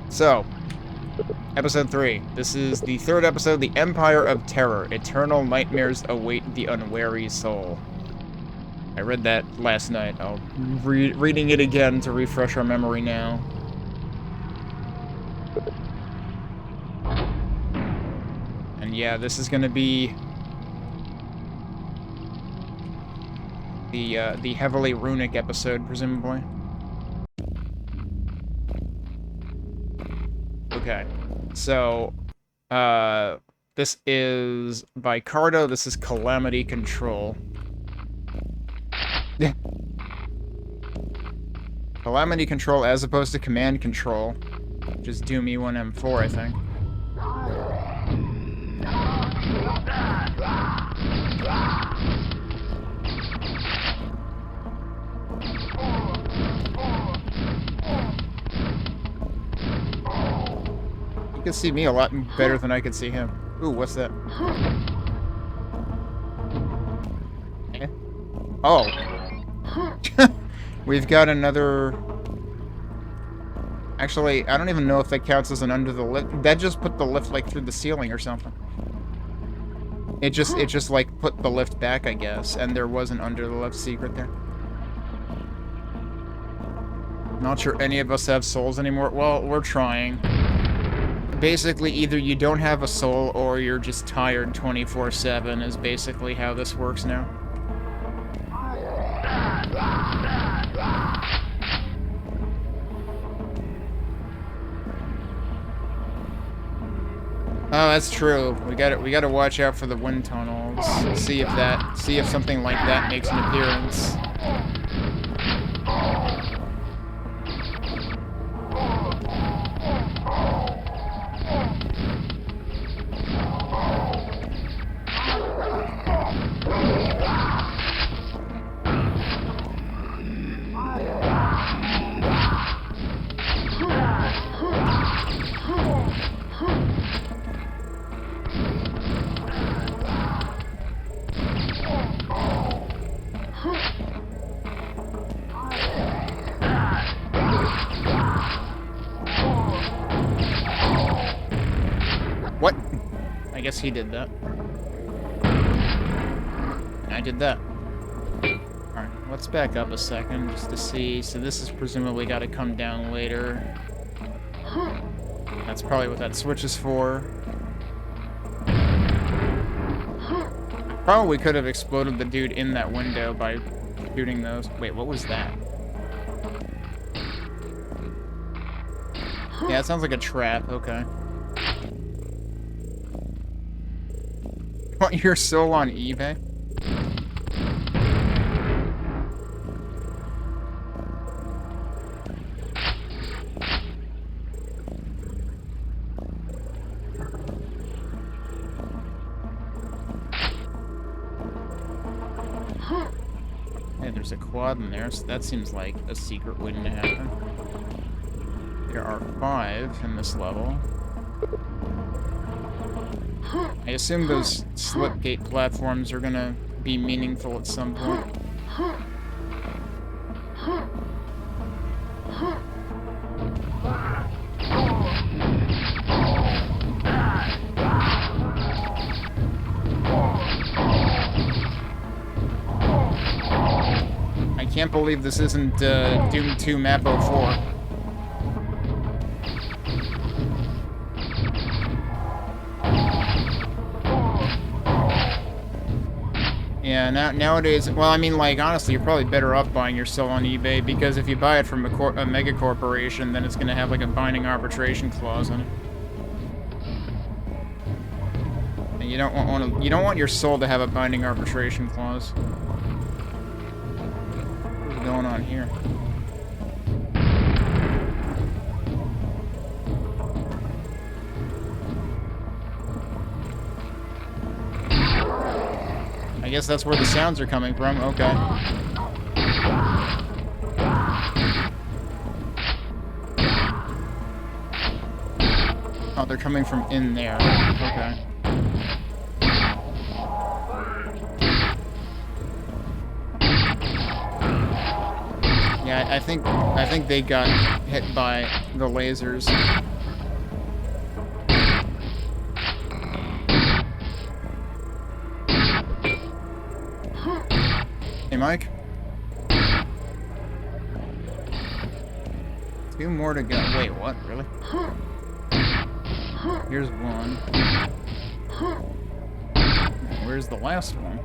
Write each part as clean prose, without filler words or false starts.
So, episode 3. This is the third episode, The Empire of Terror. Eternal nightmares await the unwary soul. I read that last night. I'll reading it again to refresh our memory now. And yeah, this is gonna be the heavily runic episode, presumably. Okay, so, this is by Cardo. This is Calamity Control. Calamity Control as opposed to Command Control, which is Doom E1M4, I think. You can see me a lot better than I can see him. Ooh, what's that? Eh? Oh. We've got another... Actually, I don't even know if that counts as an under the lift. That just put the lift, like, through the ceiling or something. It just, like, put the lift back, I guess. And there was an under the lift secret there. Not sure any of us have souls anymore. Well, we're trying. Basically, either you don't have a soul or you're just tired 24/7 is basically how this works now. Oh, that's true. We gotta watch out for the wind tunnels. See if something like that makes an appearance. What? I guess he did that. I did that. Alright, let's back up a second just to see. So this is presumably got to come down later. That's probably what that switch is for. Probably could have exploded the dude in that window by shooting those. Wait, what was that? Yeah, it sounds like a trap. Okay. Want your soul on eBay? Hey, there's a quad in there, so that seems like a secret waiting to happen. There are 5 in this level. I assume those slipgate platforms are gonna be meaningful at some point. I can't believe this isn't Doom 2 Map 04. Yeah, nowadays, well, I mean, like, honestly, you're probably better off buying your soul on eBay, because if you buy it from a mega corporation, then it's gonna have, like, a binding arbitration clause in it. And you don't want your soul to have a binding arbitration clause. What's going on here? I guess that's where the sounds are coming from. Okay. Oh, they're coming from in there. Okay. Yeah, I think they got hit by the lasers. Mike. 2 more to go. Wait, what? Really? Here's 1. Where's the last one?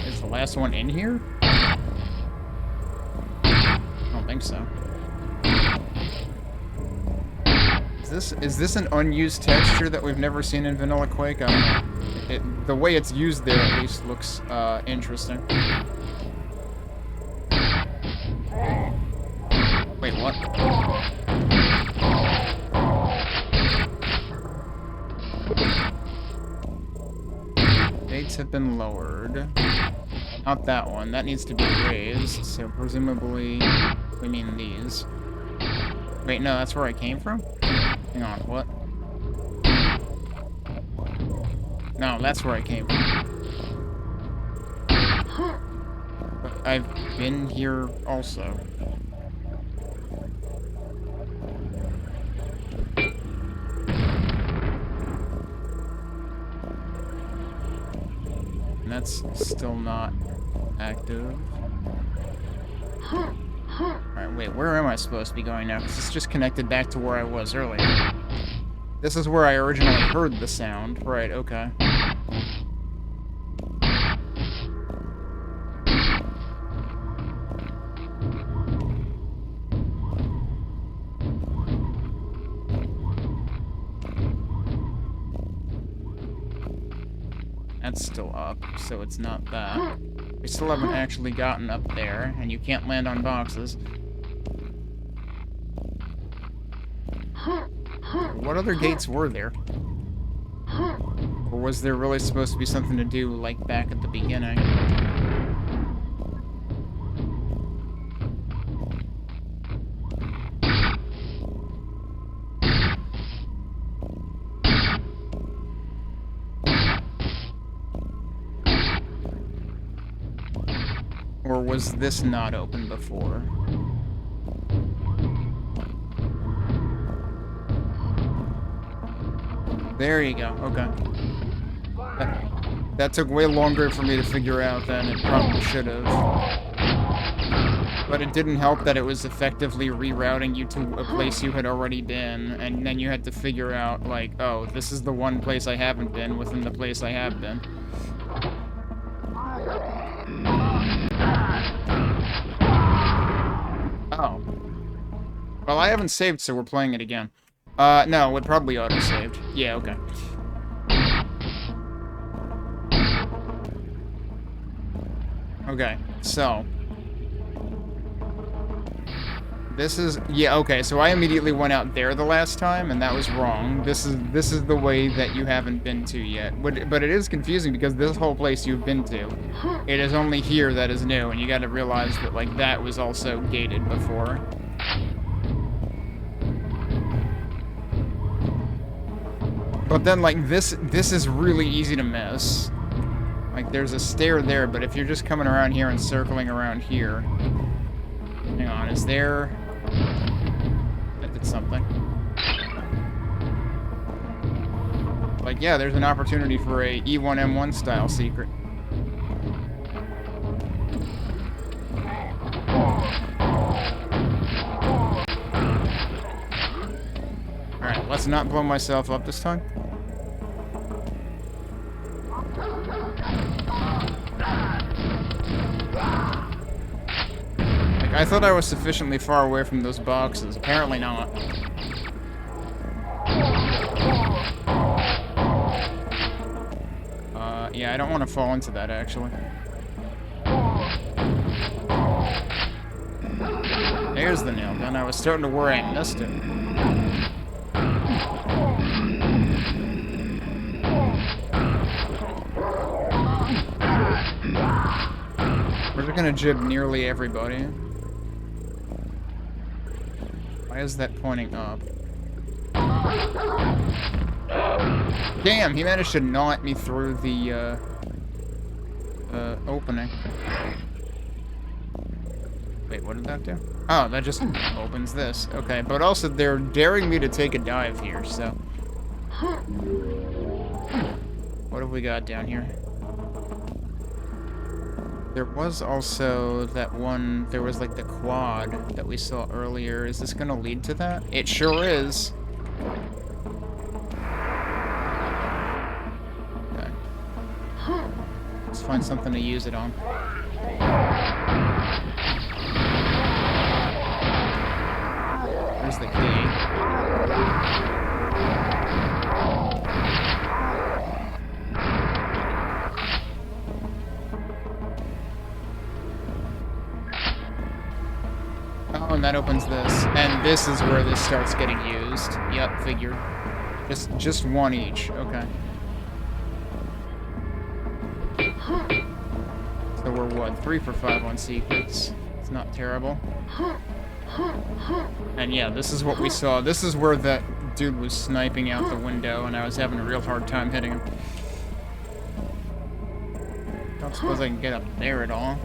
Is the last one in here? I don't think so. Is this an unused texture that we've never seen in Vanilla Quake? I don't know. The way it's used there at least looks interesting. Wait, what? Dates have been lowered. Not that one. That needs to be raised, so presumably we mean these. Wait, no, that's where I came from? Hang on, what? No, that's where I came from. But I've been here also. And that's still not active. Alright, wait, where am I supposed to be going now? Because it's just connected back to where I was earlier. This is where I originally heard the sound. Right, okay. That's still up, so it's not that. We still haven't actually gotten up there, and you can't land on boxes. What other gates were there? Or was there really supposed to be something to do, like, back at the beginning? Or was this not open before? There you go, okay. That took way longer for me to figure out than it probably should have. But it didn't help that it was effectively rerouting you to a place you had already been, and then you had to figure out, like, oh, this is the one place I haven't been within the place I have been. Oh. Well, I haven't saved, so we're playing it again. No, it probably auto-saved. Yeah, okay. Okay, so... This is... Yeah, okay, so I immediately went out there the last time, and that was wrong. This is the way that you haven't been to yet. But it is confusing, because this whole place you've been to, it is only here that is new, and you gotta realize that, like, that was also gated before. But then, like, this is really easy to miss. Like, there's a stair there, but if you're just coming around here and circling around here... Hang on, is there... That did something. Like, yeah, there's an opportunity for a E1M1 style secret. Alright, let's not blow myself up this time. I thought I was sufficiently far away from those boxes. Apparently not. Yeah, I don't want to fall into that, actually. There's the nail gun. I was starting to worry I missed it. We're gonna jib nearly everybody. Why is that pointing up? Damn, he managed to gnaw at me through the, opening. Wait, what did that do? Oh, that just opens this. Okay, but also they're daring me to take a dive here, so... What have we got down here? There was also that one, there was like the quad that we saw earlier. Is this gonna lead to that? It sure is. Okay. Let's find something to use it on. There's the key. Oh, and that opens this. And this is where this starts getting used. Yep, figured. Just one each. Okay. So we're what? 3 for 5 on secrets. It's not terrible. And yeah, this is what we saw. This is where that dude was sniping out the window, and I was having a real hard time hitting him. Don't suppose I can get up there at all.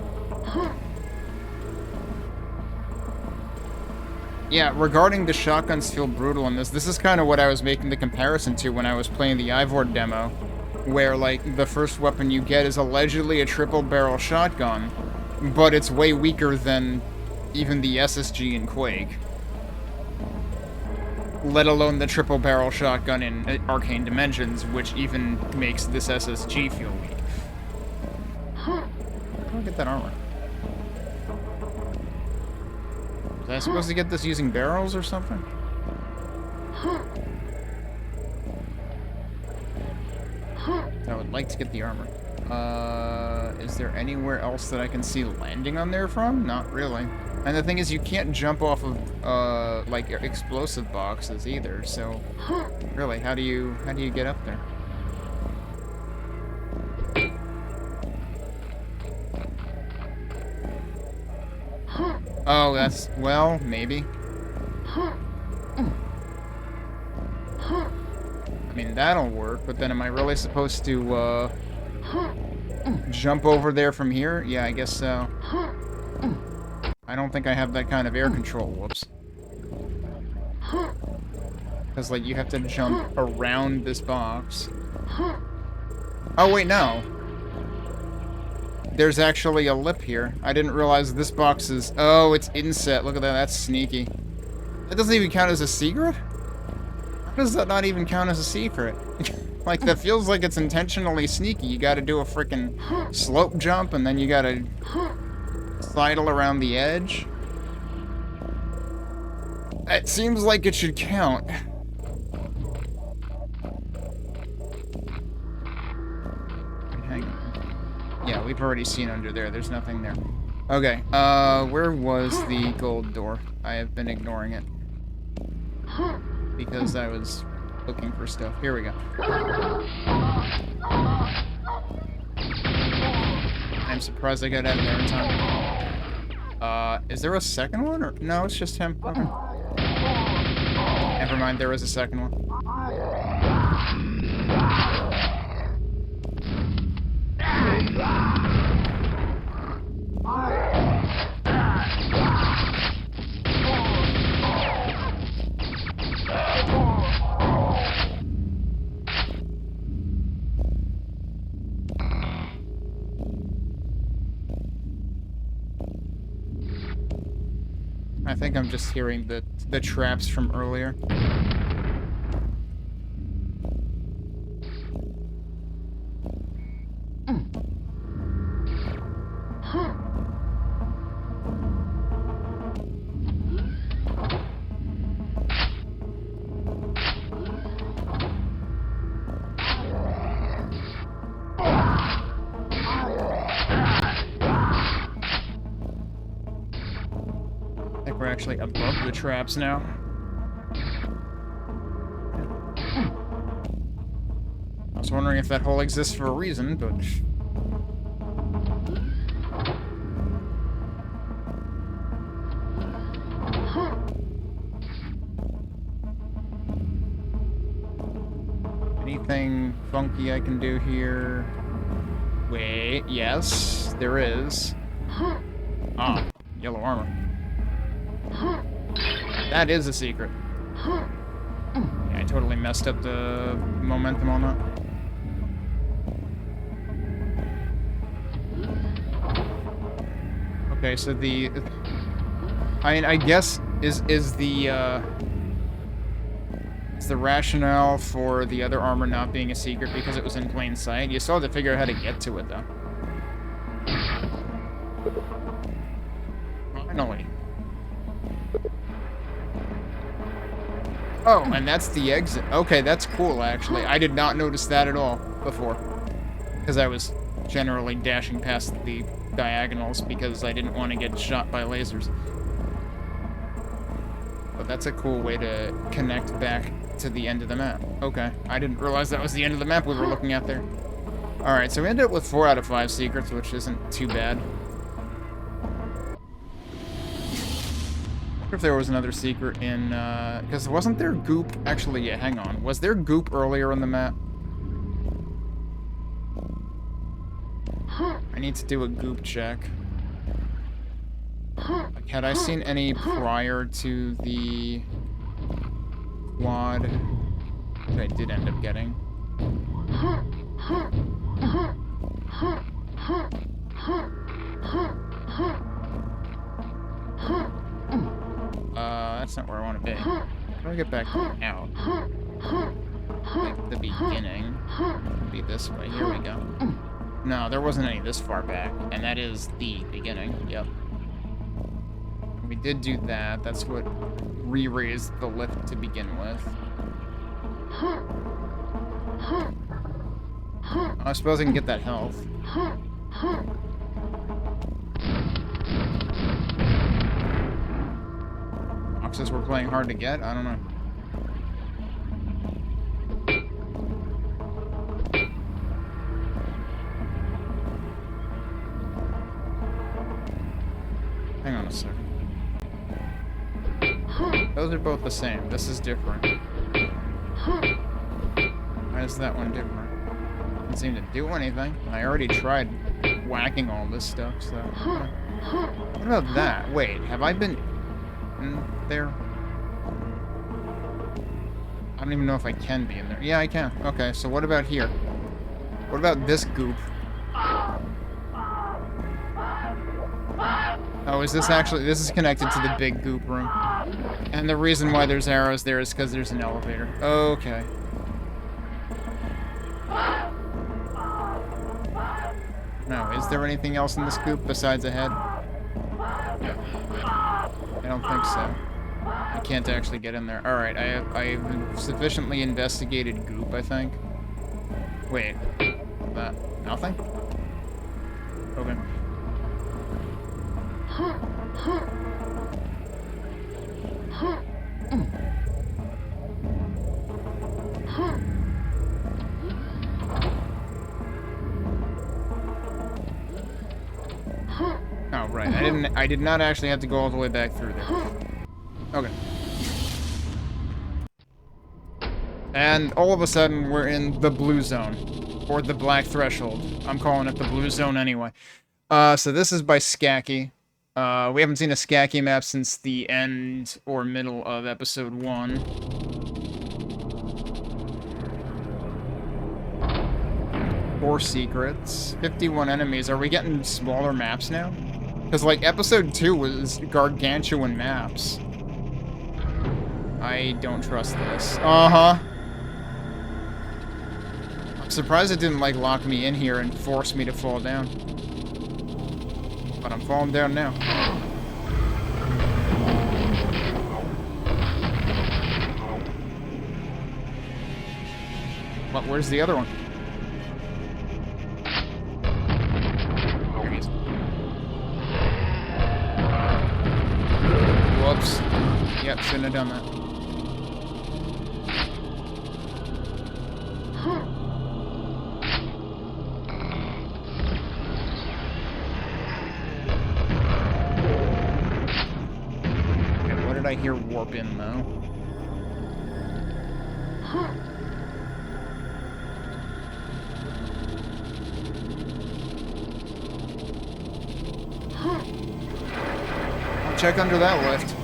Yeah, regarding the shotguns feel brutal in this is kind of what I was making the comparison to when I was playing the Ivor demo, where, like, the first weapon you get is allegedly a triple-barrel shotgun, but it's way weaker than even the SSG in Quake. Let alone the triple-barrel shotgun in Arcane Dimensions, which even makes this SSG feel weak. How do I get that armor? Was I supposed to get this using barrels or something? I would like to get the armor. Is there anywhere else that I can see landing on there from? Not really. And the thing is, you can't jump off of, like, explosive boxes either, so... Really, how do you get up there? Oh, that's... well, maybe. I mean, that'll work, but then am I really supposed to, jump over there from here? Yeah, I guess so. I don't think I have that kind of air control. Whoops. Because, like, you have to jump around this box. Oh, wait, no. There's actually a lip here. I didn't realize this box is... oh, it's inset. Look at that. That's sneaky. That doesn't even count as a secret? How does that not even count as a secret? Like, that feels like it's intentionally sneaky. You gotta do a freaking slope jump, and then you gotta sidle around the edge. It seems like it should count. Hang on. Yeah, we've already seen under there. There's nothing there. Okay, where was the gold door? I have been ignoring it. Because I was looking for stuff. Here we go. I'm surprised I got out of there in time. Is there a second one? Or no, it's just him. Okay. Never mind, there was a second one. I think I'm just hearing the traps from earlier. We're actually above the traps now. I was wondering if that hole exists for a reason, but... anything funky I can do here? Wait, yes, there is. Ah, yellow armor. That is a secret. Yeah, I totally messed up the momentum on that. Okay, so the... I guess is the rationale for the other armor not being a secret because it was in plain sight? You still have to figure out how to get to it, though. Finally. Oh, and that's the exit. Okay, that's cool, actually. I did not notice that at all before. Because I was generally dashing past the diagonals because I didn't want to get shot by lasers. But that's a cool way to connect back to the end of the map. Okay, I didn't realize that was the end of the map we were looking at there. Alright, so we ended up with 4 out of 5 secrets, which isn't too bad. I wonder if there was another secret in, because wasn't there goop? Actually, yeah, hang on. Was there goop earlier in the map? I need to do a goop check. Like, had I seen any prior to the quad that I did end up getting? That's not where I want to be. How do I get back out? Like the beginning. It'll be this way. Here we go. No, there wasn't any this far back, and that is the beginning. Yep. We did do that. That's what re-raised the lift to begin with. I suppose I can get that health. Boxes were playing hard to get? I don't know. Hang on a second. Those are both the same. This is different. Why is that one different? Doesn't seem to do anything. I already tried whacking all this stuff, so... What about that? Wait, have I been in there? I don't even know if I can be in there. Yeah, I can. Okay, so what about here? What about this goop? Oh, is this actually... This is connected to the big goop room. And the reason why there's arrows there is because there's an elevator. Okay. No, is there anything else in this goop besides a head? I don't think so. I can't actually get in there. Alright, I've sufficiently investigated goop, I think. Wait. That... Nothing? Okay. Oh, right. I did not actually have to go all the way back through there. Okay. And all of a sudden, we're in the blue zone. Or the black threshold. I'm calling it the blue zone anyway. So this is by Skaki. We haven't seen a Skaki map since the end or middle of episode 1. Four secrets. 51 enemies. Are we getting smaller maps now? Because, like, episode 2 was gargantuan maps. I don't trust this. Uh-huh. I'm surprised it didn't, like, lock me in here and force me to fall down. But I'm falling down now. But where's the other one? There he is. Whoops. Yep, shouldn't have done that. I hear warp in, though. I'll check under that lift.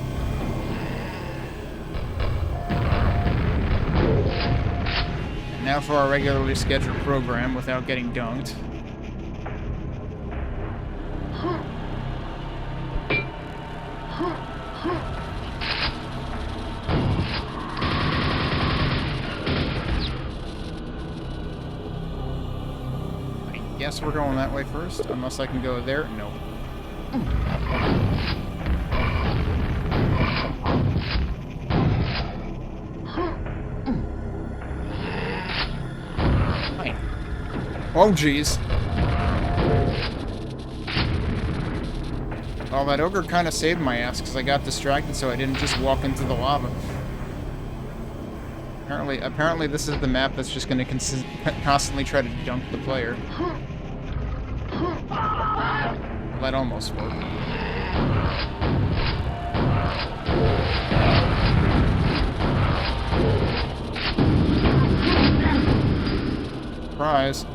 Now for our regularly scheduled program without getting dunked. guess we're going that way first, unless I can go there. Nope. Fine. Oh, jeez. Well, that ogre kind of saved my ass because I got distracted, so I didn't just walk into the lava. Apparently, this is the map that's just going to constantly try to dunk the player. Well, that almost worked. Surprise.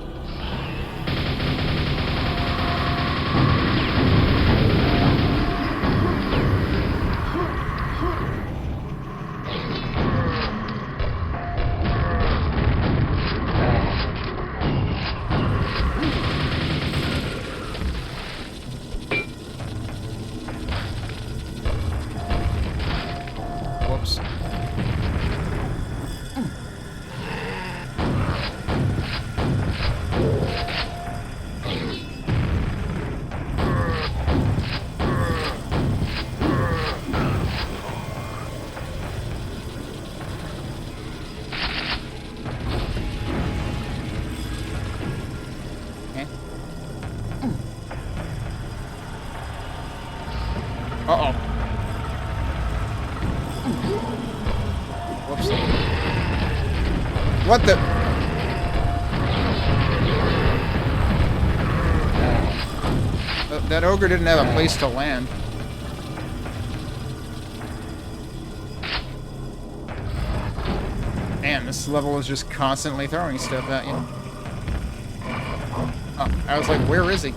Whoops. Uh-oh. Whoops. What the? That ogre didn't have a place to land. Man, this level is just constantly throwing stuff at you. Oh, I was like, where is he?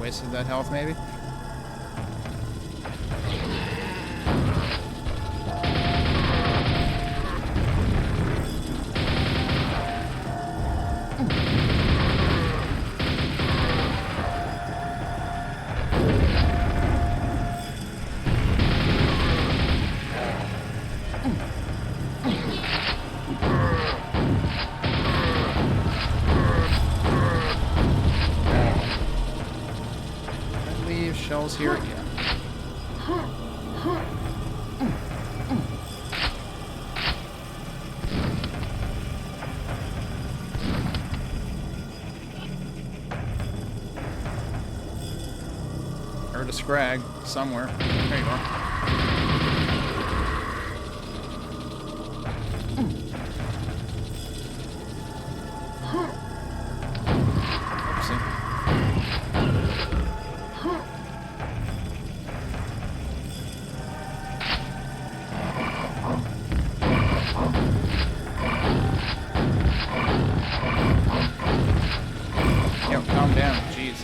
Wasted that health, maybe? Shells here, yeah. Heard a scrag somewhere. There you are. Calm down, jeez.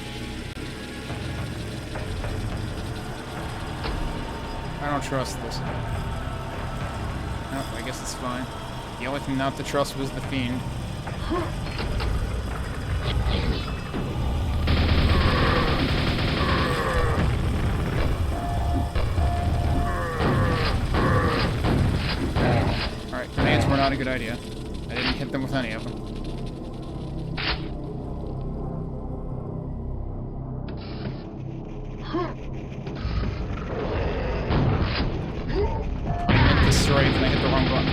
I don't trust this. Nope, I guess it's fine. The only thing not to trust was the fiend. Alright, grenades were not a good idea. I didn't hit them with any of them. Destroy it and I hit the wrong button.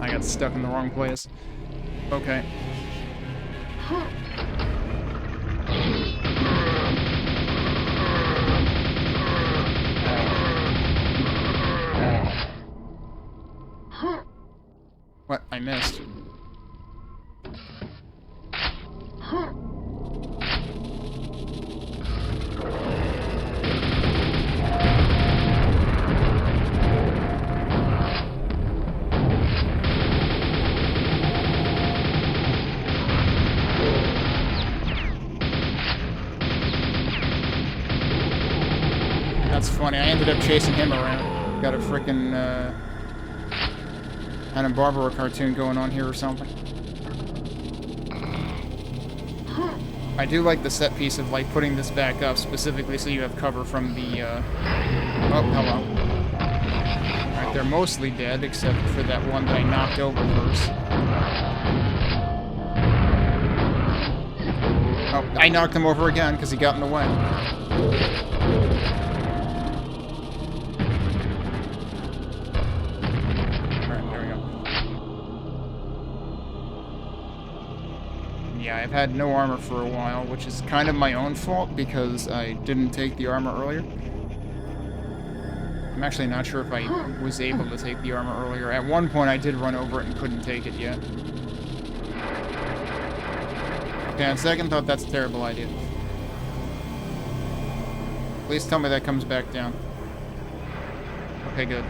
I got stuck in the wrong place. Okay. What? I missed. That's funny. I ended up chasing him around. Got a frickin' Hanna-Barbera cartoon going on here or something. I do like the set piece of, like, putting this back up specifically so you have cover from the, Oh, hello. Alright, they're mostly dead, except for that one that I knocked over first. Oh, I knocked him over again because he got in the way. Alright, there we go. Yeah, I've had no armor for a while, which is kind of my own fault because I didn't take the armor earlier. I'm actually not sure if I was able to take the armor earlier. At one point I did run over it and couldn't take it yet. Okay, on second thought, that's a terrible idea. Please tell me that comes back down. Okay, good.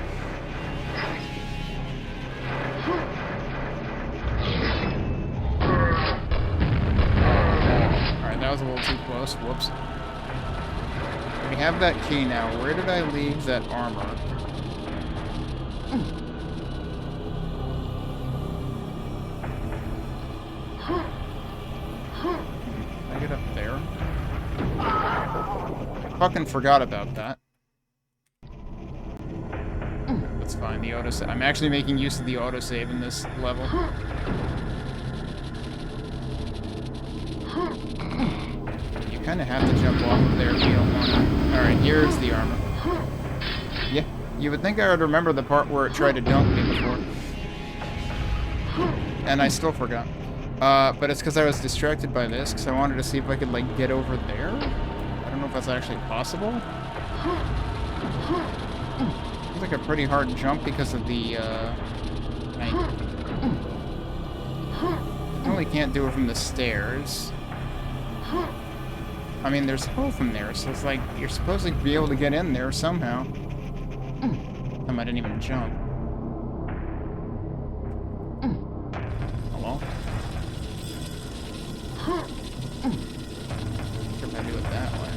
Alright, that was a little too close. Whoops. We have that key now. Where did I leave that armor? Can I get up there? I fucking forgot about that. That's fine, the autosave. I'm actually making use of the autosave in this level. You kind of have to jump off of there if you don't want to. Alright, here's the armor. Yeah, you would think I would remember the part where it tried to dunk me before. And I still forgot. But it's because I was distracted by this, because I wanted to see if I could, like, get over there. I don't know if that's actually possible. It's like a pretty hard jump because of the, I only can't do it from the stairs. I mean, there's hole from there, so it's like, you're supposed to be able to get in there somehow. I didn't even jump. Hello? If I do it that way.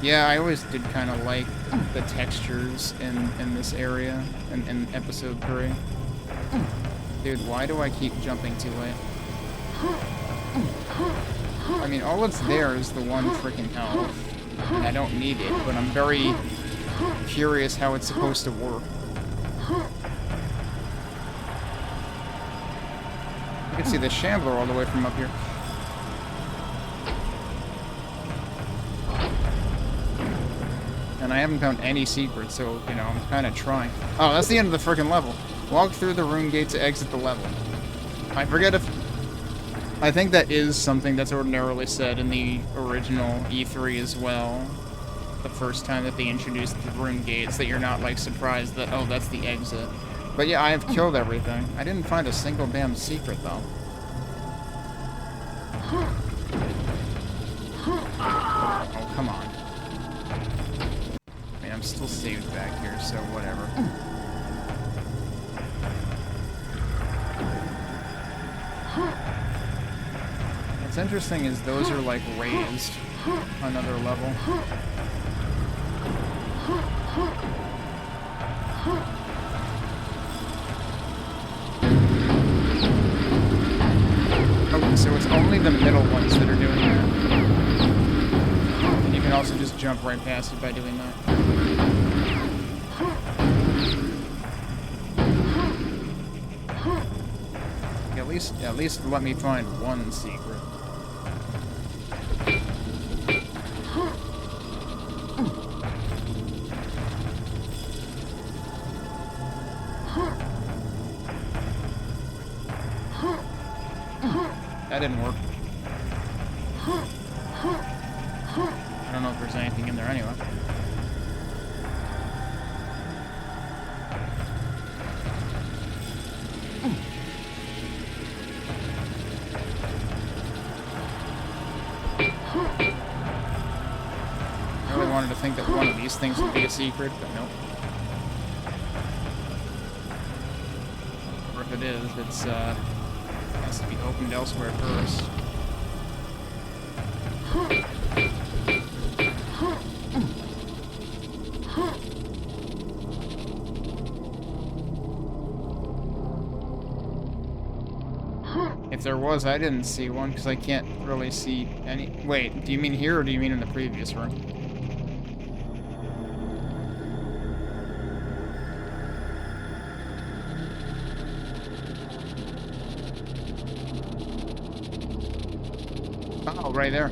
Yeah, I always did kind of like the textures in this area, in episode 3. Dude, why do I keep jumping too late? I mean, all that's there is the one freaking health, and I don't need it, but I'm very curious how it's supposed to work. You can see the Shambler all the way from up here. And I haven't found any secrets, so, you know, I'm kind of trying. Oh, that's the end of the freaking level. Walk through the rune gate to exit the level. I forget if... I think that is something that's ordinarily said in the original E3 as well. The first time that they introduced the rune gates, that you're not, like, surprised that, oh, that's the exit. But yeah, I have killed everything. I didn't find a single damn secret, though. Oh, come on. I mean, I'm still saved back here, so whatever. What's interesting is those are, like, raised another level. Okay, so it's only the middle ones that are doing that. And you can also just jump right past it by doing that. At least let me find one secret. That didn't work. I don't know if there's anything in there anyway. I really wanted to think that one of these things would be a secret, but nope. Or if it is, it's has to be opened elsewhere first. If there was, I didn't see one, because I can't really see any... Wait, do you mean here, or do you mean in the previous room? Oh, right there.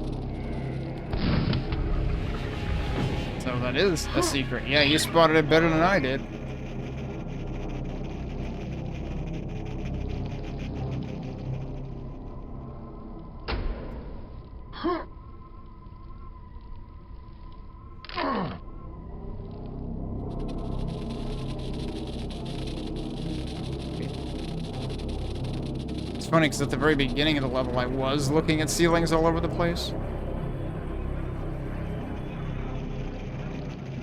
So that is a secret. Yeah, you spotted it better than I did. It's funny, because at the very beginning of the level, I was looking at ceilings all over the place.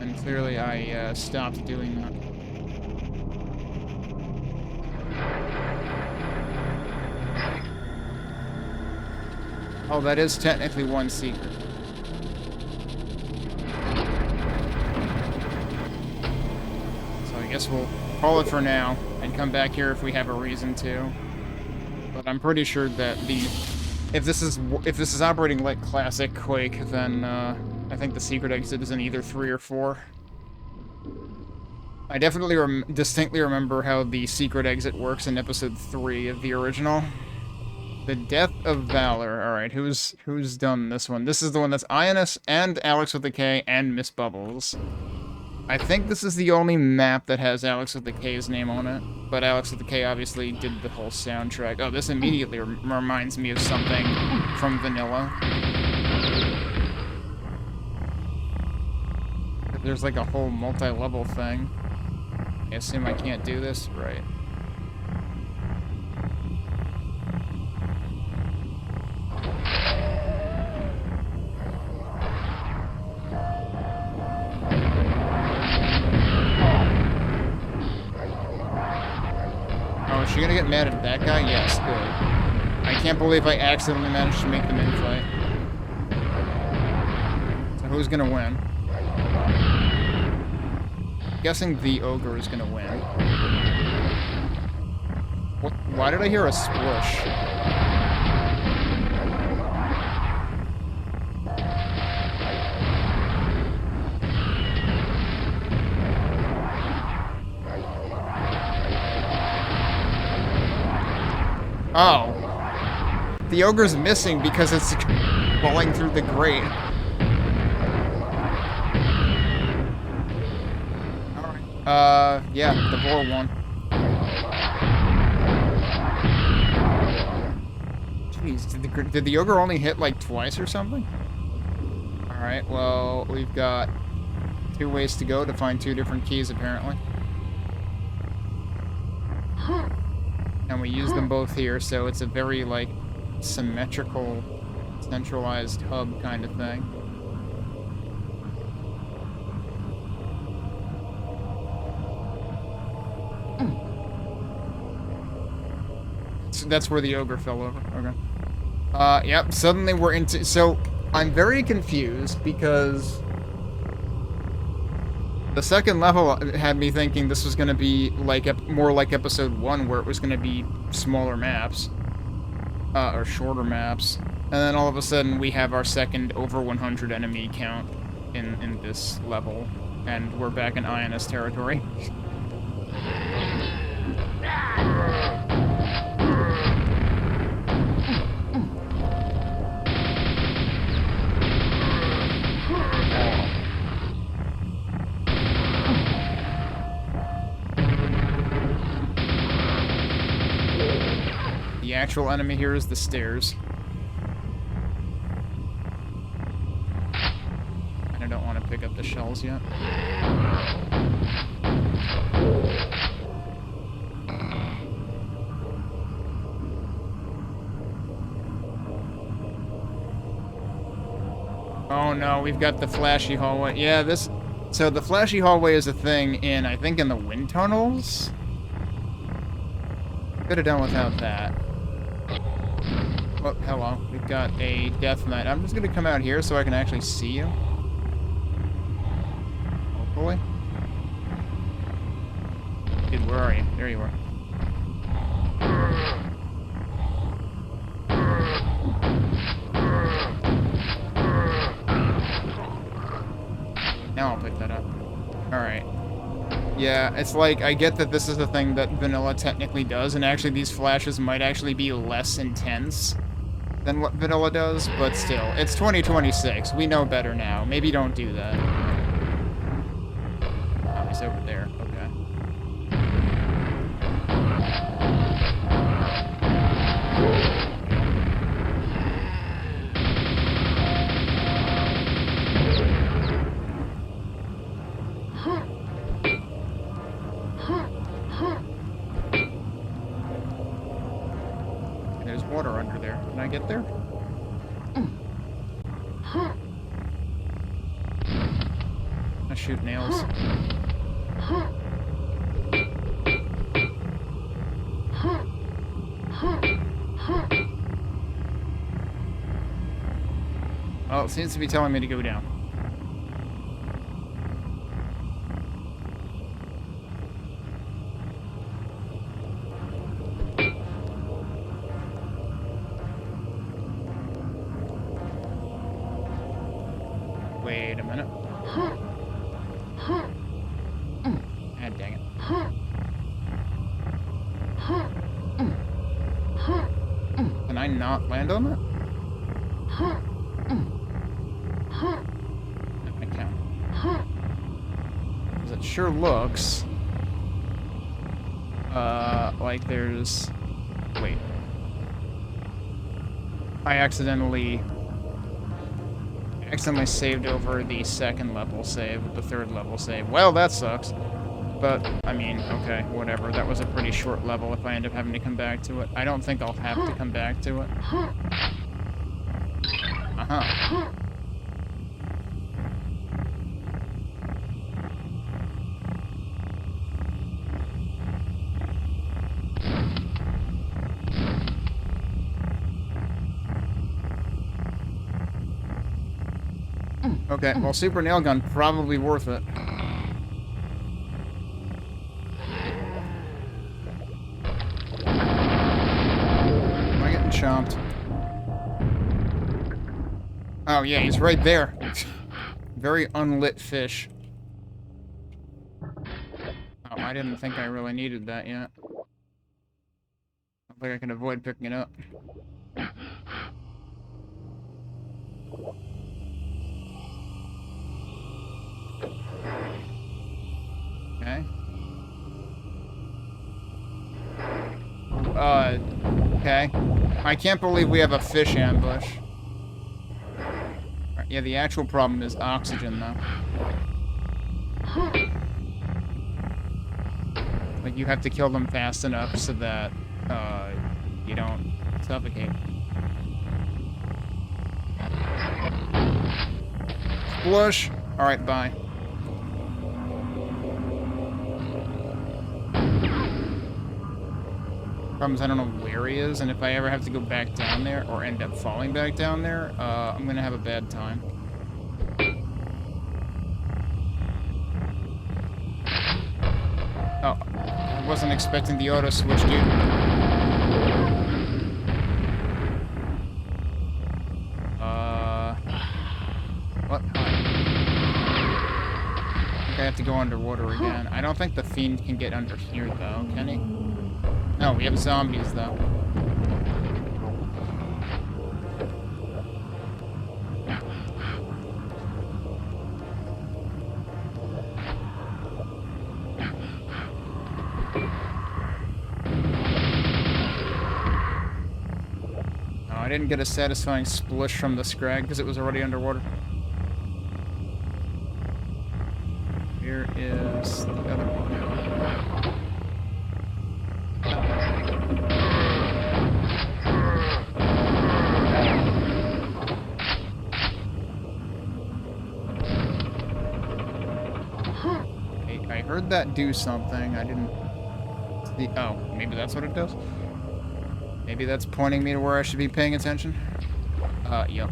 And clearly I stopped doing that. Oh, that is technically one secret. So I guess we'll call it for now, and come back here if we have a reason to. But I'm pretty sure that if this is operating like classic Quake, then I think the secret exit is in either 3 or 4. I definitely distinctly remember how the secret exit works in episode 3 of the original. The Death of Valor. Alright, who's done this one? This is the one that's Ionis and Alex with the K and Miss Bubbles. I think this is the only map that has Alex with the K's name on it. But Alex with the K obviously did the whole soundtrack. Oh, this immediately reminds me of something from Vanilla. There's like a whole multi-level thing. I assume I can't do this? Right. Oh, is she gonna get mad at that guy? Yes, good. I can't believe I accidentally managed to make them infight. So who's gonna win? I'm guessing the ogre is gonna win. What? Why did I hear a splish? Oh. The ogre's missing because it's falling through the grate. Alright. Yeah, the boar won. Jeez, did the ogre only hit like twice or something? Alright, well, we've got 2 ways to go to find 2 different keys, apparently. And we use them both here, so it's a very, like, symmetrical, centralized hub kind of thing. So that's where the ogre fell over. Okay. Yep, suddenly we're into... So, I'm very confused, because... The second level had me thinking this was going to be like more like episode 1, where it was going to be smaller maps. Or shorter maps. And then all of a sudden we have our second over 100 enemy count in this level. And we're back in Ionis territory. The actual enemy here is the stairs. And I don't want to pick up the shells yet. Oh no, we've got the flashy hallway. Yeah, so the flashy hallway is a thing I think in the wind tunnels? Could have done without that. Oh, hello. We've got a Death Knight. I'm just gonna come out here so I can actually see you. Hopefully. Dude, where are you? There you are. Now I'll pick that up. Alright. Yeah, it's like, I get that this is a thing that vanilla technically does, and actually these flashes might actually be less intense than what vanilla does, but still, it's 2026. We know better now. Maybe don't do that. Oh, he's over there. Okay. There's water under there. Can I get there? I shoot nails. Well, it seems to be telling me to go down. Wait a minute. Ah, dang it. Can I not land on that? I can. Because it sure looks like there's... Wait. I accidentally saved over the second level save with the third level save. Well, that sucks. But, I mean, okay, whatever. That was a pretty short level if I end up having to come back to it. I don't think I'll have to come back to it. Uh-huh. Okay, well, Super Nail Gun, probably worth it. Am I getting chomped? Oh, yeah, he's right there. Very unlit fish. Oh, I didn't think I really needed that yet. I don't think I can avoid picking it up. Okay. Okay. I can't believe we have a fish ambush. Right, yeah, the actual problem is oxygen, though. Like, you have to kill them fast enough so that, you don't suffocate. Splush! Alright, bye. Problem is, I don't know where he is, and if I ever have to go back down there, or end up falling back down there, I'm gonna have a bad time. Oh, I wasn't expecting the auto switch, dude. What? I think I have to go underwater again. I don't think the fiend can get under here, though, can he? No, we have zombies, though. Oh, I didn't get a satisfying splush from the scrag because it was already underwater. Here is the other one. I heard that do something. I didn't see. Oh, maybe that's what it does? Maybe that's pointing me to where I should be paying attention? Yep.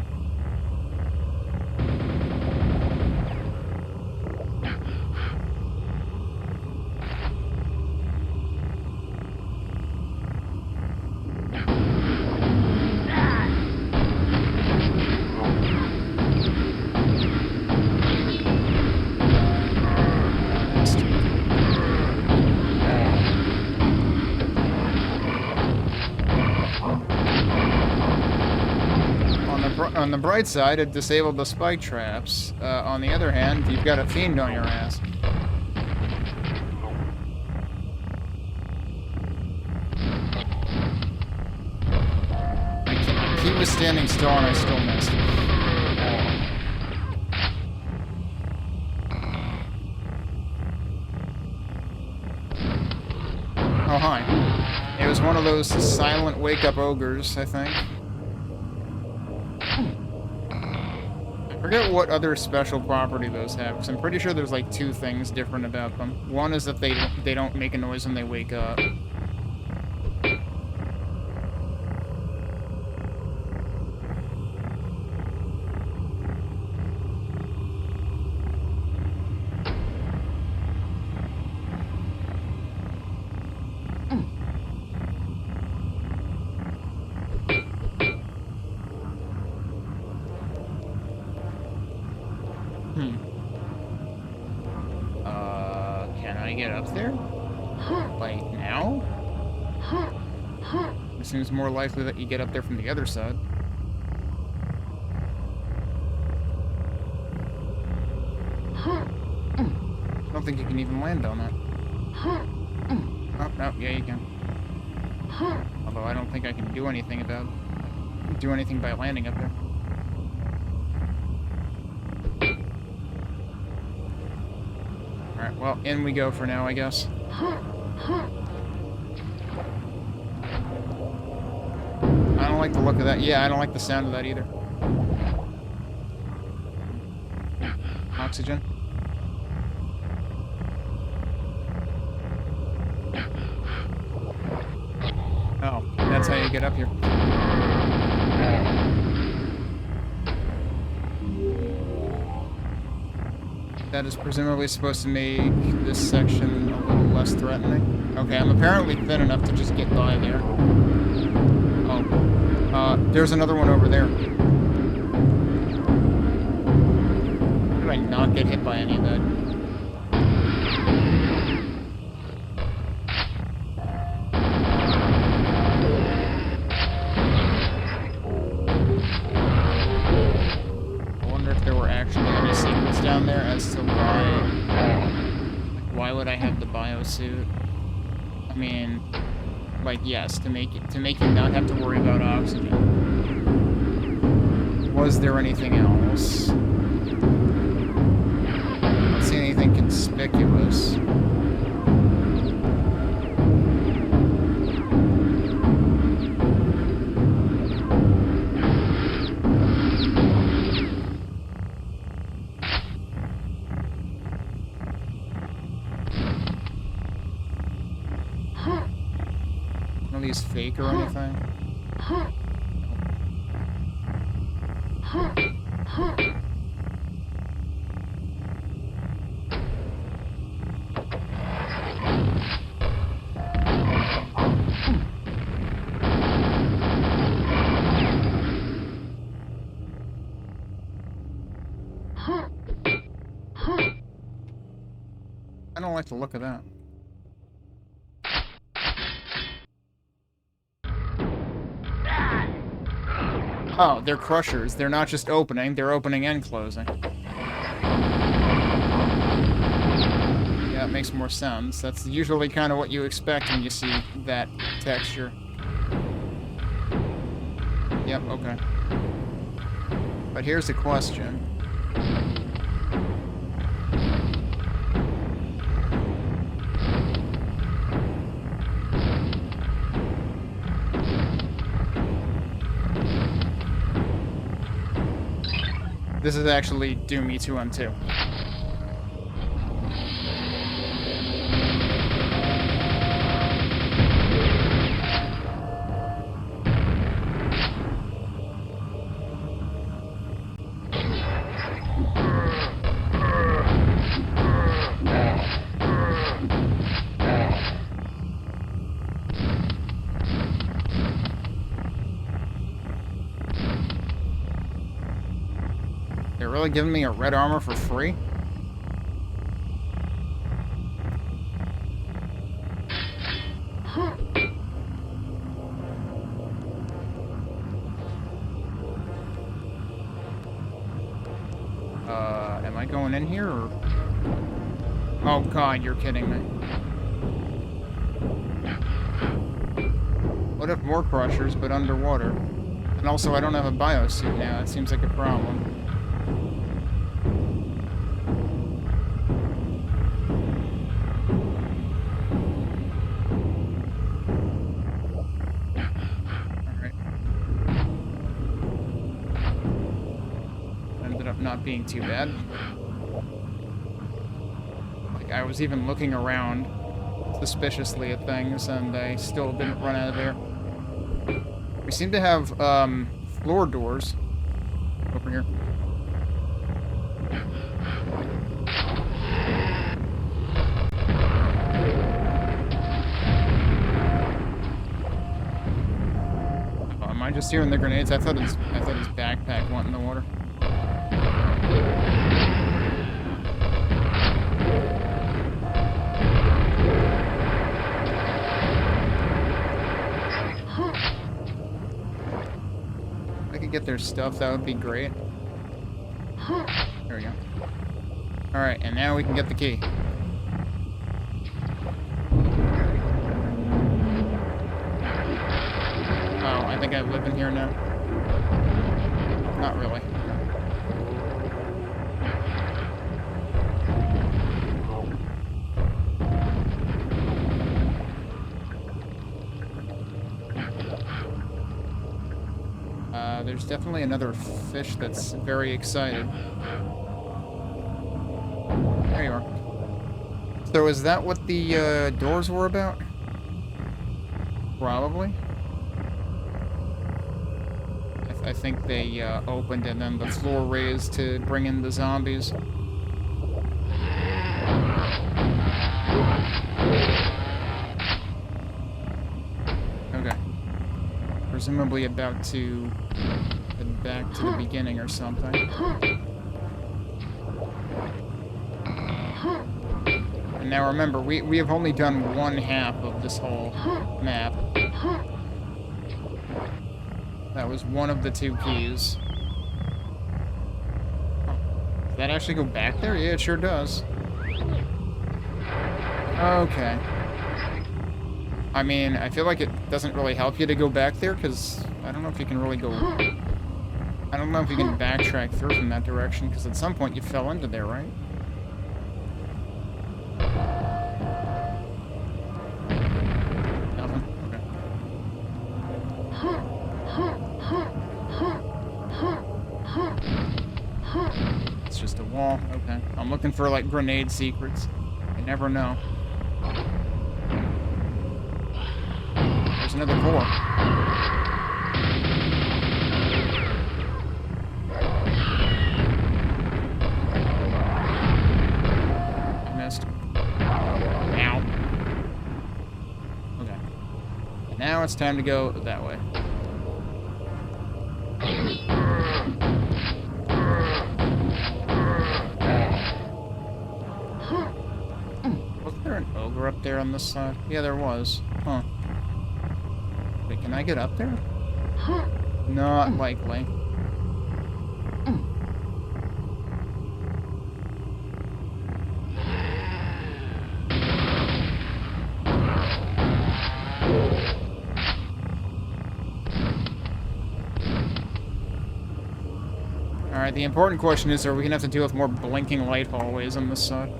on the bright side, it disabled the spike traps. On the other hand, you've got a fiend on your ass. He was standing still and I still missed. Oh, hi. It was one of those silent wake-up ogres, I think. I forget what other special property those have, because I'm pretty sure there's like 2 things different about them. One is that they don't make a noise when they wake up. Can I get up there? Like, now? It seems more likely that you get up there from the other side. I don't think you can even land on that. Oh, no, yeah, you can. Although I don't think I can do anything by landing up there. Alright, well, in we go for now, I guess. I don't like the look of that. Yeah, I don't like the sound of that either. Oxygen. Oh, that's how you get up here. That is presumably supposed to make this section a little less threatening. Okay, I'm apparently thin enough to just get by there. Oh. There's another one over there. How did I not get hit by any of that? Down there as to why would I have the biosuit? I mean, like, yes, to make you not have to worry about oxygen. Was there anything else? I don't see anything conspicuous. These fake or anything? I don't like the look of that. Oh, they're crushers. They're not just opening, they're opening and closing. Yeah, it makes more sense. That's usually kind of what you expect when you see that texture. Yep, okay. But here's the question. This is actually Doom E209b. They're really giving me a red armor for free? I going in here, or... Oh god, you're kidding me. What if more crushers, but underwater? And also, I don't have a biosuit now. That seems like a problem. Alright. Ended up not being too bad. Like, I was even looking around suspiciously at things, and I still didn't run out of there. We seem to have, floor doors over here. Oh, am I just hearing the grenades? I thought his backpack went in the water. Get their stuff, that would be great. There we go. Alright, and now we can get the key. Oh, I think I live in here now. Not really. There's definitely another fish that's very excited. There you are. So is that what the doors were about? Probably. I think they opened and then the floor raised to bring in the zombies. Okay. Presumably about to head back to the beginning or something. And now remember, we have only done one half of this whole map. That was one of the two keys. Oh, does that actually go back there? Yeah, it sure does. Okay. I mean, I feel like it doesn't really help you to go back there, because I don't know if you can really go... I don't know if you can backtrack through from that direction, because at some point you fell into there, right? Nothing? Okay. It's just a wall. Okay. I'm looking for, like, grenade secrets. You never know. There's another core. I missed. Ow. Okay. Now it's time to go that way. Wasn't there an ogre up there on this side? Yeah, there was. Huh. Wait, can I get up there? Not likely. Alright, the important question is, are we gonna have to deal with more blinking light hallways on this side?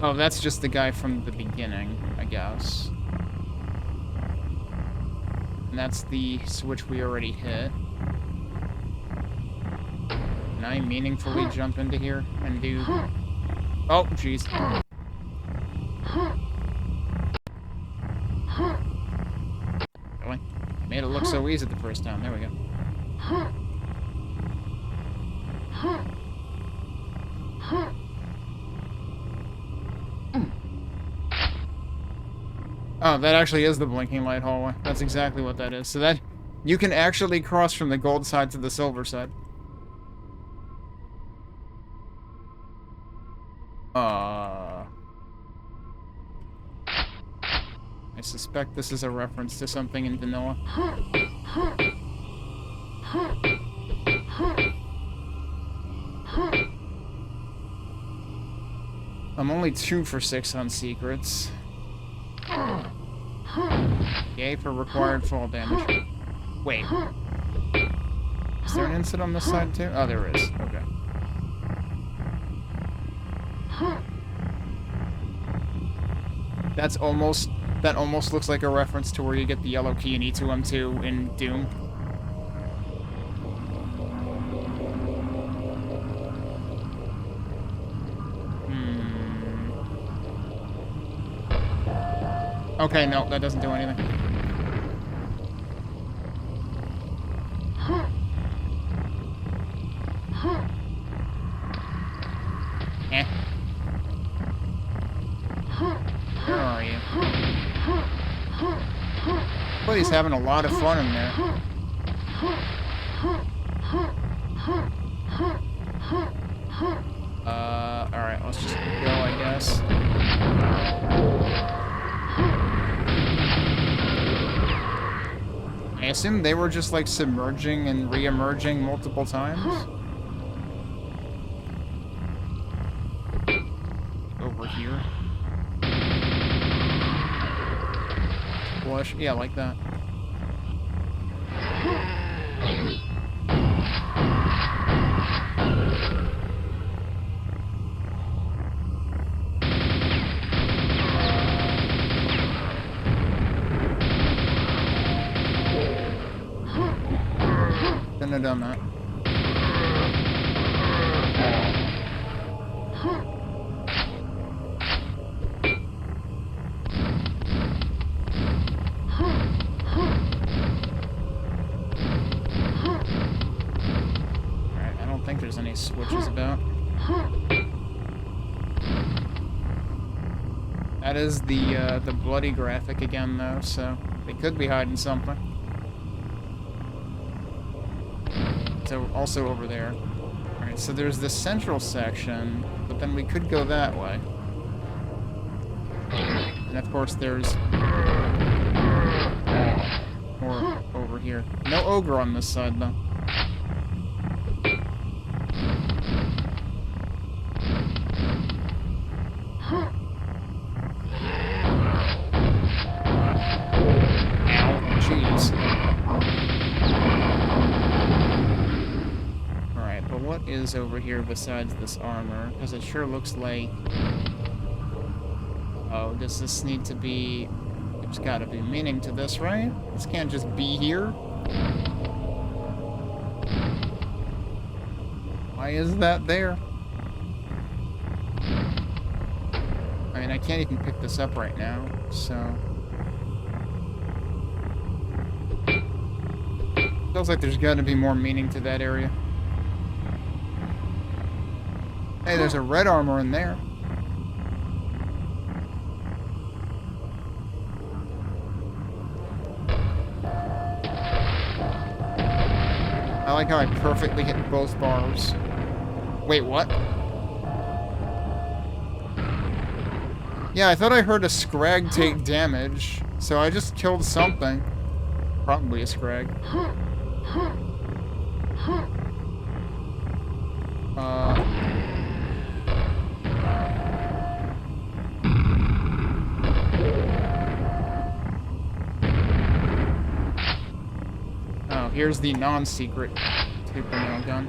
Oh, that's just the guy from the beginning, I guess. And that's the switch we already hit. Can I meaningfully jump into here and do... Oh, jeez. Really? Made it look so easy the first time. There we go. Oh, that actually is the blinking light hallway. That's exactly what that is. So that... You can actually cross from the gold side to the silver side. I suspect this is a reference to something in vanilla. I'm only 2 for 6 on secrets. Yay for required fall damage. Wait. Is there an incident on this side too? Oh, there is. Okay. That almost looks like a reference to where you get the yellow key in E2-2 in Doom. Okay, no, that doesn't do anything. Eh. Where are you? Buddy's having a lot of fun in there. Alright, let's just go, I guess. I assume they were just, like, submerging and re-emerging multiple times? Over here. Flush. Yeah, like that. Couldn't have done that. Alright, I don't think there's any switches about. That is the bloody graphic again, though, so they could be hiding something. So also over there. Alright, so there's the central section, but then we could go that way. And of course there's more over here. No ogre on this side, though. Is over here besides this armor, because it sure looks like... Oh, does this need to be... There's gotta be meaning to this, right? This can't just be here. Why is that there? I mean, I can't even pick this up right now, so... Feels like there's gotta be more meaning to that area. Hey, there's a red armor in there. I like how I perfectly hit both bars. Wait, what? Yeah, I thought I heard a scrag take damage, so I just killed something. Probably a scrag. Here's the non-secret 2.0 gun.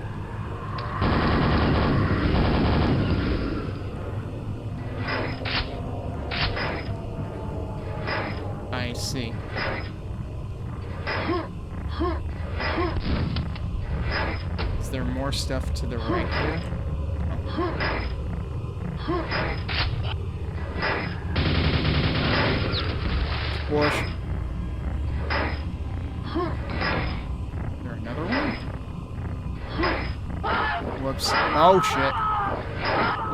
I see. Is there more stuff to the right here? Squish. Whoops. Oh, shit.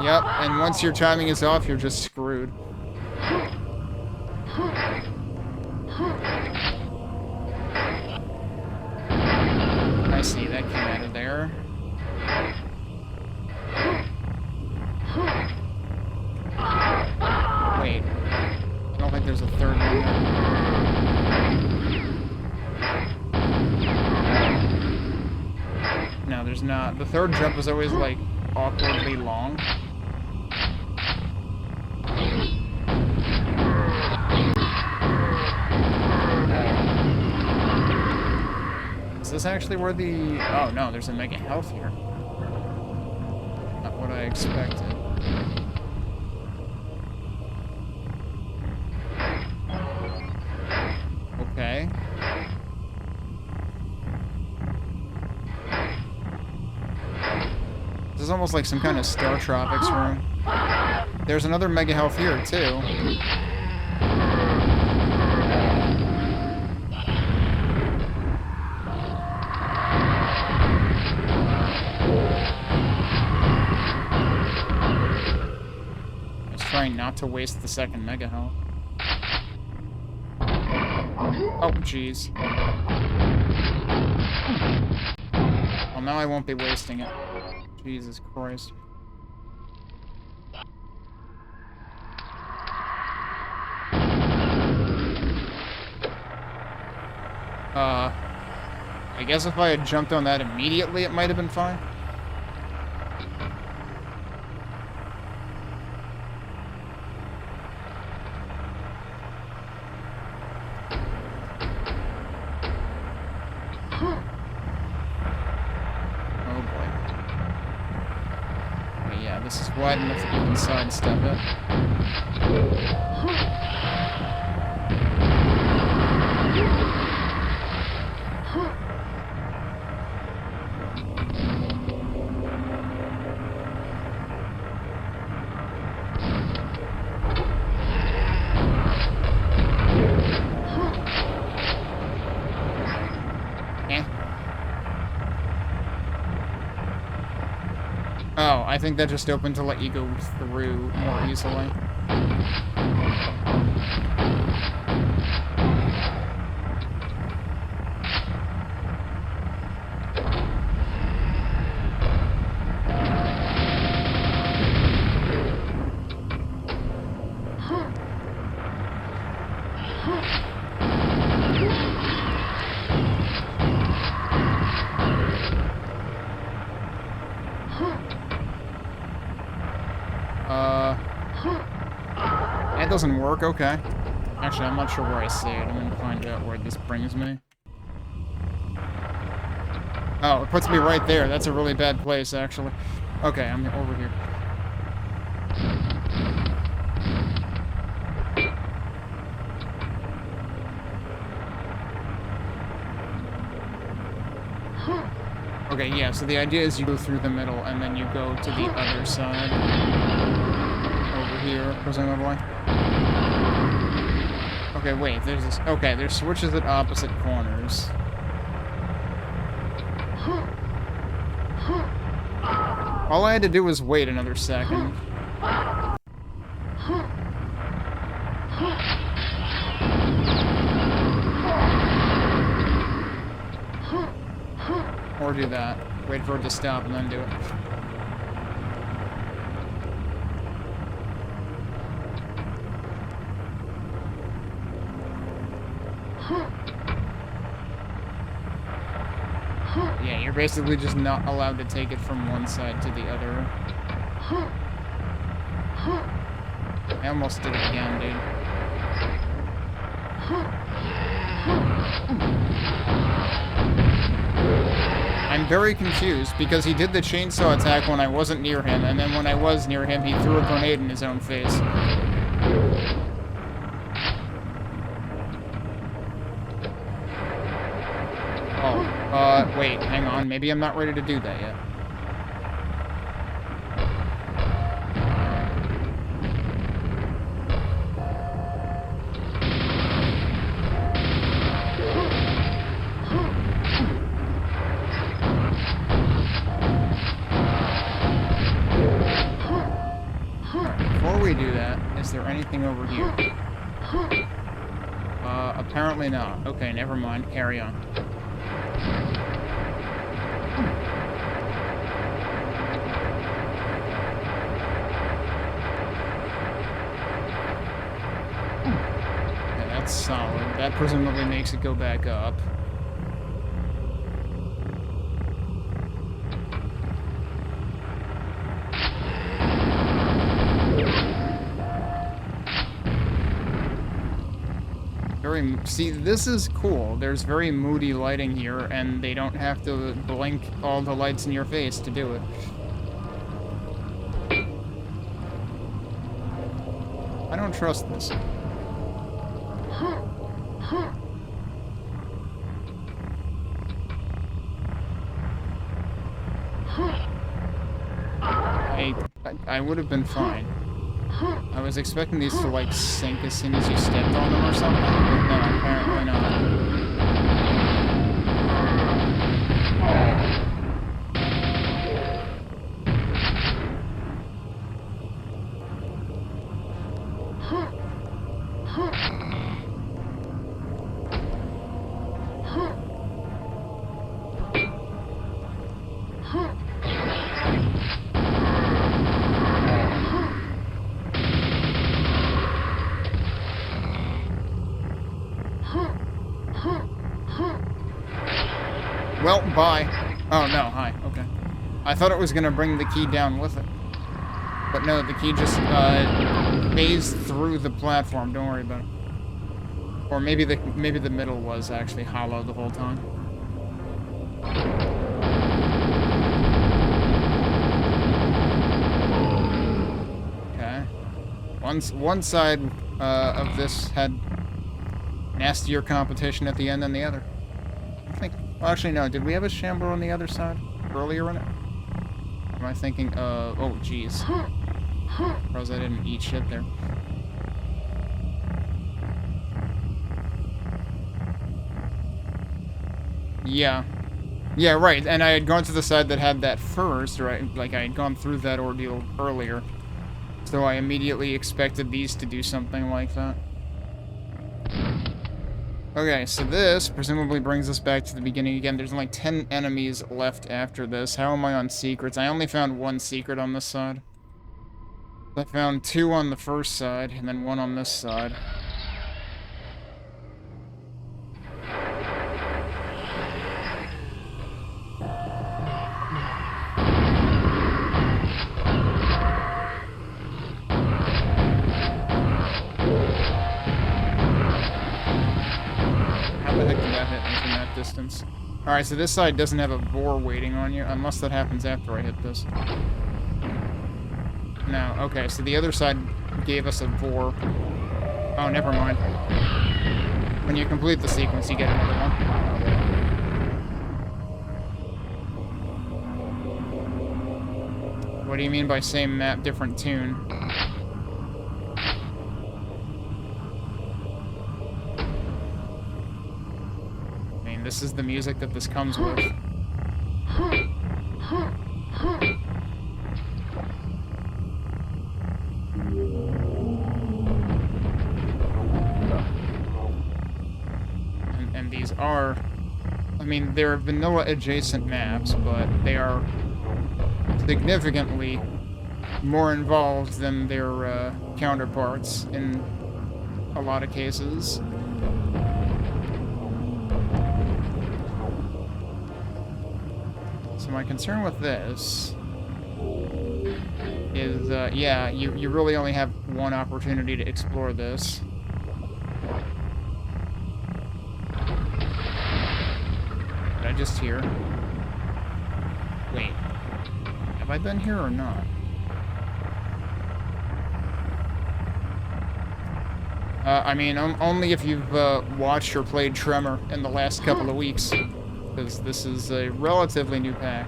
Yep, and once your timing is off, you're just screwed. I see, that came out of there. Wait. I don't think there's a third one. there's not. The third jump is always, like, awkwardly long. Is this actually where the... Oh, no, there's a mega health here. Not what I expected. Okay. This is almost like some kind of Star Tropics room. There's another mega health here, too. Trying not to waste the second mega health. Oh, jeez. Well, now I won't be wasting it. Jesus Christ. I guess if I had jumped on that immediately, it might have been fine. This is wide enough that you can sidestep it. Oh, I think that just opened to let you go through more easily. That doesn't work, okay. Actually, I'm not sure where I see it. I'm gonna find out where this brings me. Oh, it puts me right there. That's a really bad place, actually. Okay, I'm over here. Okay, yeah, so the idea is you go through the middle, and then you go to the other side. Over here, presumably. Okay, wait, there's this... Okay, there's switches at opposite corners. All I had to do was wait another second. Or do that. Wait for it to stop and then do it. Yeah, you're basically just not allowed to take it from one side to the other. I almost did it again, dude. I'm very confused, because he did the chainsaw attack when I wasn't near him, and then when I was near him, he threw a grenade in his own face. Wait, hang on. Maybe I'm not ready to do that yet. Before we do that, is there anything over here? Apparently not. Okay, never mind. Carry on. Yeah, that's solid. That presumably makes it go back up. very... See, this is cool. There's very moody lighting here, and they don't have to blink all the lights in your face to do it. I don't trust this. I would have been fine. I was expecting these to, like, sink as soon as you stepped on them or something, but no, apparently not. Well, bye. Oh, no, hi, okay. I thought it was gonna bring the key down with it. But no, the key just, phased through the platform, don't worry about it. Or maybe the middle was actually hollow the whole time. Okay. One side, of this had nastier competition at the end than the other. I think... Well, actually, no. Did we have a Shambler on the other side earlier in it? Am I thinking, oh, jeez. Suppose I didn't eat shit there. Yeah. Yeah, right. And I had gone to the side that had that first, right? Like, I had gone through that ordeal earlier. So I immediately expected these to do something like that. Okay, so this presumably brings us back to the beginning again. There's only 10 enemies left after this. How am I on secrets? I only found one secret on this side. I found 2 on the first side, and then 1 on this side. Distance. Alright, so this side doesn't have a boar waiting on you, unless that happens after I hit this. No, okay, so the other side gave us a boar. Oh, never mind. When you complete the sequence, you get another one. What do you mean by same map, different tune? This is the music that this comes with. And these are... I mean, they're vanilla-adjacent maps, but they are significantly more involved than their counterparts in a lot of cases. So my concern with this is, yeah, you really only have one opportunity to explore this. Did I just hear? Wait. Have I been here or not? I mean, only if you've watched or played Tremor in the last couple of weeks. Because this is a relatively new pack.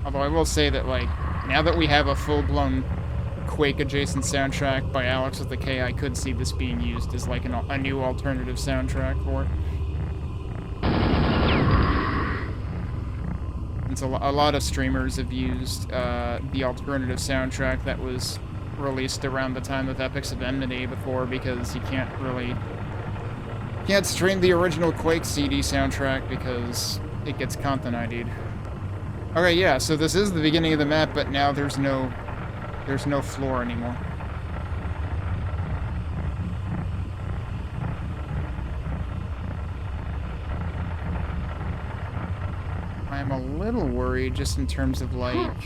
Although I will say that, like, now that we have a full-blown Quake-adjacent soundtrack by Alex with the K, I could see this being used as, like, a new alternative soundtrack for it. And so a lot of streamers have used the alternative soundtrack that was released around the time of Epics of Enmity before, because you can't stream the original Quake CD soundtrack because it gets content ID'd. Okay, yeah, so this is the beginning of the map, but now there's no floor anymore. I'm a little worried just in terms of, like...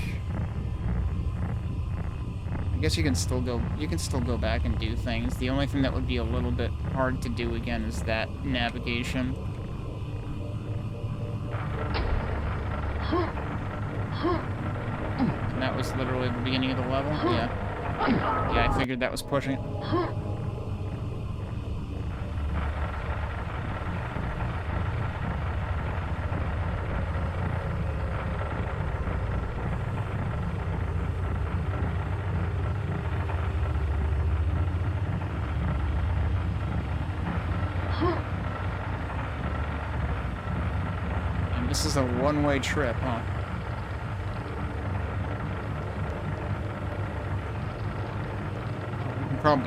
I guess you can still go back and do things. The only thing that would be a little bit hard to do again is that navigation. And that was literally the beginning of the level? Yeah. Yeah, I figured that was pushing it. And this is a one-way trip, huh?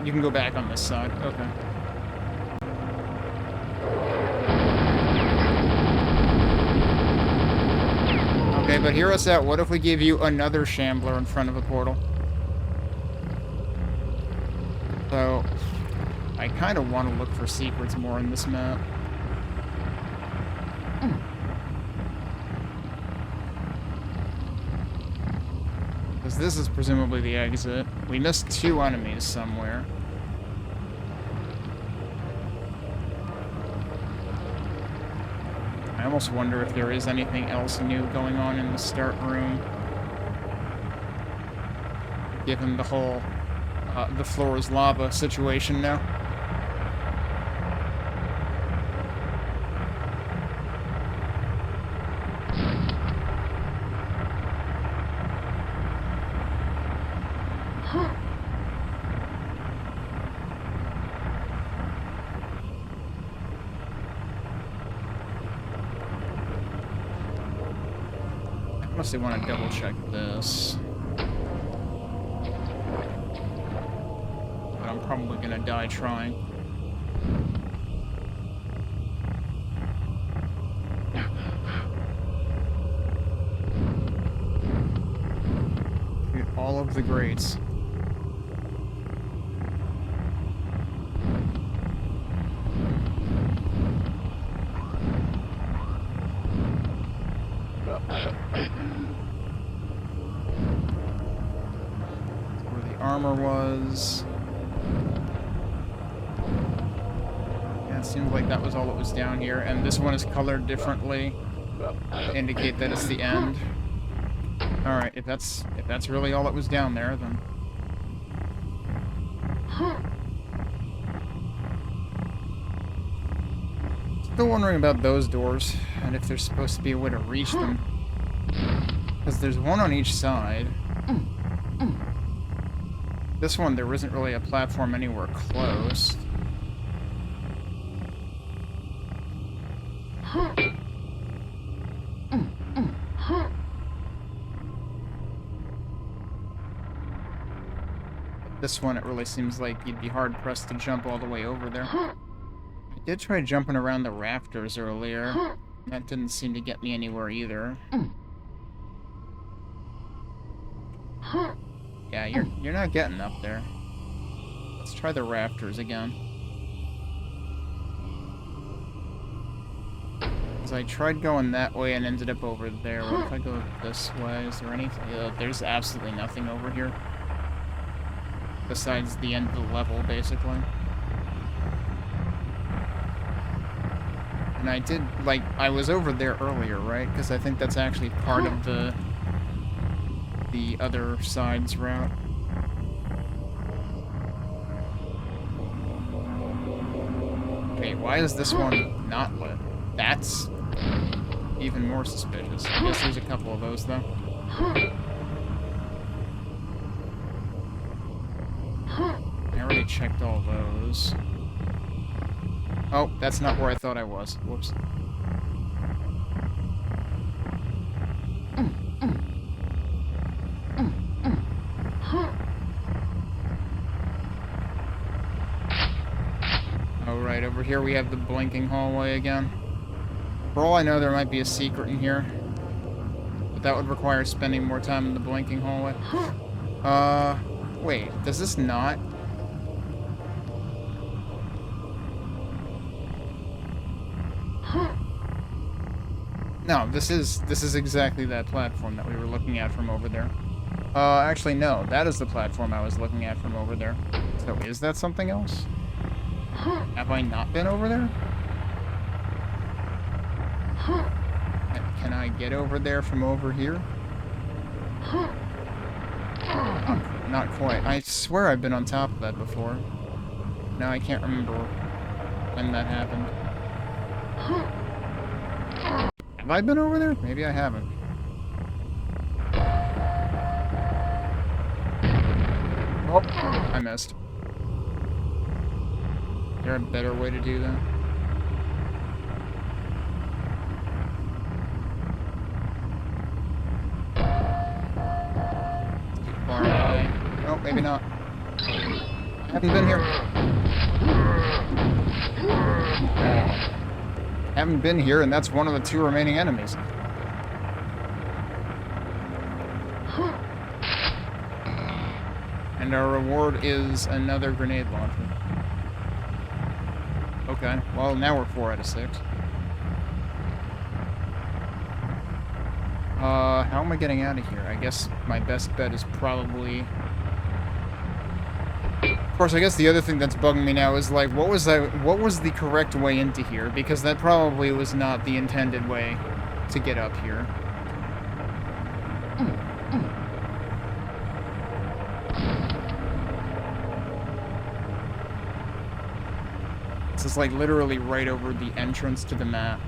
You can go back on this side. Okay. Okay, but hear us out. What if we give you another shambler in front of a portal? So, I kind of want to look for secrets more in this map. Because this is presumably the exit. We missed 2 enemies somewhere. I almost wonder if there is anything else new going on in the start room. Given the whole, the floor is lava situation now. I mostly want to double check this. But I'm probably gonna die trying. Hit all of the grates. Armor was... Yeah, it seems like that was all that was down here, and this one is colored differently to indicate that it's the end. Alright, if that's really all that was down there, then... Still wondering about those doors, and if there's supposed to be a way to reach them. Because there's one on each side. This one, there isn't really a platform anywhere close. This one, it really seems like you'd be hard-pressed to jump all the way over there. I did try jumping around the rafters earlier. That didn't seem to get me anywhere either. Yeah, you're not getting up there. Let's try the rafters again. Because I tried going that way and ended up over there. What if I go this way? Is there anything? There's absolutely nothing over here. Besides the end of the level, basically. And I did, like, I was over there earlier, right? Because I think that's actually part of the other side's route. Okay, why is this one not lit? That's even more suspicious. I guess there's a couple of those, though. I already checked all those. Oh, that's not where I thought I was. Whoops. Oh, right, over here we have the blinking hallway again. For all I know, there might be a secret in here. But that would require spending more time in the blinking hallway. Wait, does this not? No, this is exactly that platform that we were looking at from over there. Actually, no. That is the platform I was looking at from over there. So, is that something else? Have I not been over there? Can I get over there from over here? Not quite. I swear I've been on top of that before. Now I can't remember when that happened. Have I been over there? Maybe I haven't. Oh, I missed. Is there a better way to do that? Too far away. Oh, maybe not. I haven't been here. Haven't been here, and that's one of the 2 remaining enemies. And our reward is another grenade launcher. Okay, well, now we're 4 out of 6. How am I getting out of here? I guess my best bet is probably... Of course, I guess the other thing that's bugging me now is, like, what was the correct way into here? Because that probably was not the intended way to get up here. This is, like, literally right over the entrance to the map.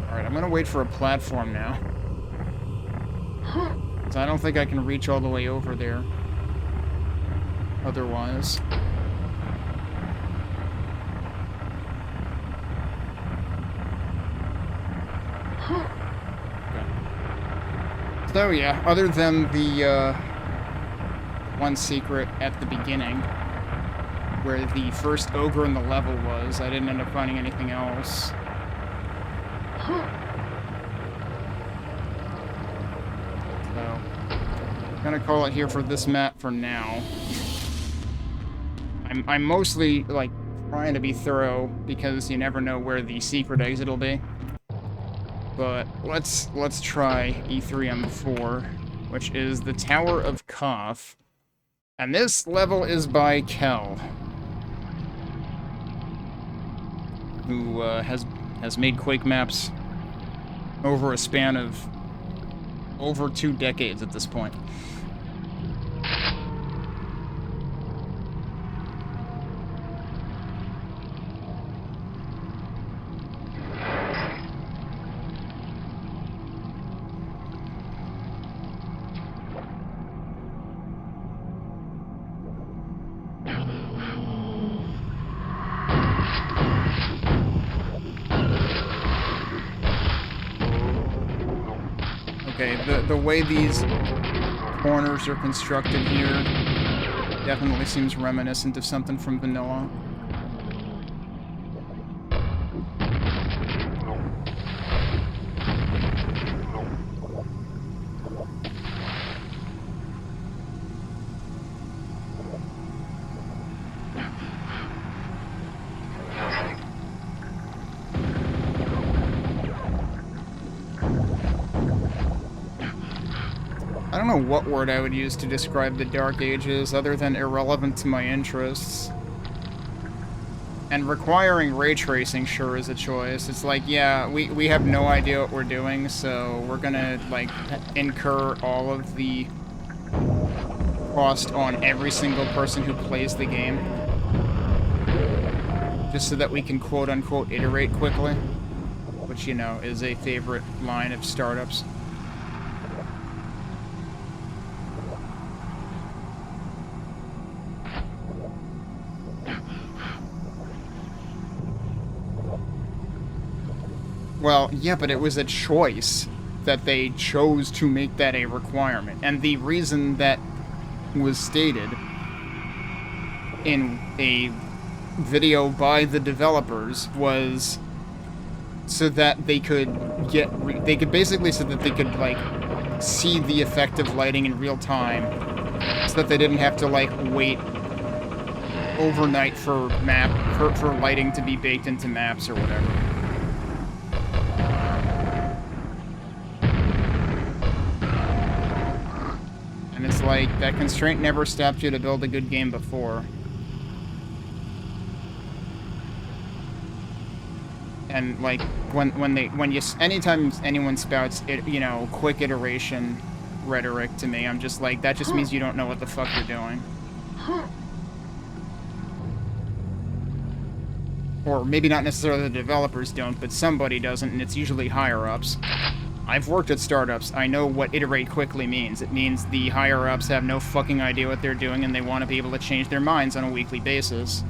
Alright, I'm gonna wait for a platform now. Because I don't think I can reach all the way over there. Otherwise. So yeah, other than the one secret at the beginning, where the first ogre in the level was, I didn't end up finding anything else. So, I'm gonna call it here for this map for now. I'm mostly, like, trying to be thorough, because you never know where the secret exit will be. But let's try E3-M4, which is the Tower of Koth. And this level is by Kel, who has made Quake maps over a span of over 2 decades at this point. Okay, the way these corners are constructed here definitely seems reminiscent of something from Vanilla. I don't know what word I would use to describe the Dark Ages other than irrelevant to my interests. And requiring ray tracing sure is a choice. It's like, yeah, we have no idea what we're doing, so we're gonna, like, incur all of the cost on every single person who plays the game. Just so that we can quote-unquote iterate quickly. Which, you know, is a favorite line of startups. Well, yeah, but it was a choice that they chose to make that a requirement. And the reason that was stated in a video by the developers was so that they could basically so that they could, like, see the effect of lighting in real time, so that they didn't have to, like, wait overnight for lighting to be baked into maps or whatever. And it's like, that constraint never stopped you to build a good game before. And like, anytime anyone spouts it, you know, quick iteration rhetoric to me, I'm just like, that just means you don't know what the fuck you're doing. Or maybe not necessarily the developers don't, but somebody doesn't, and it's usually higher-ups. I've worked at startups. I know what iterate quickly means. It means the higher-ups have no fucking idea what they're doing, and they want to be able to change their minds on a weekly basis.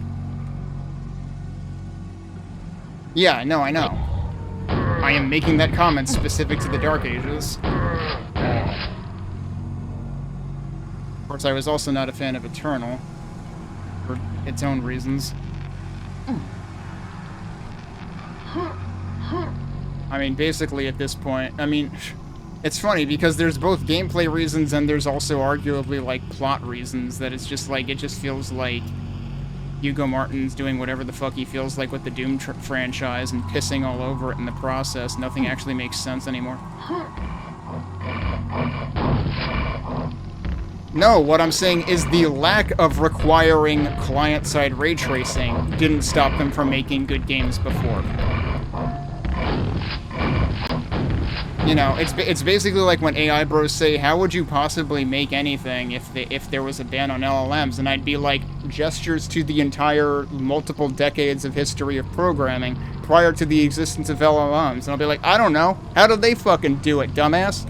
Yeah, no, I know. I am making that comment specific to the Dark Ages. Of course, I was also not a fan of Eternal, for its own reasons. I mean, basically at this point, I mean, it's funny because there's both gameplay reasons and there's also arguably, like, plot reasons that it's just like, it just feels like Hugo Martin's doing whatever the fuck he feels like with the Doom franchise and pissing all over it in the process. Nothing actually makes sense anymore. No, what I'm saying is the lack of requiring client-side ray tracing didn't stop them from making good games before. You know, it's basically like when AI bros say, how would you possibly make anything if there was a ban on LLMs? And I'd be like, gestures to the entire multiple decades of history of programming prior to the existence of LLMs. And I'll be like, I don't know. How did they fucking do it, dumbass?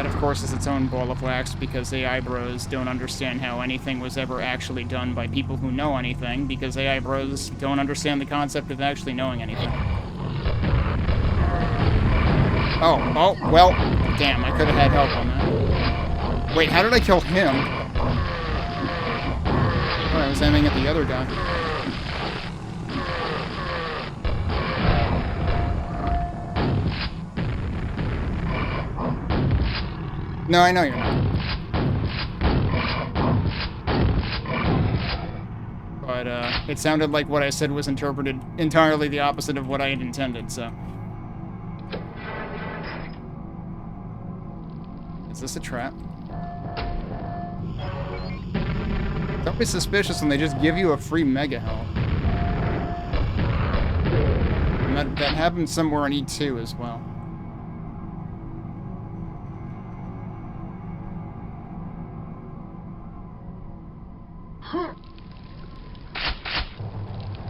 Of course, is its own ball of wax because AI bros don't understand how anything was ever actually done by people who know anything, because AI bros don't understand the concept of actually knowing anything. Oh, well, damn, I could have had help on that. Wait, how did I kill him? Oh, I was aiming at the other guy. No, I know you're not. But, it sounded like what I said was interpreted entirely the opposite of what I had intended, so. Is this a trap? Don't be suspicious when they just give you a free mega health. And that happened somewhere on E2 as well.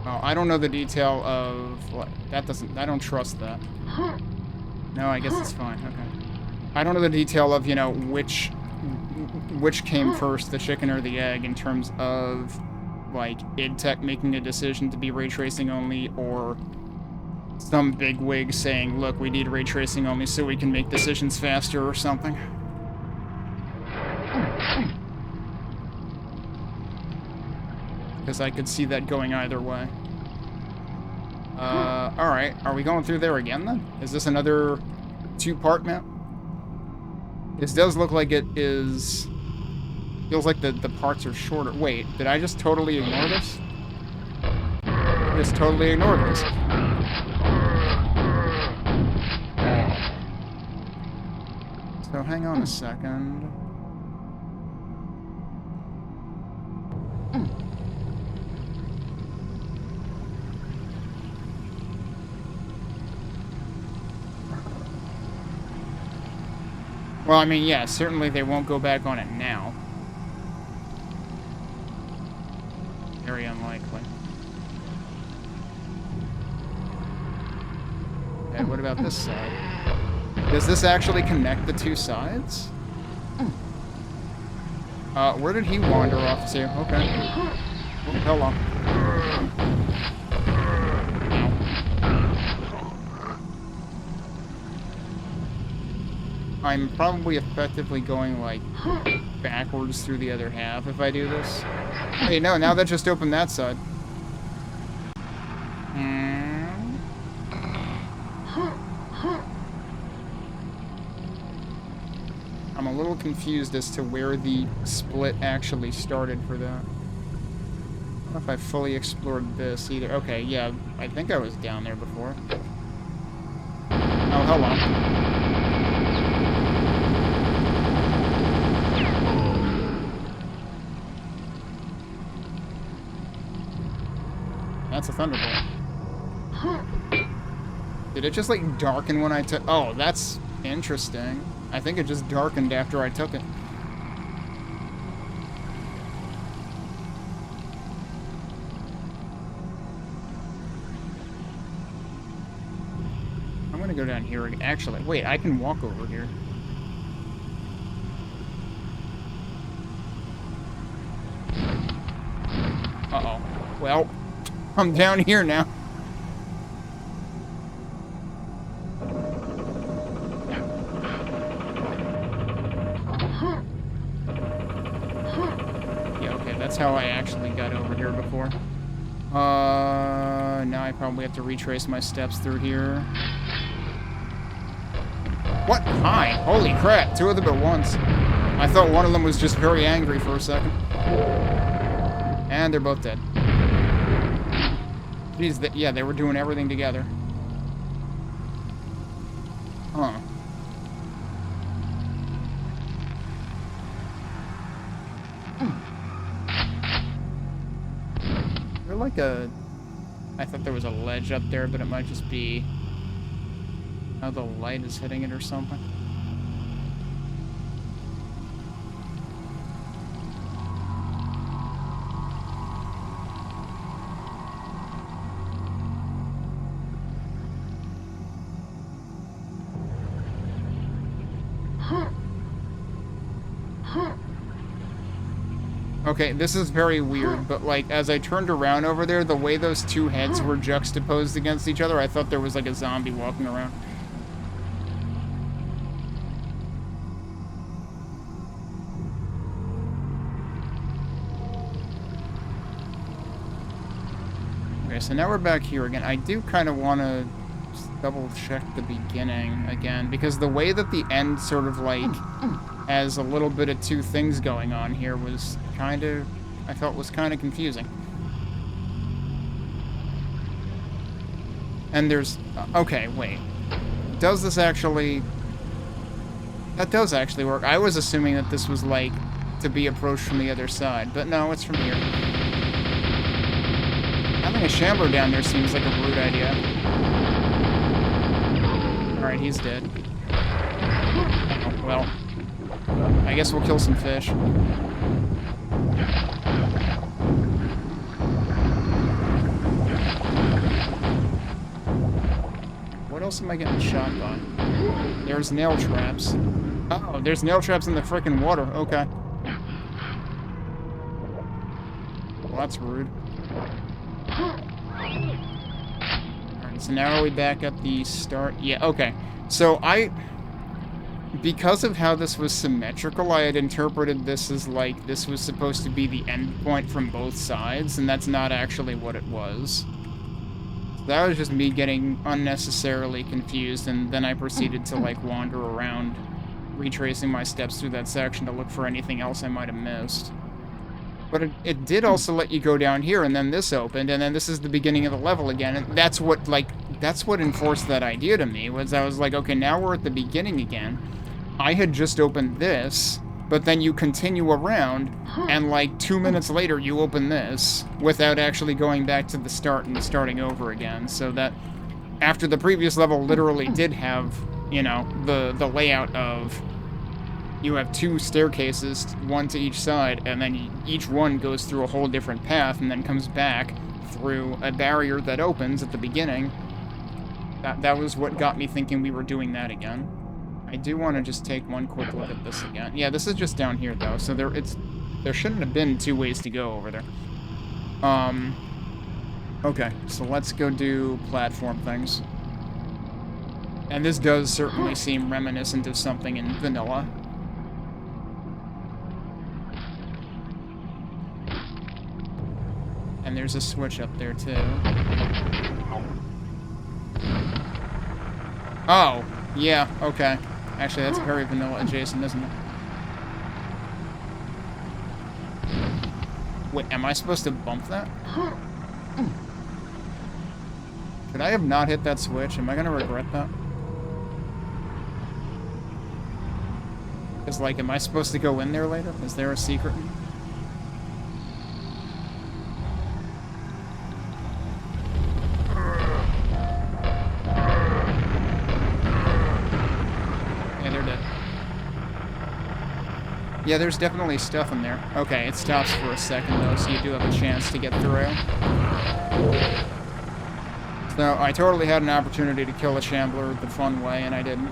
Oh, I don't know the detail of what that doesn't. I don't trust that. No, I guess it's fine. Okay. I don't know the detail of, you know, which came first, the chicken or the egg, in terms of like id Tech making a decision to be ray tracing only, or some bigwig saying, "Look, we need ray tracing only so we can make decisions faster," or something. Because I could see that going either way. Alright. Are we going through there again, then? Is this another two-part map? This does look like it is... Feels like the parts are shorter. Wait, did I just totally ignore this? I just totally ignored this. So hang on a second. Well, I mean, yeah, certainly they won't go back on it now. Very unlikely. And what about this side? Does this actually connect the two sides? Where did he wander off to? Okay. Oh, hello. I'm probably effectively going, like, backwards through the other half if I do this. Hey, no, now that just opened that side. confused as to where the split actually started for that. I don't know if I fully explored this either. Okay, yeah, I think I was down there before. Oh, hello. That's a thunderbolt. Did it just, like, darken when I took... Oh, that's interesting. I think it just darkened after I took it. I'm gonna go down here. Actually, wait, I can walk over here. Uh-oh. Well, I'm down here now. Yeah, okay, that's how I actually got over here before. Now I probably have to retrace my steps through here. What? Hi! Holy crap, two of them at once. I thought one of them was just very angry for a second. And they're both dead. Jeez, yeah, they were doing everything together. Huh. Is there like a... I thought there was a ledge up there, but it might just be how the light is hitting it or something. Okay, this is very weird, but, like, as I turned around over there, the way those two heads were juxtaposed against each other, I thought there was, like, a zombie walking around. Okay, so now we're back here again. I do kind of want to double-check the beginning again, because the way that the end sort of, like... has a little bit of two things going on here was kind of, I felt was kind of confusing. And there's, okay, wait. Does this actually, that does actually work. I was assuming that this was like to be approached from the other side, but no, it's from here. Having a shambler down there seems like a rude idea. Alright, he's dead. Oh, well. I guess we'll kill some fish. What else am I getting shot by? There's nail traps. Oh, there's nail traps in the frickin' water. Okay. Well, that's rude. Alright, so now are we back at the start? Yeah, okay. So because of how this was symmetrical, I had interpreted this as, like, this was supposed to be the end point from both sides, and that's not actually what it was. So that was just me getting unnecessarily confused, and then I proceeded to, like, wander around, retracing my steps through that section to look for anything else I might have missed. But it did also let you go down here, and then this opened, and then this is the beginning of the level again, and that's what, like, that's what enforced that idea to me, was I was like, okay, now we're at the beginning again. I had just opened this, but then you continue around, and like 2 minutes later you open this, without actually going back to the start and starting over again, so that after the previous level literally did have, you know, the layout of, you have two staircases, one to each side, and then each one goes through a whole different path, and then comes back through a barrier that opens at the beginning. That was what got me thinking we were doing that again. I do want to just take one quick look at this again. Yeah, this is just down here, though, so there shouldn't have been two ways to go over there. Okay, so let's go do platform things. And this does certainly seem reminiscent of something in vanilla. And there's a switch up there, too. Oh, yeah, okay. Actually, that's very vanilla adjacent, isn't it? Wait, am I supposed to bump that? Could I have not hit that switch? Am I gonna regret that? Because, like, am I supposed to go in there later? Is there a secret? Yeah, they're dead. Yeah, there's definitely stuff in there. Okay, it stops for a second, though, so you do have a chance to get through. So, I totally had an opportunity to kill a shambler the fun way, and I didn't.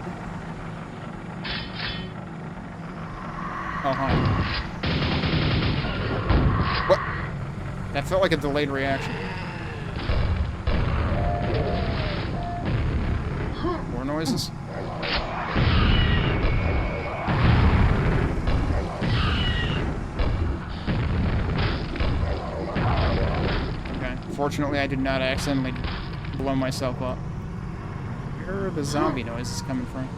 Oh, hi. What? That felt like a delayed reaction. More noises? Okay. Fortunately, I did not accidentally blow myself up. Where are the zombie noises coming from?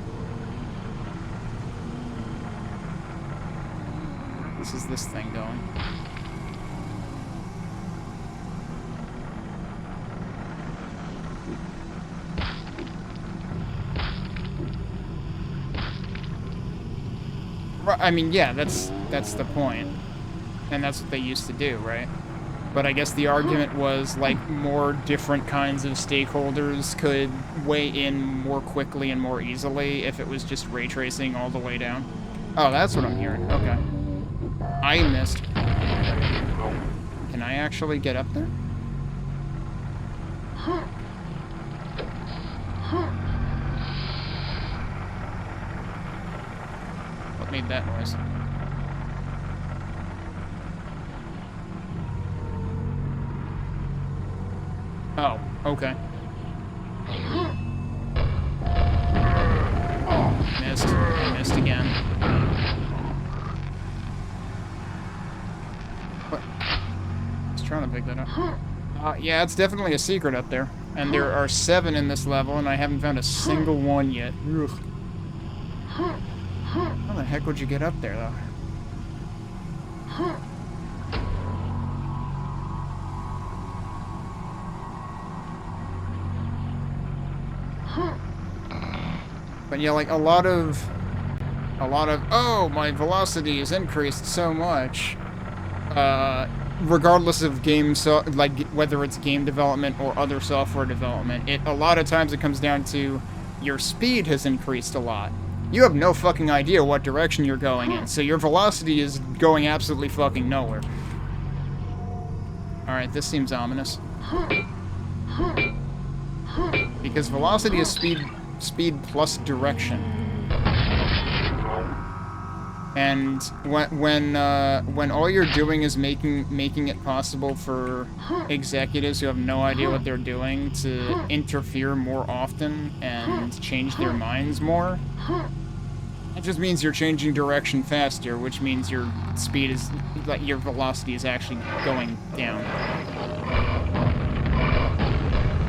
This is this thing going. I mean, yeah, that's the point. And that's what they used to do, right? But I guess the argument was, like, more different kinds of stakeholders could weigh in more quickly and more easily if it was just ray tracing all the way down. Oh, that's what I'm hearing. Okay. I missed. Can I actually get up there? What made that noise? Oh, okay. Missed. I missed again. What? I was trying to pick that up. Yeah, it's definitely a secret up there. And there are 7 in this level, and I haven't found a single one yet. Ugh. How the heck would you get up there, though? But yeah, like, a lot of, oh, my velocity is increased so much, regardless of whether it's game development or other software development, a lot of times it comes down to your speed has increased a lot. You have no fucking idea what direction you're going in, so your velocity is going absolutely fucking nowhere. Alright, this seems ominous. Because velocity is speed plus direction. And when all you're doing is making it possible for executives who have no idea what they're doing to interfere more often and change their minds more, it just means you're changing direction faster, which means your speed is, like, your velocity is actually going down.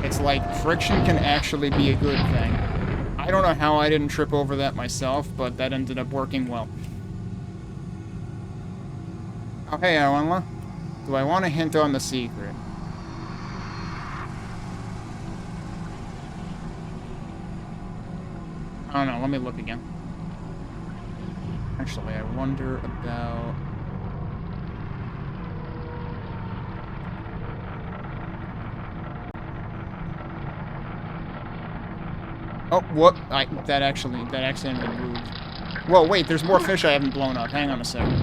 It's like friction can actually be a good thing. I don't know how I didn't trip over that myself, but that ended up working well. Oh, hey, Ironwail. Do I want to hint on the secret? I don't know, let me look again. Actually, I wonder about... Oh, what? That accidentally moved. Whoa, wait, there's more fish I haven't blown up. Hang on a second.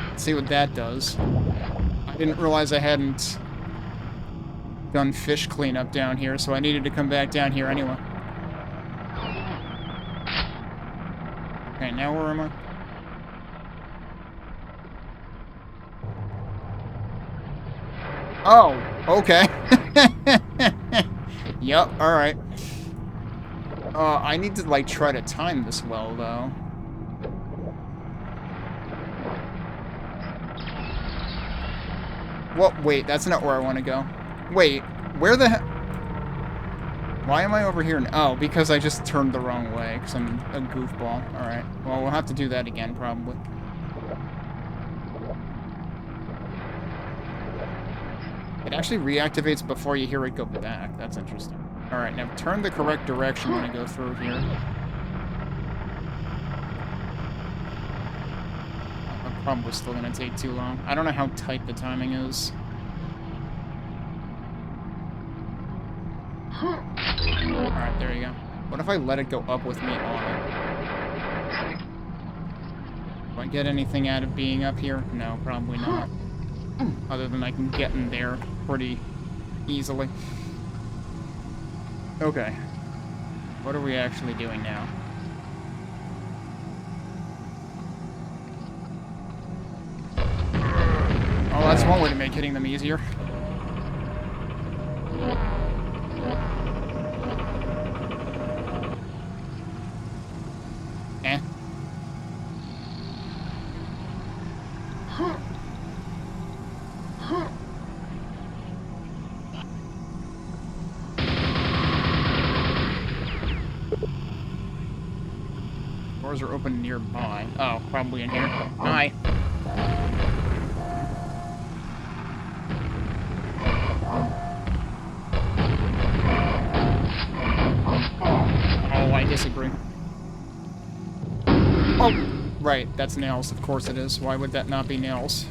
Let's see what that does. I didn't realize I hadn't done fish cleanup down here, so I needed to come back down here anyway. Okay, now where am I? Oh, okay. Yup, alright. I need to, like, try to time this well, though. Well, wait, that's not where I want to go. Wait, where the heck? Why am I over here? Oh, because I just turned the wrong way, because I'm a goofball. Alright, well, we'll have to do that again, probably. It actually reactivates before you hear it go back. That's interesting. Alright, now turn the correct direction when I go through here. I'm probably still gonna take too long. I don't know how tight the timing is. Alright, there you go. What if I let it go up with me on it? Do I get anything out of being up here? No, probably not. Other than I can get in there pretty easily. Okay. What are we actually doing now? Oh, that's one way to make hitting them easier. Eh. Doors are open nearby. Oh, probably in here. Hi. Oh, I disagree. Oh, right, that's nails. Of course it is. Why would that not be nails?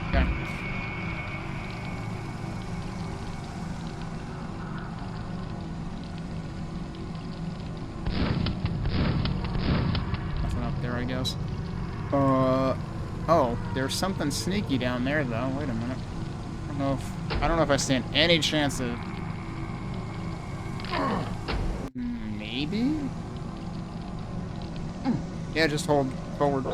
Okay. Nothing up there, I guess. Oh, there's something sneaky down there, though. Wait a minute. I don't know if I stand any chance of... Maybe? Yeah, just hold forward.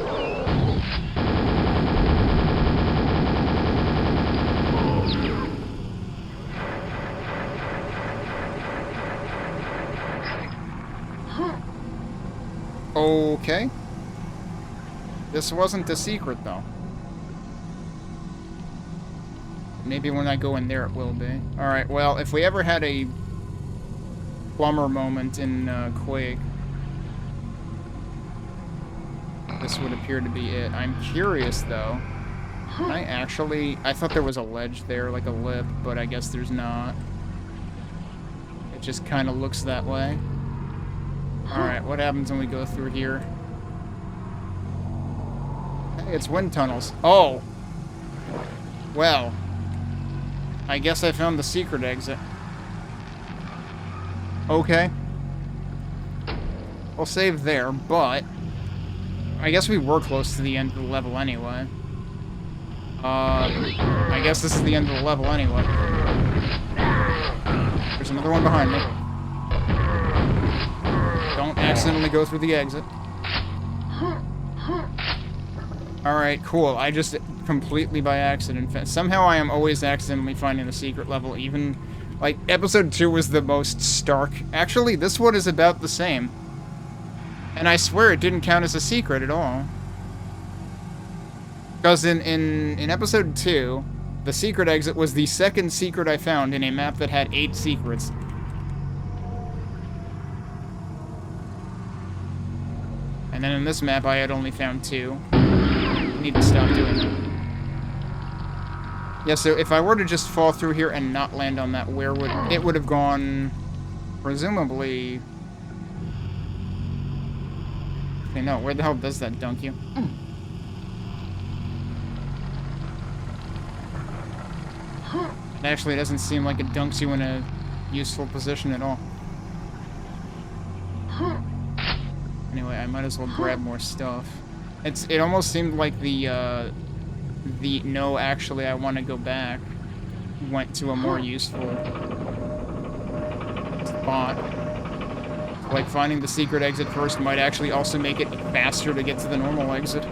Okay. This wasn't a secret, though. Maybe when I go in there, it will be. Alright, well, if we ever had a plumber moment in Quake, this would appear to be it. I'm curious, though. I thought there was a ledge there, like a lip, but I guess there's not. It just kind of looks that way. Alright, what happens when we go through here? Hey, it's wind tunnels. Oh! Well, I guess I found the secret exit. Okay. We'll save there, but I guess we were close to the end of the level anyway. I guess this is the end of the level anyway. There's another one behind me. Don't accidentally go through the exit. Alright, cool. I just completely by accident. Somehow I am always accidentally finding the secret level, even... Like, episode 2 was the most stark. Actually, this one is about the same. And I swear it didn't count as a secret at all. Because in episode 2, the secret exit was the second secret I found in a map that had 8 secrets. And then in this map, I had only found 2. I need to stop doing that. Yeah, so if I were to just fall through here and not land on that, where would... It would have gone... Presumably... Okay, no, where the hell does that dunk you? It actually doesn't seem like it dunks you in a useful position at all. Anyway, I might as well grab more stuff. It almost seemed like the no, actually, I want to go back went to a more useful spot. Like, finding the secret exit first might actually also make it faster to get to the normal exit.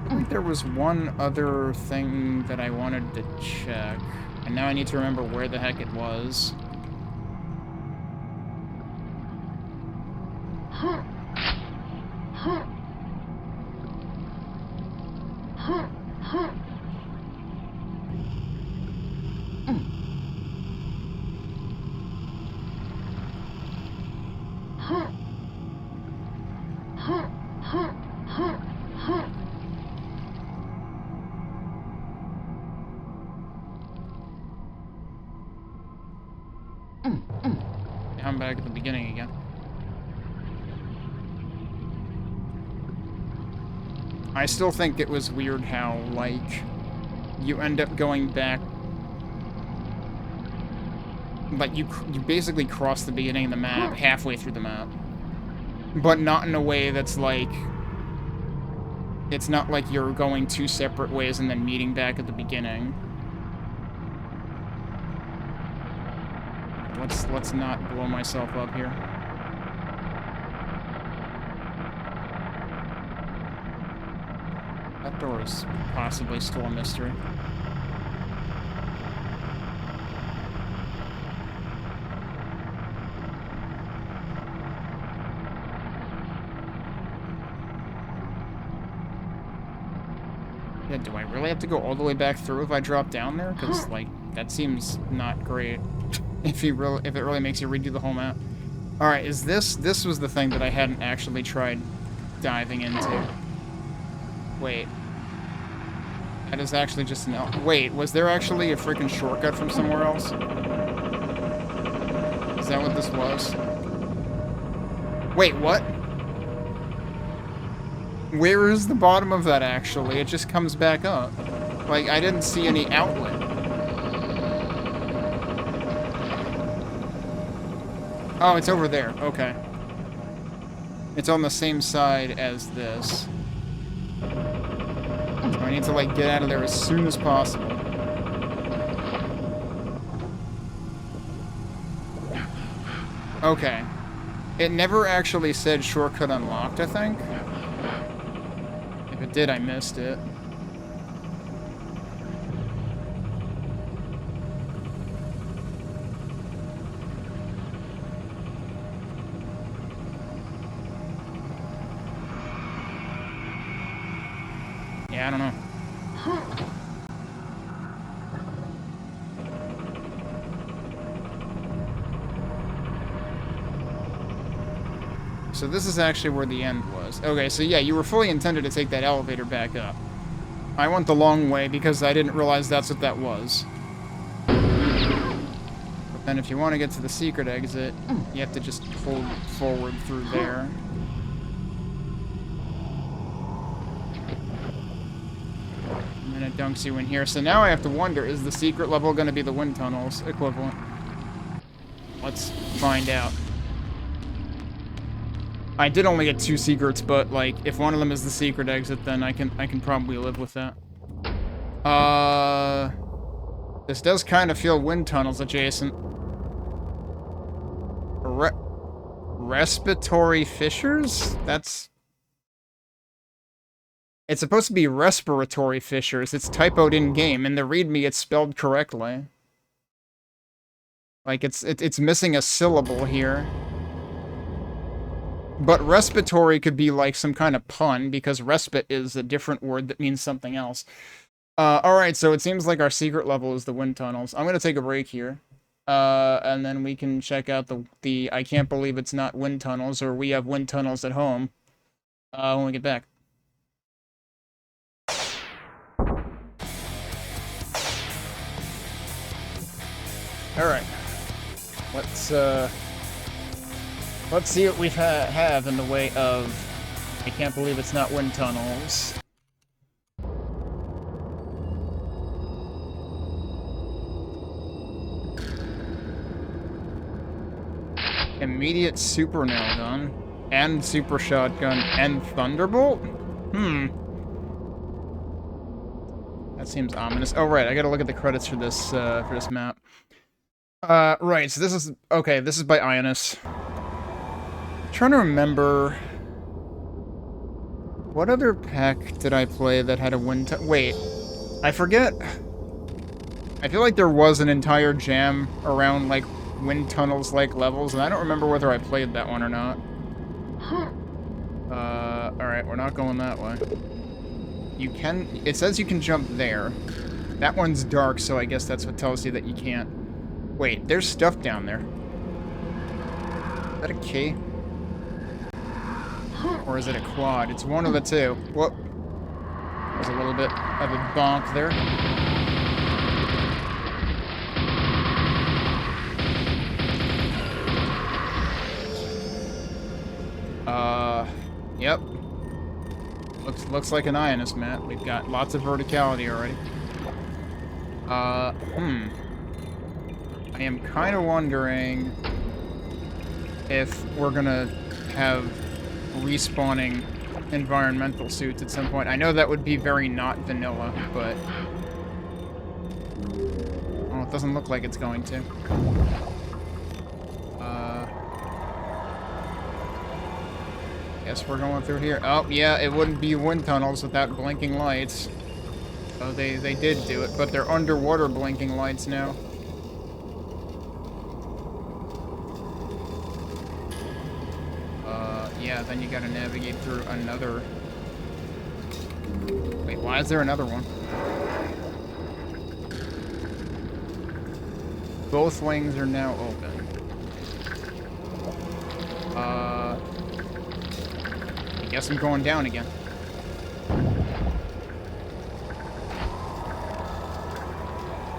I think there was one other thing that I wanted to check, and now I need to remember where the heck it was. I'm back at the beginning again. I still think it was weird how, like, you end up going back. Like, you basically cross the beginning of the map, halfway through the map. But not in a way that's, like... It's not like you're going two separate ways and then meeting back at the beginning. Let's not blow myself up here. That door is possibly still a mystery. Yeah, do I really have to go all the way back through if I drop down there? Because, like, that seems not great. If it really makes you redo the whole map. Alright, this was the thing that I hadn't actually tried diving into. Wait. That is actually just an... Wait, was there actually a freaking shortcut from somewhere else? Is that what this was? Wait, what? Where is the bottom of that, actually? It just comes back up. Like, I didn't see any outlet. Oh, it's over there. Okay. It's on the same side as this. So I need to, like, get out of there as soon as possible. Okay. It never actually said shortcut unlocked, I think. If it did, I missed it. Yeah, I don't know. So this is actually where the end was. Okay, so yeah, you were fully intended to take that elevator back up. I went the long way because I didn't realize that's what that was. But then if you want to get to the secret exit, you have to just hold forward through there. And then it dunks you in here. So now I have to wonder, is the secret level going to be the wind tunnels equivalent? Let's find out. I did only get 2 secrets, but, like, if one of them is the secret exit, then I can probably live with that. This does kind of feel wind tunnels adjacent. Respiratory fissures? That's... It's supposed to be respiratory fissures. It's typoed in-game. In the README, it's spelled correctly. Like, it's missing a syllable here. But respiratory could be like some kind of pun, because respite is a different word that means something else. Alright, so it seems like our secret level is the wind tunnels. I'm gonna take a break here. And then we can check out the I can't believe it's not wind tunnels, or we have wind tunnels at home, when we get back. Alright. Let's see what we have in the way of I can't believe it's not wind tunnels. Immediate super nail gun, and super shotgun, and thunderbolt? That seems ominous. Oh, right, I gotta look at the credits for this map. Right, so this is... Okay, this is by Ionis. I'm trying to remember... What other pack did I play that had a wind... Wait, I forget... I feel like there was an entire jam around, like, wind tunnels-like levels, and I don't remember whether I played that one or not. Alright, we're not going that way. You can... It says you can jump there. That one's dark, so I guess that's what tells you that you can't... Wait, there's stuff down there. Is that a key? Or is it a quad? It's one of the two. Whoop. There's a little bit of a bonk there. Yep. Looks like an Ionist, Matt. We've got lots of verticality already. I am kind of wondering if we're gonna have respawning environmental suits at some point. I know that would be very not vanilla, but... Oh, it doesn't look like it's going to. Guess we're going through here. Oh, yeah, it wouldn't be wind tunnels without blinking lights. Oh, they did do it, but they're underwater blinking lights now. Yeah, then you gotta navigate through another... Wait, why is there another one? Both wings are now open. I guess I'm going down again.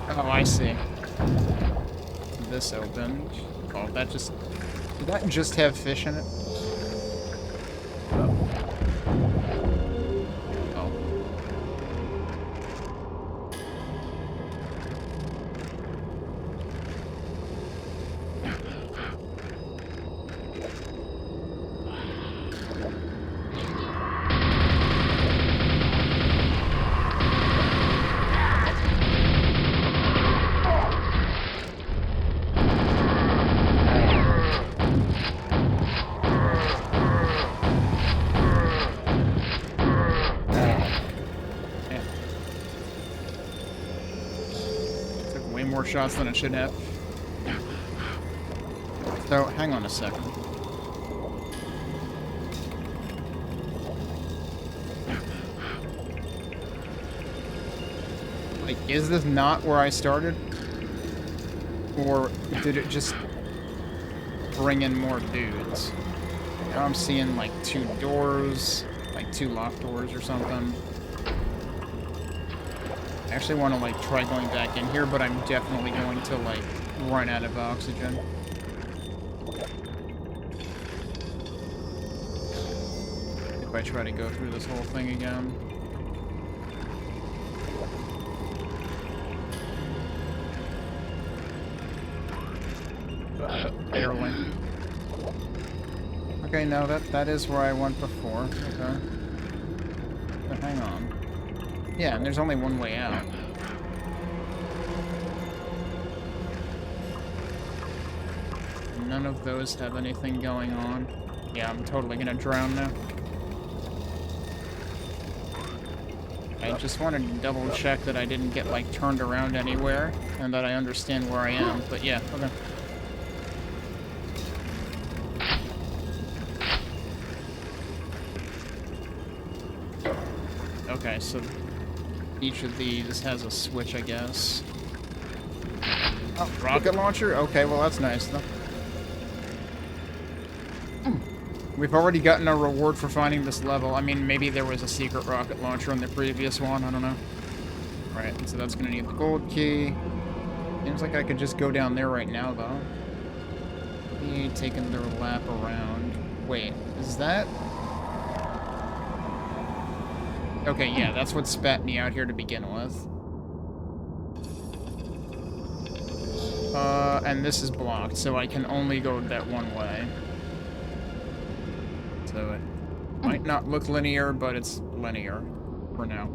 Oh, I see. This opened. Oh, that just... Did that just have fish in it? Shots than it should have. So, hang on a second. Like, is this not where I started? Or did it just bring in more dudes? Now I'm seeing, like, 2 doors, like 2 locked doors or something. I actually want to, like, try going back in here, but I'm definitely going to, like, run out of oxygen. If I try to go through this whole thing again. Barely. Okay, no, that is where I went before. Okay. But hang on. Yeah, and there's only one way out. None of those have anything going on. Yeah, I'm totally gonna drown now. I just wanted to double check that I didn't get, like, turned around anywhere, and that I understand where I am, but yeah, okay. Okay, so each of these has a switch, I guess. Oh, rocket launcher? Okay, well that's nice, though. We've already gotten a reward for finding this level. I mean, maybe there was a secret rocket launcher on the previous one, I don't know. Right, so that's gonna need the gold key. Seems like I could just go down there right now, though. Maybe taking their lap around. Wait, is that... Okay, yeah, that's what spat me out here to begin with. And this is blocked, so I can only go that one way. So it might not look linear, but it's linear for now.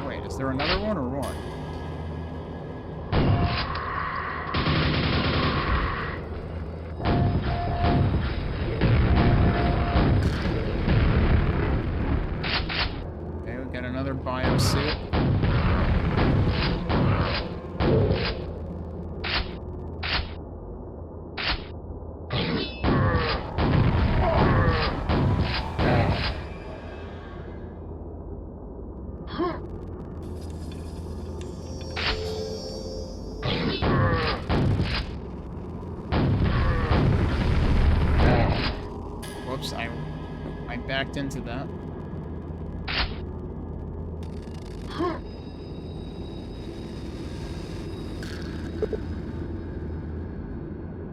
Wait, is there another one or what? Oops, I backed into that.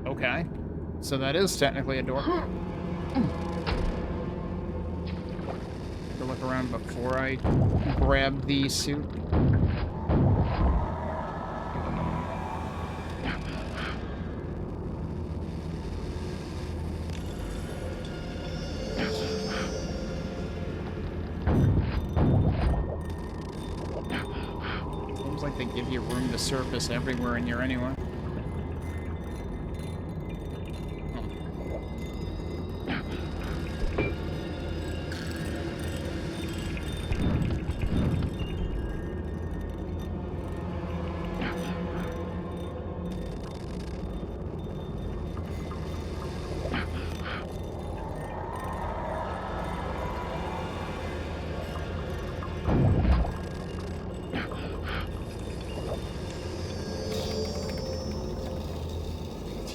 Okay. So that is technically a door. To look around before I grab the suit. Seems like they give you room to surface everywhere in here anyway.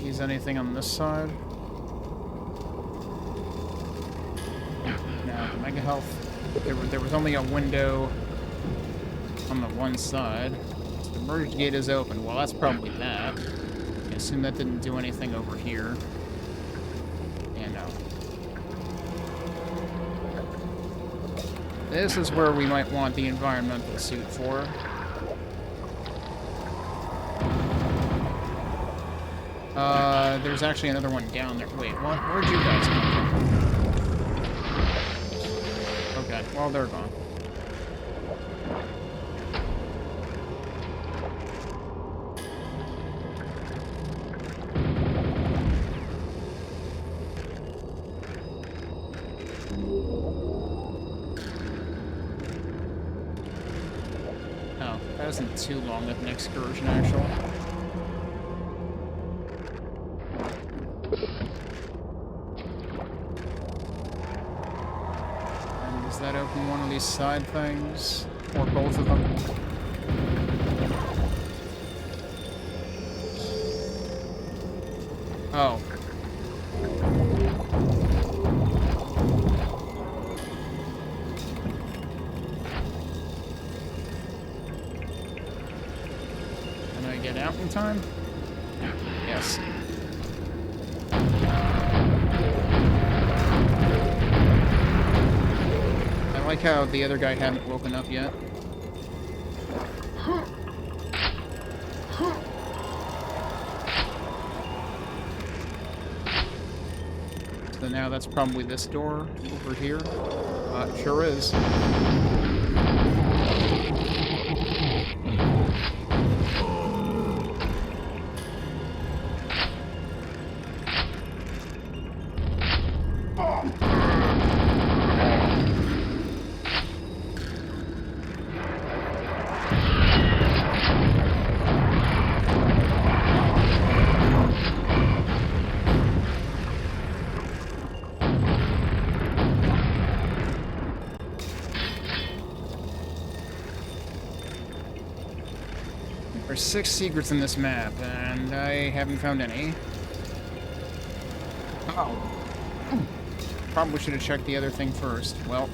Is anything on this side? No, the Mega Health. There was only a window on the one side. So the merge gate is open. Well, that's probably that. I assume that didn't do anything over here. Yeah, no. This is where we might want the environmental suit for. There's actually another one down there. Wait, what? Where'd you guys come from? Okay, well, they're gone. Oh, that wasn't too long of an excursion, actually. Does that open one of these side things? Or both of them? Oh. Can I get out in time? Yes. I like how the other guy hadn't woken up yet. So now that's probably this door over here. Sure is. There's 6 secrets in this map, and I haven't found any. Oh. Probably should have checked the other thing first. Well.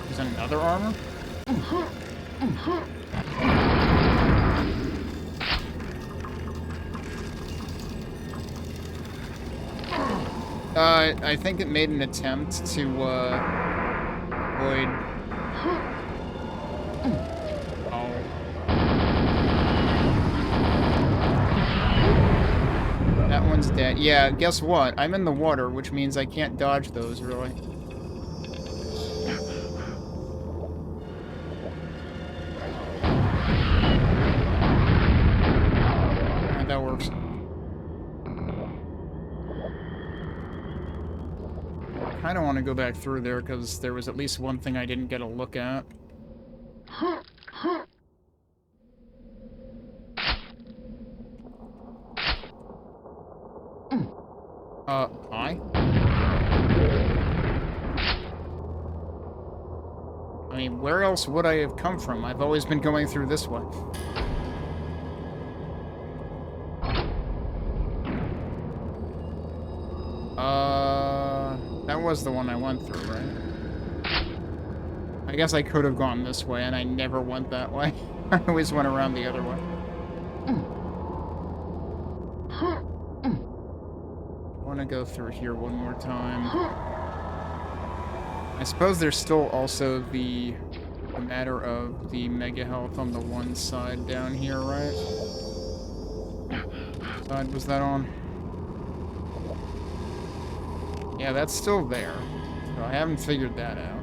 Is that another armor? I think it made an attempt to, avoid... Oh. That one's dead. Yeah, guess what? I'm in the water, which means I can't dodge those, really. Alright, that works. I don't want to go back through there because there was at least one thing I didn't get a look at. Hi? I mean, where else would I have come from? I've always been going through this way. That was the one I went through, right? I guess I could have gone this way, and I never went that way. I always went around the other way. I want to go through here one more time. I suppose there's still also the matter of the mega health on the one side down here, right? What side was that on? Yeah, that's still there. So I haven't figured that out.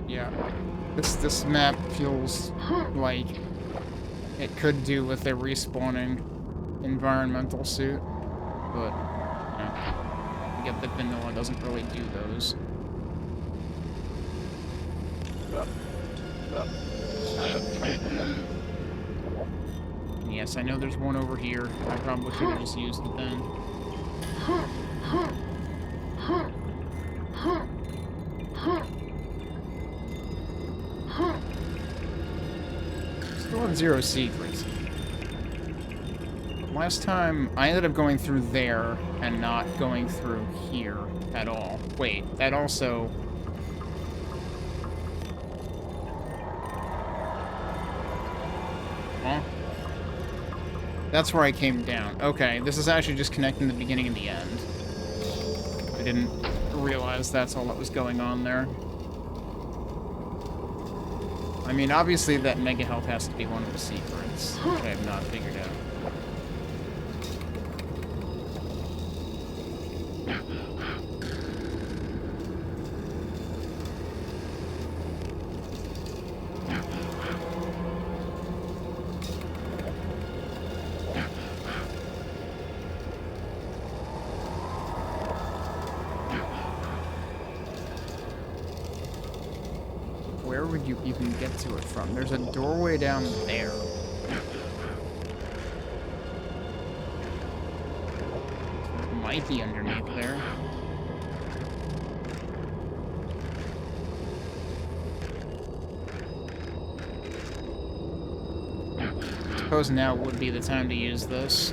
Yeah. This map feels like it could do with a respawning environmental suit, but you know, I get that vanilla doesn't really do those. Yes, I know there's one over here. I probably could have just used it then. Still have 0 secrets. Last time, I ended up going through there and not going through here at all. Wait, that also... Huh? That's where I came down. Okay, this is actually just connecting the beginning and the end. I didn't realize that's all that was going on there. I mean, obviously that mega health has to be one of the secrets, which I have not figured out. Where would you even get to it from? There's a doorway down there. It might be underneath there. I suppose now would be the time to use this.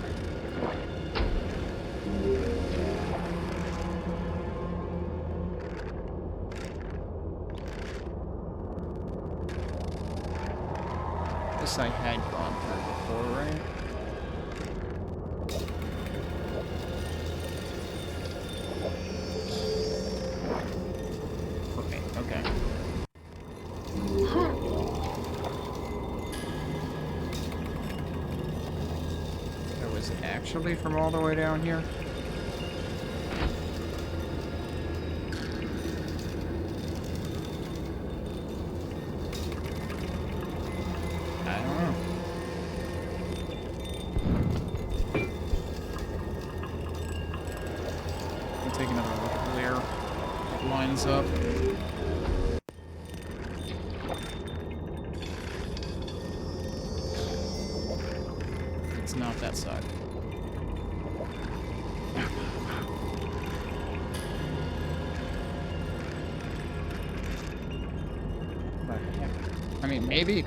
I had gone through before, right? Okay. That was actually from all the way down here? Up. It's not that side. I mean, maybe.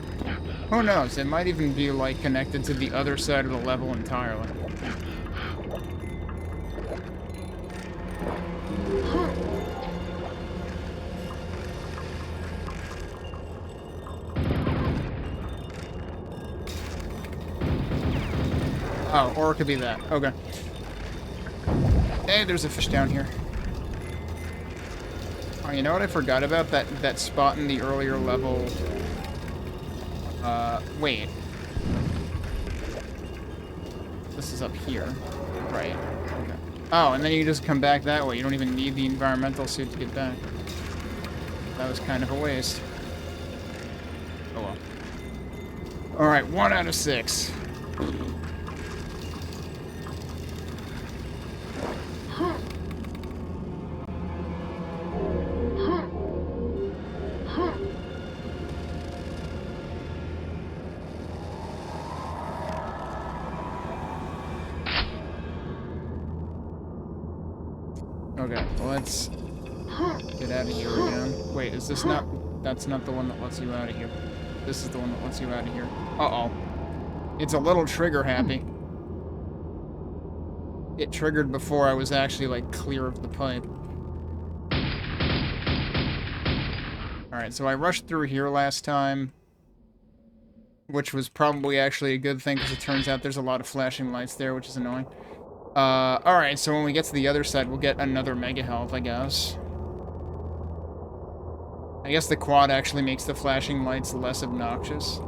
Who knows? It might even be, like, connected to the other side of the level entirely. Oh, or it could be that. Okay. Hey, there's a fish down here. Oh, you know what I forgot about? That spot in the earlier level. Wait. This is up here. Right. Okay. Oh, and then you just come back that way. You don't even need the environmental suit to get back. That was kind of a waste. Oh well. Alright, 1 out of 6. Okay, well, let's get out of here again. Wait, is this not... That's not the one that lets you out of here. This is the one that lets you out of here. Uh-oh. It's a little trigger happy. It triggered before I was actually, like, clear of the pipe. Alright, so I rushed through here last time, which was probably actually a good thing, because it turns out there's a lot of flashing lights there, which is annoying. Alright, so when we get to the other side, we'll get another mega health, I guess. I guess the quad actually makes the flashing lights less obnoxious.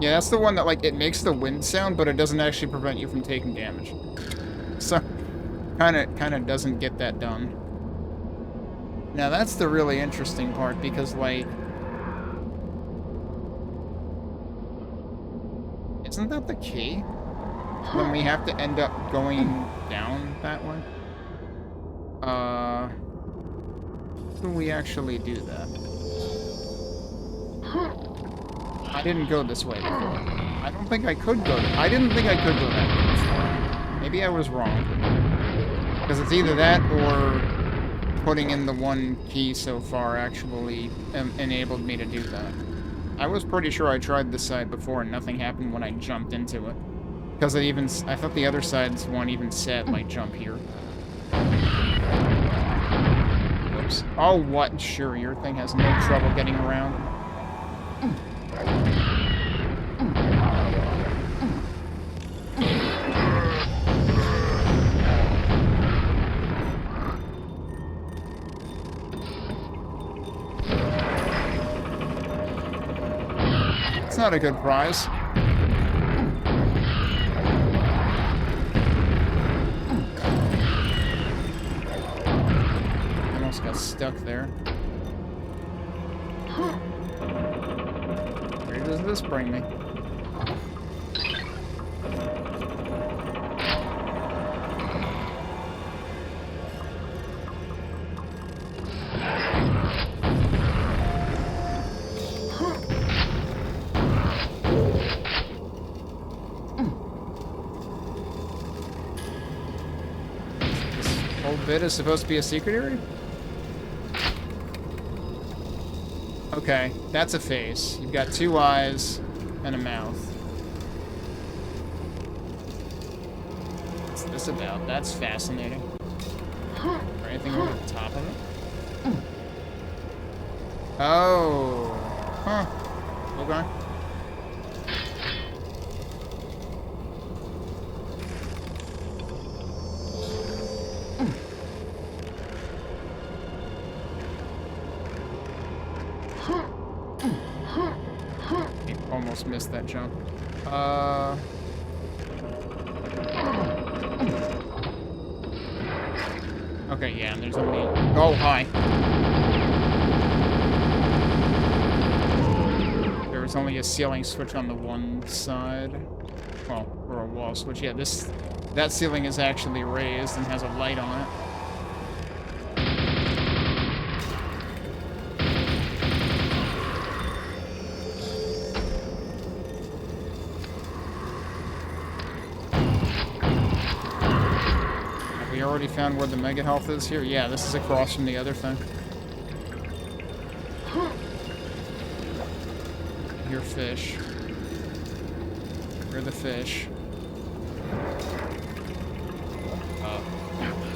Yeah, that's the one that, like, it makes the wind sound, but it doesn't actually prevent you from taking damage. So, kinda doesn't get that done. Now, that's the really interesting part, because, like... Isn't that the key? Then we have to end up going down that way? How do we actually do that? I didn't go this way before. I don't think I could go... I didn't think I could go that way before. Maybe I was wrong. Because it's either that or putting in the one key so far actually enabled me to do that. I was pretty sure I tried this side before and nothing happened when I jumped into it. Because it even... I thought the other side's one even said, like, jump here. Oops. Oh, what? Sure, your thing has no trouble getting around. It's not a good prize. Almost got stuck there. Where does this bring me? Bit is supposed to be a secret area? Okay, that's a face. You've got two eyes and a mouth. What's this about? That's fascinating. Or anything over the top of it? Oh. Huh. Okay. Almost missed that jump. Okay, yeah, and there's only... Oh, hi. There was only a ceiling switch on the one side. Well, or a wall switch. Yeah, that ceiling is actually raised and has a light on it. Already found where the mega health is here? Yeah, this is across from the other thing. You're fish. You're the fish.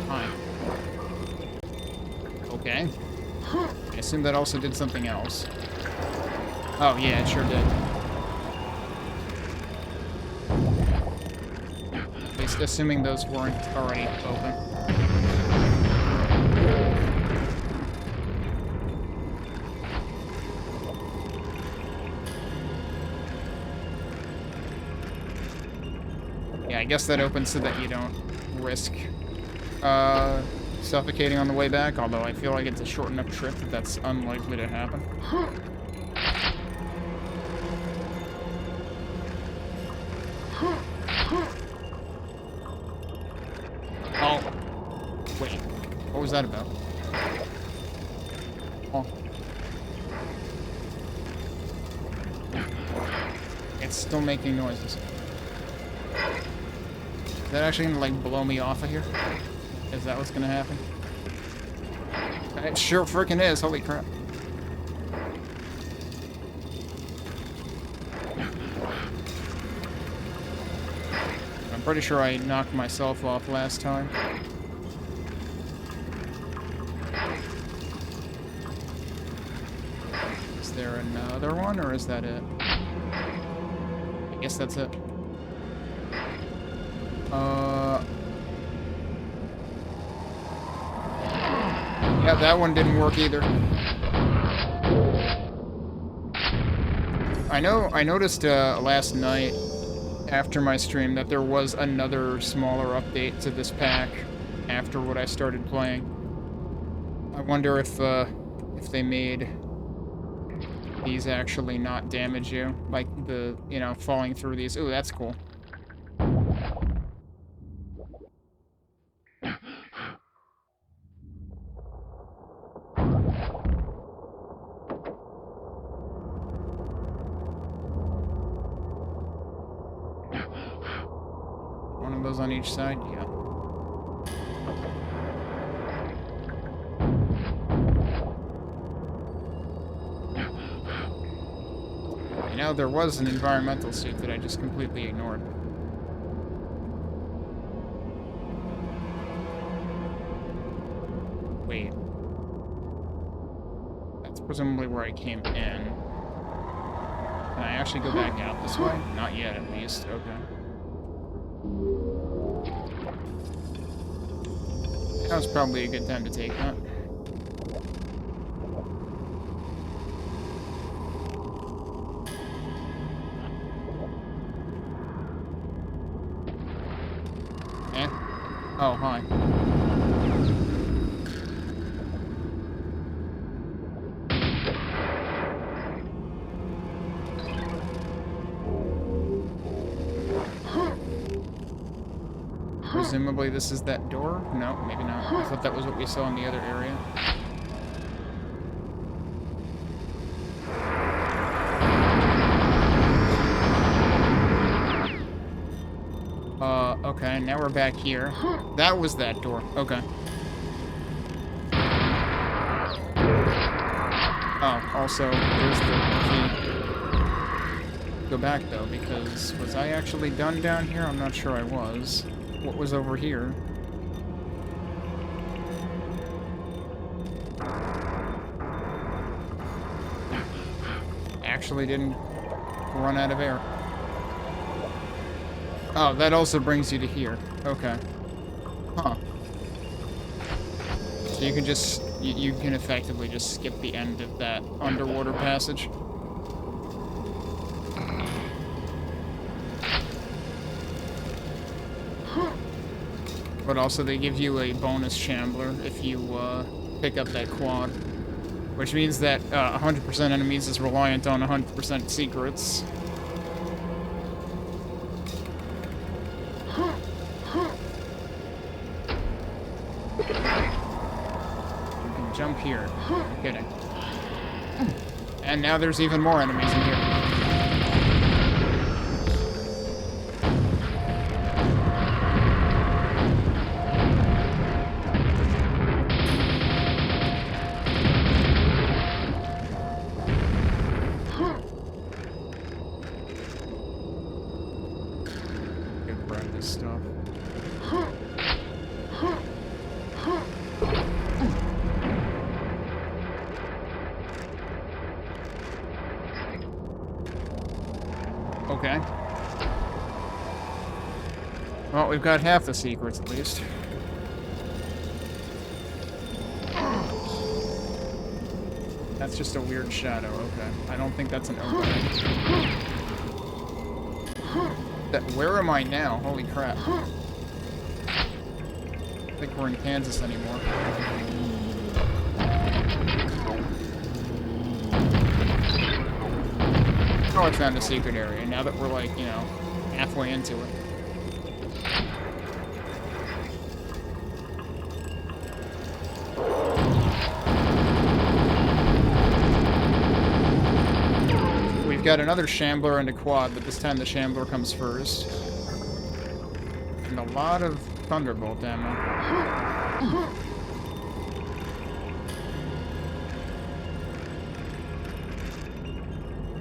Hi. Okay. I assume that also did something else. Oh, yeah, it sure did. At least assuming those weren't already open. Yeah, I guess that opens so that you don't risk suffocating on the way back, although I feel like it's a short enough trip that that's unlikely to happen. Oh. Wait. What was that about? Oh. It's still making noises. Is that actually gonna, like, blow me off of here? Is that what's gonna happen? It sure freaking is, holy crap. I'm pretty sure I knocked myself off last time. Is there another one, or is that it? I guess that's it. Yeah, that one didn't work either. I noticed last night after my stream that there was another smaller update to this pack after what I started playing. I wonder if they made these actually not damage you, like the, you know, falling through these. Ooh, that's cool. One of those on each side, yeah. You know, there was an environmental suit that I just completely ignored. Wait. That's presumably where I came in. Can I actually go back out this way? Not yet, at least. Okay. That was probably a good time to take that. Eh? Oh, hi. Presumably this is that door? No, maybe not. I thought that was what we saw in the other area. Okay, now we're back here. That was that door. Okay. Oh, also, there's the key. Go back, though, because was I actually done down here? I'm not sure I was. What was over here? Actually didn't run out of air. Oh, that also brings you to here. Okay. Huh. So you can just... You can effectively just skip the end of that underwater passage. But also they give you a bonus shambler if you pick up that quad. Which means that 100% enemies is reliant on 100% secrets. You can jump here. No kidding. And now there's even more enemies in here. Okay. Well, we've got half the secrets, at least. That's just a weird shadow, okay. I don't think that's an opening. Where am I now? Holy crap. I don't think we're in Kansas anymore. Oh, I found a secret area, now that we're, like, you know, halfway into it. We've got another shambler and a quad, but this time the shambler comes first. And a lot of Thunderbolt ammo.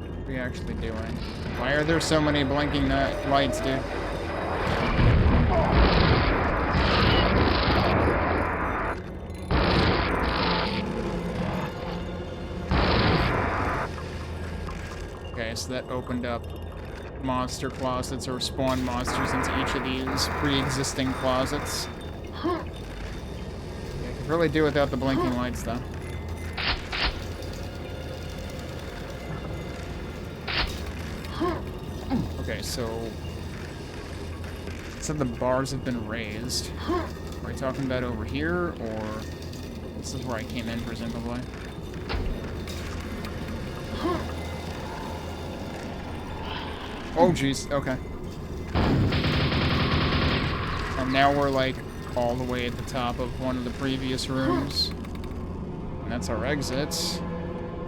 What are we actually doing? Why are there so many blinking lights, dude? Okay, so that opened up monster closets, or spawned monsters into each of these pre-existing closets. Yeah, I could really do without the blinking lights, though. Okay, so... it said the bars have been raised. Are we talking about over here, or... this is where I came in, presumably? Oh, jeez. Okay. And now we're, like, all the way at the top of one of the previous rooms. And that's our exit.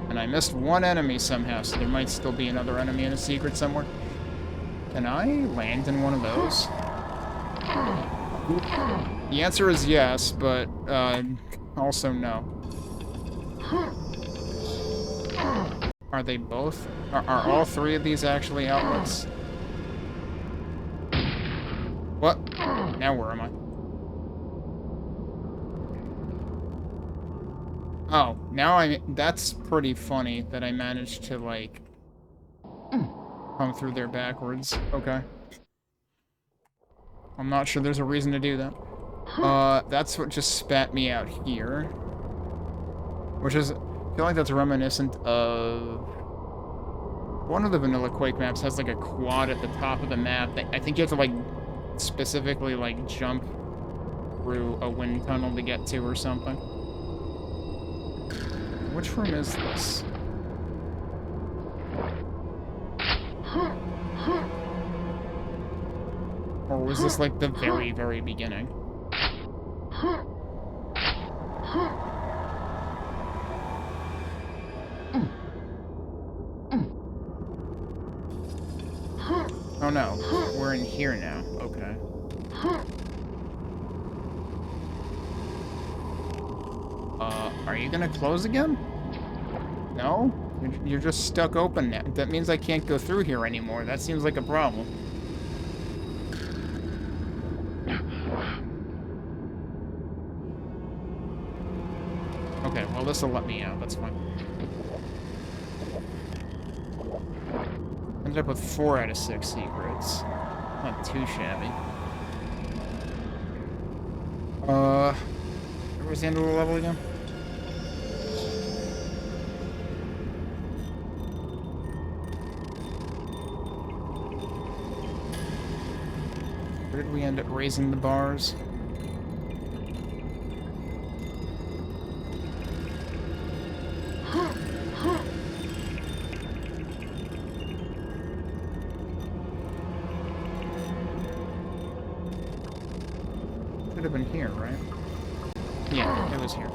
And I missed one enemy somehow, so there might still be another enemy in a secret somewhere. Can I land in one of those? The answer is yes, but, also no. Are they both? Are all three of these actually outlets? What? Now where am I? Oh, now that's pretty funny that I managed to, like, come through there backwards. Okay. I'm not sure there's a reason to do that. That's what just spat me out here. Which is... I feel like that's reminiscent of... one of the vanilla Quake maps has, like, a quad at the top of the map that I think you have to, like, specifically, like, jump through a wind tunnel to get to or something. Which room is this? Or was this, like, the very, very beginning? Oh no, we're in here now. Okay. Are you gonna close again? No? You're just stuck open now. That means I can't go through here anymore. That seems like a problem. Okay, well this'll let me out. That's fine. Ended up with 4 out of 6 secrets. Not too shabby. Where was the end of the level again? Where did we end up raising the bars? Should have been here, right? Yeah, it was here.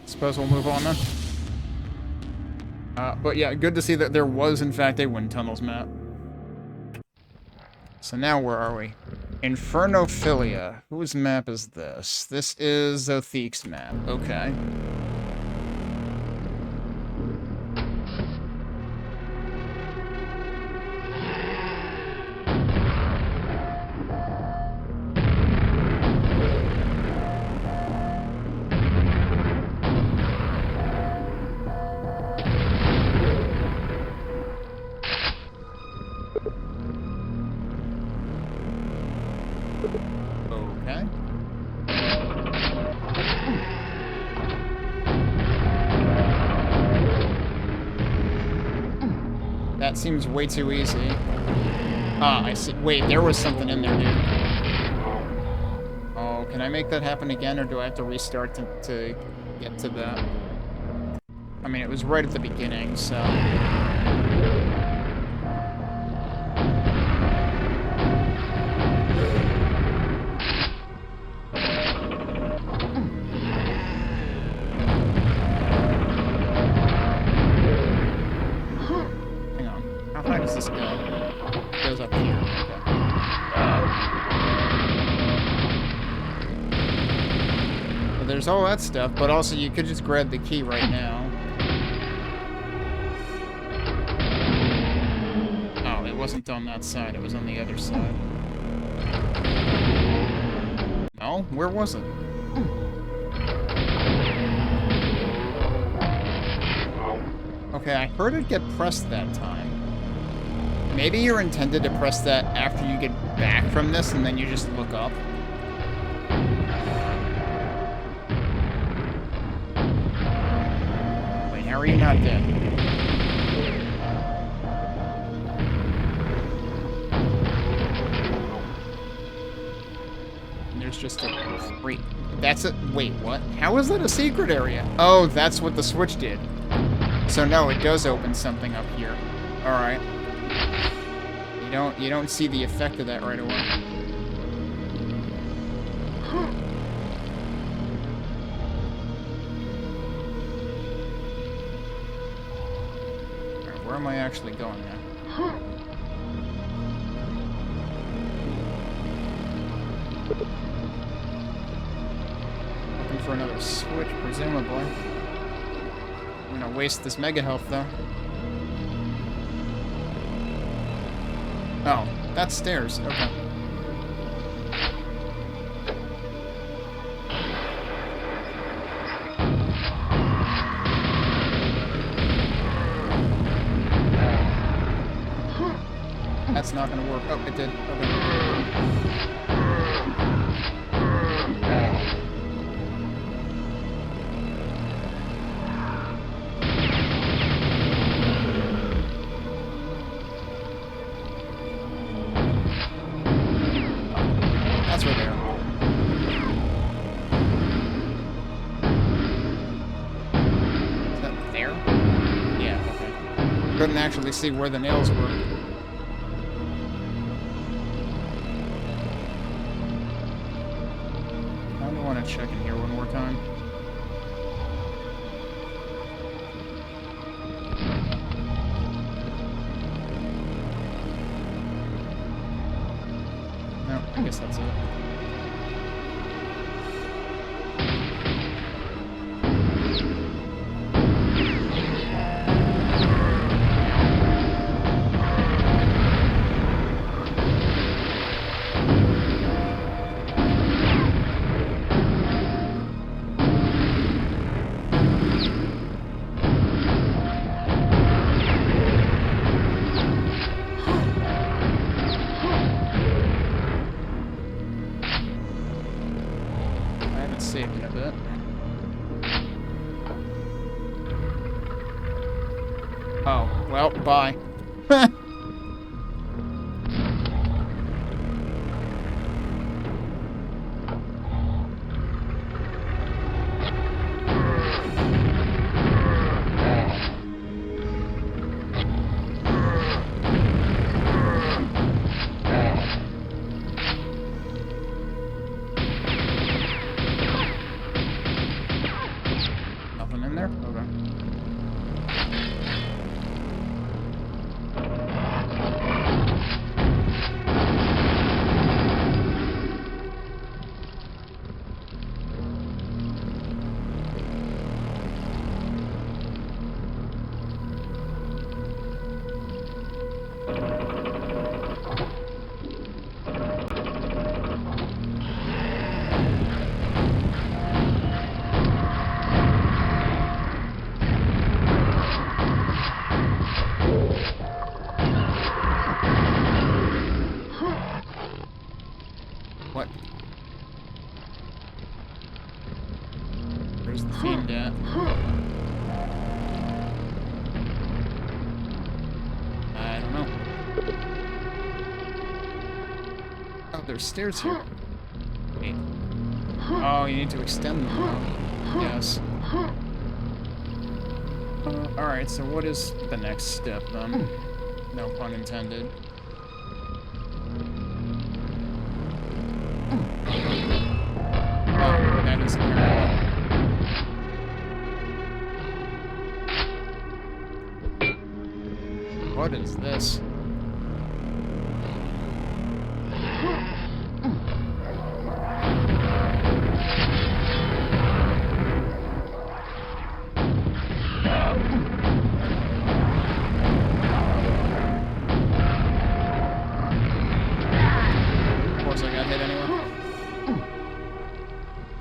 Suppose we'll move on then. But yeah, good to see that there was, in fact, a wind tunnels map. So now where are we? Infernophilia. Whose map is this? This is Zothique's map. Okay. Okay. That seems way too easy. Ah, I see. Wait, there was something in there, dude. Oh, can I make that happen again, or do I have to restart to get to that? I mean, it was right at the beginning, so... there's all that stuff, but also you could just grab the key right now. Oh, it wasn't on that side, it was on the other side. No? Where was it? Okay, I heard it get pressed that time. Maybe you're intended to press that after you get back from this, and then you just look up. Wait, how are you not dead? And there's just a... Wait, that's a... Wait, what? How is that a secret area? Oh, that's what the switch did. So no, it does open something up here. Alright. You don't see the effect of that right away. Alright, where am I actually going now? Looking for another switch, presumably. I'm gonna waste this mega health though. Oh, that's stairs. Okay. That's not gonna work. Oh, it did. Okay. Couldn't actually see where the nails were. I don't want to check in here one more time. No, I guess that's it. Saved in a bit. Oh, well, bye. What? Where's the fiend at? I don't know. Oh, there's stairs here. Wait. Oh, you need to extend them. Yes. Alright, so what is the next step then? No pun intended. Oh, that is terrible. What is this?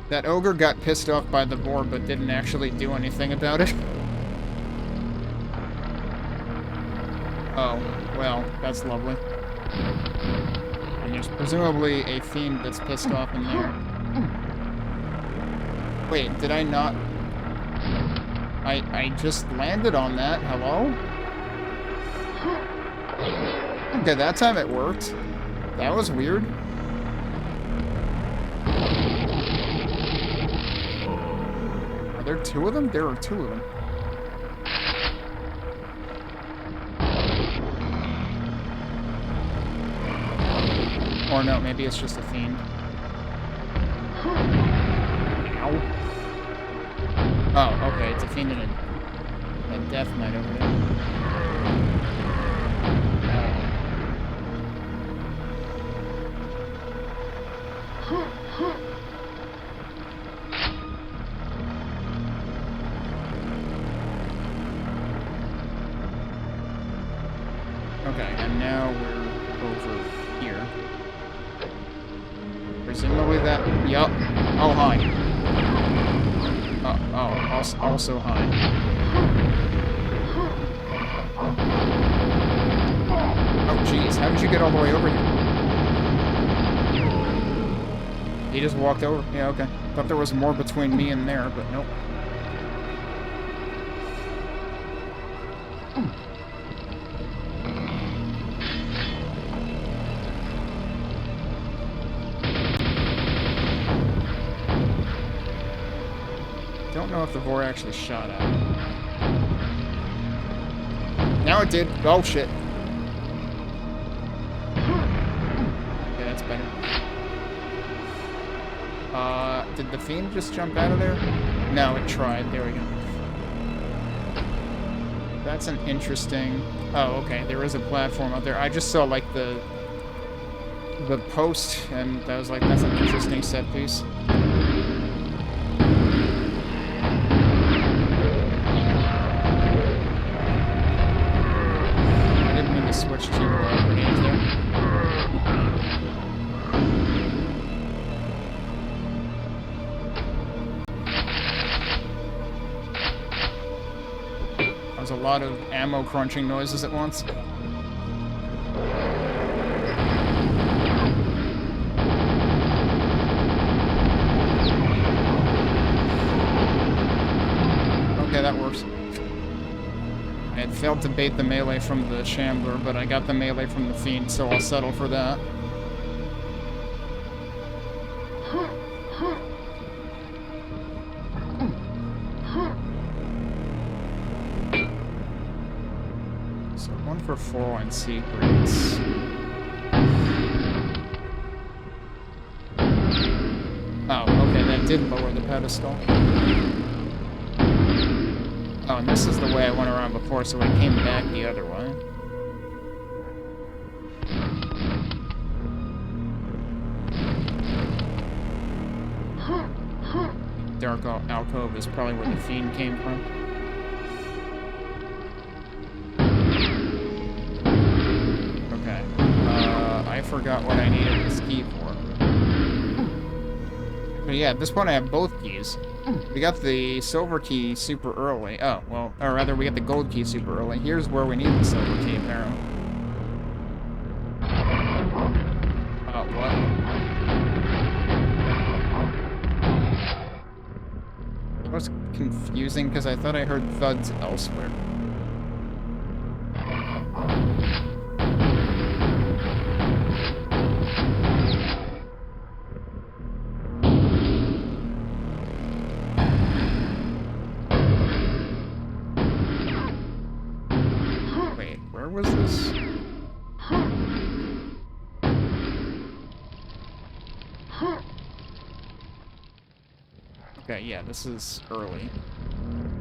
That ogre got pissed off by the boar, but didn't actually do anything about it. Oh, well, that's lovely. And there's presumably a fiend that's pissed off in there. Wait, did I not... I just landed on that. Hello? Okay, that time it worked. That was weird. Are there two of them? There are two of them. Or no, maybe it's just a fiend. Ow. Oh, okay, it's a fiend and a death knight over there. Okay, and now we're over here. Presumably that... Yup. Oh, hi. Also hi. Oh, jeez. How did you get all the way over here? He just walked over? Yeah, okay. Thought there was more between me and there, but nope. Don't know if the boar actually shot at him. Now it did. Oh, shit. Okay, that's better. Did the fiend just jump out of there? No, it tried. There we go. That's an interesting... Oh, okay. There is a platform out there. I just saw, like, the post, and I was like, that's an interesting set piece. Switch to grenades there. That was a lot of ammo crunching noises at once. Okay, that works. I had failed to bait the melee from the Shambler, but I got the melee from the Fiend, so I'll settle for that. So 1 for 4 on secrets. Oh, okay, that did lower the pedestal. Oh, and this is the way I went around before, so I came back the other way. Dark alcove is probably where the fiend came from. Okay. I forgot what I needed this key for. But yeah, at this point I have both keys. We got the silver key super early. Oh, well, or rather, we got the gold key super early. Here's where we need the silver key, apparently. Oh, what? It was confusing because I thought I heard thuds elsewhere. Was this? Okay, yeah, this is early.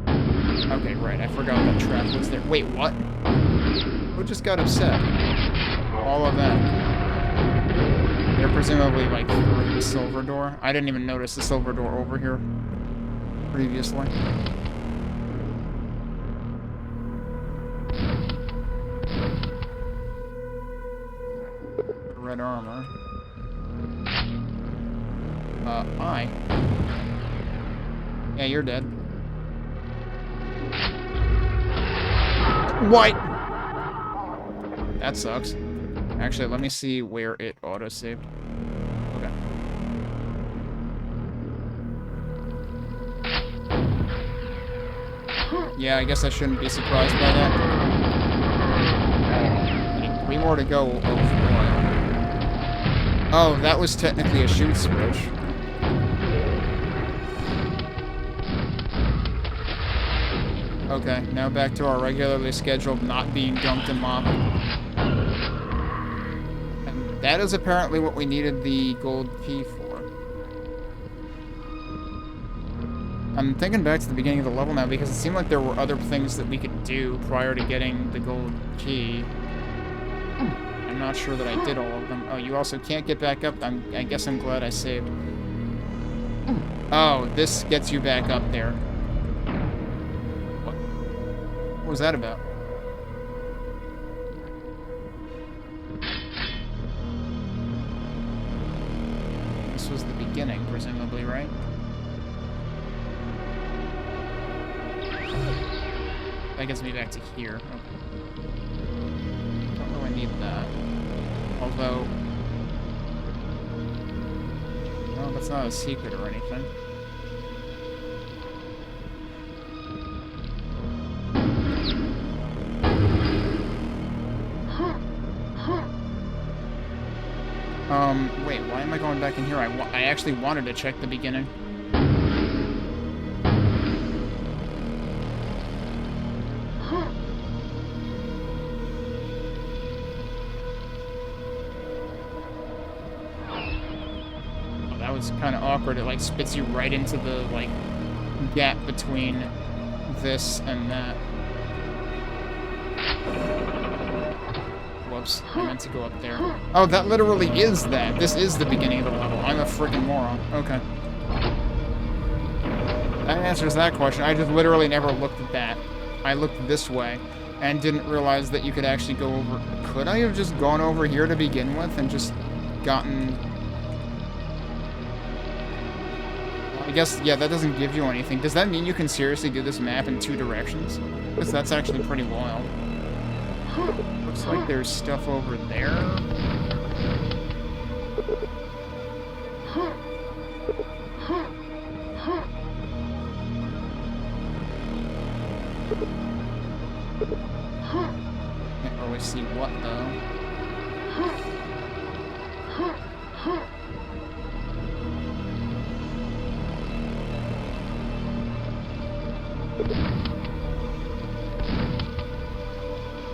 Okay, right, I forgot that trap was there. Wait, what? Who just got upset? All of them. They're presumably, like, through the silver door. I didn't even notice the silver door over here previously. Red armor. Hi. Yeah, you're dead. What? That sucks. Actually, let me see where it auto-saved. Okay. Yeah, I guess I shouldn't be surprised by that. 3 more to go. Oh, that was technically a shoot switch. Okay, now back to our regularly scheduled not being dumped in lava. And that is apparently what we needed the gold key for. I'm thinking back to the beginning of the level now because it seemed like there were other things that we could do prior to getting the gold key. I'm not sure that I did all of them. Oh, you also can't get back up. I guess I'm glad I saved. Oh, this gets you back up there. What was that about? This was the beginning, presumably, right? That gets me back to here. Okay. Don't really need that. Although... well, that's not a secret or anything. Wait, why am I going back in here? I actually wanted to check the beginning. Oh, that was kind of awkward. It, like, spits you right into the, like, gap between this and that. Whoops, I meant to go up there. Oh, that literally is that. This is the beginning of the level. I'm a friggin' moron. Okay. That answers that question. I just literally never looked at that. I looked this way and didn't realize that you could actually go over... Could I have just gone over here to begin with and just gotten... I guess, yeah, that doesn't give you anything. Does that mean you can seriously do this map in 2 directions? Because that's actually pretty wild. Looks like there's stuff over there. Can't really see what, though.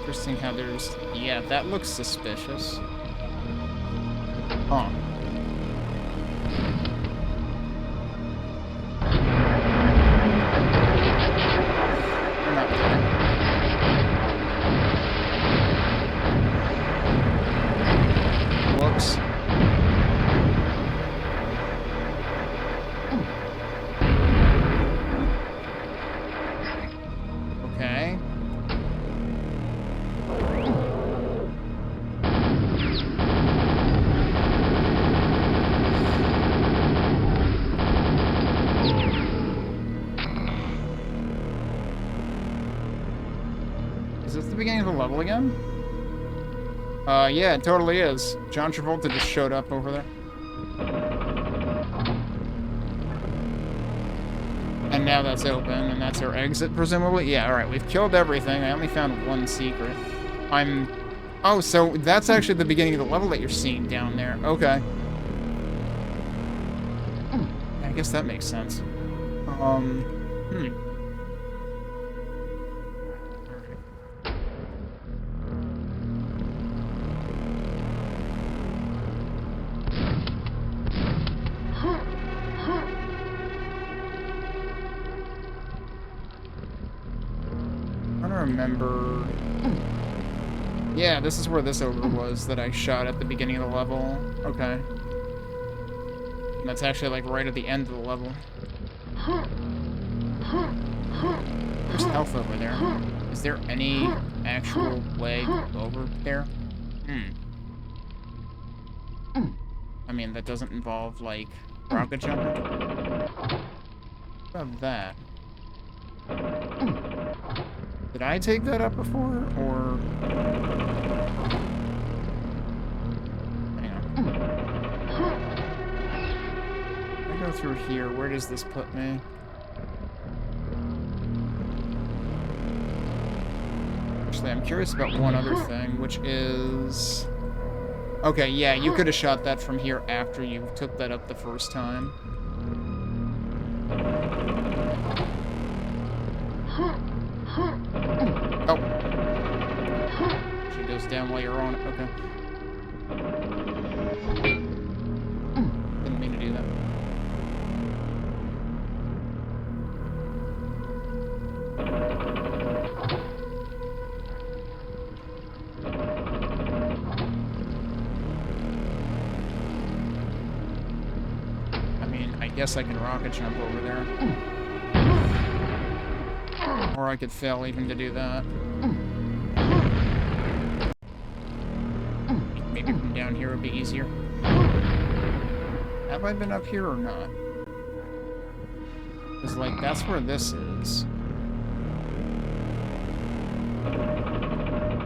Interesting how there's... yeah, that looks suspicious. Huh. We're not there. Whoops. Okay. Is this the beginning of the level again? Yeah, it totally is. John Travolta just showed up over there. And now that's open, and that's our exit, presumably? Yeah, alright, we've killed everything. I only found 1 secret. Oh, so that's actually the beginning of the level that you're seeing down there. Okay. I guess that makes sense. I don't remember... yeah, this is where this ogre was that I shot at the beginning of the level. Okay. And that's actually, like, right at the end of the level. There's health over there. Is there any actual way over there? I mean, that doesn't involve, like, Rocket jumping? What about that? Did I take that up before, or... Hang on. If I go through here, where does this put me? Actually, I'm curious about one other thing, which is... Okay, yeah, you could have shot that from here after you took that up the first time. Oh. She goes down while you're on it. Okay. Didn't mean to do that. I mean, I guess I can rocket jump over there. Or I could fail even to do that. Maybe from down here would be easier. Have I been up here or not? Because, like, that's where this is.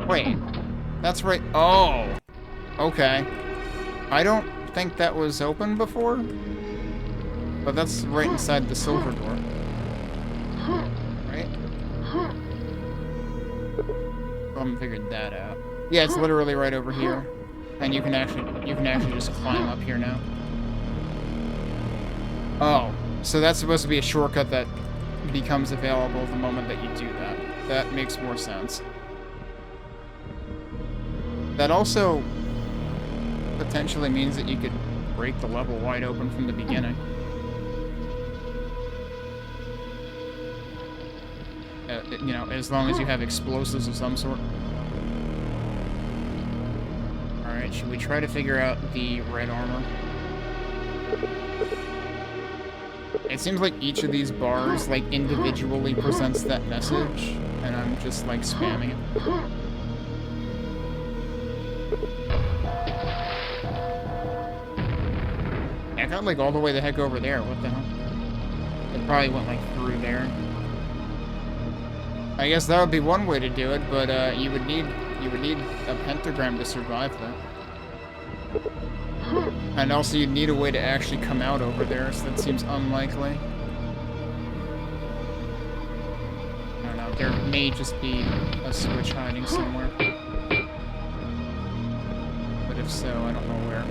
Wait. That's right. Oh! Okay. I don't think that was open before. But that's right inside the silver door. Right? I haven't figured that out. Yeah, it's literally right over here. And you can actually just climb up here now. Oh, so that's supposed to be a shortcut that becomes available the moment that you do that. That makes more sense. That also potentially means that you could break the level wide open from the beginning. You know, as long as you have explosives of some sort. Alright, should we try to figure out the red armor? It seems like each of these bars, like, individually presents that message, and I'm just, like, spamming it. I got, like, all the way the heck over there. What the hell? It probably went, like, through there. I guess that would be one way to do it, but you would need a pentagram to survive that. And also you'd need a way to actually come out over there, so that seems unlikely. I don't know, there may just be a switch hiding somewhere. But if so, I don't know where.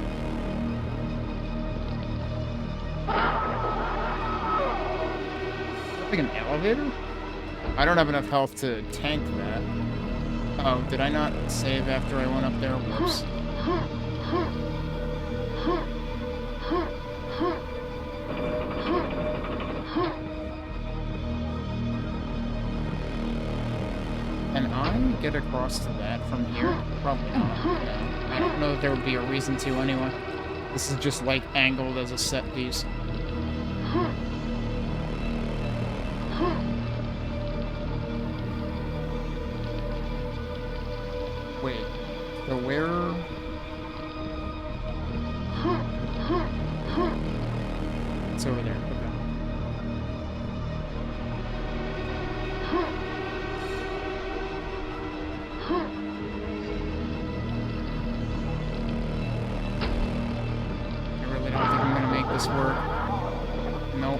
Like an elevator? I don't have enough health to tank that. Oh, did I not save after I went up there? Whoops. Can I get across to that from here? Probably not. No. I don't know that there would be a reason to anyway. This is just like angled as a set piece. Wait, so where... It's over there, okay. I really don't think I'm gonna make this work. Nope.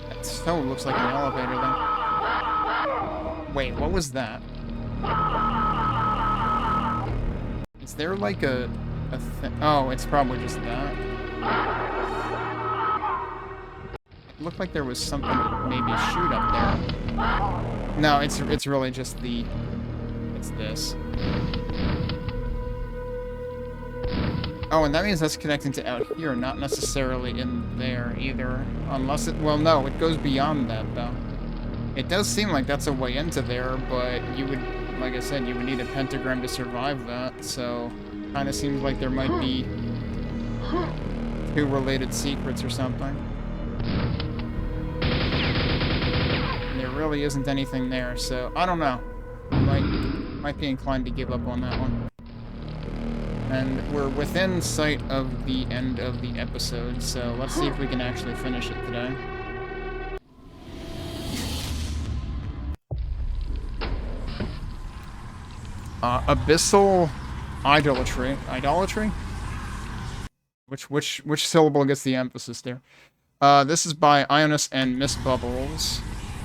That stone looks like an elevator then. Wait, what was that? Is there like a thing? Oh, it's probably just that. It looked like there was something to maybe shoot up there. No, it's really just the... It's this. Oh, and that means that's connecting to out here, not necessarily in there either. Unless it... Well, no, it goes beyond that, though. It does seem like that's a way into there, but you would... Like I said, you would need a pentagram to survive that, so... Kinda seems like there might be... two related secrets or something. And there really isn't anything there, so... I don't know. Might be inclined to give up on that one. And we're within sight of the end of the episode, so let's see if we can actually finish it today. Abyssal idolatry. Idolatry? Which syllable gets the emphasis there? This is by Ionis and Miss Bubbles.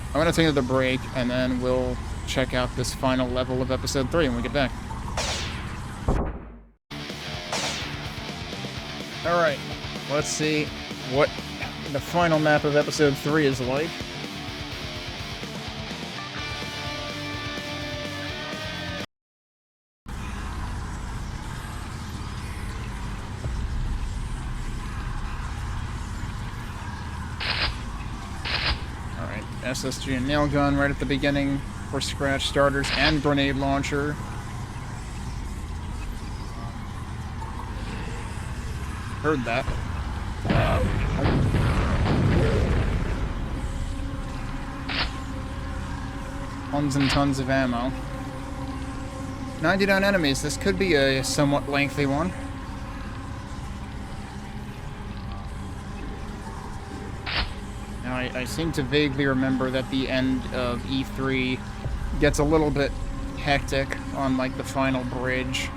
I'm gonna take another break, and then we'll check out this final level of episode 3 when we get back. Alright, let's see what the final map of episode 3 is like. Alright, SSG and nail gun right at the beginning for scratch starters and grenade launcher. Heard that. Tons and tons of ammo. 99 enemies. This could be a somewhat lengthy one. Now, I seem to vaguely remember that the end of E3 gets a little bit hectic on, like, the final bridge.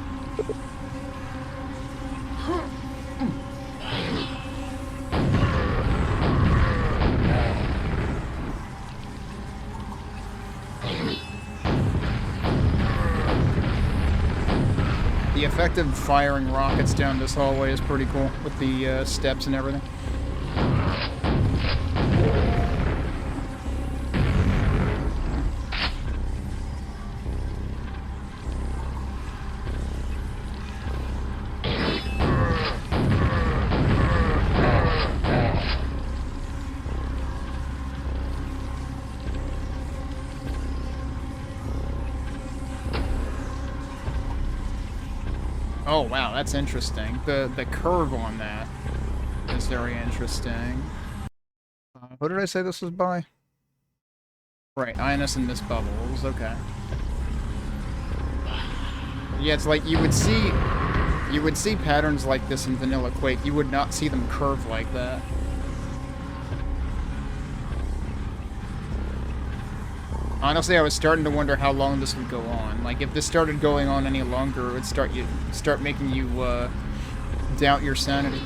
The effect of firing rockets down this hallway is pretty cool, with the steps and everything. Oh wow, that's interesting. The curve on that is very interesting. Who did I say this was by? Right, Ionis and Miss Bubbles, okay. Yeah, it's like you would see patterns like this in vanilla Quake. You would not see them curve like that. Honestly, I was starting to wonder how long this would go on. Like, if this started going on any longer, it would start making you doubt your sanity.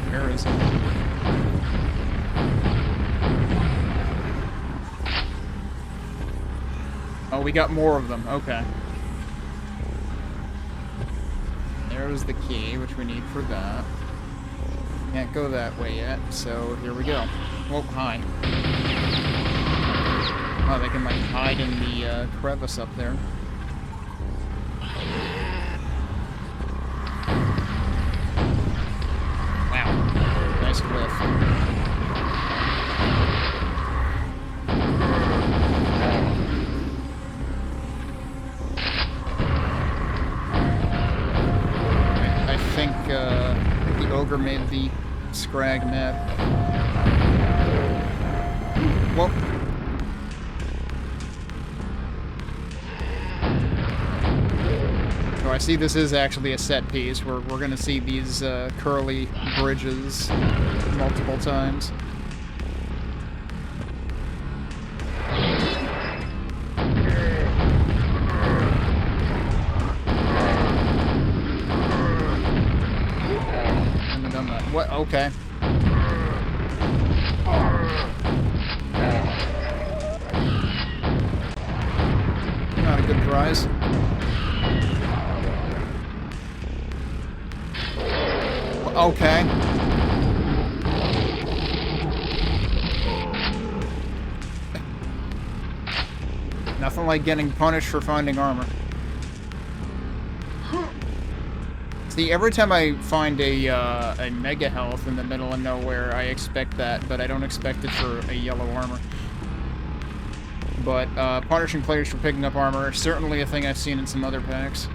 Where is it? Oh, we got more of them. Okay. There's the key, which we need for that. Can't go that way yet, so here we go. Oh, hi. Oh, they can, like, hide in the crevice up there. Wow. Nice whiff. I think the ogre made the Scrag map. Whoa. So I see this is actually a set piece where we're gonna see these curly bridges multiple times. What? Okay. Not a good prize. Okay. Nothing like getting punished for finding armor. See, every time I find a mega health in the middle of nowhere, I expect that, but I don't expect it for a yellow armor. But punishing players for picking up armor is certainly a thing I've seen in some other packs.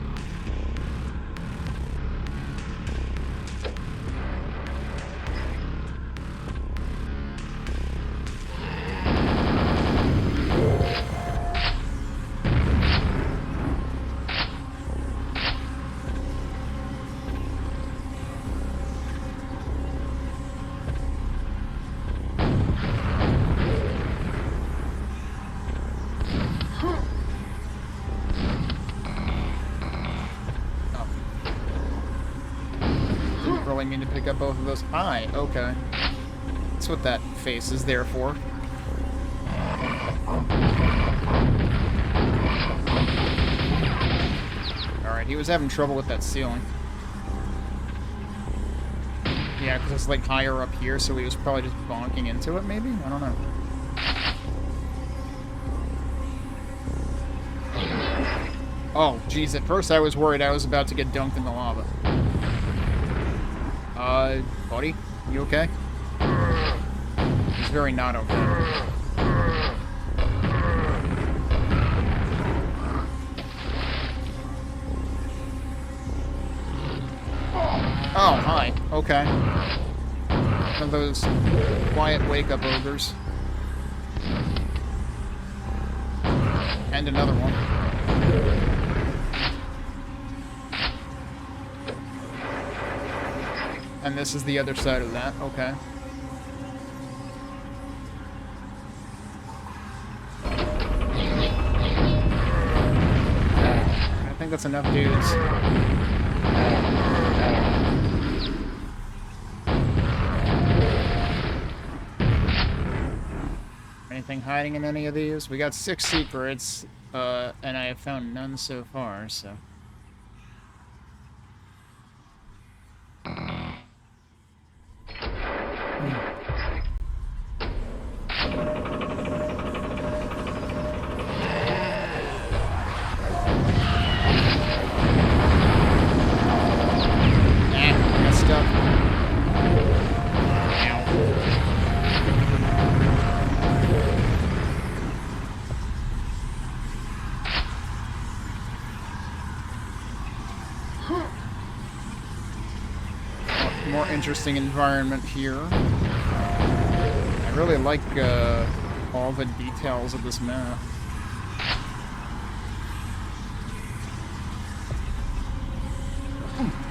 totally mean to pick up both of those. Hi, okay. That's what that face is there for. Alright, he was having trouble with that ceiling. Yeah, because it's like higher up here, so he was probably just bonking into it, maybe? I don't know. Oh, jeez, at first I was worried I was about to get dunked in the lava. Buddy? You okay? He's very not okay. Oh, hi. Okay. One of those quiet wake-up ogres. And another one. And this is the other side of that. Okay. I think that's enough dudes. Anything hiding in any of these? We got 6 secrets, and I have found none so far, so... More interesting environment here. I really like all the details of this map.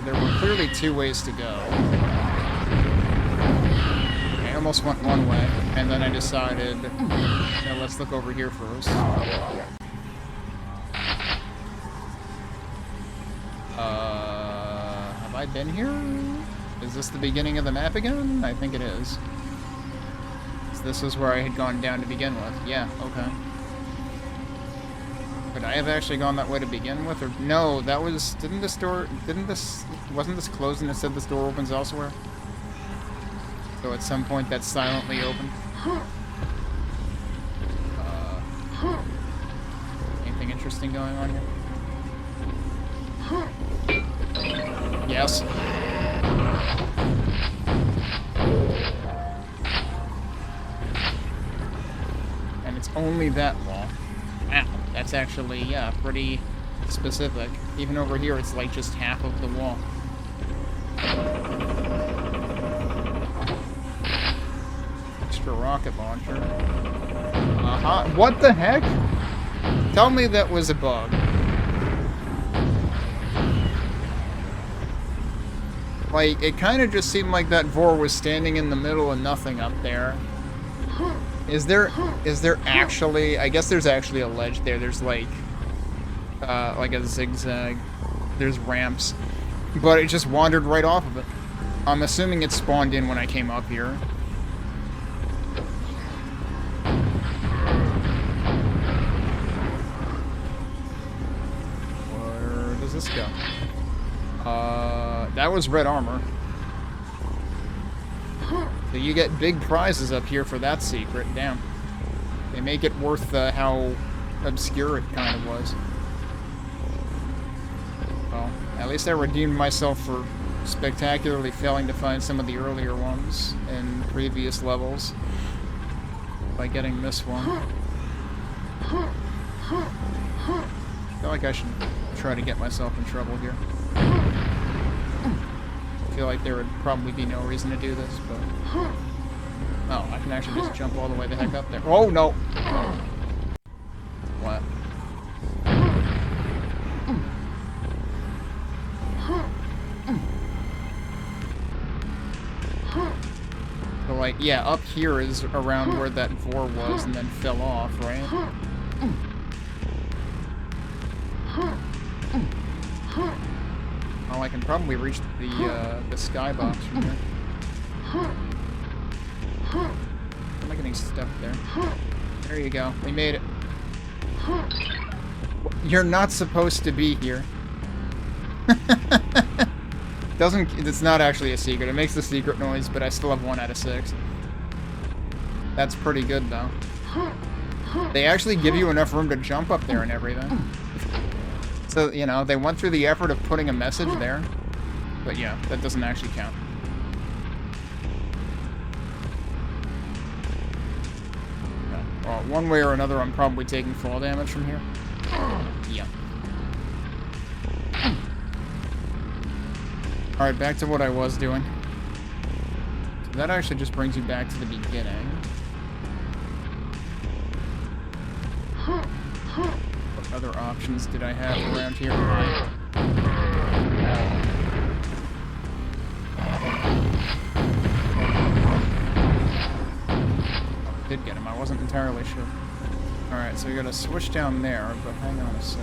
There were clearly 2 ways to go. I almost went one way, and then I decided, no, let's look over here first. Have I been here? Is this the beginning of the map again? I think it is. So this is where I had gone down to begin with. Yeah, okay. Could I have actually gone that way to begin with? Or no, that was... Wasn't this closed and it said this door opens elsewhere? So at some point that's silently open. Anything interesting going on here? Yes. And it's only that wall. Wow, that's actually, yeah, pretty specific. Even over here, it's like just half of the wall. Extra rocket launcher. Uh-huh. What the heck? Tell me that was a bug. Like, it kind of just seemed like that Vor was standing in the middle of nothing up there. Is there actually... I guess there's actually a ledge there. There's, like a zigzag. There's ramps. But it just wandered right off of it. I'm assuming it spawned in when I came up here. Where does this go? That was red armor. So you get big prizes up here for that secret. Damn. They make it worth how obscure it kind of was. Well, at least I redeemed myself for spectacularly failing to find some of the earlier ones in previous levels by getting this one. I feel like I should try to get myself in trouble here. I feel like there would probably be no reason to do this, but... Oh, I can actually just jump all the way the heck up there. Oh, no! What? So, like, yeah, up here is around where that Vor was and then fell off, right? Well, I can probably reach the skybox from here. Don't make any stuff there. There you go. We made it. You're not supposed to be here. It's not actually a secret. It makes the secret noise, but I still have 1 out of 6. That's pretty good, though. They actually give you enough room to jump up there and everything. So, you know, they went through the effort of putting a message there. But yeah, that doesn't actually count. Well, one way or another, I'm probably taking fall damage from here. Yeah. Alright, back to what I was doing. So that actually just brings you back to the beginning. What other options did I have around here? I did get him. I wasn't entirely sure. Alright, so we gotta switch down there, but hang on a sec.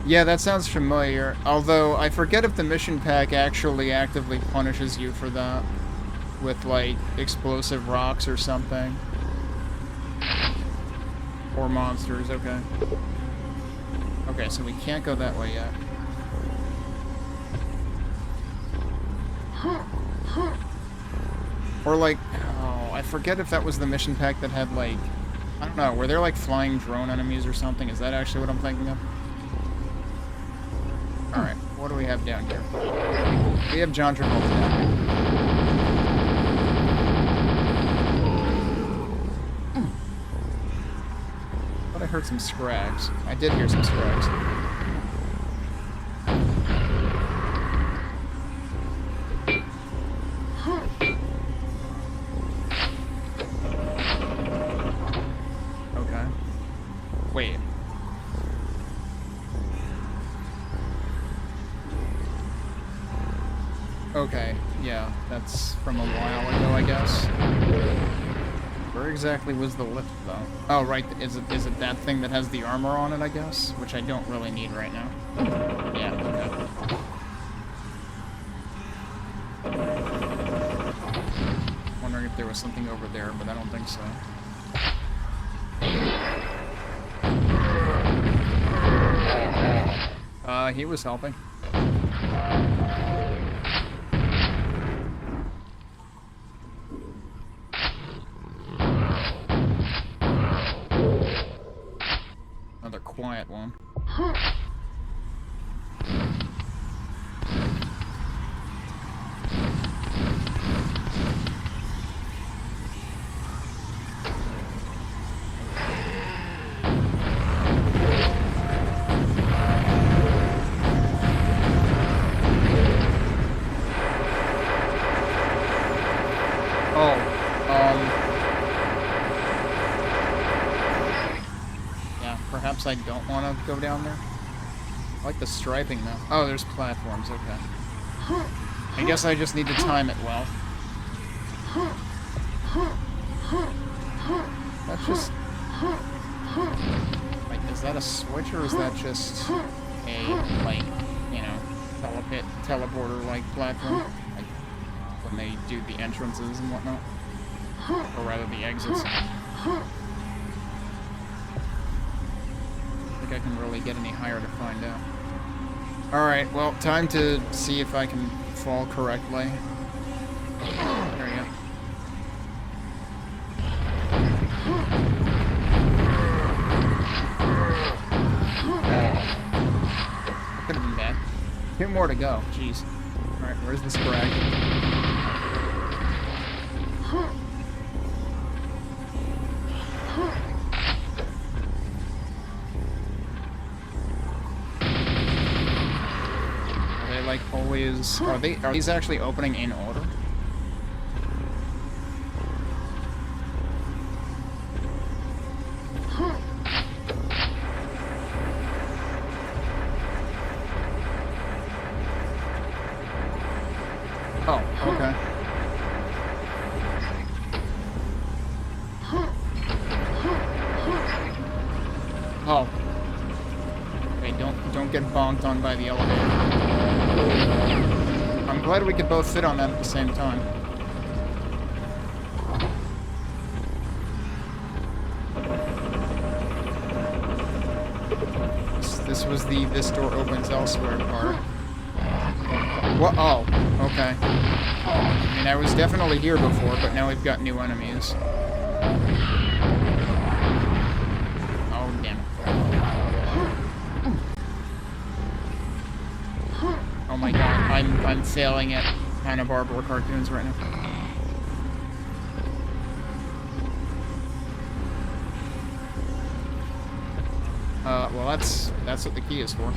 Yeah, that sounds familiar. Although, I forget if the mission pack actually actively punishes you for that. With, like, explosive rocks or something. Or monsters, okay. Okay, so we can't go that way yet. Or, like, oh, I forget if that was the mission pack that had, like, I don't know, were there, like, flying drone enemies or something? Is that actually what I'm thinking of? Alright, what do we have down here? We have John Travolta down here. But I heard some scrags. I did hear some scrags. Okay. Wait. Okay, yeah, that's from a while ago, I guess. Where exactly was the lift, though? Oh, right, is it that thing that has the armor on it, I guess? Which I don't really need right now. Yeah, okay. Wondering if there was something over there, but I don't think so. He was helping. Another quiet one. Perhaps I don't want to go down there. I like the striping, though. Oh, there's platforms, okay. I guess I just need to time it well. That's just... Like, is that a switch, or is that just a, like, you know, teleporter-like platform? Like, when they do the entrances and whatnot? Or rather, the exits. I can really get any higher to find out. Alright, well, time to see if I can fall correctly. There you go. That could have been bad. 2 more to go, jeez. Alright, where's the scrag? Like always, are these actually opening in order? Oh, okay. Oh. Wait, don't get bonked on by the elevator. I'm glad we could both fit on that at the same time. This was the "this door opens elsewhere" part. What? Oh, okay. I mean, I was definitely here before, but now we've got new enemies. Oh, damn it. Oh my god, I'm failing at Hanna-Barbera cartoons right now. Well, that's what the key is for.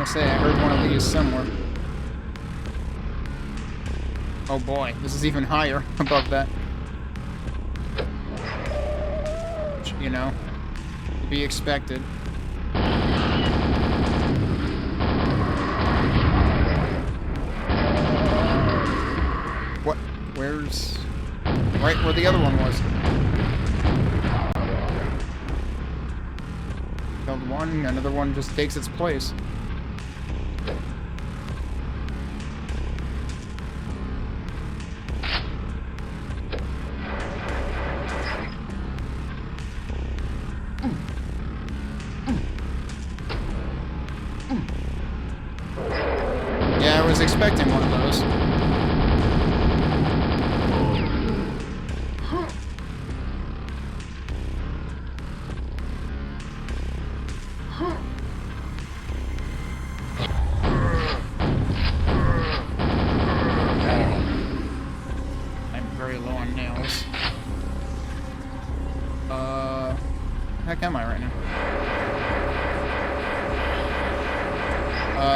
Say, I heard one of these somewhere. Oh boy, this is even higher above that. Which, you know, to be expected. What? Where's... Right where the other one was. Killed one, another one just takes its place. Yeah, I was expecting one of those. I'm very low on nails. Heck am I right now?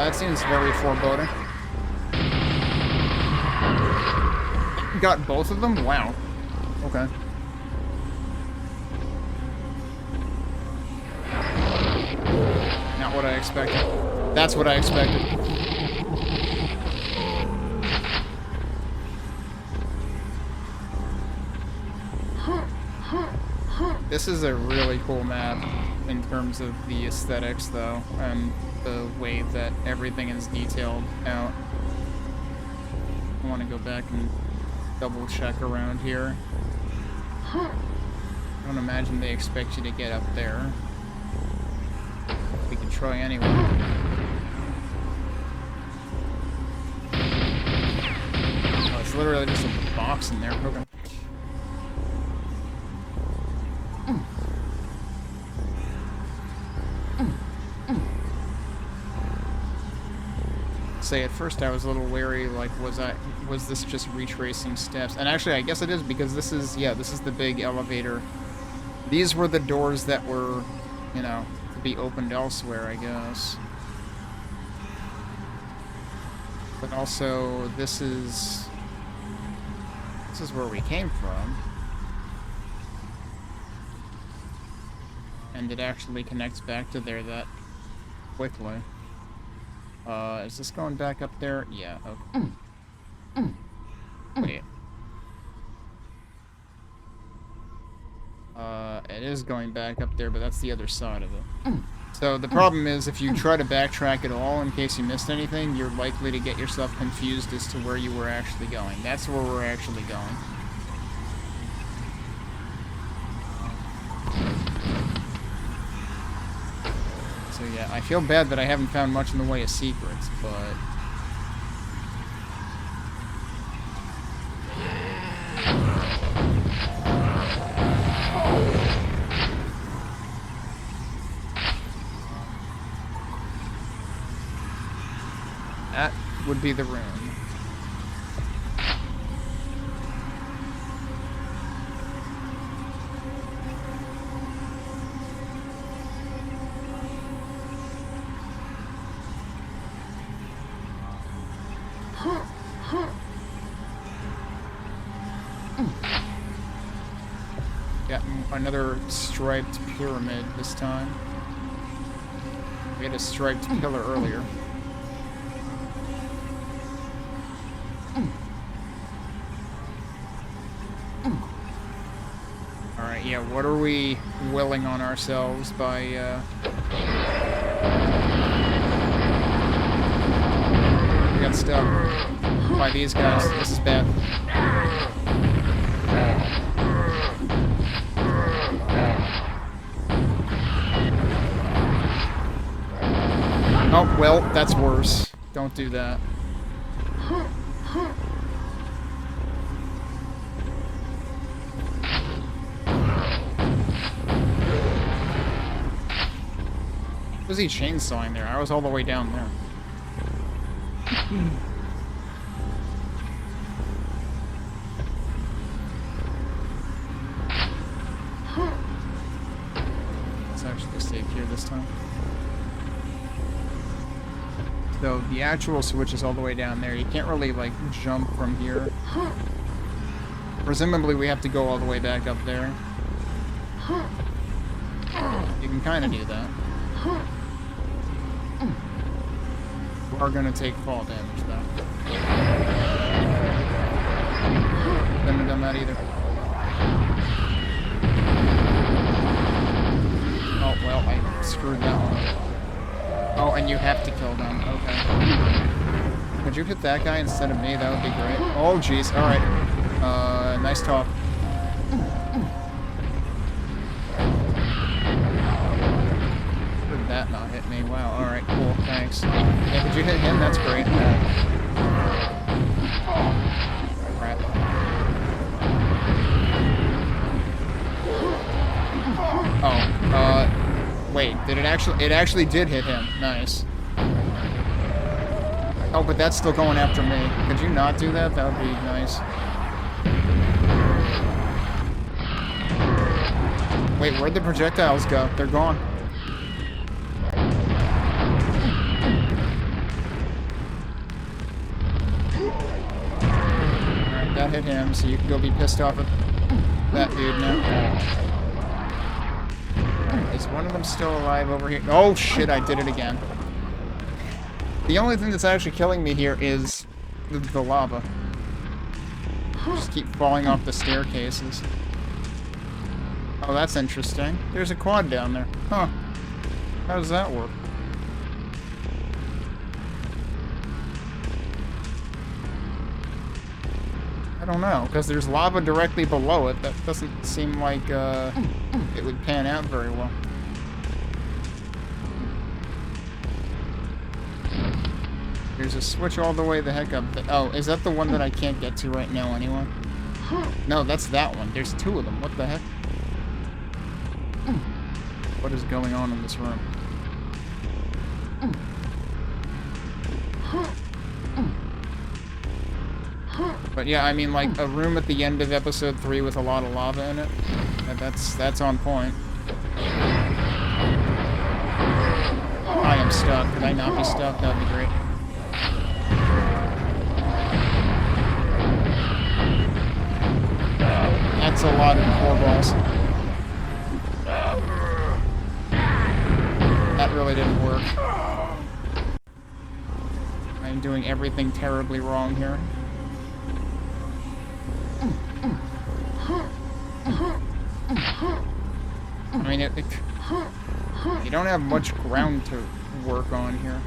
That seems very foreboding. Got both of them? Wow. Okay. Not what I expected. That's what I expected. This is a really cool map in terms of the aesthetics, though, and the way that everything is detailed out. I want to go back and double check around here. I don't imagine they expect you to get up there. We could try anyway. Oh, it's literally just a box in there. Okay. Say at first I was a little wary, like, was this just retracing steps? And actually I guess it is, because this is the big elevator. These were the doors that were, you know, to be opened elsewhere, I guess. But also this is where we came from. And it actually connects back to there that quickly. Is this going back up there? Yeah, okay. Wait. It is going back up there, but that's the other side of it. So the problem is, if you try to backtrack at all in case you missed anything, you're likely to get yourself confused as to where you were actually going. That's where we're actually going. So yeah, I feel bad that I haven't found much in the way of secrets, but... would be the room. Got another striped pyramid this time. We had a striped pillar earlier. Alright, yeah, what are we willing on ourselves by, we got stuck by these guys. This is bad. Oh, well, that's worse. Don't do that. Was he chainsawing there? I was all the way down there. Let's actually save here this time. So the actual switch is all the way down there. You can't really, like, jump from here. Presumably we have to go all the way back up there. You can kind of do that. We are going to take fall damage, though. Couldn't have done that either. Oh, well, I screwed that one. Oh, and you have to kill them. Okay. Could you hit that guy instead of me? That would be great. Oh, jeez. Alright. Nice talk. Did that not hit me? Wow. Alright, cool. Thanks. Yeah, could you hit him? That's great. Crap. Oh, wait, did it actually did hit him. Nice. Oh, but that's still going after me. Could you not do that? That would be nice. Wait, where'd the projectiles go? They're gone. Alright, that hit him, so you can go be pissed off at that dude now. Is one of them still alive over here? Oh shit, I did it again. The only thing that's actually killing me here is the lava. Just keep falling off the staircases. Oh, that's interesting. There's a quad down there. Huh. How does that work? I don't know, because there's lava directly below it. That doesn't seem like it would pan out very well. There's a switch all the way the heck up. Oh, is that the one that I can't get to right now anyway? No, that's that one. There's two of them. What the heck? What is going on in this room? But yeah, I mean, like, a room at the end of episode 3 with a lot of lava in it. That's on point. I am stuck. Could I not be stuck? That would be great. That's a lot of 4 balls. That really didn't work. I'm doing everything terribly wrong here. I mean, you don't have much ground to work on here.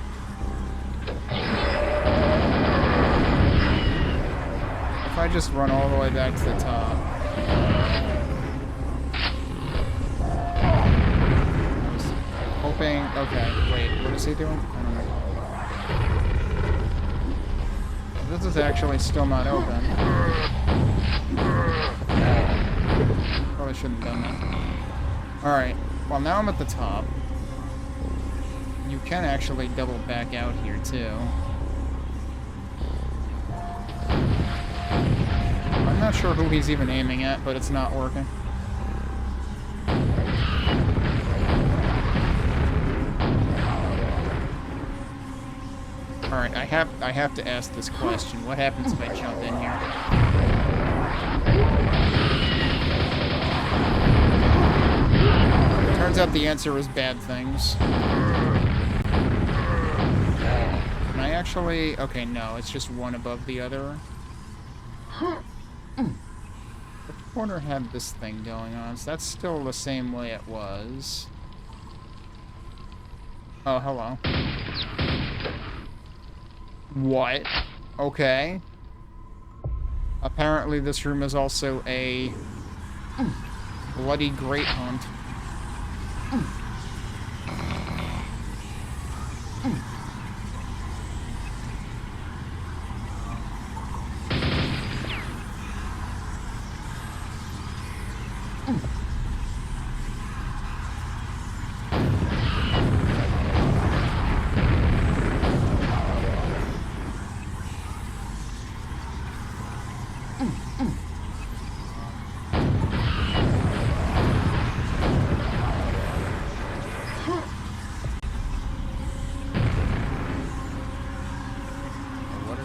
If I just run all the way back to the top. I was hoping... Okay, wait, what is he doing? I don't know. This is actually still not open. Probably shouldn't have done that. Alright, well now I'm at the top. You can actually double back out here too. sure who he's even aiming at, but it's not working. Alright, I have to ask this question. What happens if I jump in here? Turns out the answer was bad things. Can I actually... Okay, no, it's just one above the other. The corner had this thing going on, so that's still the same way it was. Oh, hello. What? Okay. Apparently this room is also a bloody great hunt.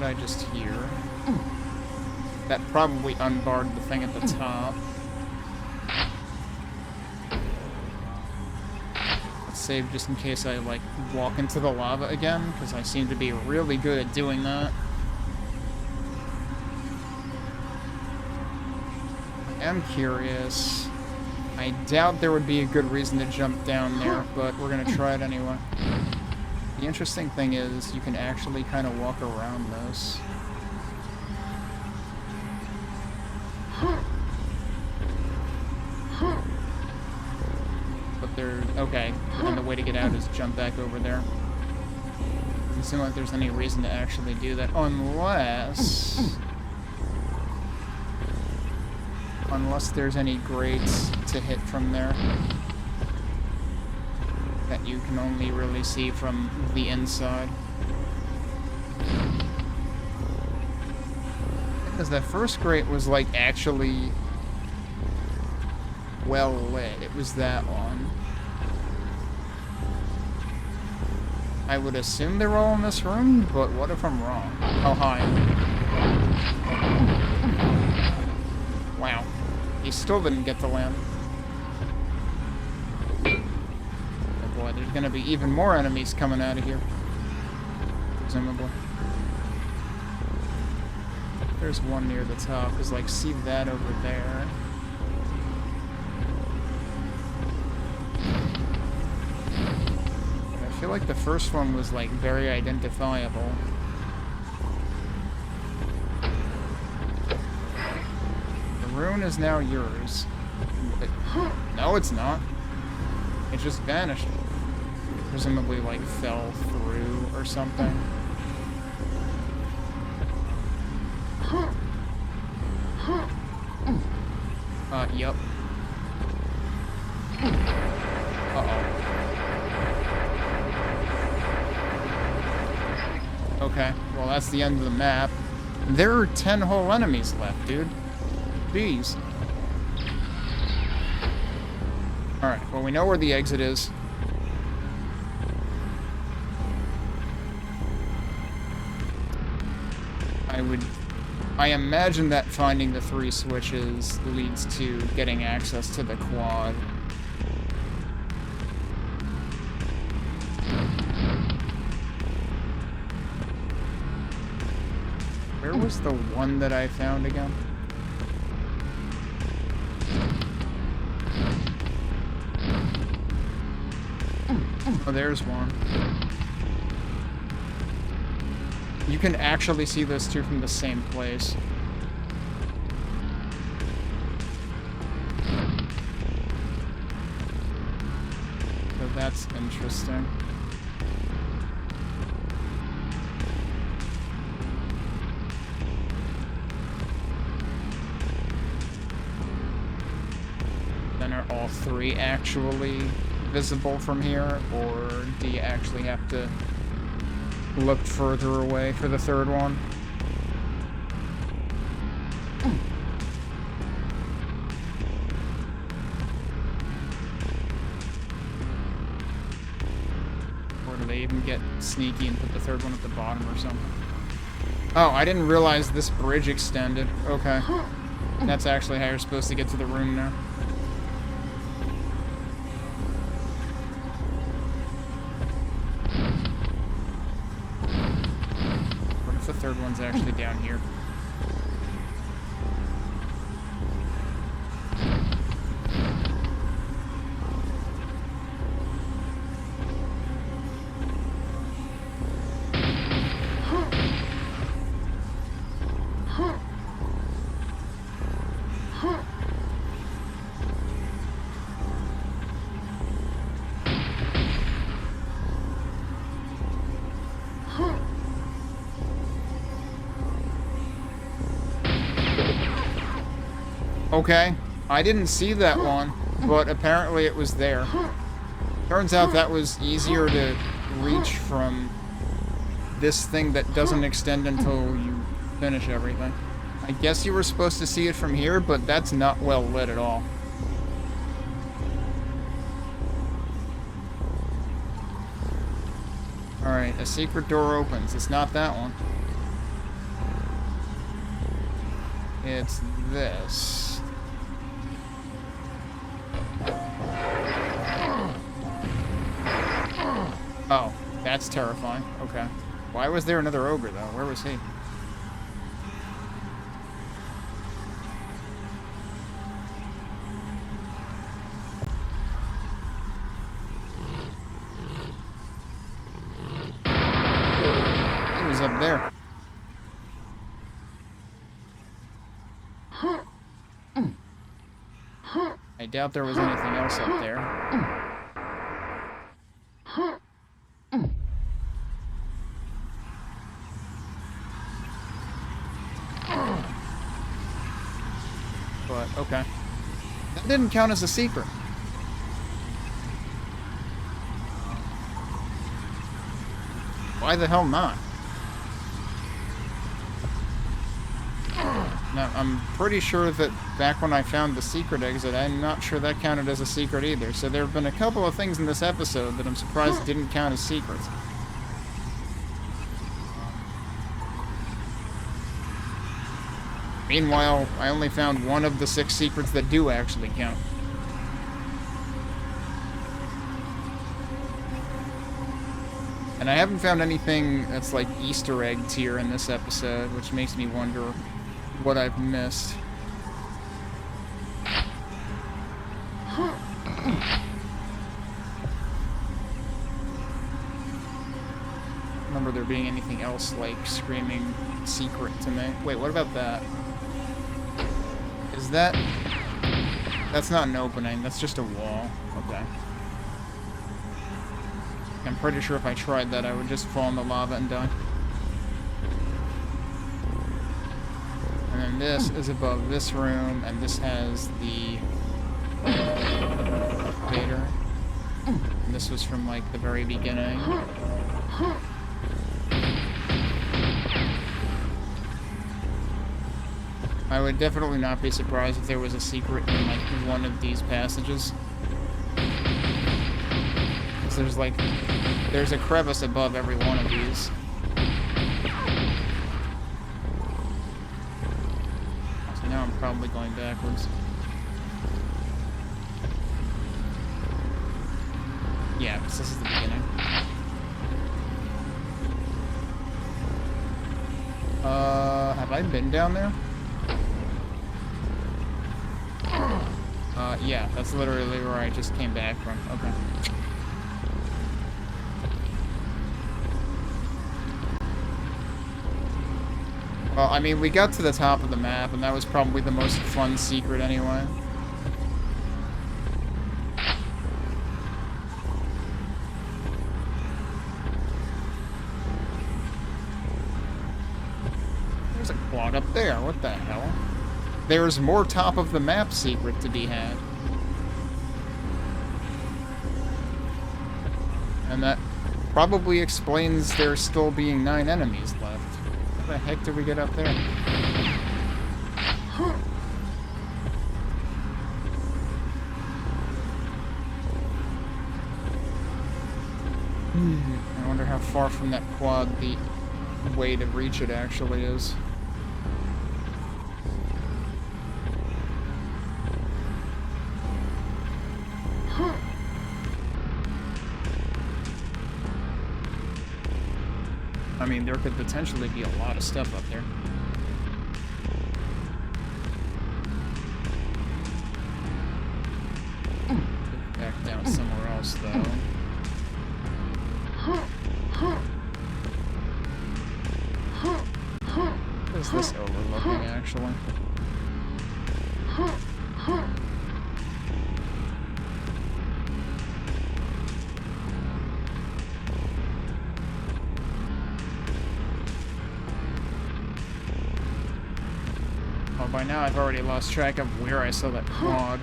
I just hear? That probably unbarred the thing at the top. Let's save just in case I, like, walk into the lava again, because I seem to be really good at doing that. I am curious. I doubt there would be a good reason to jump down there, but we're gonna try it anyway. The interesting thing is, you can actually kind of walk around this. But okay, and the way to get out is jump back over there. Doesn't seem like there's any reason to actually do that, unless there's any grates to hit from there that you can only really see from the inside. Because that first grate was, like, actually well lit. It was that one. I would assume they're all in this room, but what if I'm wrong? Oh, hi. Wow. He still didn't get to land. There's gonna be even more enemies coming out of here. Presumably. There's one near the top, because, like, see that over there? I feel like the first one was, like, very identifiable. The rune is now yours. No, it's not. It just vanished. Presumably, like, fell through or something. Yep. Uh-oh. Okay, well, that's the end of the map. There are 10 whole enemies left, dude. Jeez. Alright, well, we know where the exit is. I imagine that finding the 3 switches leads to getting access to the quad. Where was the one that I found again? Oh, there's one. You can actually see those two from the same place. So that's interesting. Then are all 3 actually visible from here, or do you actually have to look further away for the 3rd one? or they even get sneaky and put the third one at the bottom or something. Oh, I didn't realize this bridge extended. Okay. That's actually how you're supposed to get to the room now. What if the third one's actually down here? Okay, I didn't see that one, but apparently it was there. Turns out that was easier to reach from this thing that doesn't extend until you finish everything. I guess you were supposed to see it from here, but that's not well lit at all. Alright, a secret door opens. It's not that one. It's this. Oh, that's terrifying. Okay. Why was there another ogre, though? Where was he? He was up there. I doubt there was anything else up there. But, okay. That didn't count as a secret. Why the hell not? Now, I'm pretty sure that back when I found the secret exit, I'm not sure that counted as a secret either. So there have been a couple of things in this episode that I'm surprised didn't count as secrets. Meanwhile, I only found one of the 6 secrets that do actually count. And I haven't found anything that's like Easter egg tier in this episode, which makes me wonder what I've missed. I don't remember there being anything else like screaming secret to me. Wait, what about that? Is that... That's not an opening, that's just a wall. Okay. I'm pretty sure if I tried that, I would just fall in the lava and die. And then this is above this room, and this has the elevator. And this was from, like, the very beginning. I would definitely not be surprised if there was a secret in, like, one of these passages. Because there's, like, there's a crevice above every one of these. So now I'm probably going backwards. Yeah, because this is the beginning. Have I been down there? Yeah, that's literally where I just came back from. Okay. Well, I mean, we got to the top of the map, and that was probably the most fun secret anyway. There's a quad up there. What the hell? There's more top of the map secret to be had. And that probably explains there still being 9 enemies left. How the heck did we get up there? I wonder how far from that quad the way to reach it actually is. I mean, there could potentially be a lot of stuff up there. Back down somewhere else, though. What is this overlooking, actually? Oh, by now I've already lost track of where I saw that quad.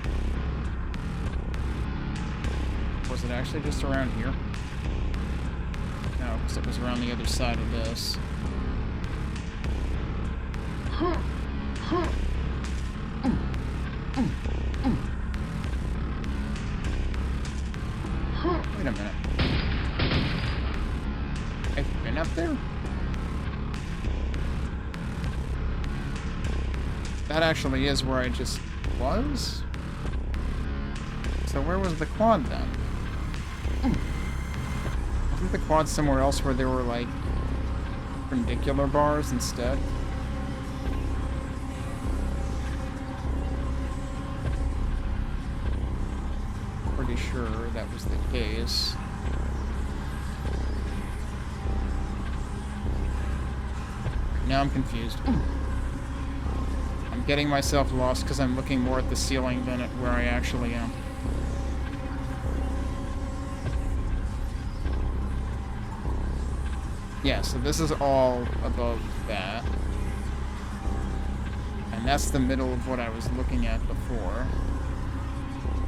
Was it actually just around here? No, because it was around the other side of this. Wait a minute. I've been up there? That actually is where I just was? So where was the quad then? Wasn't the quad somewhere else where there were, like, perpendicular bars instead? Pretty sure that was the case. Now I'm confused. I'm getting myself lost because I'm looking more at the ceiling than at where I actually am. Yeah, so this is all above that. And that's the middle of what I was looking at before.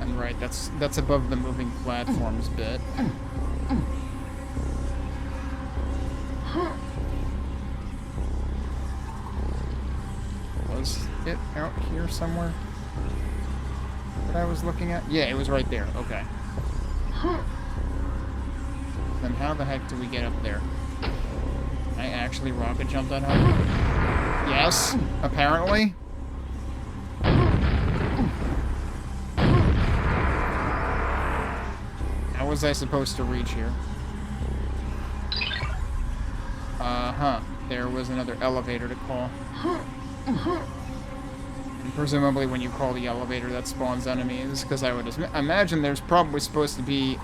And right, that's above the moving platforms bit. Was it out here somewhere that I was looking at? Yeah, it was right there. Okay. Then how the heck do we get up there? I actually rocket jump that high? Yes, apparently. How was I supposed to reach here? There was another elevator to call. And presumably when you call the elevator, that spawns enemies, because I would imagine there's probably supposed to be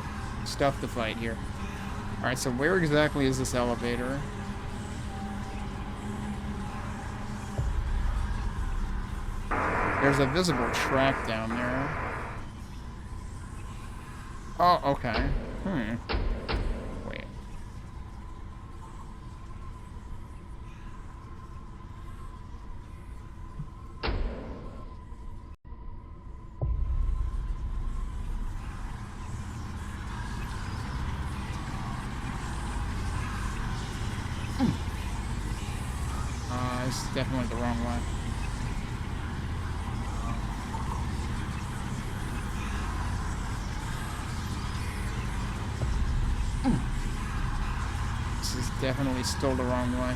stuff to fight here. Alright, so where exactly is this elevator? There's a visible track down there. Oh, okay. Wait. This is definitely the wrong way. This is definitely still the wrong way.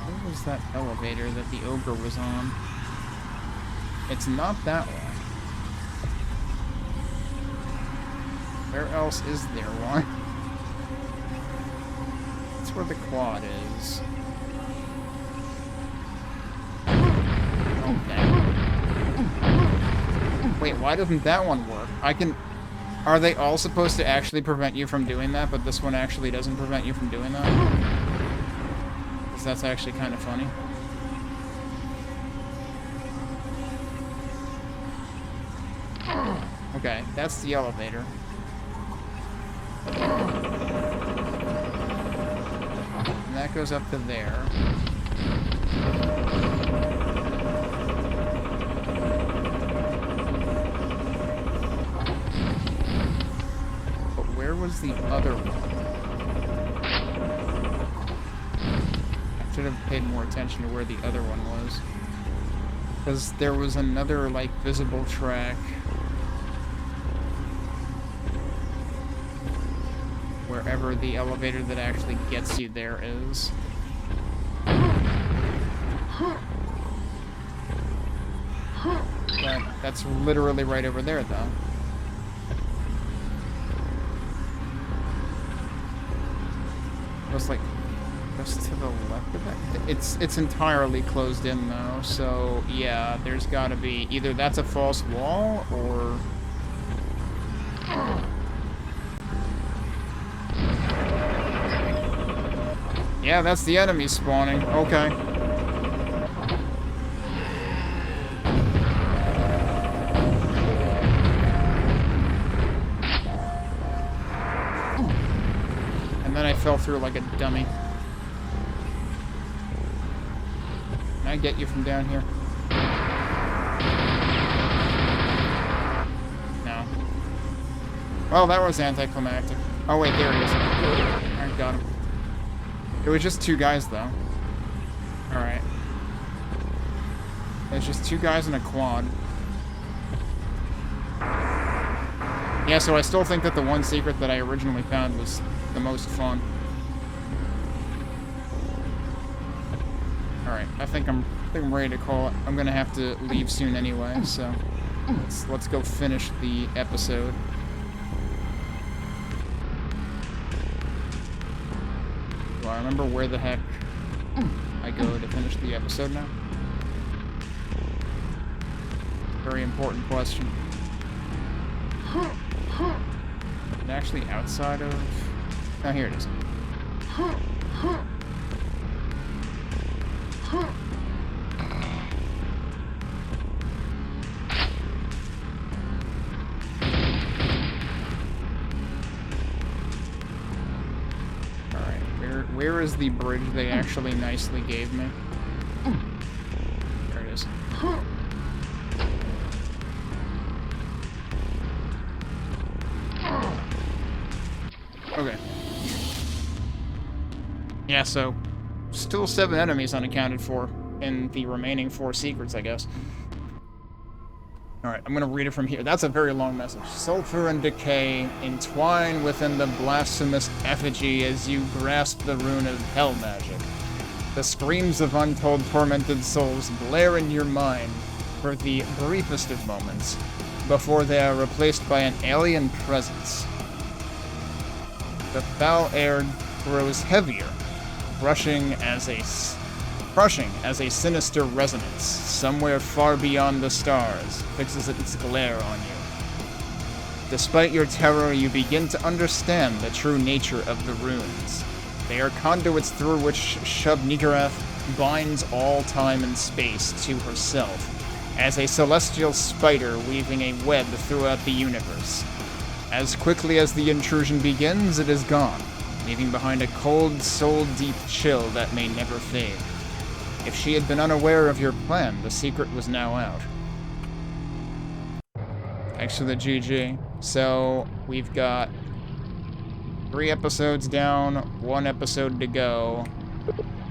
Where was that elevator that the ogre was on? It's not that one. Where else is there one? That's where the quad is. Okay. Wait, why doesn't that one work? Are they all supposed to actually prevent you from doing that, but this one actually doesn't prevent you from doing that? Because that's actually kind of funny. Okay, that's the elevator. And that goes up to there. But where was the other one? I should have paid more attention to where the other one was. Because there was another, like, visible track wherever the elevator that actually gets you there is. But that's literally right over there, though. It was like just to the left of that. It's entirely closed in though, so yeah, there's gotta be either that's a false wall or yeah, that's the enemy spawning. Okay. And then I fell through like a dummy. Can I get you from down here? No. Well, that was anticlimactic. Oh wait, there he is. Alright, got him. It was just two guys, though. Alright. It's just two guys in a quad. Yeah, so I still think that the one secret that I originally found was the most fun. Alright, I think I'm ready to call it. I'm gonna have to leave soon anyway, so let's go finish the episode. Do I remember where the heck I go to finish the episode now? Very important question. And actually outside of... Oh, here it is. Alright, where is the bridge they actually nicely gave me? There it is. Okay. Yeah, so still 7 enemies unaccounted for in the remaining 4 secrets, I guess. Alright, I'm gonna read it from here. That's a very long message. Sulfur and decay entwine within the blasphemous effigy as you grasp the rune of hell magic. The screams of untold tormented souls blare in your mind for the briefest of moments before they are replaced by an alien presence. The foul air grows heavier, crushing as a sinister resonance, somewhere far beyond the stars, fixes its glare on you. Despite your terror, you begin to understand the true nature of the runes. They are conduits through which Shub-Niggurath binds all time and space to herself, as a celestial spider weaving a web throughout the universe. As quickly as the intrusion begins, it is gone, leaving behind a cold, soul-deep chill that may never fade. If she had been unaware of your plan, the secret was now out. Thanks for the GG. So, we've got 3 episodes down, 1 episode to go.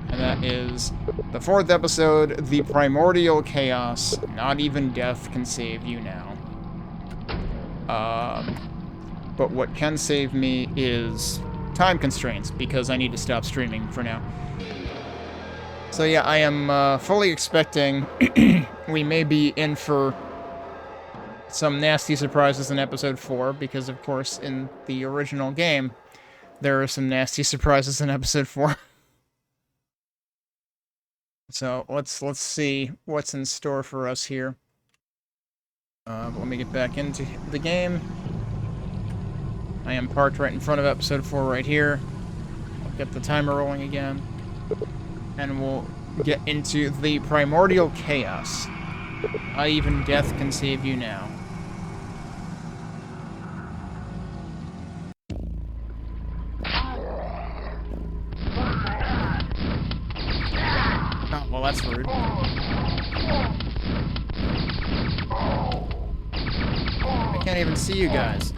And that is the 4th episode, The Primordial Chaos. Not even death can save you now. But what can save me is time constraints, because I need to stop streaming for now. So yeah, I am fully expecting we may be in for some nasty surprises in episode 4, because of course in the original game there are some nasty surprises in episode 4. So let's see what's in store for us here. But let me get back into the game. I am parked right in front of episode 4 right here. I'll get the timer rolling again. And we'll get into the Primordial Chaos. Not even death can save you now. Oh, well, that's rude. I can't even see you guys.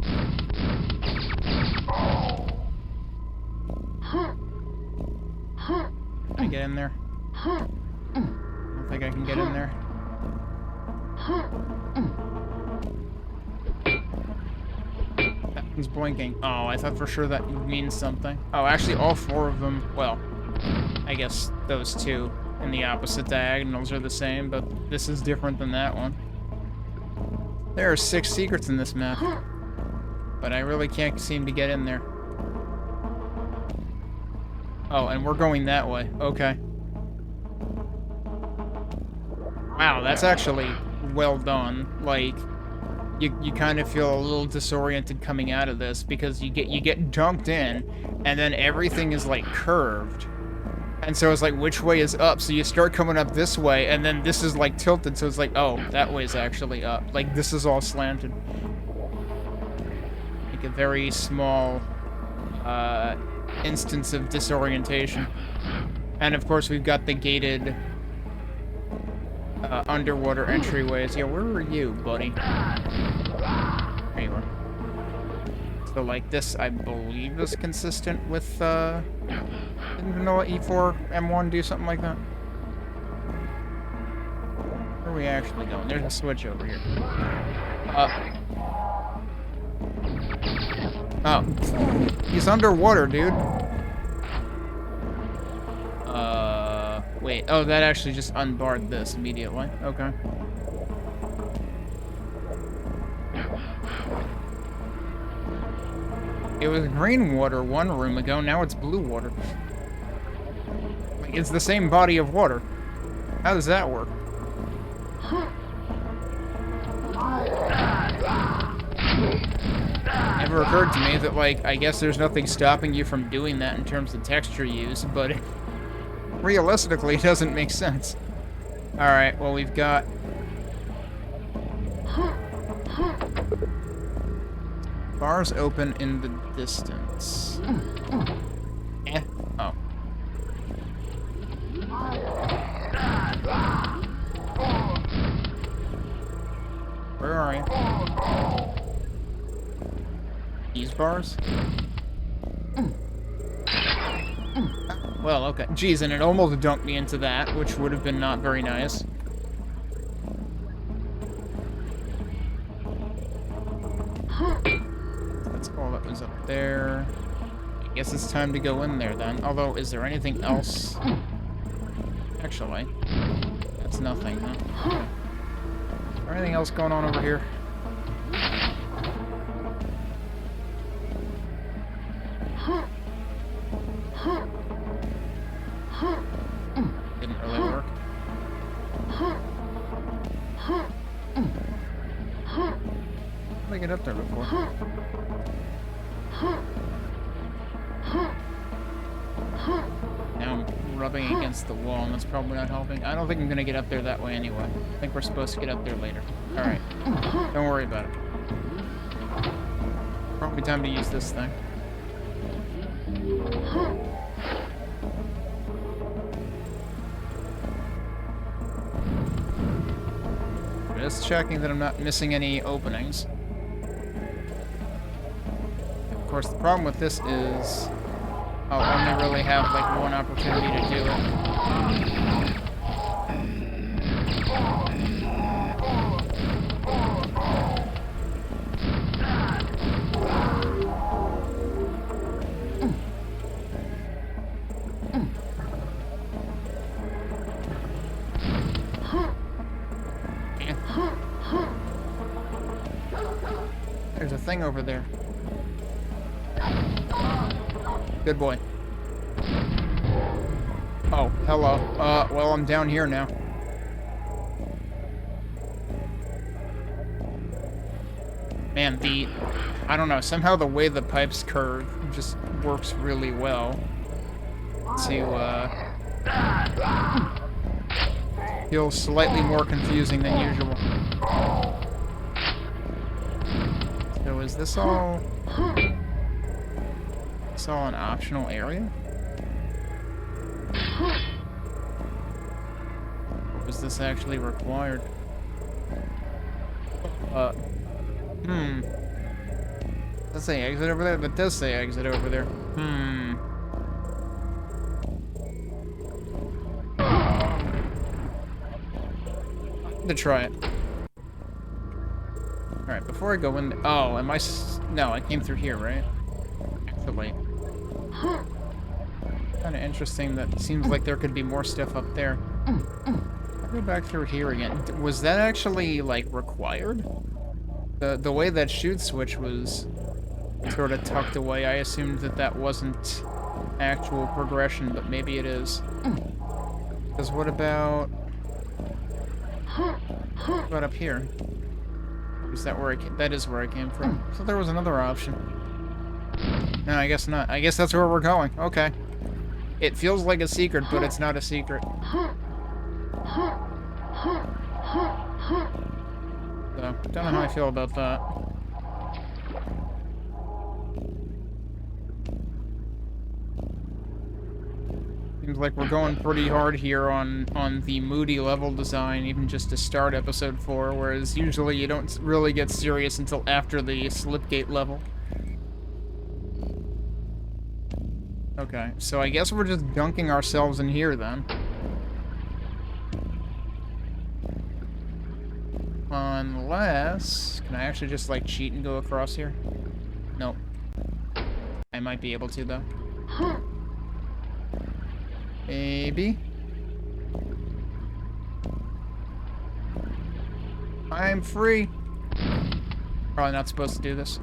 Can I get in there? I don't think I can get in there. That one's blinking. Oh, I thought for sure that means something. Oh, actually, all 4 of them, well, I guess those 2 in the opposite diagonals are the same, but this is different than that one. There are 6 secrets in this map, but I really can't seem to get in there. Oh, and we're going that way. Okay. Wow, that's actually well done. Like, you kind of feel a little disoriented coming out of this because you get dunked in, and then everything is like curved. And so it's like, which way is up? So you start coming up this way, and then this is like tilted, so it's like, oh, that way is actually up. Like, this is all slanted. Like a very small instance of disorientation. And of course, we've got the gated underwater entryways. Yeah, where were you, buddy? There you are. So, like, this, I believe, is consistent with, didn't vanilla E4-M1 do something like that? Where are we actually going? There's a switch over here. Oh. He's underwater, dude. Wait. Oh, that actually just unbarred this immediately. Okay. It was green water 1 room ago, now it's blue water. Like, it's the same body of water. How does that work? Never occurred to me that, like, I guess there's nothing stopping you from doing that in terms of texture use, but realistically, it doesn't make sense. Alright, well, we've got... bars open in the distance. Eh? Oh. Where are you? These bars? Well, okay. Jeez, and it almost dunked me into that, which would have been not very nice. That's all that was up there. I guess it's time to go in there then. Although, is there anything else? Actually, that's nothing, huh? Is there anything else going on over here? Didn't really work. How did I get up there before? Now I'm rubbing against the wall, and that's probably not helping. I don't think I'm gonna get up there that way anyway. I think we're supposed to get up there later. Alright. Don't worry about it. Probably time to use this thing. Just checking that I'm not missing any openings. Of course, the problem with this is I'll only really have like 1 opportunity to do it. There's a thing over there. Good boy. Oh, hello. Well, I'm down here now. Man, I don't know, somehow the way the pipes curve just works really well to, feel slightly more confusing than usual. So is this all... It's all an optional area? Or was this actually required? Does it say exit over there? But it does say exit over there. To try it. Alright, before I go in... Oh, am I... No, I came through here, right? Actually. Kind of interesting that it seems like there could be more stuff up there. I'll go back through here again. Was that actually, like, required? The way that shoot switch was sort of tucked away, I assumed that that wasn't actual progression, but maybe it is. Because what about up here? Is that where I came? That is where I came from. So there was another option. No, I guess not. I guess that's where we're going. Okay. It feels like a secret, but it's not a secret. So, don't know how I feel about that. Seems like we're going pretty hard here on the moody level design, even just to start episode 4, whereas usually you don't really get serious until after the slipgate level. Okay, so I guess we're just dunking ourselves in here then. Unless... Can I actually just, like, cheat and go across here? Nope. I might be able to, though. Maybe. I'm free. Probably not supposed to do this.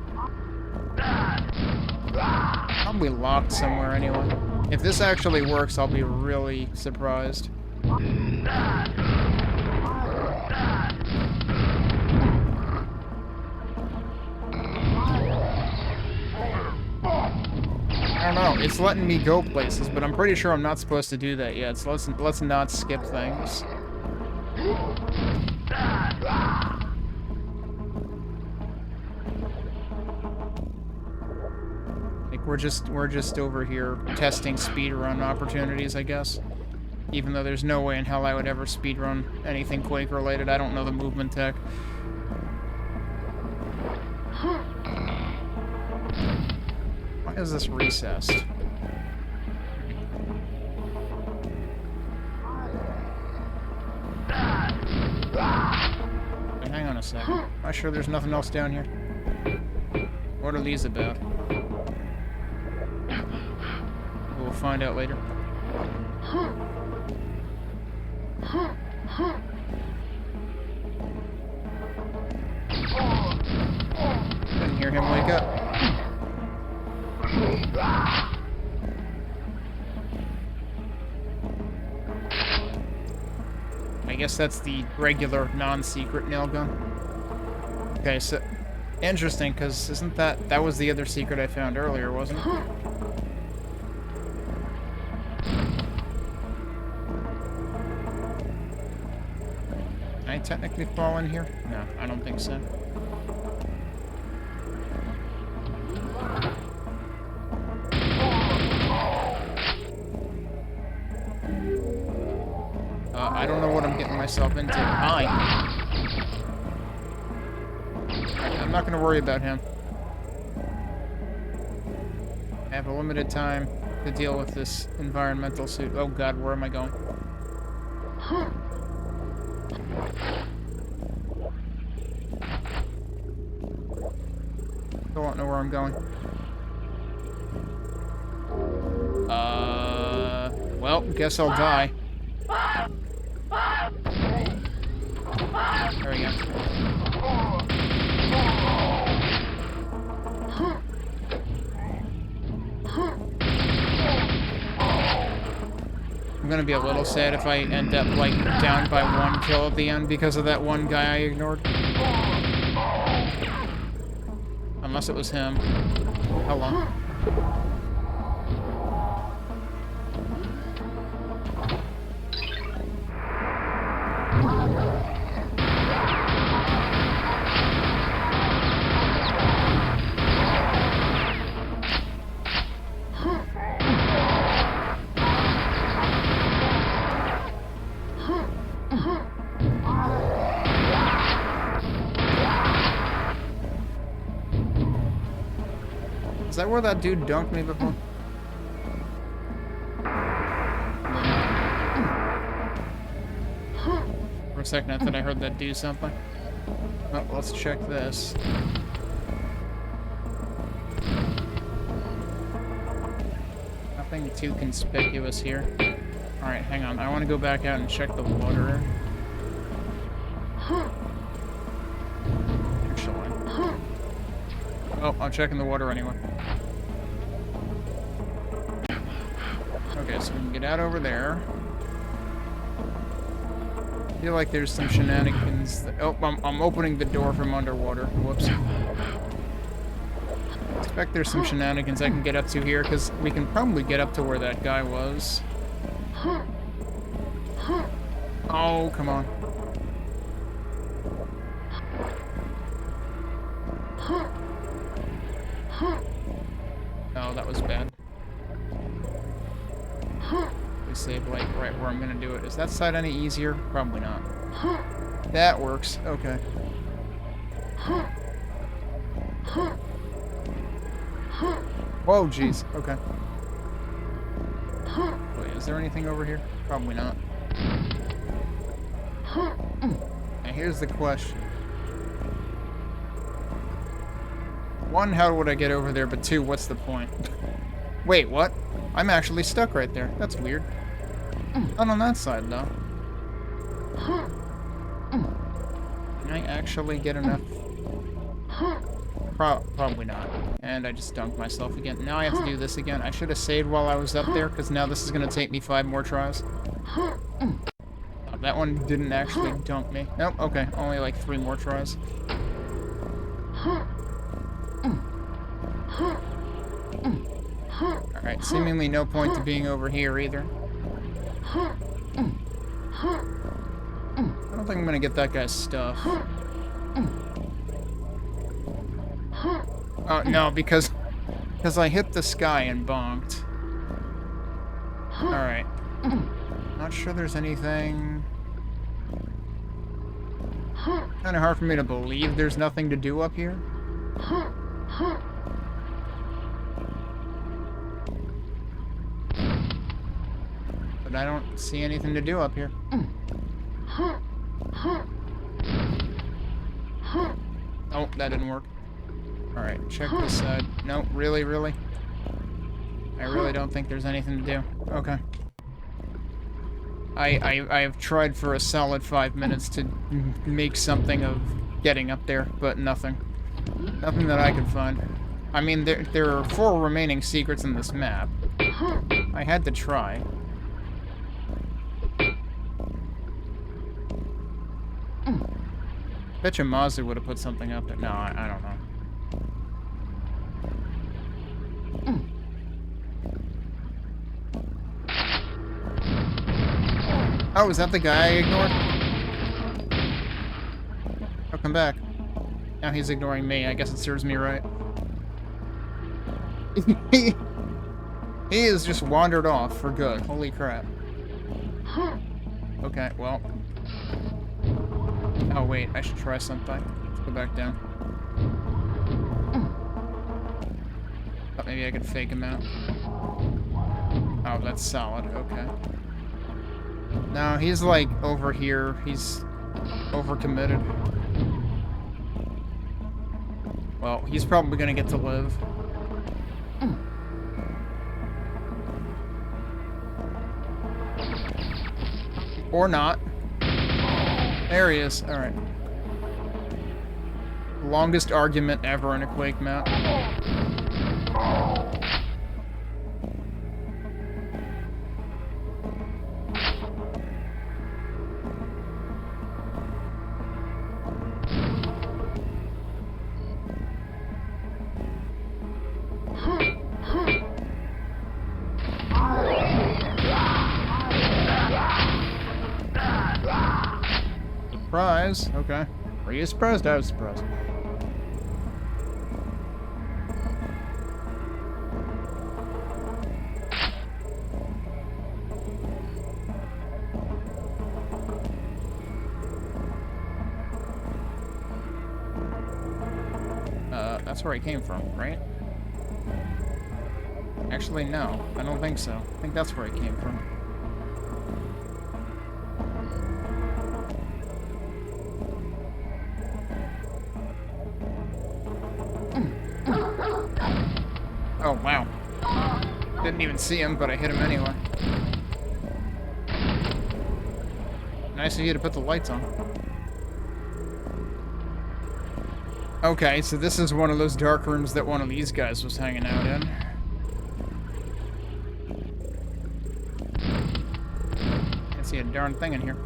Probably locked somewhere anyway. If this actually works, I'll be really surprised. I don't know, it's letting me go places, but I'm pretty sure I'm not supposed to do that yet, so let's not skip things. Like, we're just over here testing speedrun opportunities, I guess. Even though there's no way in hell I would ever speedrun anything Quake related. I don't know the movement tech. Why is this recessed? Wait, hang on a second. Am I sure there's nothing else down here? What are these about? We'll find out later. Didn't hear him wake up. I guess that's the regular non-secret nail gun. Okay, so interesting, because isn't that was the other secret I found earlier, wasn't it? Can I technically fall in here? No, I don't think so. I don't know what I'm getting myself into. Hi. I'm not gonna worry about him. I have a limited time to deal with this environmental suit. Oh god, where am I going? Still don't know where I'm going. Well, guess I'll die. There we go. I'm gonna be a little sad if I end up, like, down by 1 kill at the end because of that one guy I ignored. Unless it was him. Hello. Is that where that dude dunked me before? For a second I thought I heard that do something. Oh, let's check this. Nothing too conspicuous here. Alright, hang on. I want to go back out and check the water. Actually. Oh, I'm checking the water anyway. Okay, so we can get out over there. I feel like there's some shenanigans that... Oh, I'm opening the door from underwater. Whoops. I expect there's some shenanigans I can get up to here, because we can probably get up to where that guy was. Oh, come on. Oh, that was bad. We save, like, right where I'm gonna do it. Is that side any easier? Probably not. That works. Okay. Whoa, jeez. Okay. Wait, is there anything over here? Probably not. Now, here's the question. One, how would I get over there? But two, what's the point? Wait, what? I'm actually stuck right there. That's weird. Not on that side, though. Can I actually get enough? Probably not. And I just dunked myself again. Now I have to do this again. I should have saved while I was up there, because now this is going to take me 5 more tries. That one didn't actually dunk me. Nope, okay. Only like 3 more tries. Alright, seemingly no point to being over here either. I don't think I'm gonna get that guy's stuff. Oh, no, because I hit the sky and bonked. Alright. Not sure there's anything... Kinda hard for me to believe there's nothing to do up here. But I don't see anything to do up here. Oh, that didn't work. Alright, check this side. No, really? I really don't think there's anything to do. Okay. I've tried for a solid 5 minutes to make something of getting up there, but nothing. Nothing that I could find. I mean, there are 4 remaining secrets in this map. I had to try. Betcha Mazu would have put something up there. No, I don't know. Oh, is that the guy I ignored? Oh, come back. Now he's ignoring me. I guess it serves me right. He has just wandered off for good. Holy crap. Okay, well. Oh, wait. I should try something. Let's go back down. Thought maybe I could fake him out. Oh, that's solid. Okay. No, he's like over here. He's overcommitted. Well, he's probably gonna get to live. Or not. There he is. Alright. Longest argument ever in a Quake map. Surprise. Okay. Were you surprised? I was surprised. That's where he came from, right? Actually, no. I don't think so. I think that's where he came from. Oh, wow. Didn't even see him, but I hit him anyway. Nice of you to put the lights on. Okay, so this is one of those dark rooms that one of these guys was hanging out in. Can't see a darn thing in here.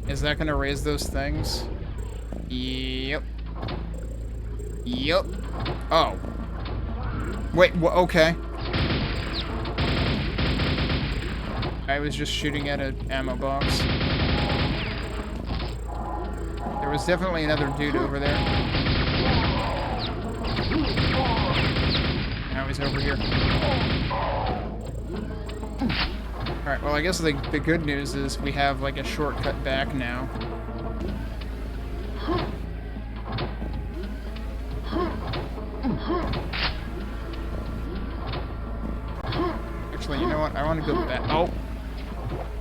Is that gonna raise those things? Yep. Yep. Oh. Wait, okay. I was just shooting at an ammo box. There was definitely another dude over there. Now he's over here. Alright, well I guess the good news is we have like a shortcut back now. Actually, you know what? I want to go back. Oh!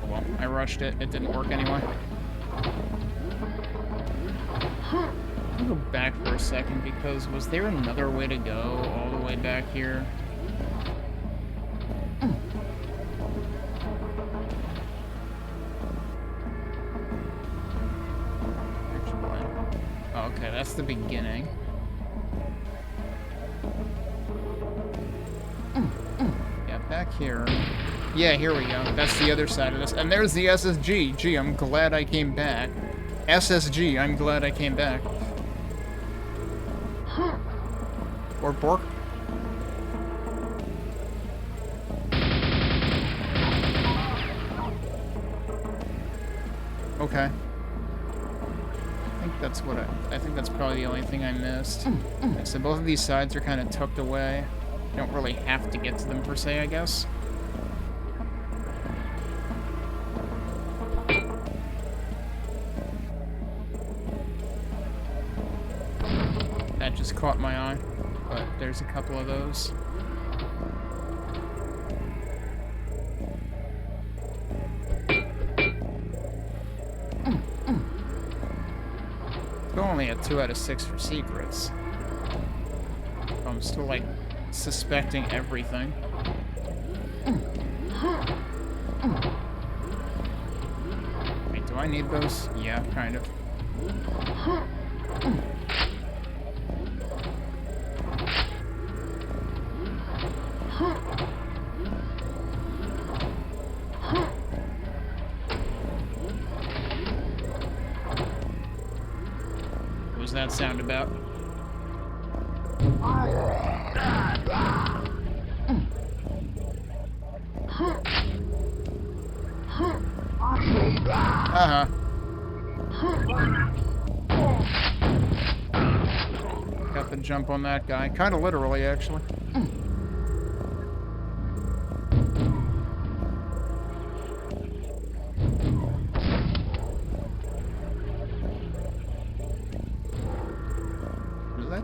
Well, I rushed it. It didn't work anyway. I'll go back for a second because was there another way to go all the way back here? Okay, that's the beginning. Yeah, back here. Yeah, here we go. That's the other side of this. And there's the SSG. Gee, I'm glad I came back. SSG, I'm glad I came back. Pork. Okay. That's what I think that's probably the only thing I missed. So both of these sides are kind of tucked away. You don't really have to get to them per se, I guess. That just caught my eye, but there's a couple of those. Only at 2 out of 6 for secrets. I'm still, like, suspecting everything. Wait, do I need those? Yeah, kind of. That sound about? Got the jump on that guy. Kind of literally, actually.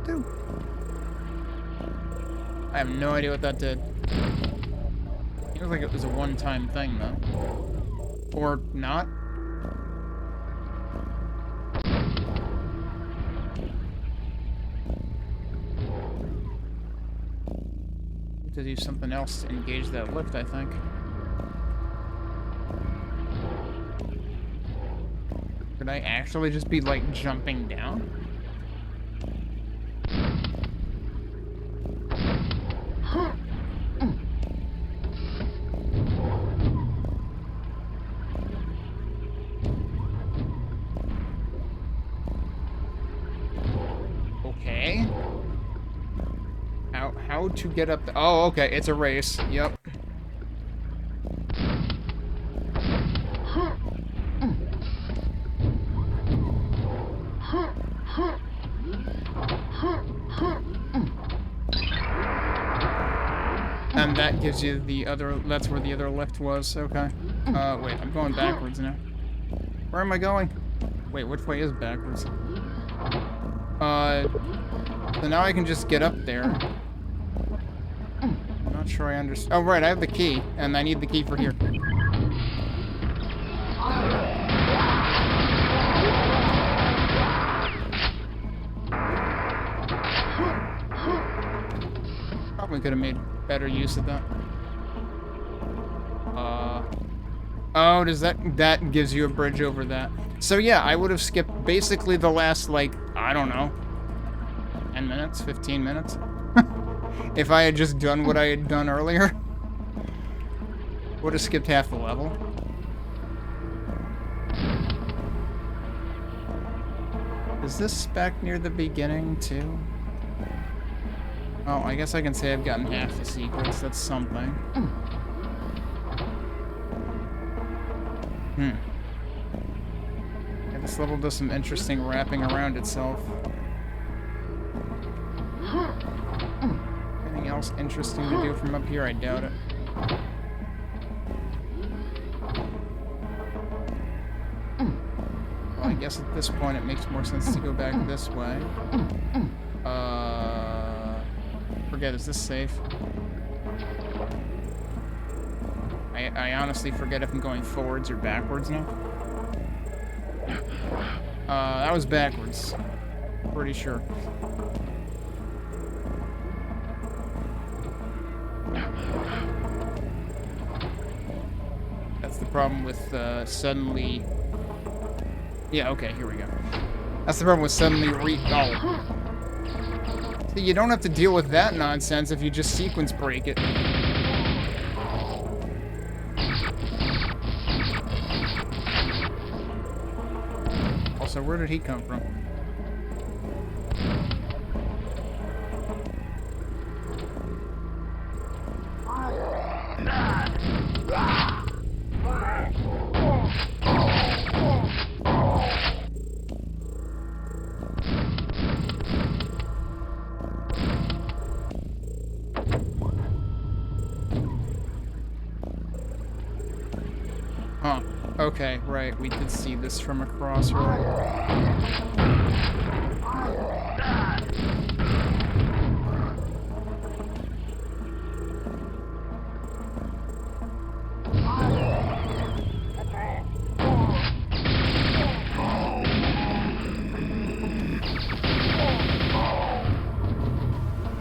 Do? I have no idea what that did. Feels like it was a one-time thing, though. Or not? To do something else to engage that lift, I think. Could I actually just be, like, jumping down? How to get up the— oh, okay, it's a race. Yep. And that gives you the other— that's where the other lift was. Okay. Wait, I'm going backwards now. Where am I going? Wait, which way is backwards? So now I can just get up there. I'm not sure I understand. Oh, right, I have the key, and I need the key for here. definitely could have made better use of that. Oh, does that gives you a bridge over that. So yeah, I would have skipped basically the last, like, I don't know, 10 minutes, 15 minutes. If I had just done what I had done earlier. Would have skipped half the level. Is this spec near the beginning, too? Oh, I guess I can say I've gotten half the secrets. That's something. Yeah, this level does some interesting wrapping around itself. Anything else interesting to do from up here? I doubt it. Well, I guess at this point it makes more sense to go back this way. Forget, is this safe? I honestly forget if I'm going forwards or backwards now. That was backwards. Pretty sure. That's the problem with suddenly... Yeah, okay, here we go. That's the problem with suddenly oh. See, you don't have to deal with that nonsense if you just sequence break it. Also, where did he come from? Huh. Okay, right. We did see this from across, right?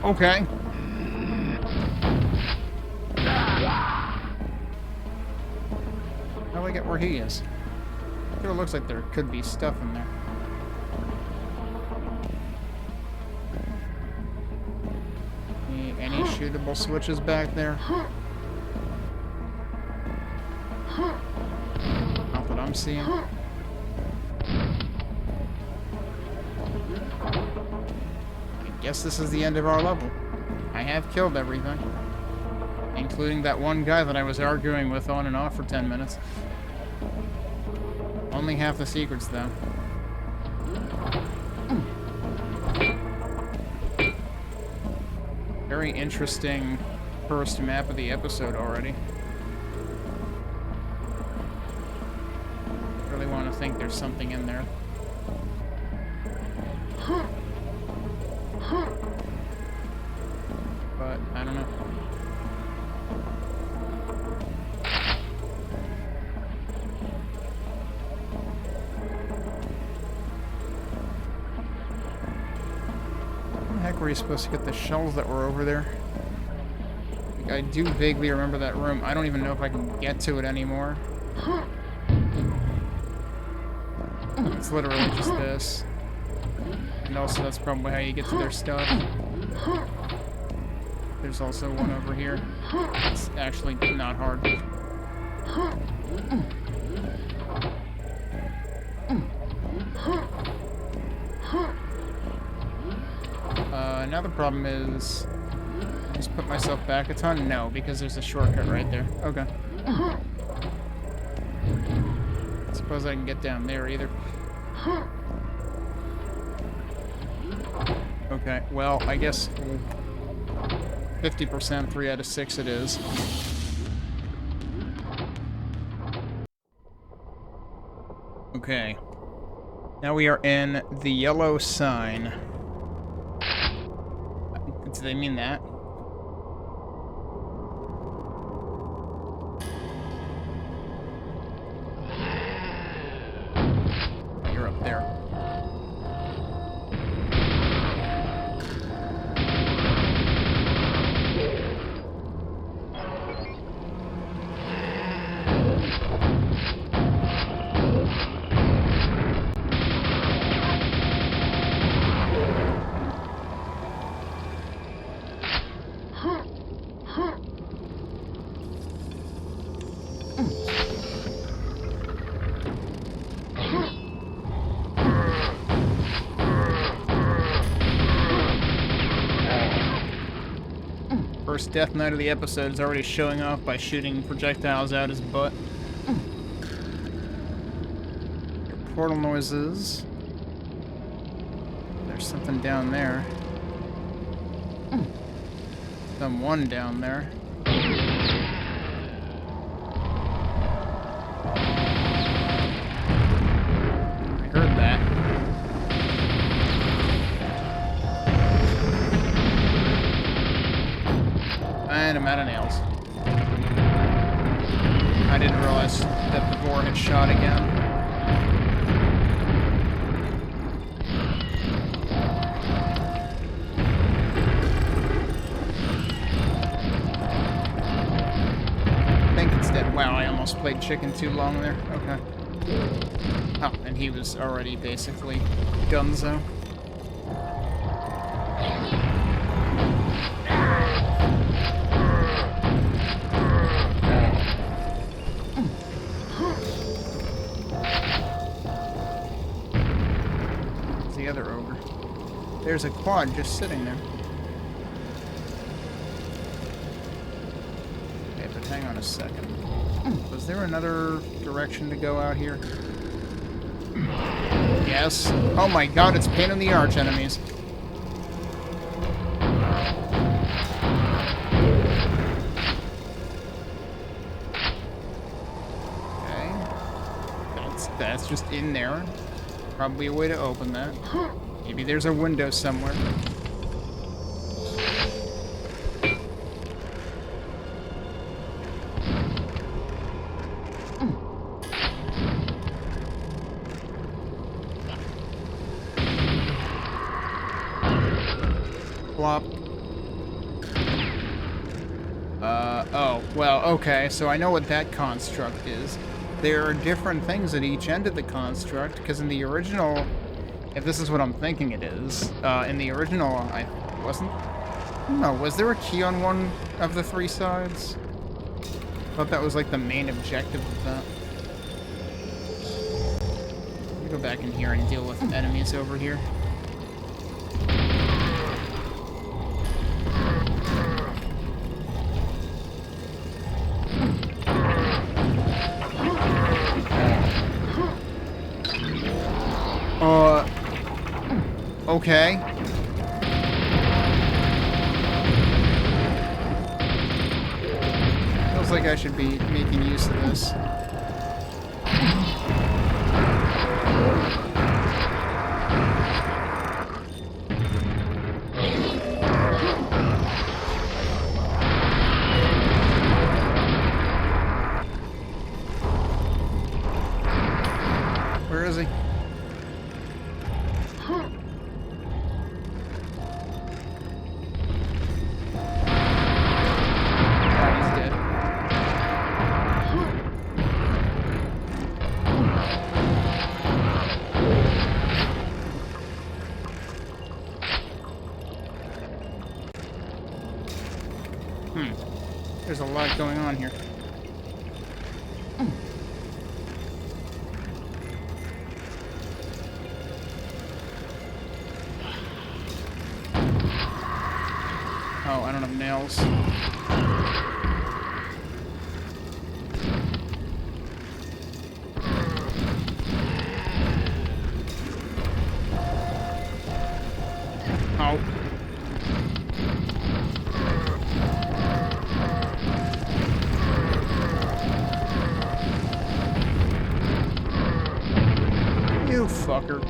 Okay. How do I get where he is? It looks like there could be stuff in there. Any shootable switches back there? Not that I'm seeing. I guess this is the end of our level. I have killed everything. Including that one guy that I was arguing with on and off for 10 minutes. Only half the secrets, though. Very interesting first map of the episode already. Really want to think there's something in there. But, I don't know. How the heck were you supposed to get the shells that were over there? Like, I do vaguely remember that room. I don't even know if I can get to it anymore. It's literally just this. And also, that's probably how you get to their stuff. There's also one over here. It's actually not hard. Now the problem is... just put myself back a ton? No, because there's a shortcut right there. Okay. Suppose I can get down there either. Okay, well, I guess 50%, 3 out of 6 it is. Okay. Now we are in the yellow sign. Do they mean that? You're up there. First death knight of the episode is already showing off by shooting projectiles out his butt. Your portal noises. There's something down there. Someone down there. I heard that. And I'm out of nails. I didn't realize that the boar had shot again. I think it's dead. Wow, I almost played chicken too long there. Okay. Oh, and he was already basically donezo. The other ogre. There's a quad just sitting there. Okay, but hang on a second. Was there another direction to go out here? Yes. Oh my god, it's pain in the arch enemies. Okay. That's just in there. Probably a way to open that. Maybe there's a window somewhere. Plop. Oh, well, okay, so I know what that construct is. There are different things at each end of the construct, because in the original, if this is what I'm thinking it is, in the original, I wasn't... I don't know, was there a key on one of the three sides? I thought that was like the main objective of that. Let me go back in here and deal with enemies over here. Okay. Feels like I should be making use of this. Where is he? There's a lot going on here. Oh, I don't have nails. Oh. You fucker.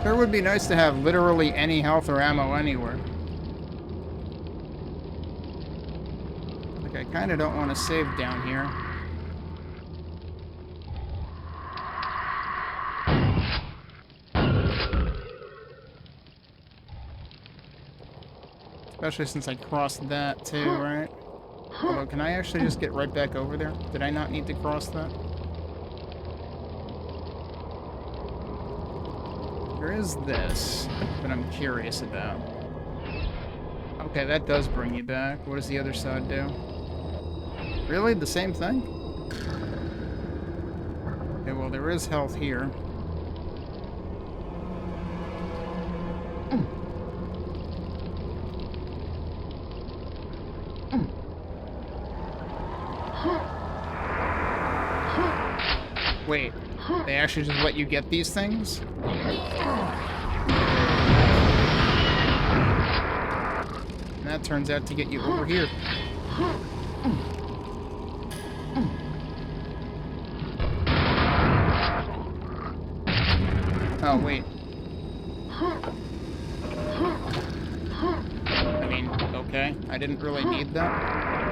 Sure would be nice to have literally any health or ammo anywhere. Like, I kind of don't want to save down here. Especially since I crossed that too, right? Although, can I actually just get right back over there? Did I not need to cross that? There is this that I'm curious about. Okay, that does bring you back. What does the other side do? Really? The same thing? Okay, well, there is health here. Wait, they actually just let you get these things? And that turns out to get you over here. Oh, wait. I mean, okay. I didn't really need that.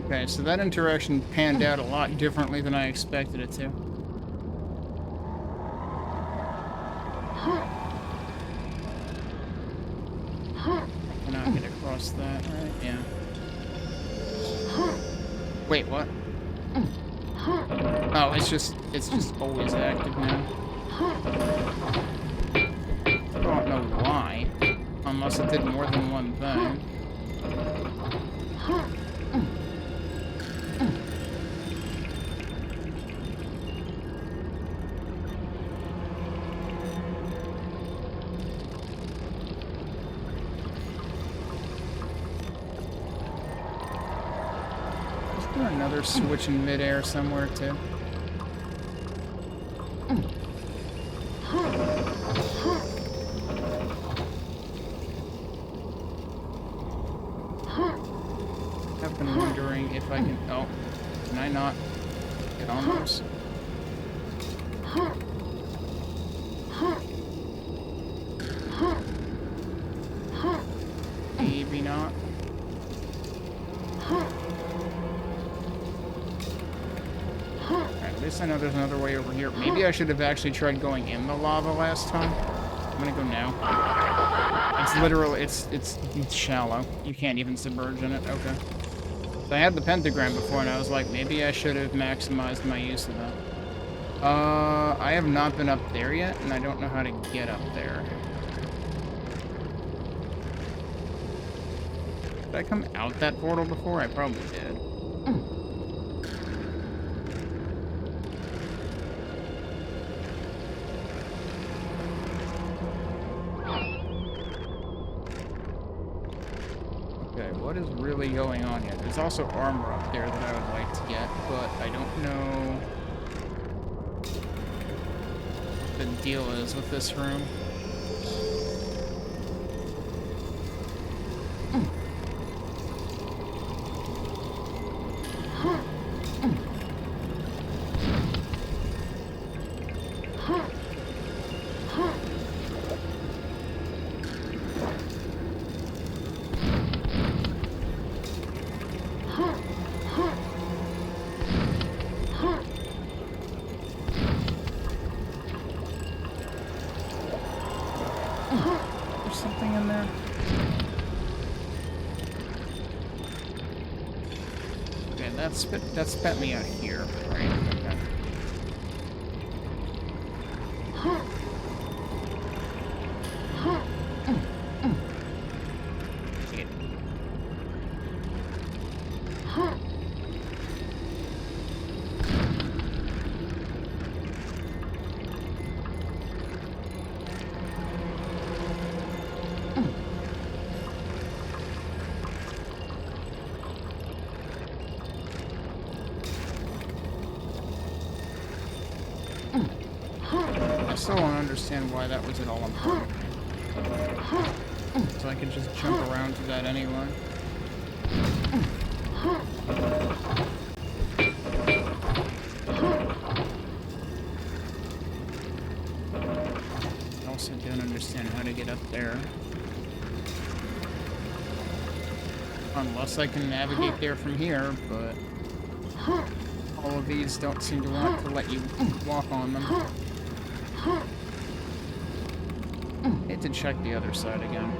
Okay, so that interaction panned out a lot differently than I expected it to. I cannot get across that, right? Yeah. Wait, what? Oh, it's just always active now. I don't know why, unless it did more than one thing. Is there another switch in midair somewhere, too? I've been wondering if I can... Oh, can I not get on those? Maybe not. At least I know there's another way over here. Maybe I should have actually tried going in the lava last time. I'm gonna go now. It's literally, it's shallow. You can't even submerge in it. Okay. So I had the pentagram before, and I was like, maybe I should have maximized my use of that. I have not been up there yet, and I don't know how to get up there. Did I come out that portal before? I probably did. Okay, what is really going on here? There's also armor up there that I would like to get, but I don't know what the deal is with this room. There's something in there. Okay, that spit me out here, right? Okay. Shit. I still don't understand why that was at all important. So I could just jump around to that anyway. I also don't understand how to get up there. Unless I can navigate there from here, but all of these don't seem to want to let you walk on them. Need to check the other side again.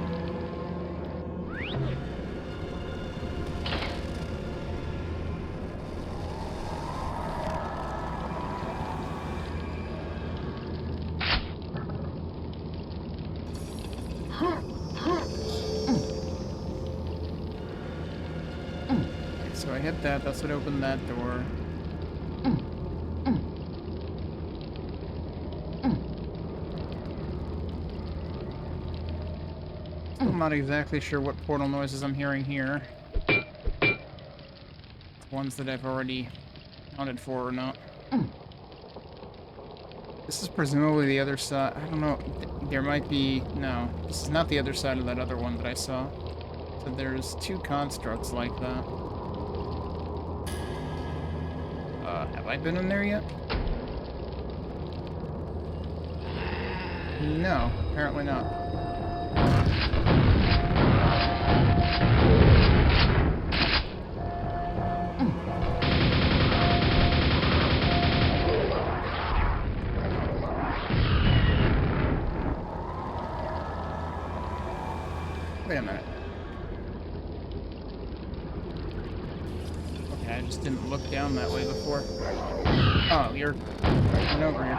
so I hit that. That's what opened that door. Still not exactly sure what portal noises I'm hearing here. Ones that I've already accounted for or not. This is presumably the other side. I don't know. There might be... No, this is not the other side of that other one that I saw. So there's two constructs like that. Have I been in there yet? No, apparently not. Wait a minute. Okay, I just didn't look down that way before. Oh, you're coming over here.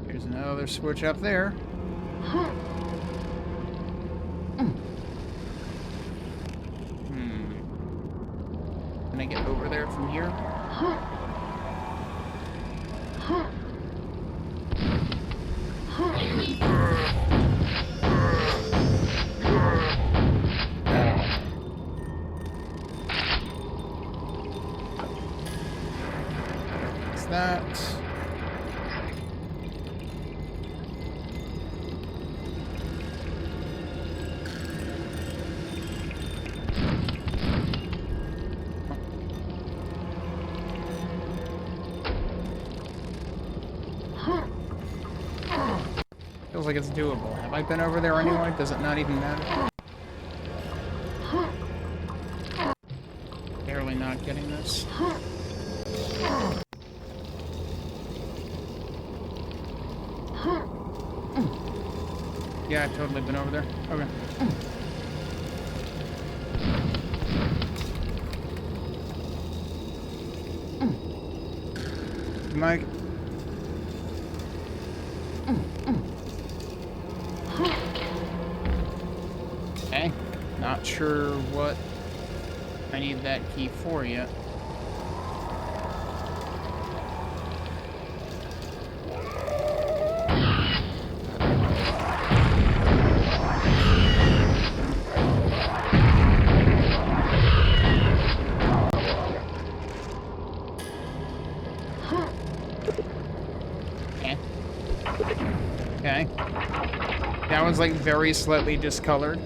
There's another switch up there. Can I get over there from here? What's that? Feels like it's doable. Have I been over there anyway? Does it not even matter? Barely not getting this. Yeah, I've totally been over there. Okay. Mike. Okay. Not sure what I need that key for yet. Okay. That one's like very slightly discolored.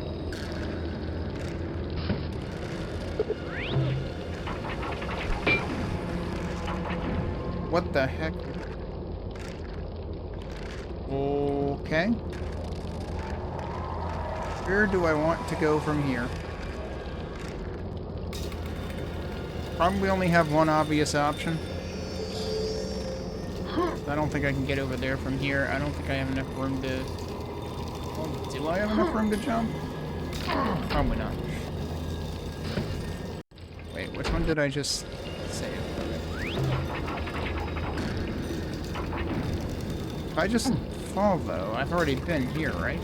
What the heck? Okay. Where do I want to go from here? Probably only have one obvious option. I don't think I can get over there from here. I don't think I have enough room to... Well, do I have enough room to jump? Probably not. Wait, which one did I just save? If I just fall, though, I've already been here, right?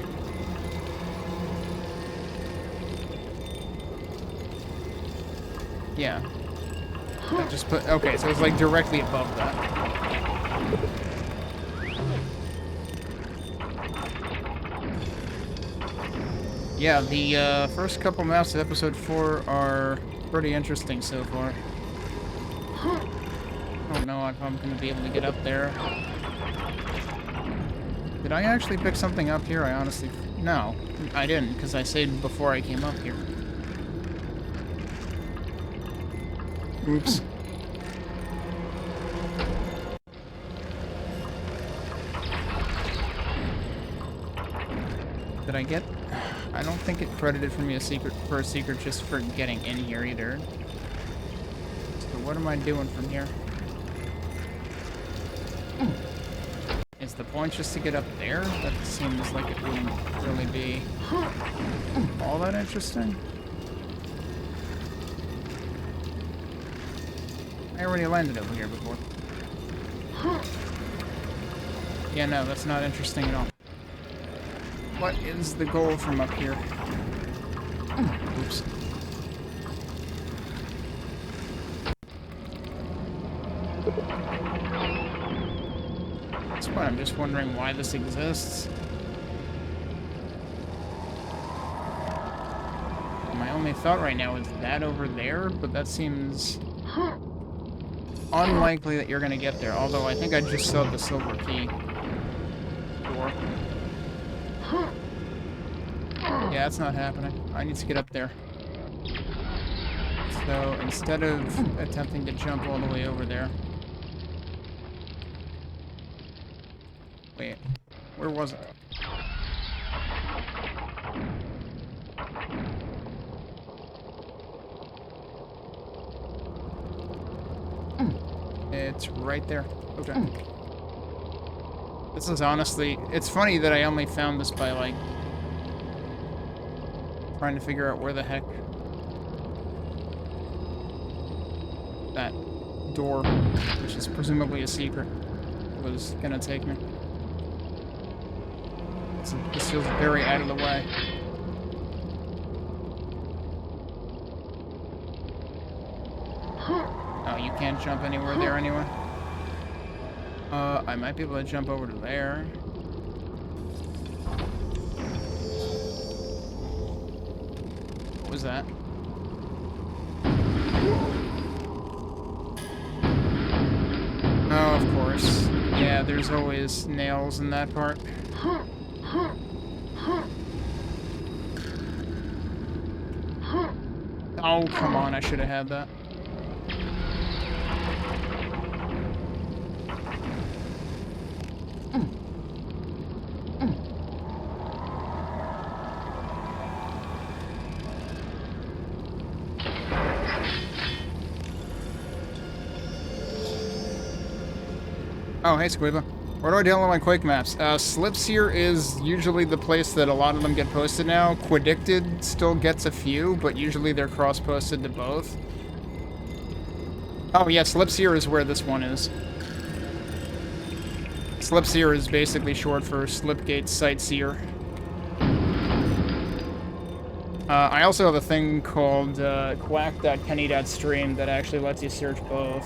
Yeah. I just put... Okay, so it's like directly above that. Yeah, the first couple maps of episode 4 are pretty interesting so far. I don't know if I'm going to be able to get up there. Did I actually pick something up here? I honestly... No, I didn't, because I saved before I came up here. Oops. Did I get... I don't think it credited for me a secret just for getting in here either. So what am I doing from here? Is the point just to get up there? That seems like it wouldn't really be all that interesting. I already landed over here before. Yeah, no, that's not interesting at all. What is the goal from up here? Oops. That's why I'm just wondering why this exists. My only thought right now is that over there, but that seems unlikely that you're gonna get there, although I think I just saw the silver key door. Yeah, that's not happening. I need to get up there. So instead of attempting to jump all the way over there... Wait, where was it? It's right there. Okay. This is honestly... It's funny that I only found this by, like... trying to figure out where the heck... that door, which is presumably a secret, was gonna take me. This feels very out of the way. Oh, you can't jump anywhere there anyway? I might be able to jump over to there. What was that? Oh, of course. Yeah, there's always nails in that part. Oh, come on, I should have had that. Oh, hey, Squidla. Where do I download my Quake maps? Slips here is usually the place that a lot of them get posted now. Quadicted still gets a few, but usually they're cross-posted to both. Oh, yeah, Slips here is where this one is. Slips here is basically short for Slipgate Sightseer. I also have a thing called quack.kenny.stream that actually lets you search both.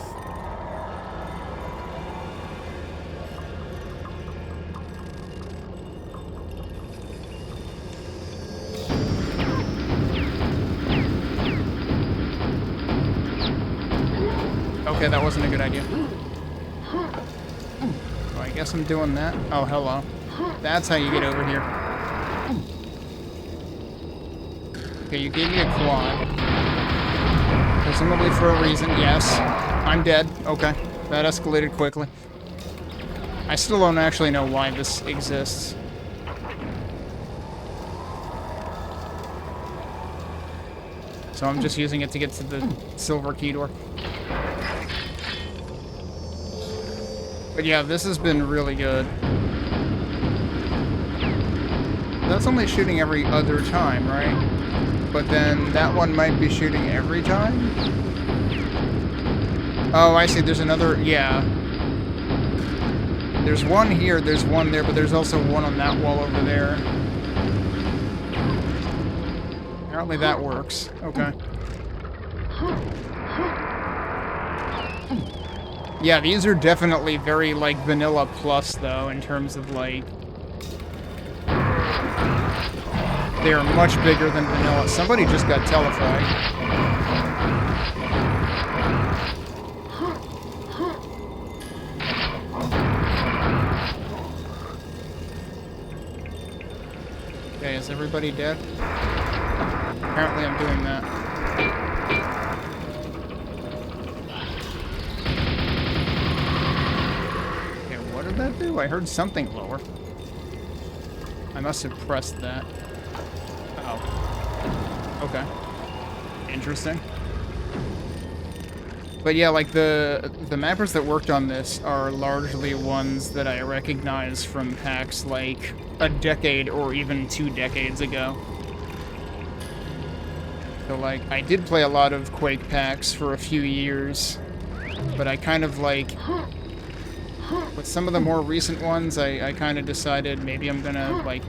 Okay, that wasn't a good idea. So I guess I'm doing that. Oh, hello. That's how you get over here. Okay, you gave me a quad. Presumably for a reason, yes. I'm dead. Okay. That escalated quickly. I still don't actually know why this exists. So I'm just using it to get to the silver key door. But yeah, this has been really good. That's only shooting every other time, right? But then that one might be shooting every time? Oh, I see. There's another... Yeah. There's one here, there's one there, but there's also one on that wall over there. Apparently that works. Okay. Yeah, these are definitely very, like, vanilla plus, though, in terms of, like... They're much bigger than vanilla. Somebody just got telefied. Okay, is everybody dead? Apparently I'm doing that. What did that do? I heard something lower. I must have pressed that. Oh. Okay. Interesting. But yeah, like the mappers that worked on this are largely ones that I recognize from packs like a decade or even 2 decades ago. So like, I did play a lot of Quake packs for a few years. But I kind of like... With some of the more recent ones, I kind of decided maybe I'm gonna, like,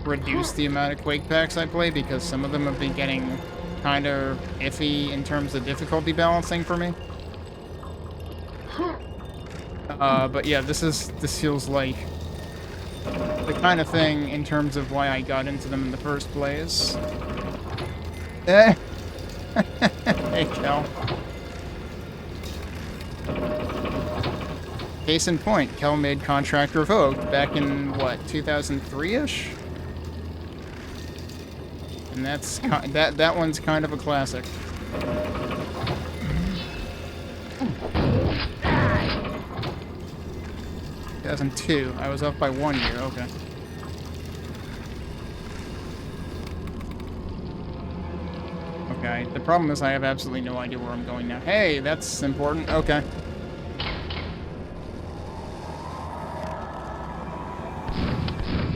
reduce the amount of Quake packs I play, because some of them have been getting kind of iffy in terms of difficulty balancing for me. But yeah, this feels like the kind of thing in terms of why I got into them in the first place. Hey, Kel. Case in point, Kel made Contract Revoked back in, what, 2003-ish? And that one's kind of a classic. 2002. I was off by 1 year, okay. Okay, the problem is I have absolutely no idea where I'm going now. Hey, that's important. Okay.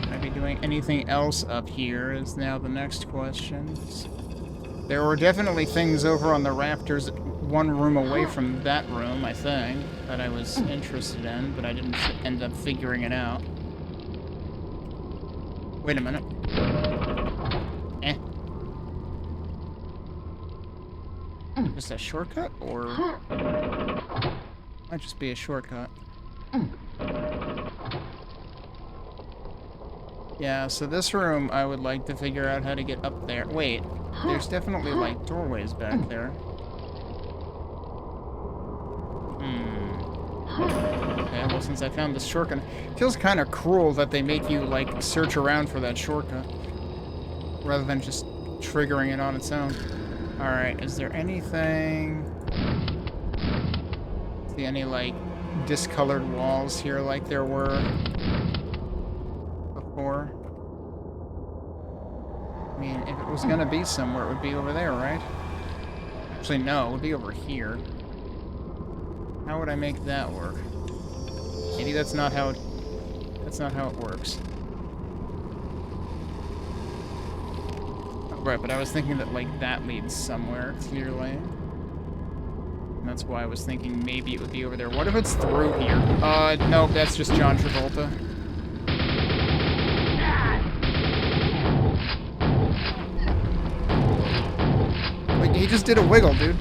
Might be doing anything else up here is now the next question. There were definitely things over on the rafters one room away from that room, I think, that I was interested in, but I didn't end up figuring it out. Wait a minute. Just a shortcut, or... Might just be a shortcut. Yeah, so this room, I would like to figure out how to get up there. Wait, there's definitely, like, doorways back there. Okay, well, since I found this shortcut... It feels kind of cruel that they make you, like, search around for that shortcut. Rather than just triggering it on its own. Alright, is there anything... See any, like, discolored walls here like there were before? I mean, if it was gonna be somewhere, it would be over there, right? Actually, no, it would be over here. How would I make that work? Maybe that's not how it works. Right, but I was thinking that, like, that leads somewhere, clearly. And that's why I was thinking maybe it would be over there. What if it's through here? No, that's just John Travolta. Like, he just did a wiggle, dude.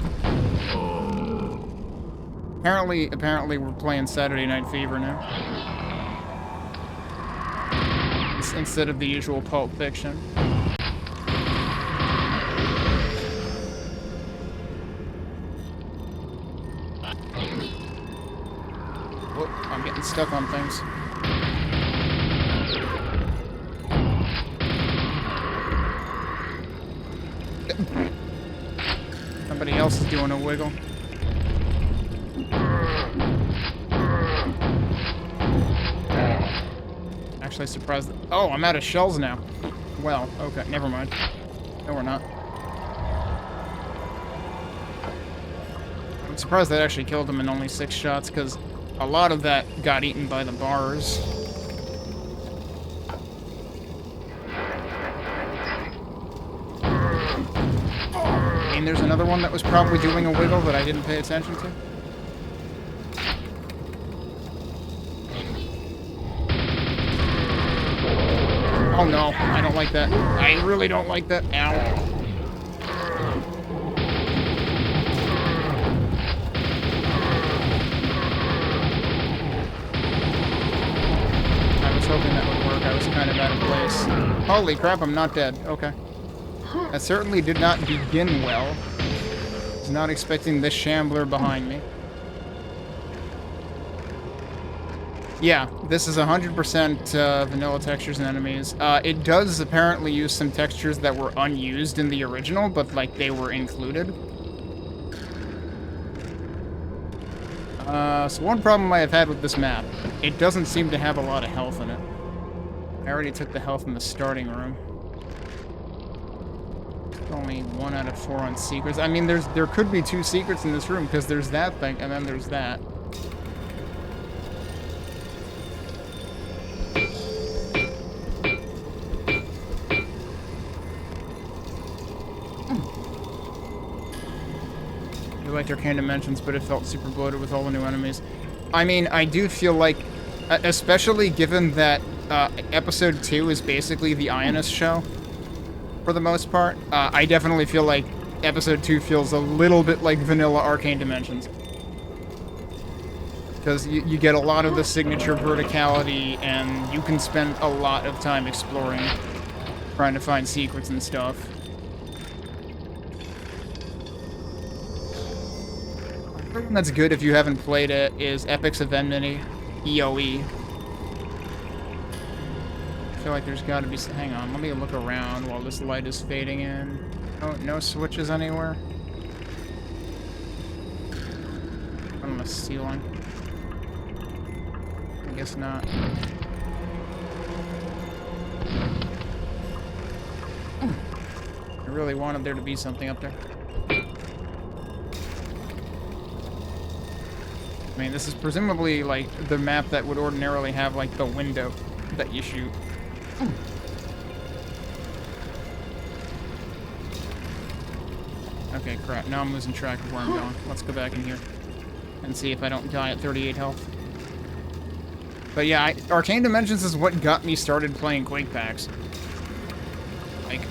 Apparently we're playing Saturday Night Fever now. Instead of the usual Pulp Fiction. Stuck on things. Somebody else is doing a wiggle. Actually surprised that... Oh, I'm out of shells now. Well, okay, never mind. No, we're not. I'm surprised that actually killed him in only 6 shots, because a lot of that got eaten by the bars. I mean, there's another one that was probably doing a wiggle that I didn't pay attention to. Oh no, I don't like that. I really don't like that. Ow. Hoping that would work. I was kind of out of place. Holy crap, I'm not dead. Okay. That certainly did not begin well. I was not expecting this shambler behind me. Yeah, this is 100% vanilla textures and enemies. It does apparently use some textures that were unused in the original, but, like, they were included. So one problem I have had with this map, it doesn't seem to have a lot of health in it. I already took the health in the starting room. Only 1 out of 4 on secrets. I mean, there could be 2 secrets in this room, because there's that thing, and then there's that. Do I liked Arcane Dimensions, but it felt super bloated with all the new enemies. I mean, I do feel like, especially given that Episode 2 is basically the Ionist show, for the most part, I definitely feel like Episode 2 feels a little bit like vanilla Arcane Dimensions. Because you get a lot of the signature verticality, and you can spend a lot of time exploring, trying to find secrets and stuff. Something that's good if you haven't played it is Epics of Enmity, EOE. I feel like there's got to be... Hang on, let me look around while this light is fading in. No switches anywhere. On the ceiling. I guess not. I really wanted there to be something up there. I mean, this is presumably, like, the map that would ordinarily have, like, the window that you shoot. Okay, crap. Now I'm losing track of where I'm going. Let's go back in here and see if I don't die at 38 health. But yeah, Arcane Dimensions is what got me started playing Quake packs. Like,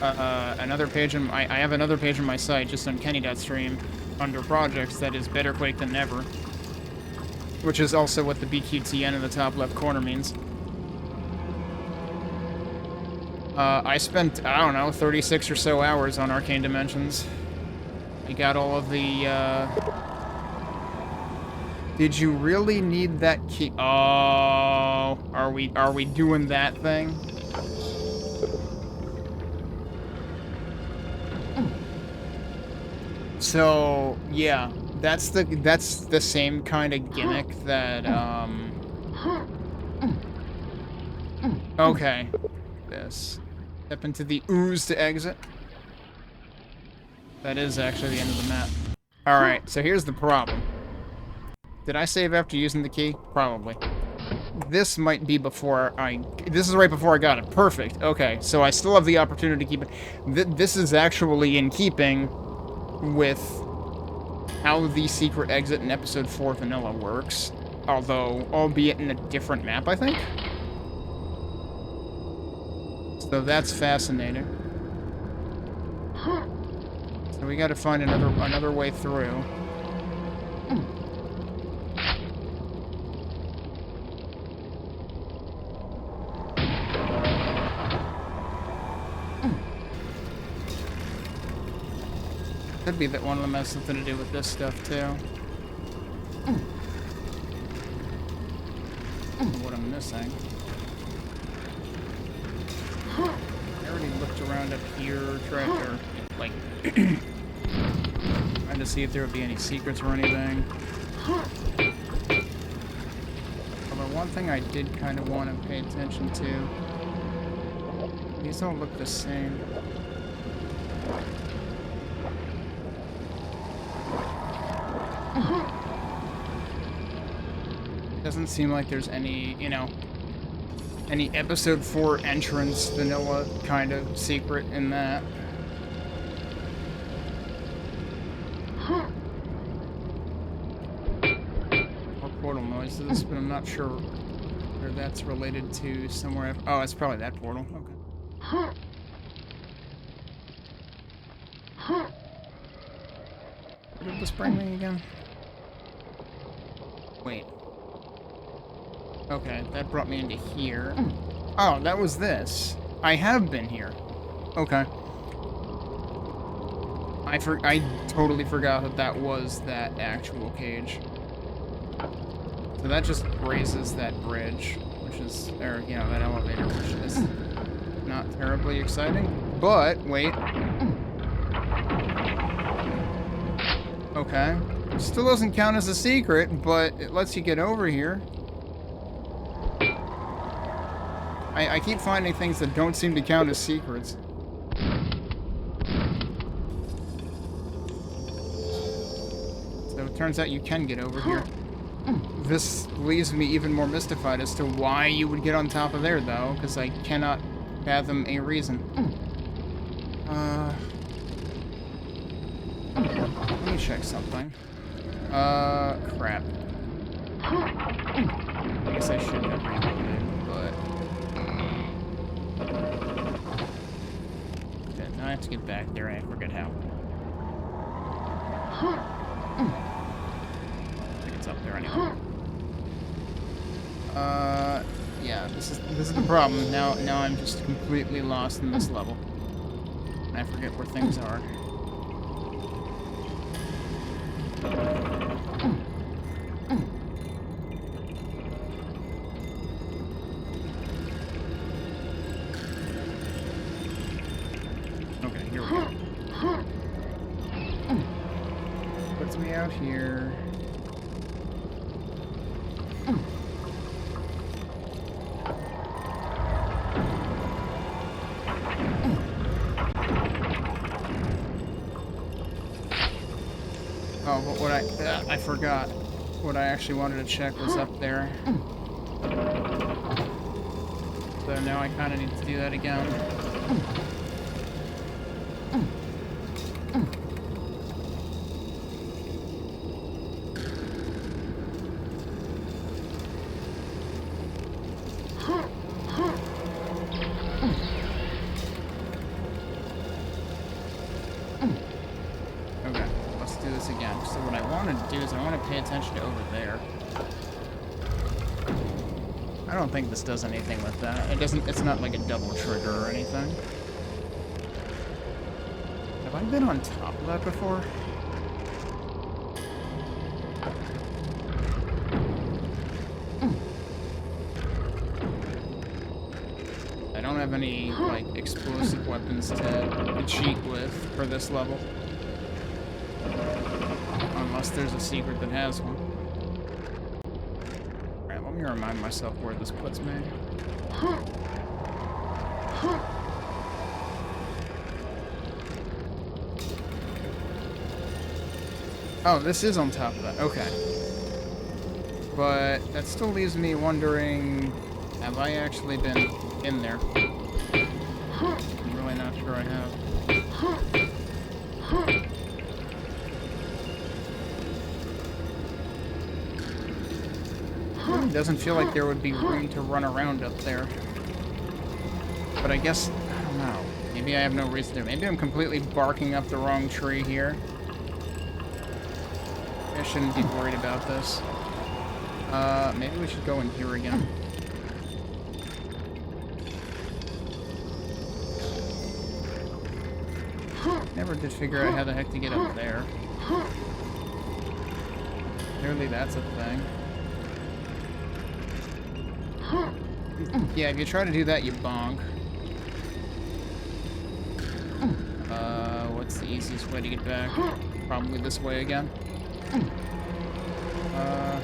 another page in... I have another page on my site, just on Kenny.stream, under projects, that is better Quake than never. Which is also what the BQTN in the top left corner means. I spent, I don't know, 36 or so hours on Arcane Dimensions. I got all of the, Did you really need that key? Oh, are we doing that thing? So, yeah, that's the same kind of gimmick that, okay. This. Step into the ooze to exit. That is actually the end of the map. Alright, so here's the problem. Did I save after using the key? Probably. This might be before this is right before I got it. Perfect. Okay, so I still have the opportunity to keep it. This is actually in keeping with how the secret exit in Episode 4 Vanilla works. Although, albeit in a different map, I think? So that's fascinating. So we gotta find another way through. Could be that one of them has something to do with this stuff too. What I'm missing. I already looked around up here, trying to see if there would be any secrets or anything. Although one thing I did kind of want to pay attention to. These don't look the same. Doesn't seem like there's any, you know, any Episode 4 entrance vanilla kind of secret in that. Or portal noises, but I'm not sure where that's related to somewhere. Oh, it's probably that portal. Okay. Where did this bring me again? Wait. Okay, that brought me into here. Oh, that was this. I have been here. Okay. I totally forgot that that was that actual cage. So that just raises that bridge, which is, or, you know, that elevator, which is not terribly exciting. But, wait. Okay. Still doesn't count as a secret, but it lets you get over here. I keep finding things that don't seem to count as secrets. So it turns out you can get over here. This leaves me even more mystified as to why you would get on top of there, though, because I cannot fathom a reason. Let me check something. Crap. I guess I shouldn't have reloaded, but... Okay, now I have to get back there and I forget how. I think it's up there anyway. Yeah, this is the problem. Now I'm just completely lost in this level. And I forget where things are. Okay, here we go. Puts me out here. Oh, but what I forgot. What I actually wanted to check was up there. So now I kind of need to do that again. Okay, let's do this again. So what I want to do is I want to pay attention to over there. I don't think this does anything with that. It doesn't. It's not like a double trigger or anything. Have I been on top of that before? I don't have any like explosive weapons to cheat with for this level. Unless there's a secret that has one. Alright, let me remind myself where this puts me. Oh, this is on top of that. Okay. But that still leaves me wondering, have I actually been in there? I'm really not sure I have. It doesn't feel like there would be room to run around up there. But I guess, I don't know. Maybe I have no reason to. Maybe I'm completely barking up the wrong tree here. I shouldn't be worried about this. Maybe we should go in here again. Never did figure out how the heck to get up there. Clearly that's a thing. Yeah, if you try to do that, you bonk. What's the easiest way to get back? Probably this way again. I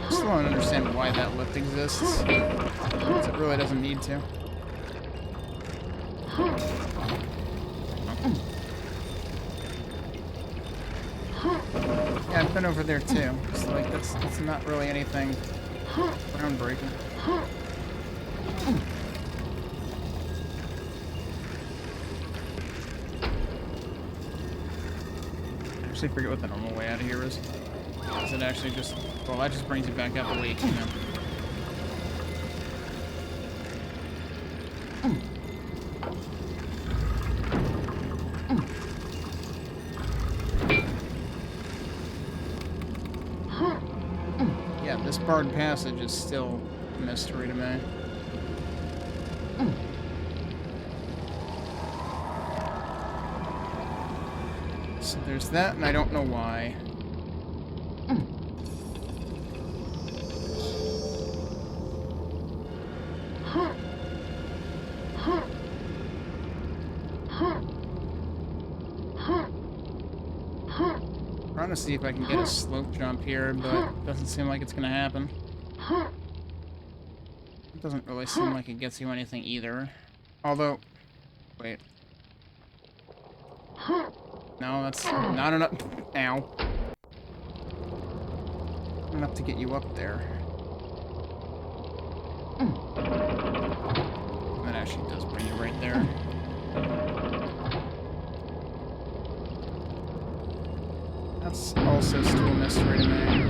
still don't understand why that lift exists. Because it really doesn't need to. Yeah, I've been over there too. It's like that's not really anything groundbreaking. I actually forget what the normal way out of here is. Is it actually just... Well, that just brings you back up a week, you know. Yeah, this barred passage is still a mystery to me. So there's that, and I don't know why. Trying to see if I can get a slope jump here, but it doesn't seem like it's gonna happen. It doesn't really seem like it gets you anything either. Although, wait. No, that's not enough. Ow. Not enough to get you up there. That actually does bring you right there. straight away.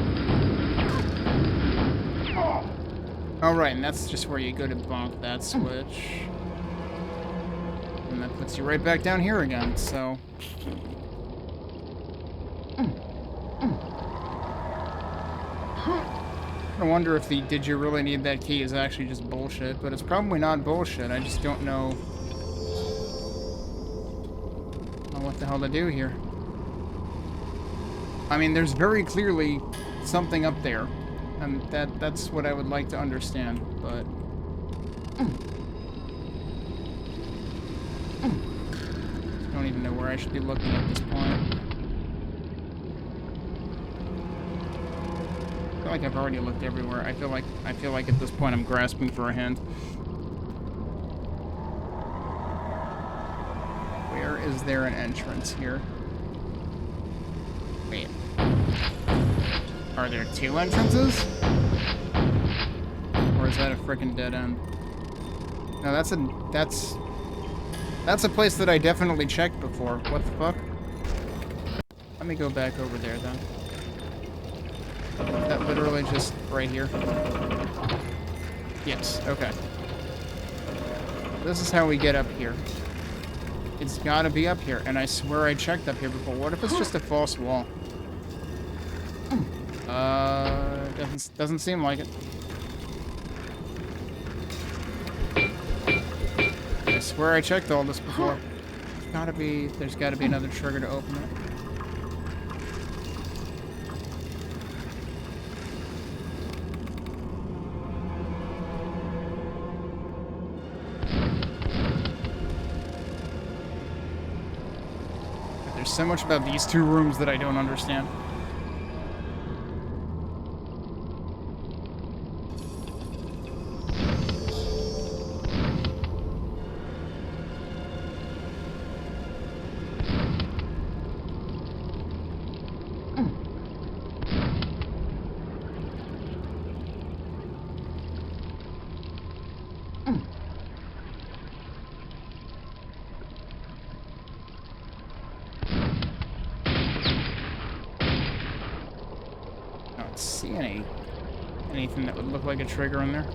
Oh, right, and that's just where you go to bonk that switch. And that puts you right back down here again, so... I wonder if the "did you really need that key" is actually just bullshit, but it's probably not bullshit. I just don't know what the hell to do here. I mean, there's very clearly something up there, and that's what I would like to understand, but... I don't even know where I should be looking at this point. I feel like I've already looked everywhere. I feel like at this point I'm grasping for a hint. Where is there an entrance here? Wait. Are there two entrances? Or is that a frickin' dead end? No, that's a place that I definitely checked before. What the fuck? Let me go back over there then. That literally just right here. Yes, okay. This is how we get up here. It's gotta be up here, and I swear I checked up here before. What if it's just a false wall? Doesn't seem like it. I swear I checked all this before. There's gotta be another trigger to open it. There's so much about these two rooms that I don't understand. See anything that would look like a trigger in there.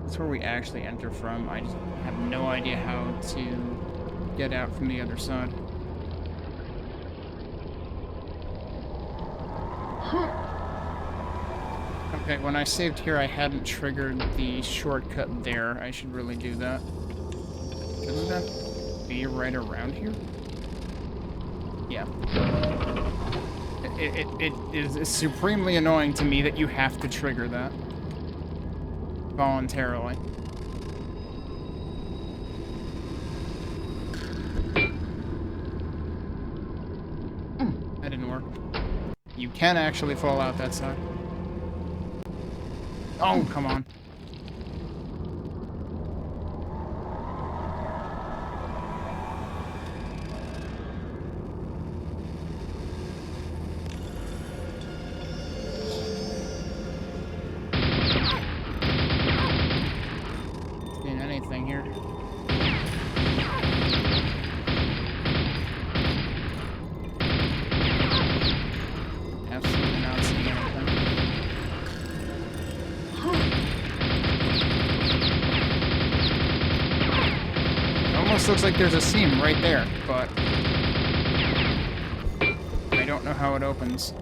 That's where we actually enter from. I just have no idea how to get out from the other side. Okay, when I saved here, I hadn't triggered the shortcut there. I should really do that. Shouldn't that be right around here? Yeah. It is supremely annoying to me that you have to trigger that voluntarily. That didn't work. You can actually fall out that side. Oh, come on. Seeing anything here? Absolutely not seeing anything. Almost looks like there's a seam right there, but I don't know how it opens.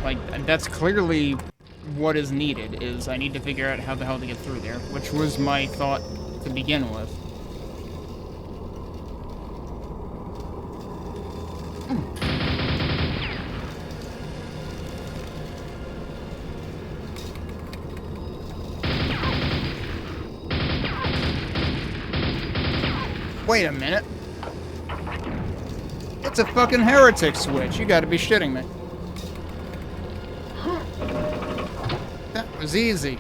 Like, that's clearly what is needed, is I need to figure out how the hell to get through there, which was my thought to begin with. Wait a minute. It's a fucking heretic switch. You gotta be shitting me. That was easy.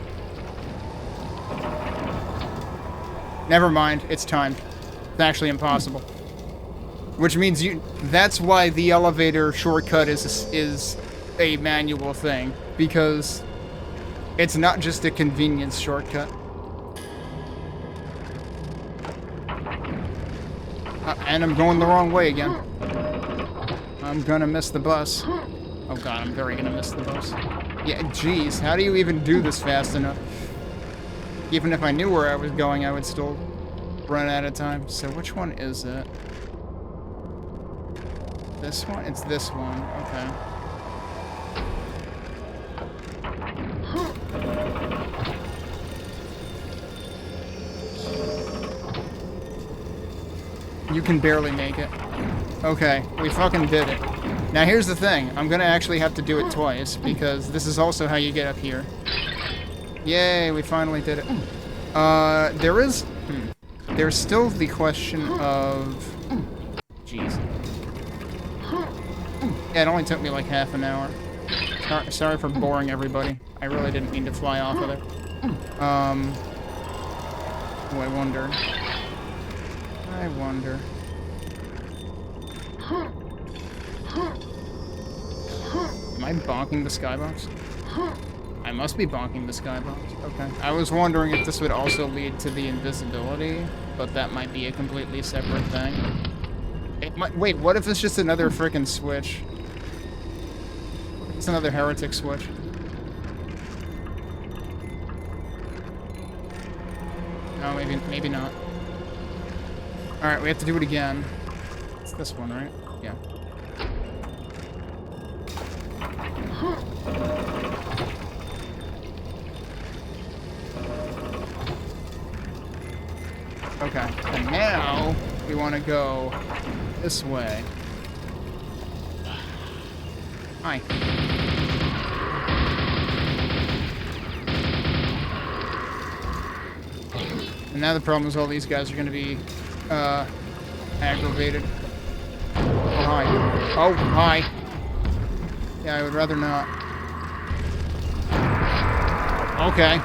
Never mind. It's timed. It's actually impossible. Which means that's why the elevator shortcut is a manual thing, because it's not just a convenience shortcut. And I'm going the wrong way again. I'm gonna miss the bus. Oh god, I'm very gonna miss the bus. Yeah, jeez, how do you even do this fast enough? Even if I knew where I was going, I would still run out of time. So which one is it? This one? It's this one. Okay. You can barely make it. Okay, we fucking did it. Now here's the thing. I'm gonna actually have to do it twice, because this is also how you get up here. Yay, we finally did it. There's still the question of... Jeez. Yeah, it only took me like half an hour. Sorry for boring everybody. I really didn't mean to fly off of it. Oh, I wonder. Am I bonking the skybox? I must be bonking the skybox. Okay. I was wondering if this would also lead to the invisibility, but that might be a completely separate thing. It might, wait, what if it's just another frickin' switch? It's another heretic switch. No, maybe not. Alright, we have to do it again. It's this one, right? Yeah. Okay, and now we want to go this way. Hi. And now the problem is all these guys are going to be aggravated. Oh, hi. Oh, hi. Yeah, I would rather not. Okay.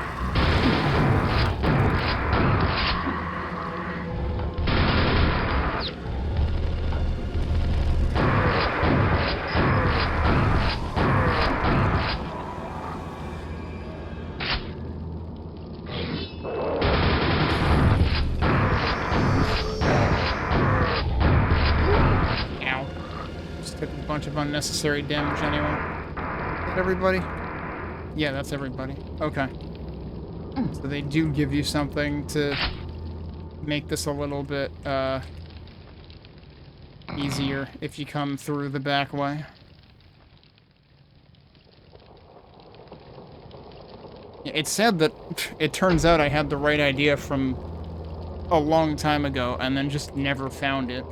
Of unnecessary damage anyway. Is that everybody? Yeah, that's everybody. Okay. So they do give you something to make this a little bit easier if you come through the back way. Yeah, it's sad that it turns out I had the right idea from a long time ago and then just never found it.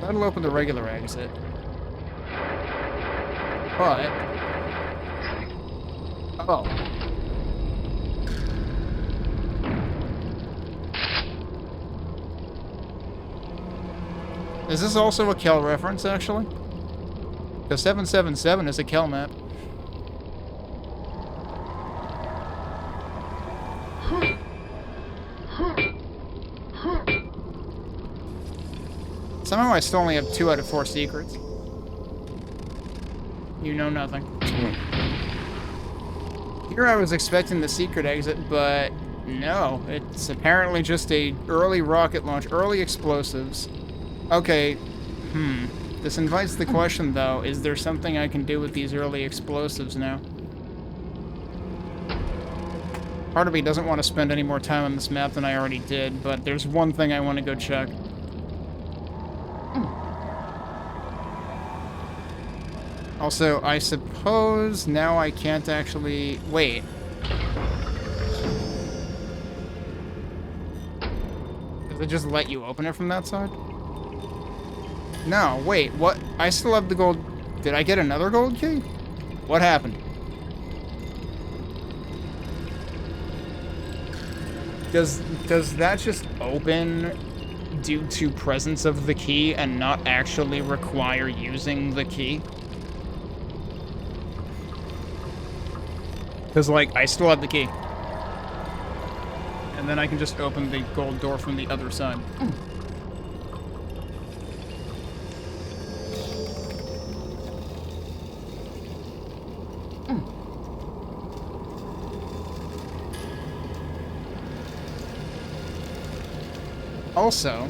That'll open the regular exit. But... oh. Is this also a Kel reference, actually? Because 777 is a Kel map. Somehow I still only have 2 out of 4 secrets. You know nothing. Here I was expecting the secret exit, but no. It's apparently just a early rocket launch, early explosives. Okay, This invites the question, though, is there something I can do with these early explosives now? Part of me doesn't want to spend any more time on this map than I already did, but there's one thing I want to go check. Also, I suppose now I can't actually... wait. Does it just let you open it from that side? No, wait, what? I still have the gold... did I get another gold key? What happened? Does that just open due to presence of the key and not actually require using the key? Because, like, I still have the key. and then I can just open the gold door from the other side. Also,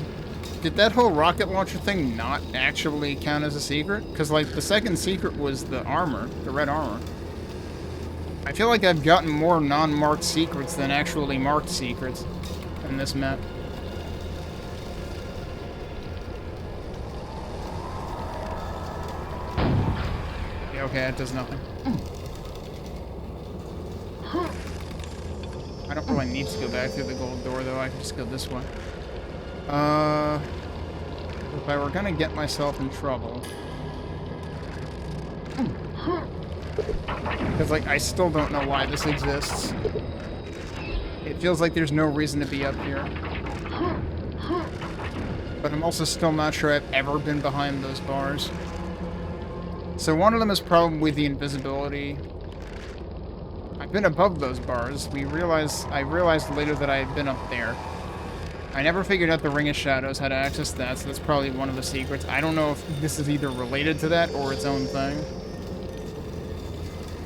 did that whole rocket launcher thing not actually count as a secret? Because, like, the second secret was the armor, the red armor. I feel like I've gotten more non-marked secrets than actually marked secrets in this map. Yeah, okay, that does nothing. I don't really need to go back through the gold door, though. I can just go this way. If I were gonna get myself in trouble... Because, like, I still don't know why this exists. It feels like there's no reason to be up here. But I'm also still not sure I've ever been behind those bars. So one of them is probably the invisibility. I've been above those bars. I realized later that I had been up there. I never figured out the Ring of Shadows, how to access that, so that's probably one of the secrets. I don't know if this is either related to that or its own thing.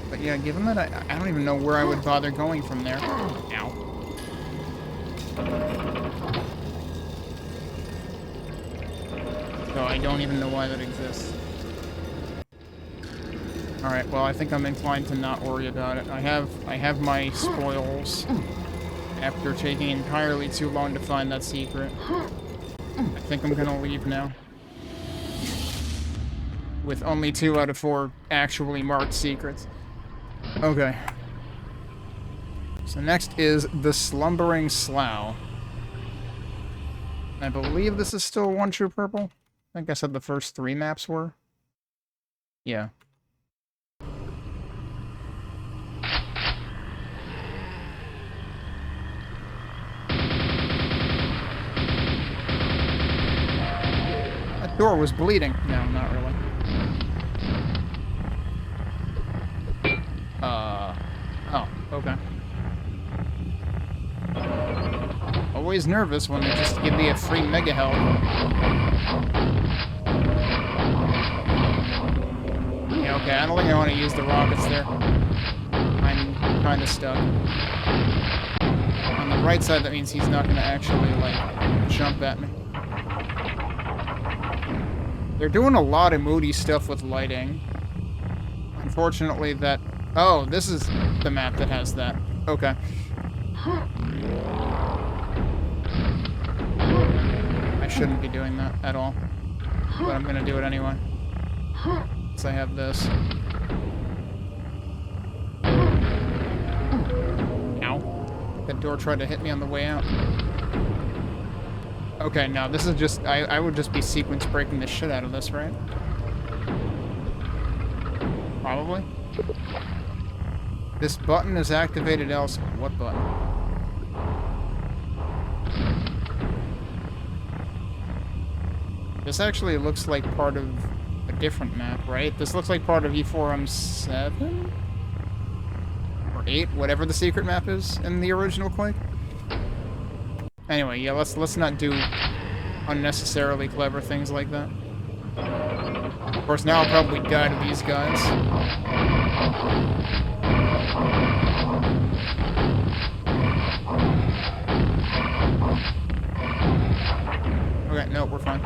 But yeah, given that I don't even know where I would bother going from there. Ow. So I don't even know why that exists. Alright, well I think I'm inclined to not worry about it. I have my spoils after taking entirely too long to find that secret. I think I'm gonna leave now. With only 2 out of 4 actually marked secrets. Okay. So next is the Slumbering Slough. I believe this is still OneTruePurple. I think I said the first 3 maps were. Yeah. That door was bleeding. No, not really. Oh, okay. Always nervous when they just give me a free mega health. Yeah, okay, I don't think I want to use the rockets there. I'm kind of stuck. On the right side, that means he's not going to actually, like, jump at me. They're doing a lot of moody stuff with lighting. Unfortunately, that... Oh, this is the map that has that. Okay. I shouldn't be doing that at all. But I'm gonna do it anyway. Since I have this. Ow. That door tried to hit me on the way out. Okay, no, this is just... I would just be sequence breaking the shit out of this, right? Probably. This button is activated elsewhere. What button? This actually looks like part of a different map, right? This looks like part of E4-7? Or 8, whatever the secret map is in the original Quake. Anyway, yeah, let's not do unnecessarily clever things like that. Of course, now I'll probably die to these guys. Okay, no, we're fine.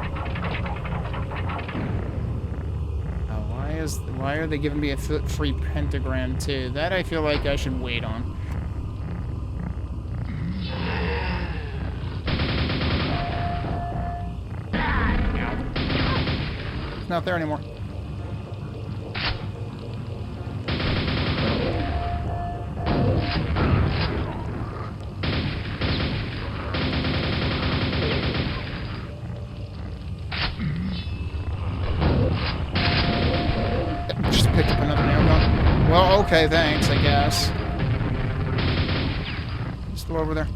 Why are they giving me a free pentagram too? That I feel like I should wait on. It's not there anymore. Just picked up another nail gun. Well, okay, thanks, I guess. Still over there.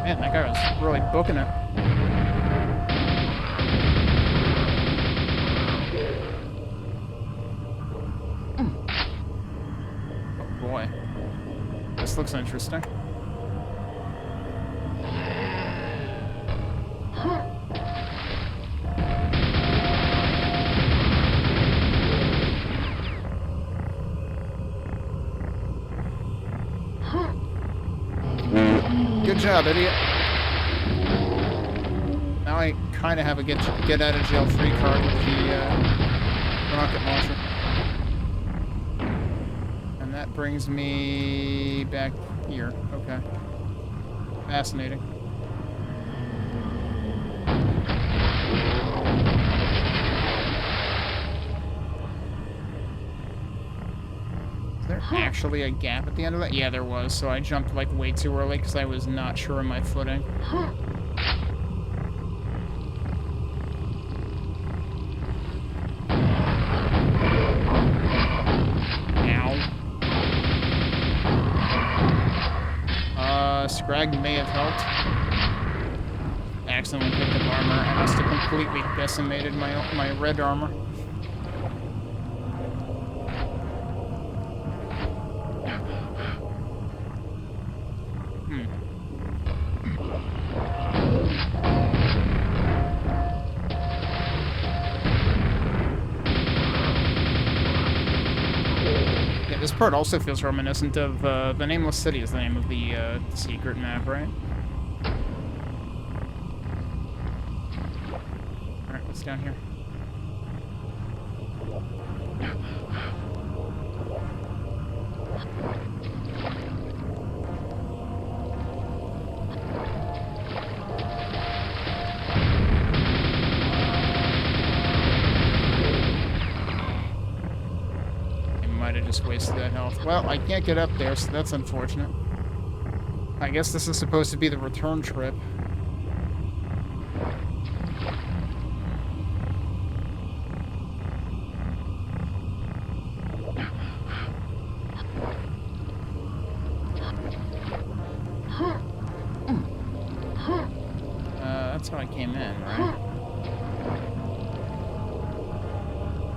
Man, that guy was really booking it. this looks interesting. Good job, idiot. Now I kind of have a get out of jail free card with the rocket launcher. And that brings me back here. Okay. Fascinating. Is there actually a gap at the end of that? Yeah, there was. So I jumped like way too early because I was not sure of my footing. Scrag may have helped. Accidentally picked up armor. I must have completely decimated my red armor. This part also feels reminiscent of the Nameless City is the name of the secret map, right? Alright, what's down here? Just wasted that health. Well, I can't get up there, so that's unfortunate. I guess this is supposed to be the return trip. That's how I came in, right?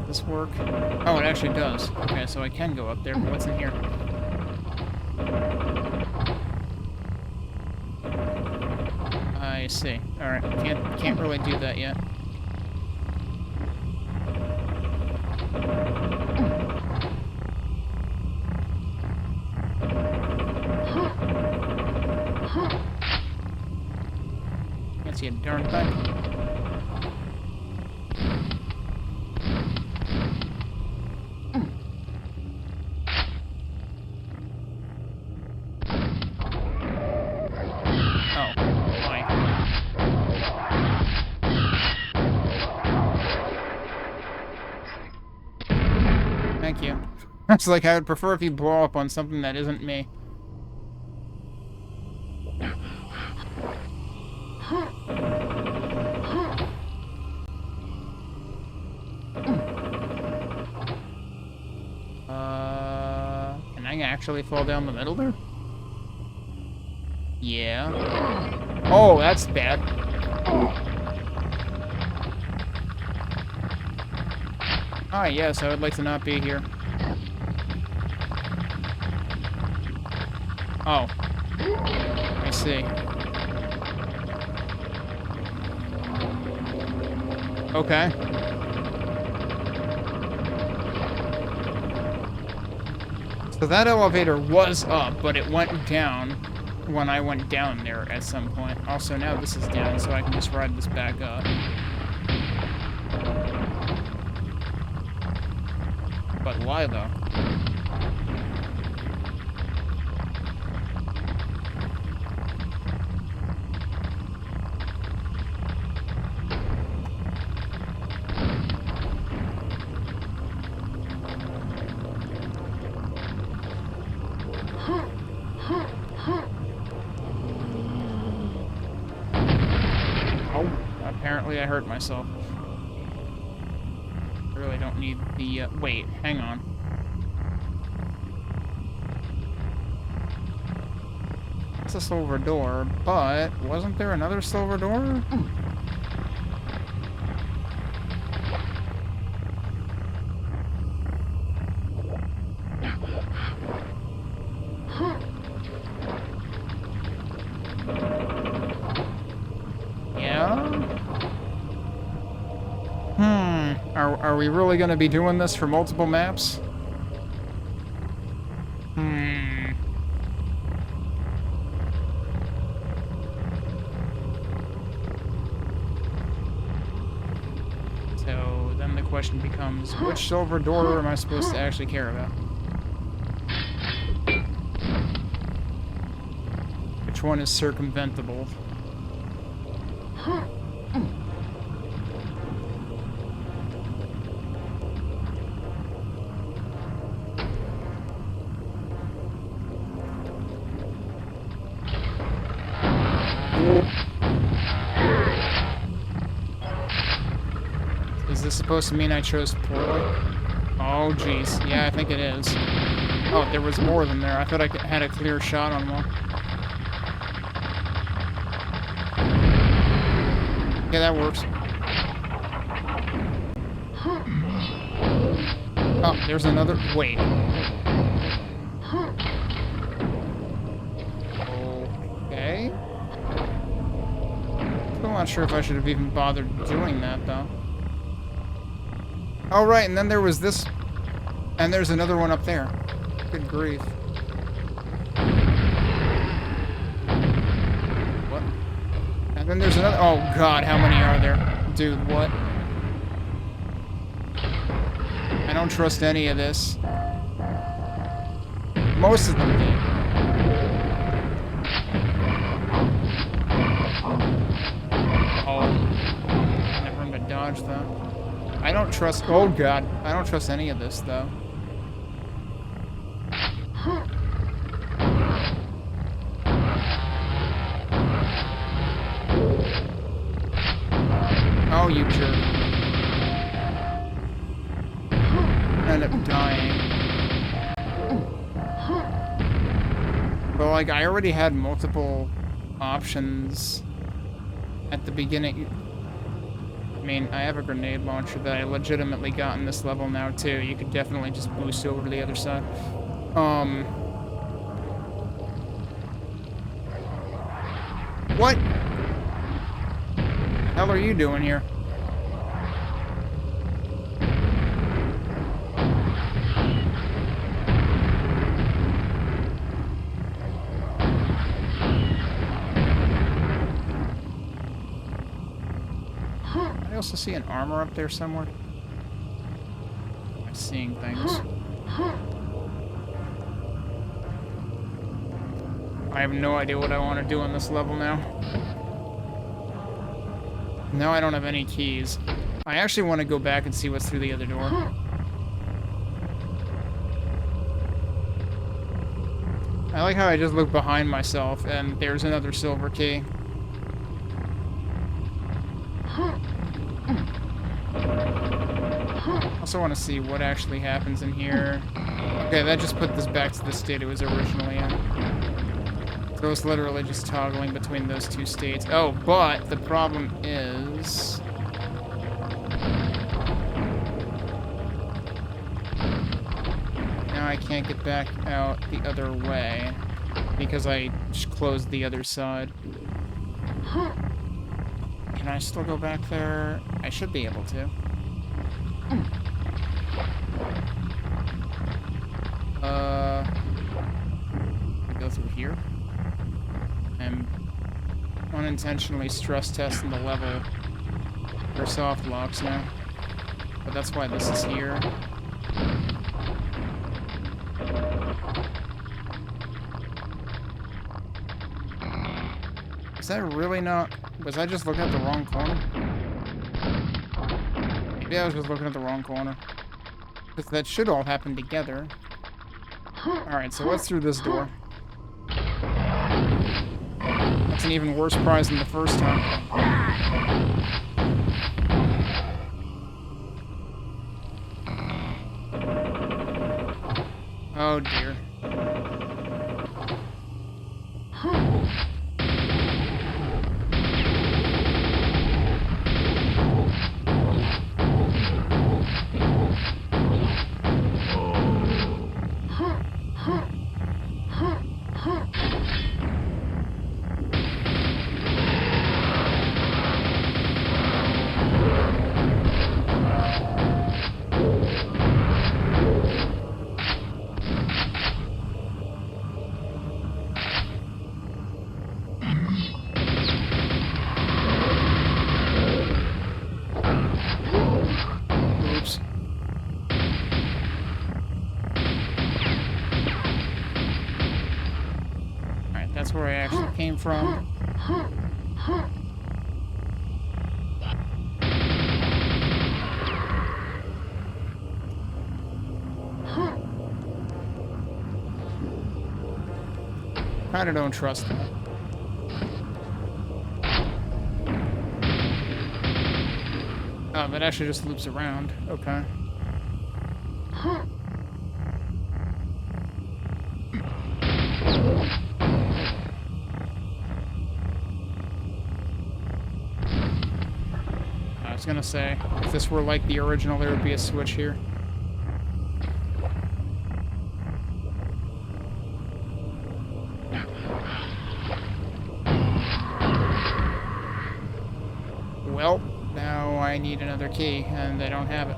This work? Oh, it actually does. Okay, so I can go up there, but what's in here? I see. Alright, can't really do that yet. Can't see a darn thing. Thank you. It's like I would prefer if you blow up on something that isn't me. Can I actually fall down the middle there? Yeah. Oh, that's bad. Ah, yes, I would like to not be here. Oh. I see. Okay. So that elevator was up, but it went down when I went down there at some point. Also, now this is down, so I can just ride this back up. But why, though? Oh, apparently I hurt myself. Really don't need the, wait, hang on. It's a silver door, but wasn't there another silver door? Yeah? Are we really gonna be doing this for multiple maps? So then the question becomes, which silver door am I supposed to actually care about? Which one is circumventable? Is this supposed to mean I chose poorly? Oh, jeez. Yeah, I think it is. Oh, there was more than there. I thought I had a clear shot on one. Yeah, that works. Oh, there's another. Wait. Okay. Still not sure if I should have even bothered doing that, though. Oh, right, and then there was this. And there's another one up there. Good grief. What? And then there's another. Oh, God, how many are there? Dude, what? I don't trust any of this. Most of them do. Oh. Never room to dodge, though. I don't trust. Oh, God. I don't trust any of this, though. Oh, you jerk. End up dying. But, like, I already had multiple options at the beginning. I mean, I have a grenade launcher that I legitimately got in this level now, too. You could definitely just boost over to the other side. What the hell are you doing here? I also see an armor up there somewhere. I'm seeing things. I have no idea what I want to do on this level now. Now I don't have any keys. I actually want to go back and see what's through the other door. I like how I just look behind myself and there's another silver key. Also want to see what actually happens in here. Okay, that just put this back to the state it was originally in. So it's literally just toggling between those two states. Oh, but the problem is... now I can't get back out the other way because I just closed the other side. Can I still go back there? I should be able to. Go through here. I'm unintentionally stress testing the level for soft locks now. But that's why this is here. Is that really not... was I just looking at the wrong corner? Maybe I was just looking at the wrong corner. Because that should all happen together. Alright, so what's through this door? That's an even worse prize than the first time. Oh dear. where I actually came from. Kinda don't trust that. Oh, that actually just loops around. Okay. I was gonna say, if this were like the original, there would be a switch here. Well, now I need another key, and I don't have it.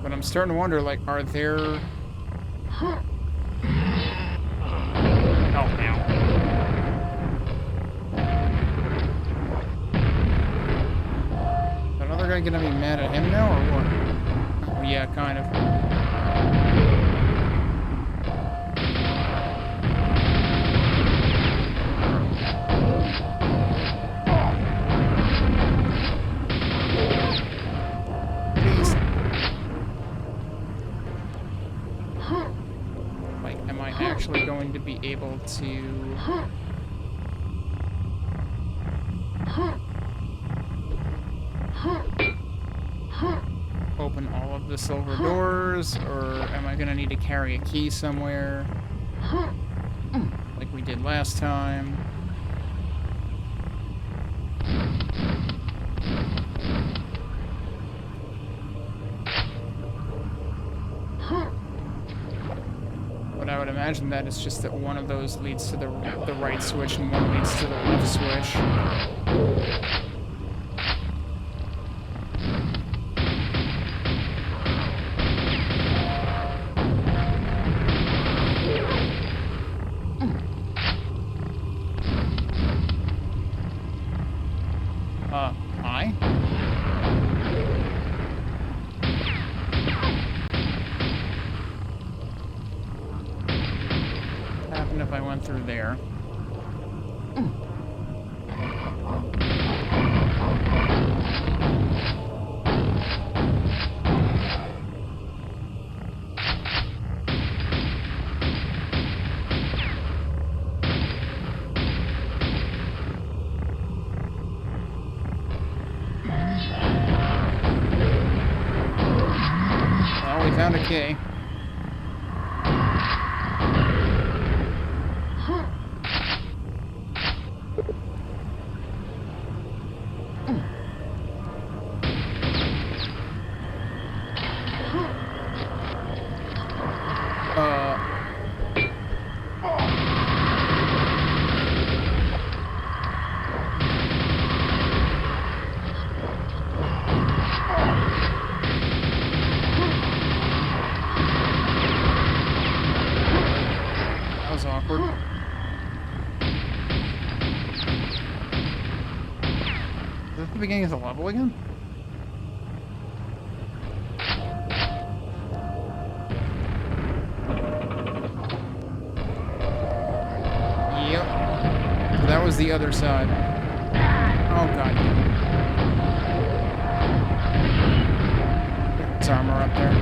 But I'm starting to wonder, like, are there... Oh, ow. Is another guy gonna be mad at him now, or what? Oh, yeah, kind of. Actually going to be able to open all of the silver doors, or am I gonna need to carry a key somewhere like we did last time? I would imagine that it's just that one of those leads to the right switch and one leads to the left switch. Hi? If I went through there. Well, we found a key. Awkward. Is that the beginning of the level again? Yep. That was the other side. Oh god. There's armor up there.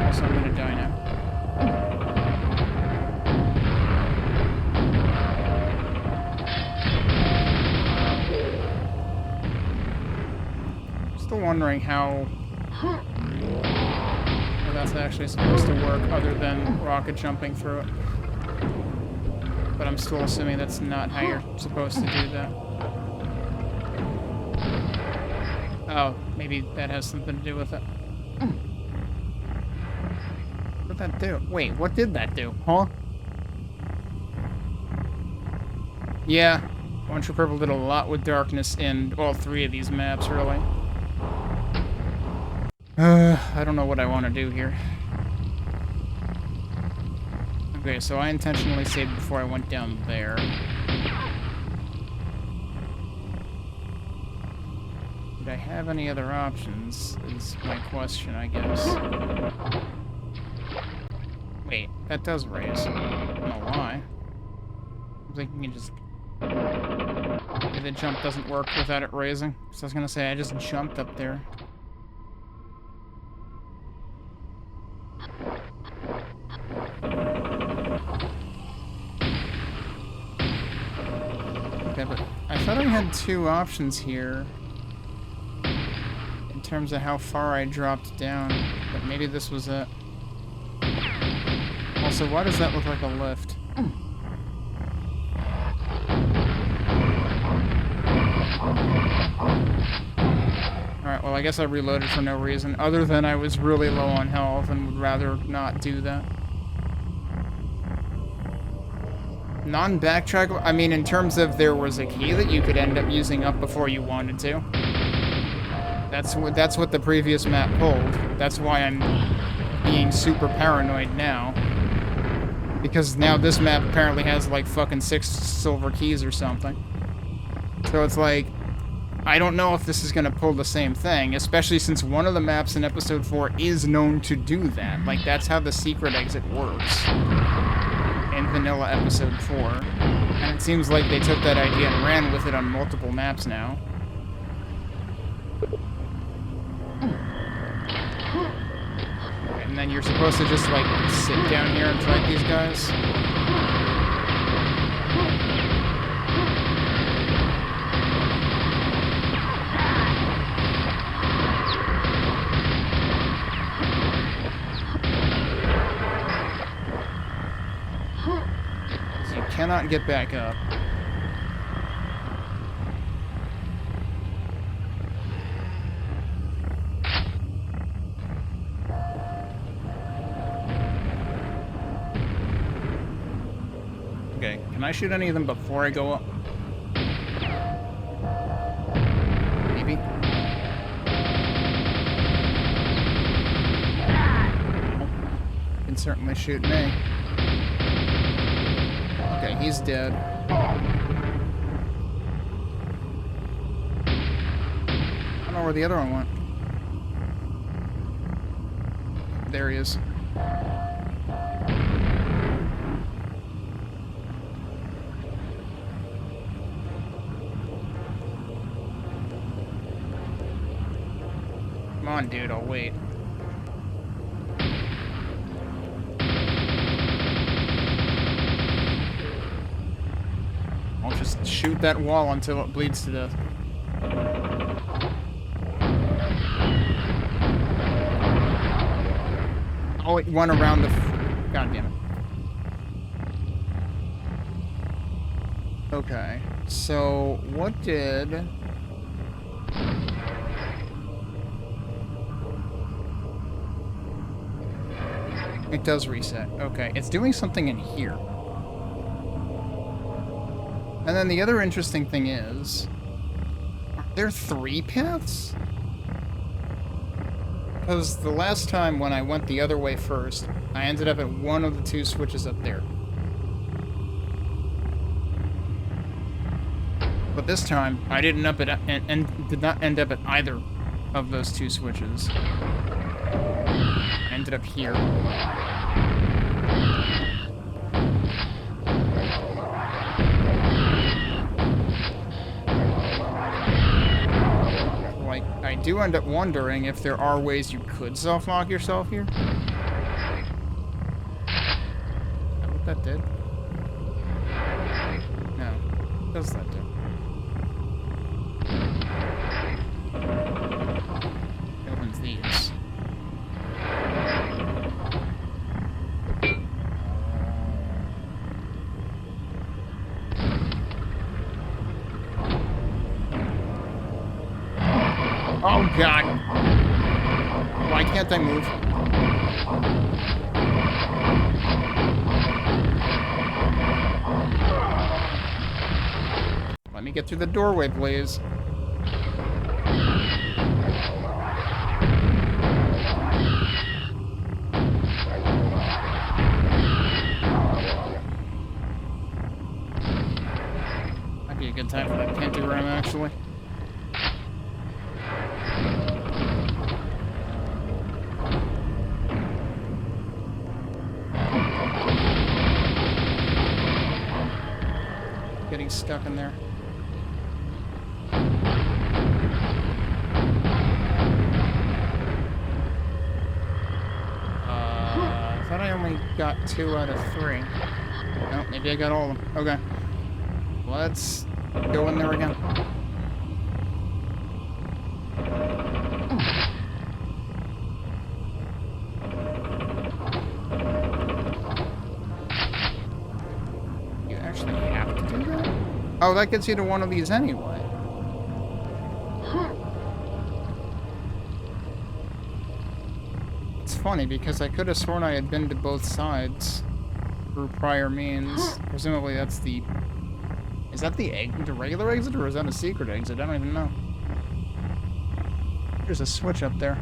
Also, I'm gonna die now. Still wondering how that's actually supposed to work other than rocket jumping through it. But I'm still assuming that's not how you're supposed to do that. Oh, maybe that has something to do with it. What did that do? Wait, what did that do? Huh? Yeah, OneTruePurple did a lot with darkness in all three of these maps, really. I don't know what I want to do here. Okay, so I intentionally saved before I went down there. Did I have any other options, is my question, I guess. Wait, that does raise. I don't know why. I think you can just... Maybe the jump doesn't work without it raising. So I was gonna say, I just jumped up there. Okay, but I thought I had two options here in terms of how far I dropped down, but maybe this was it. Also, why does that look like a lift? Alright, well I guess I reloaded for no reason, other than I was really low on health and would rather not do that. Non-backtrack, I mean, in terms of there was a key that you could end up using up before you wanted to. That's what the previous map pulled. That's why I'm being super paranoid now. Because now this map apparently has like fucking 6 silver keys or something. So it's like, I don't know if this is gonna pull the same thing, especially since one of the maps in episode 4 is known to do that. Like, that's how the secret exit works in vanilla episode 4. And it seems like they took that idea and ran with it on multiple maps now. And then you're supposed to just, like, sit down here and fight these guys. So you cannot get back up. Okay, can I shoot any of them before I go up? Maybe? You can certainly shoot me. Okay, he's dead. I don't know where the other one went. There he is. Come on, dude, I'll wait. I'll just shoot that wall until it bleeds to death. Oh, it went around the... God damn it. Okay, so what did... It does reset. Okay, it's doing something in here. And then the other interesting thing is... Are there 3 paths? Because the last time when I went the other way first, I ended up at one of the 2 switches up there. But this time, I didn't up at and did not end up at either of those 2 switches. I ended up here. Like, I do end up wondering if there are ways you could self-lock yourself here. Is that what that did? No. What does that do? It opens these. Oh god! Why can't I move? Let me get through the doorway, please. Might be a good time for that pantry room, actually. getting stuck in there. I thought I only got 2 out of 3. No, maybe I got all of them. Okay. Let's go in there again. You actually have to do that? Oh, that gets you to one of these anyway. It's funny because I could have sworn I had been to both sides through prior means. Presumably that's the... Is that the regular exit, or is that a secret exit? I don't even know. There's a switch up there.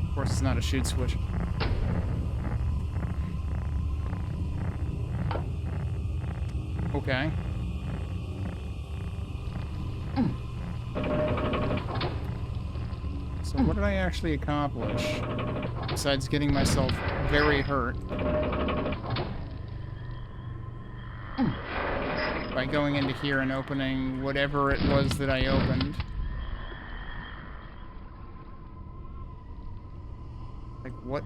Of course, it's not a shoot switch. Okay. So what did I actually accomplish? Besides getting myself very hurt. By going into here and opening whatever it was that I opened. Like, what?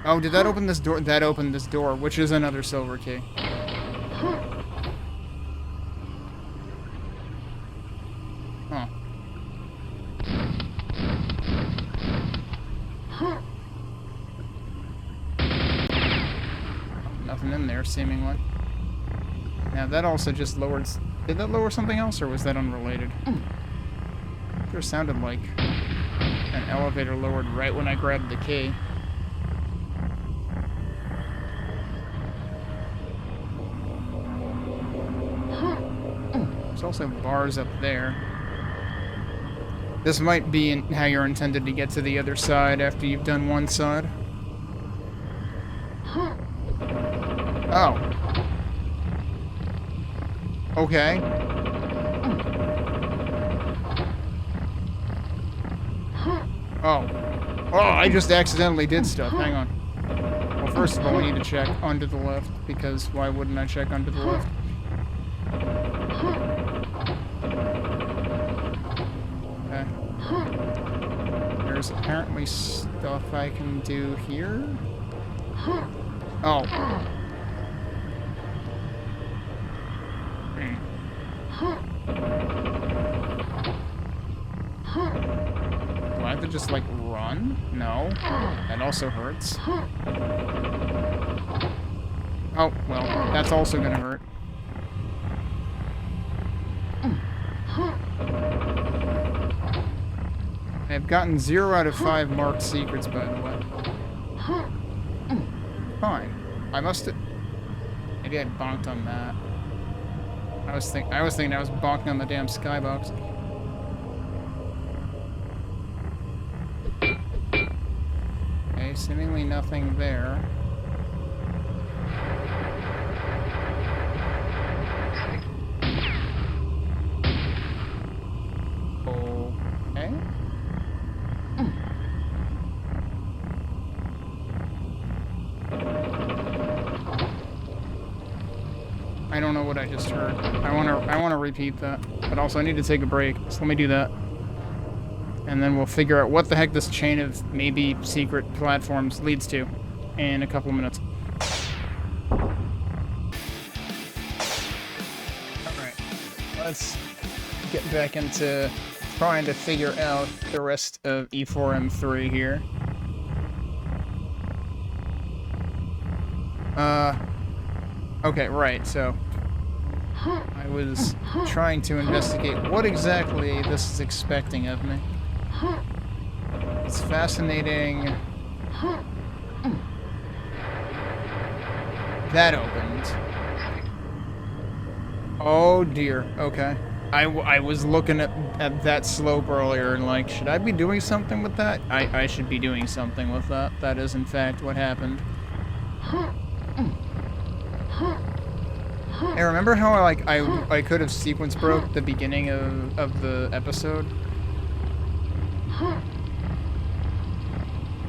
Oh, did that open this door? That opened this door, which is another silver key. Huh. Nothing in there, seemingly. Now, that also just lowered... Did that lower something else, or was that unrelated? It sure sounded like an elevator lowered right when I grabbed the key. There's also bars up there. This might be how you're intended to get to the other side after you've done one side. Oh. Okay. Oh. Oh, I just accidentally did stuff. Hang on. Well, first of all, I need to check onto the left, because why wouldn't I check onto the left? Okay. There's apparently stuff I can do here. Oh. Do I have to just, like, run? No. That also hurts. Oh, well, that's also gonna hurt. I have gotten 0 out of 5 marked secrets, by the way. Fine. I must have... Maybe I bonked on that. I was thinking I was bonking on the damn skybox. Okay, seemingly nothing there. Okay. I don't know what I just heard. I wanna repeat that. But also I need to take a break, so let me do that. And then we'll figure out what the heck this chain of maybe secret platforms leads to in a couple of minutes. Alright. Let's get back into trying to figure out the rest of E4M3 here. Okay, right, so I was trying to investigate what exactly this is expecting of me. It's fascinating. That opened. Oh dear, okay. I was looking at that slope earlier and like, should I be doing something with that? I should be doing something with that. That is in fact what happened. Hey, remember how I could have sequence broke the beginning of the episode?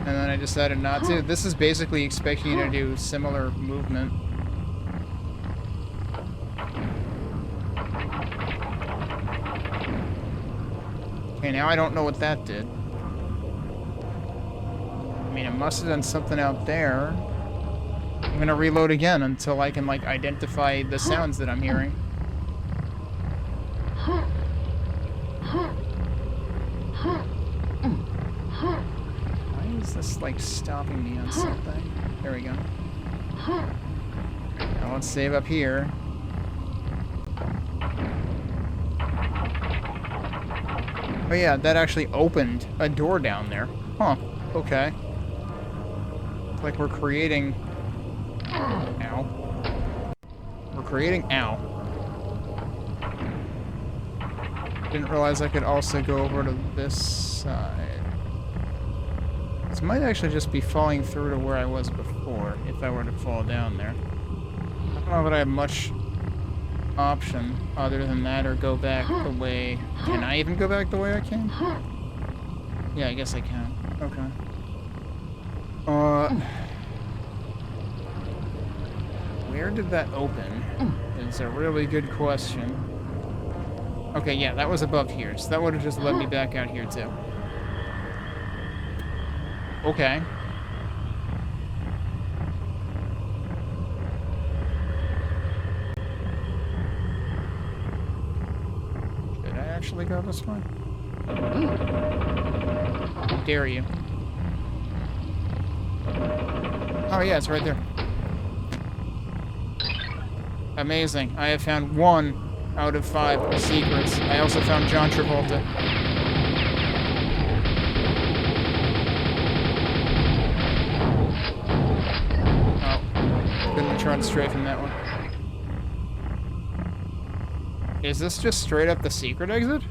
And then I decided not to. This is basically expecting you to do similar movement. Okay, now I don't know what that did. I mean, it must have done something out there. I'm gonna reload again until I can, like, identify the sounds that I'm hearing. Why is this, like, stopping me on something? There we go. Now let's save up here. Oh yeah, that actually opened a door down there. Huh. Okay. Looks like we're creating... Ow. We're creating... Ow. Didn't realize I could also go over to this side. This might actually just be falling through to where I was before, if I were to fall down there. I don't know that I have much option other than that, or go back the way... Can I even go back the way I came? Yeah, I guess I can. Okay. Where did that open? Is a really good question. Okay, yeah, that was above here, so that would have just led me back out here, too. Okay. Did I actually go this way? How dare you? Oh, yeah, it's right there. Amazing. I have found 1 out of 5 secrets. I also found John Travolta. Oh. Couldn't have tried to strafen that one. Is this just straight up the secret exit?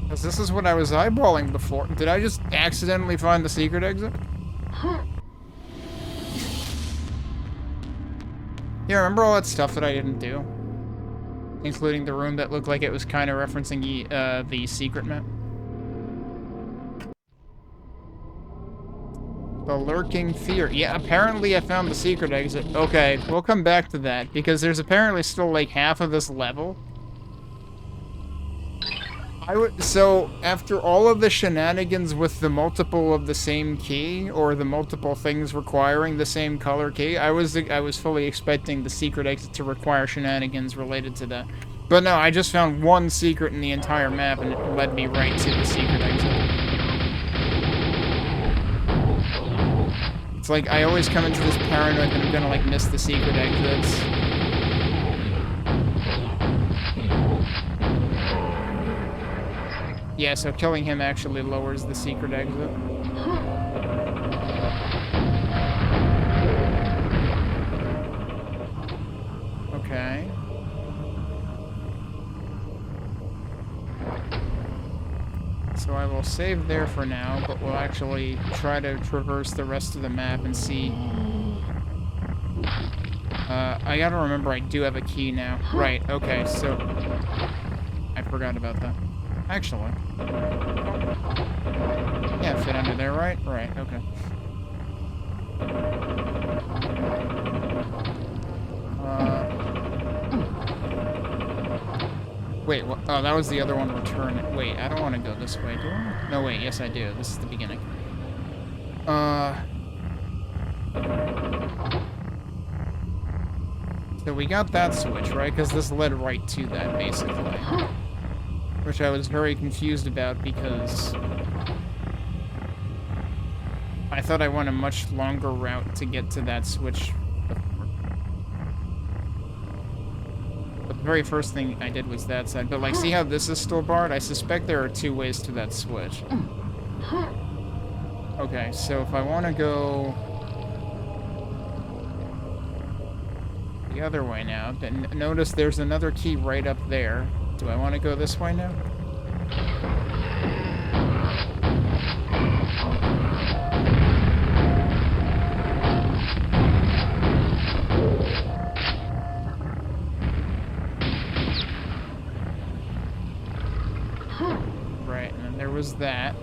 Because this is what I was eyeballing before. Did I just accidentally find the secret exit? Yeah, remember all that stuff that I didn't do? Including the room that looked like it was kind of referencing the secret map? The lurking fear. Yeah, apparently I found the secret exit. Okay, we'll come back to that, because there's apparently still like half of this level. So, after all of the shenanigans with the multiple of the same key, or the multiple things requiring the same color key, I was fully expecting the secret exit to require shenanigans related to that. But no, I just found 1 secret in the entire map, and it led me right to the secret exit. It's like, I always come into this paranoid that I'm gonna, like, miss the secret exits. Yeah, so killing him actually lowers the secret exit. Okay. So I will save there for now, but we'll actually try to traverse the rest of the map and see. I gotta remember I do have a key now. Right, okay, so... I forgot about that. Actually. Yeah, fit under there, right? Right, okay. Wait, what? Oh, that was the other one, return. Wait, I don't want to go this way, do I? No, wait, yes I do. This is the beginning. So we got that switch, right? Because this led right to that, basically. Which I was very confused about because I thought I went a much longer route to get to that switch before. But the very first thing I did was that side. But, like, see how this is still barred? I suspect there are 2 ways to that switch. Okay, so if I want to go the other way now, then notice there's another key right up there. Do I want to go this way now? Right, and then there was that.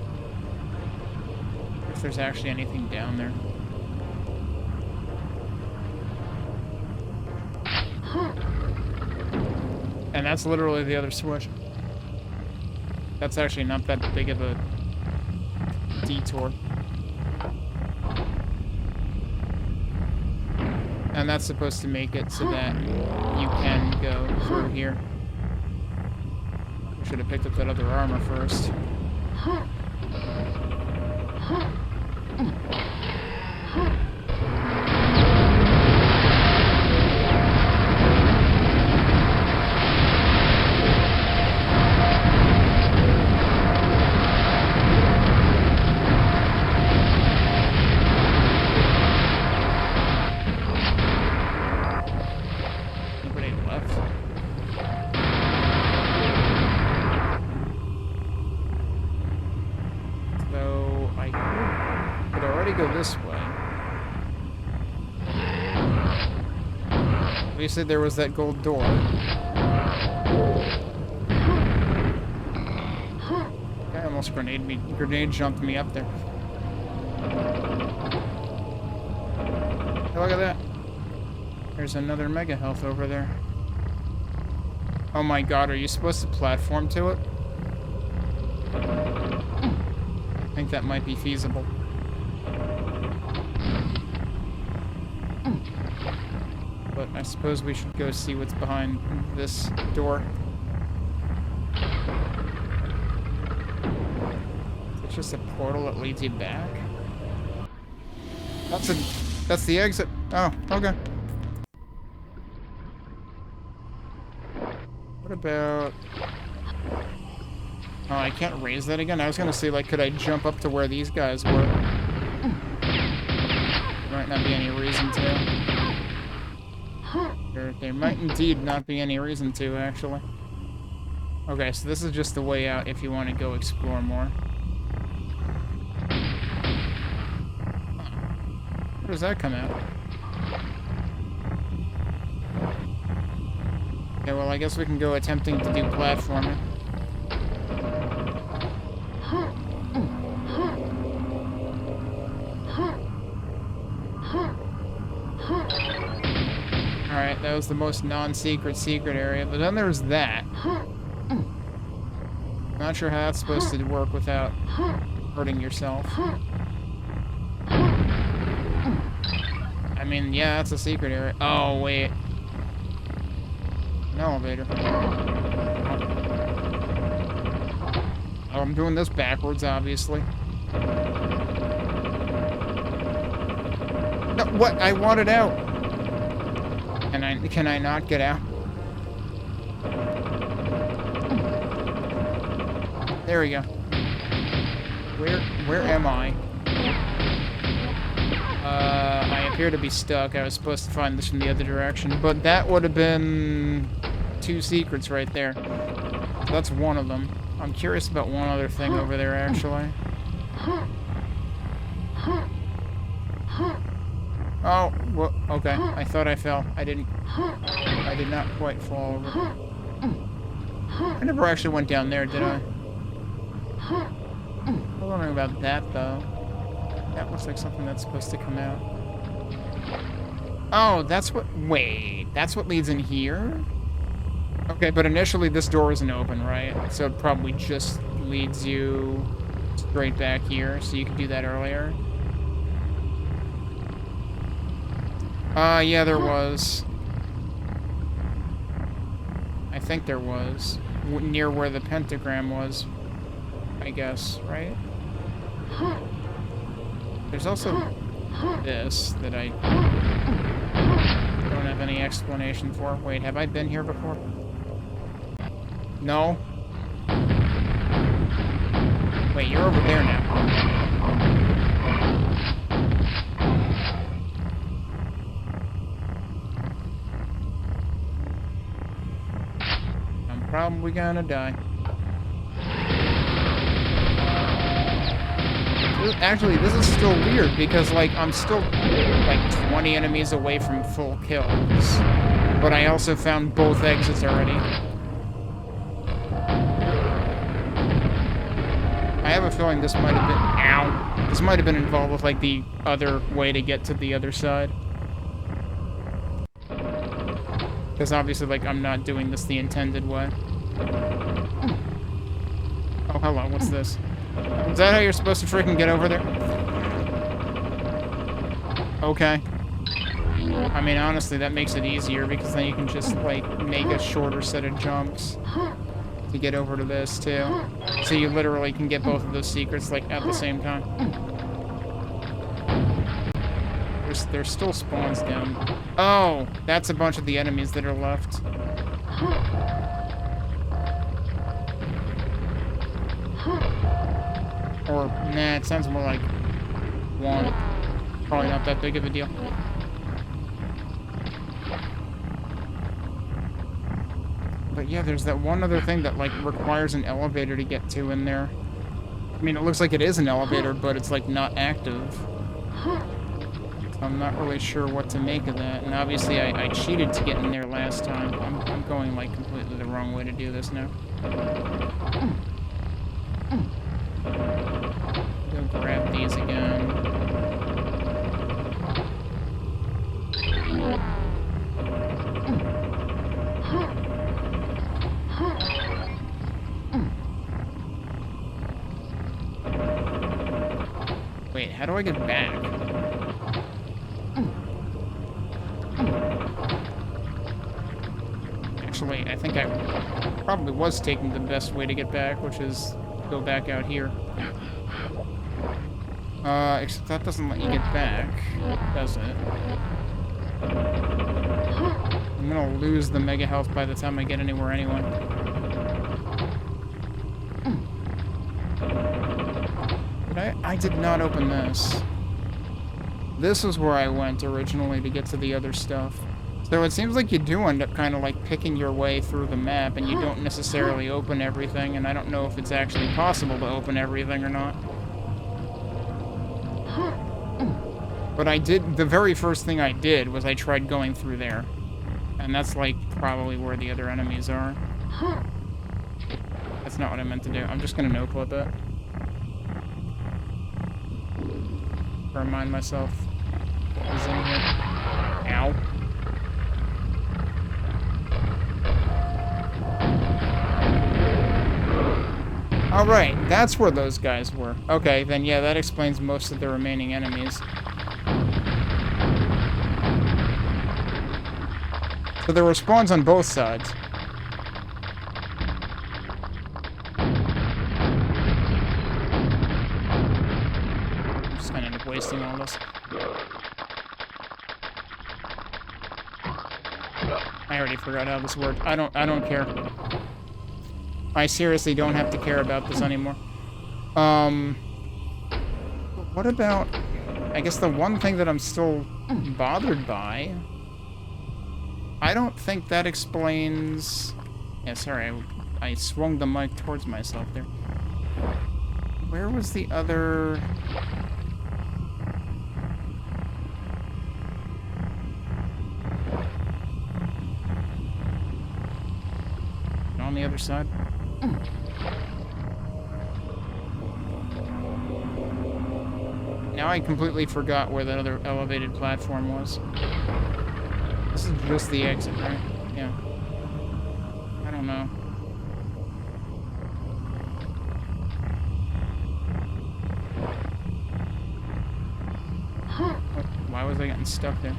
If there's actually anything down there. And that's literally the other switch. That's actually not that big of a detour. And that's supposed to make it so that you can go through here. We should have picked up that other armor first. This way. We said there was that gold door. Guy almost grenade jumped me up there. Hey, look at that. There's another mega health over there. Oh my god, are you supposed to platform to it? I think that might be feasible. But I suppose we should go see what's behind this door. It's just a portal that leads you back. That's the exit. Oh, okay. What about... Oh, I can't raise that again? I was gonna say, like, could I jump up to where these guys were? There might not be any reason to. There might indeed not be any reason to, actually. Okay, so this is just the way out if you want to go explore more. Where does that come out? Okay, well, I guess we can go attempting to do platforming. Alright, that was the most non-secret area, but then there's that. Not sure how that's supposed to work without hurting yourself. I mean, yeah, that's a secret area. Oh, wait. An elevator. Oh, I'm doing this backwards, obviously. No, what? I want it out. Can I not get out? There we go. Where am I? I appear to be stuck. I was supposed to find this from the other direction, but that would have been 2 secrets right there. So that's one of them. I'm curious about one other thing over there, actually. Oh, well, okay. I thought I fell. I did not quite fall over. I never actually went down there, did I? I'm wondering about that, though. That looks like something that's supposed to come out. Oh, that's what... Wait, that's what leads in here? Okay, but initially this door isn't open, right? So it probably just leads you straight back here, so you could do that earlier. Yeah, there was. I think there was. Near where the pentagram was, I guess, right? There's also this that I don't have any explanation for. Wait, have I been here before? No? Wait, you're over there now. I'm probably gonna die. Actually, this is still weird because, like, I'm still, like, 20 enemies away from full kills. But I also found both exits already. I have a feeling this might have been... Ow! This might have been involved with, like, the other way to get to the other side. Because obviously, like, I'm not doing this the intended way. Oh, hello, what's this? Is that how you're supposed to freaking get over there? Okay. I mean, honestly, that makes it easier, because then you can just, like, make a shorter set of jumps to get over to this, too. So you literally can get both of those secrets, like, at the same time. There's still spawns down. Oh, that's a bunch of the enemies that are left. Or, nah, it sounds more like one. Probably not that big of a deal. But yeah, there's that one other thing that, like, requires an elevator to get to in there. I mean, it looks like it is an elevator, but it's, like, not active. So I'm not really sure what to make of that. And obviously, I cheated to get in there last time. I'm going, like, completely the wrong way to do this now. Go grab these again. Wait, how do I get back? Actually, I think I probably was taking the best way to get back, which is go back out here. Except that doesn't let you get back, does it? I'm gonna lose the mega health by the time I get anywhere anyway. But I did not open this. This was where I went originally to get to the other stuff. So it seems like you do end up kind of like picking your way through the map, and you don't necessarily open everything, and I don't know if it's actually possible to open everything or not. But I did, the very first thing I did was I tried going through there. And that's like probably where the other enemies are. That's not what I meant to do. I'm just gonna no-clip it. Remind myself what was in here. Ow. Alright, that's where those guys were. Okay, then yeah, that explains most of the remaining enemies. So there were spawns on both sides. I'm just gonna end up wasting all this. I already forgot how this worked. I don't care. I seriously don't have to care about this anymore. What about... I guess the one thing that I'm still bothered by... I don't think that explains... Yeah, sorry, I swung the mic towards myself there. Where was the other... On the other side? Now I completely forgot where that other elevated platform was. This is just the exit, right? Yeah. I don't know. Why was I getting stuck there?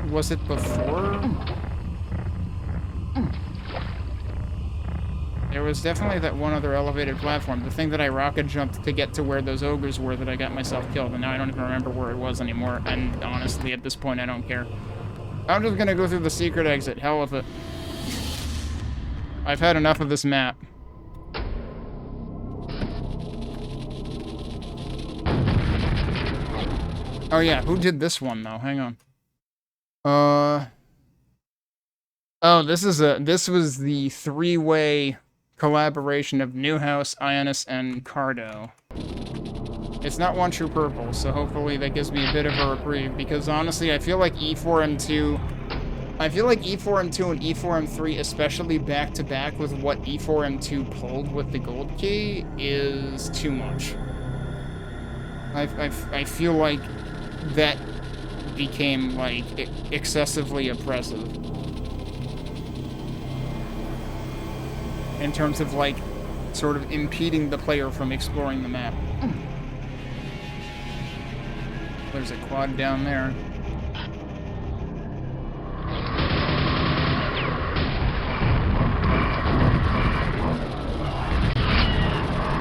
Was it before? There was definitely that one other elevated platform. The thing that I rocket jumped to get to where those ogres were that I got myself killed, and now I don't even remember where it was anymore, and honestly, at this point, I don't care. I'm just gonna go through the secret exit. Hell with it. I've had enough of this map. Oh yeah, who did this one, though? Hang on. Oh, this was the three-way collaboration of Newhouse, Ionis, and Cardo. It's not OneTruePurple, so hopefully that gives me a bit of a reprieve, because honestly, I feel like E4M2 and E4M3, especially back-to-back with what E4M2 pulled with the gold key, is too much. I feel like that became, like, excessively oppressive. In terms of, like, sort of impeding the player from exploring the map. There's a quad down there.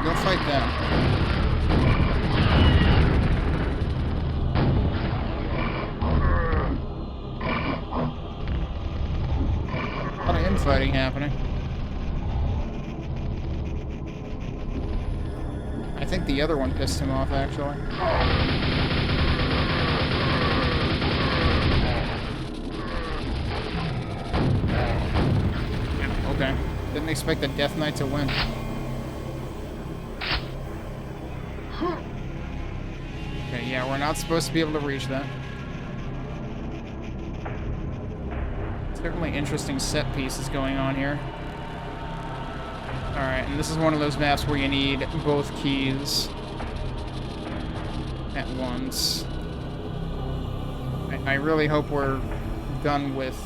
Go fight them. A lot of infighting happening. I think the other one pissed him off, actually. Okay. Didn't expect the Death Knight to win. Okay, yeah, we're not supposed to be able to reach that. Certainly interesting set pieces going on here. Alright, and this is one of those maps where you need both keys at once. I really hope we're done with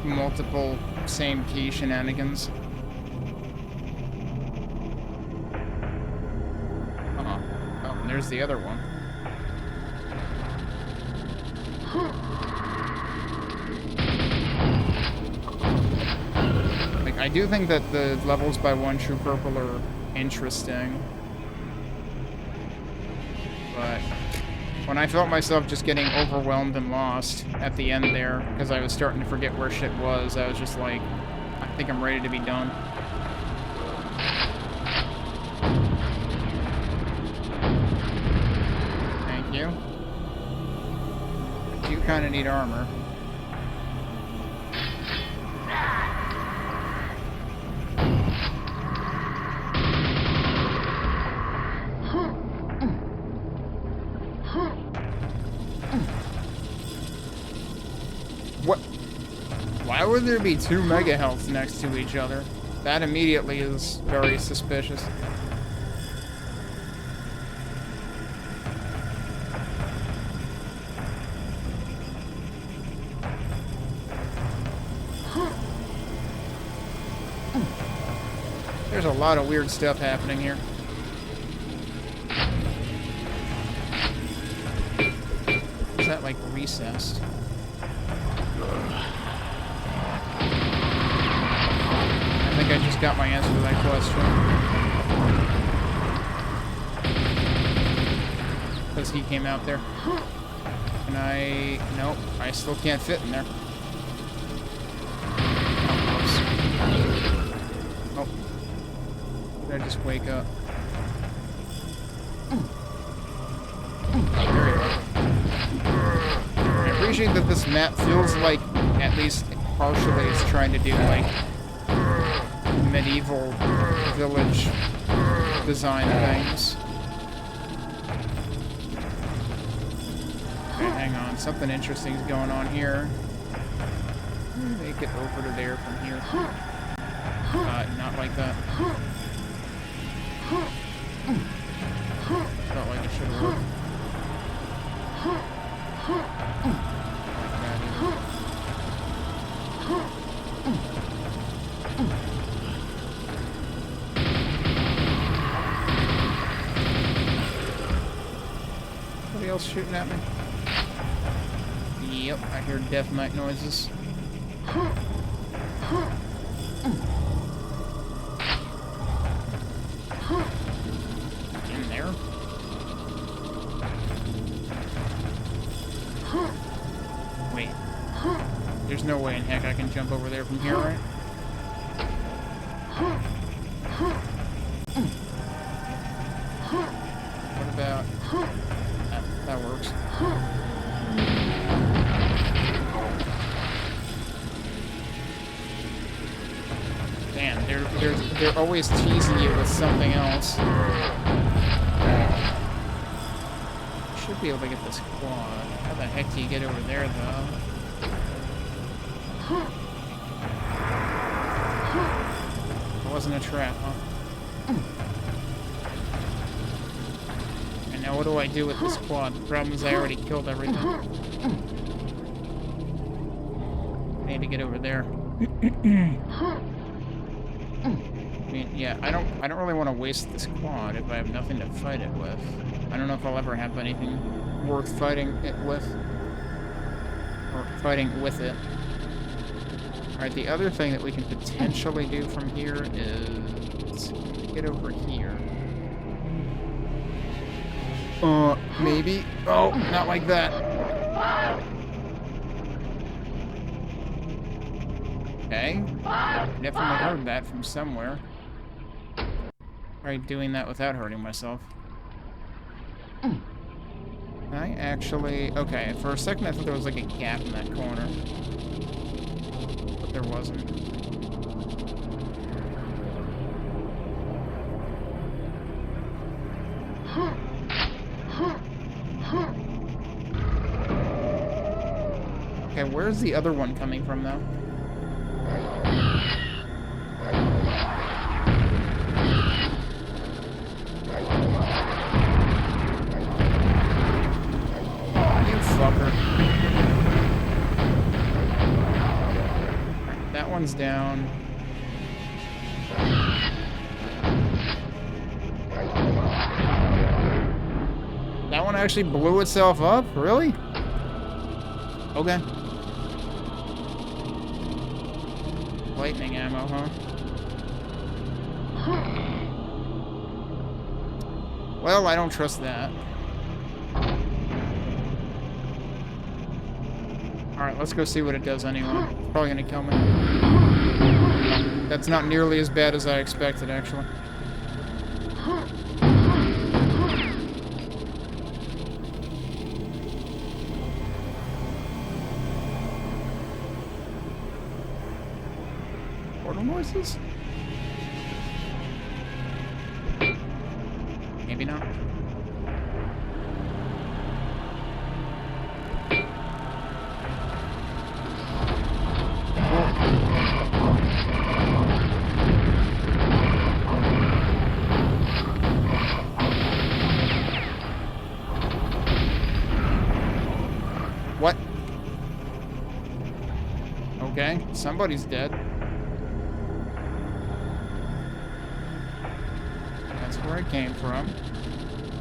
multiple same key shenanigans. Oh, and there's the other one. Like, I do think that the levels by OneTruePurple are interesting. But when I felt myself just getting overwhelmed and lost at the end there, because I was starting to forget where shit was, I was just like, I think I'm ready to be done. Thank you. I do kind of need armor. Why would there be two mega healths next to each other? That immediately is very suspicious. There's a lot of weird stuff happening here. Is that like recessed? I think I just got my answer to that question. Because he came out there. And nope, I still can't fit in there. Oh, did I just wake up? There you are. I appreciate that this map feels like, at least partially, it's trying to do, like, medieval village design things. Okay, hang on. Something interesting is going on here. Make it over to there from here. Not like that. Felt like it should have worked. Somebody else shooting at me? Yep, I hear Death Knight noises. In there? Wait. There's no way in heck I can jump over there from here, right? What about... that works. Man, they're always teasing you with something else. Should be able to get this quad. How the heck do you get over there, though? It wasn't a trap, huh? And now Now what do I do with this quad? The problem is I already killed everything. I need to get over there. I mean, yeah, I don't really want to waste this quad if I have nothing to fight it with. I don't know if I'll ever have anything worth fighting it with. Or fighting with it. Alright, the other thing that we can potentially do from here is get over here. Maybe. Oh, not like that. Okay. Definitely heard that from somewhere. Try doing that without hurting myself. I actually... Okay, for a second I thought there was like a gap in that corner. But there wasn't. Okay, where's the other one coming from, though? You fucker. Right, that one's down. That one actually blew itself up? Really? Okay. Lightning ammo, huh? Well, I don't trust that. Alright, let's go see what it does anyway. It's probably gonna kill me. That's not nearly as bad as I expected, actually. Portal noises? Maybe not. What? Okay, somebody's dead. That's where it came from.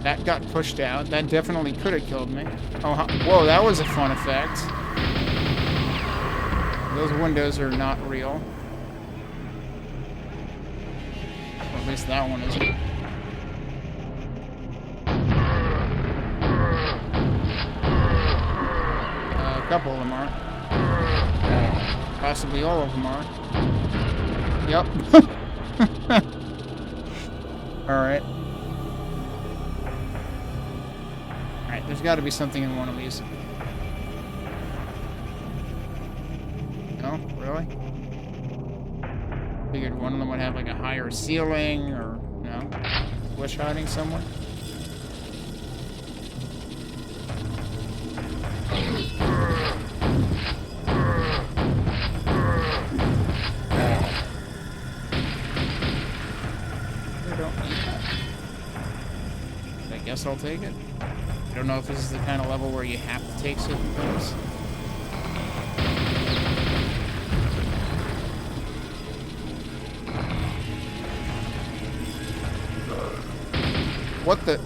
That got pushed out. That definitely could have killed me. Oh, whoa, that was a fun effect. Those windows are not real. Or at least that one isn't. A couple of them aren't. Possibly all of them are. Yep. Alright. Alright, there's got to be something in one of these. No? Really? Figured one of them would have like a higher ceiling, or no? Bush hiding somewhere? I guess I'll take it. I don't know if this is the kind of level where you have to take certain things. What the?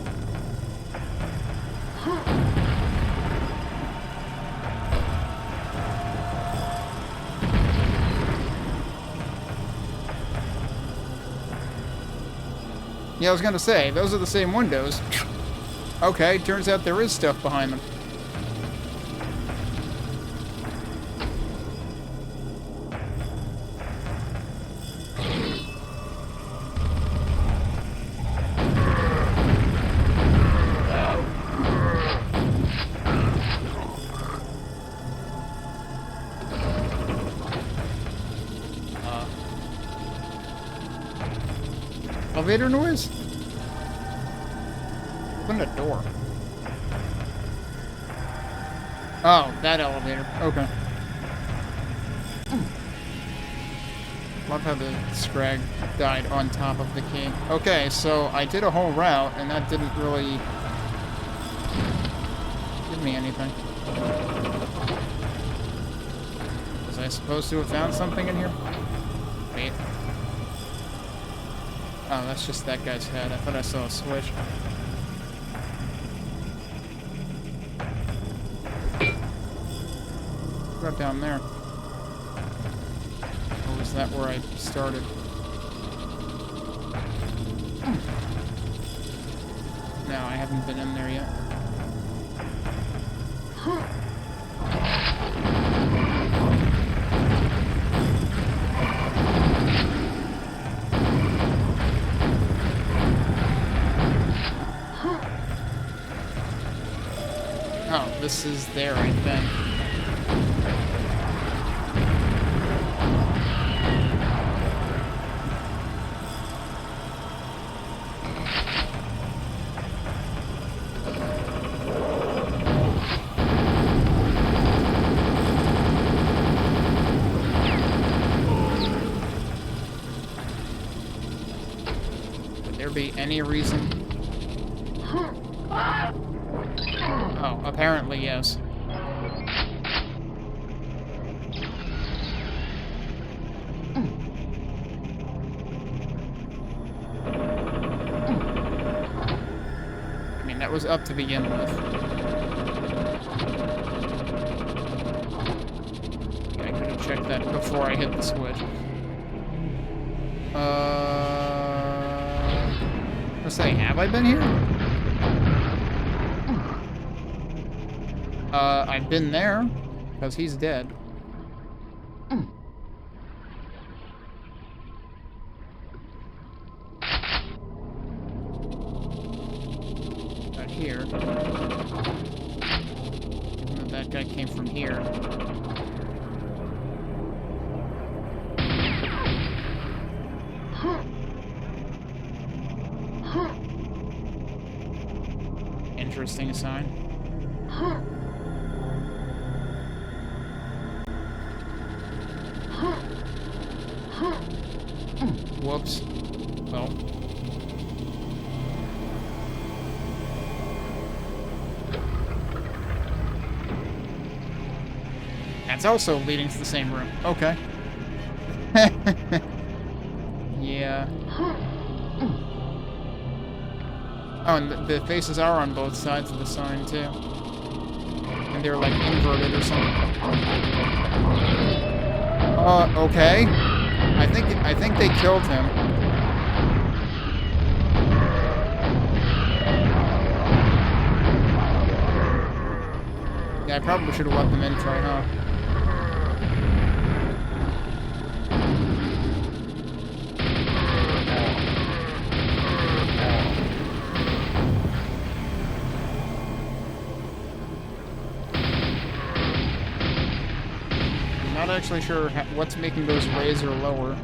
Yeah, I was gonna say, those are the same windows. Okay, turns out there is stuff behind them. Elevator noise? Open the door. Oh, that elevator. Okay. Love how the Scrag died on top of the key. Okay, so I did a whole route, and that didn't really give me anything. Was I supposed to have found something in here? Wait. Oh, that's just that guy's head. I thought I saw a switch. What about down there? Or was that where I started? No, I haven't been in there yet. Oh, this is there, I think. Be any reason? Oh, apparently yes. I mean, that was up to begin with. I could have checked that before I hit the switch. Let's say, have I been here? I've been there, because he's dead. But here, even though that guy came from here. Interesting sign. Whoops. Well. That's also leading to the same room. Okay. Yeah. Oh, and the faces are on both sides of the sign, too. And they're, like, inverted or something. Okay. I think they killed him. Yeah, I probably should have let them in try, huh? Not actually sure what's making those raise or lower.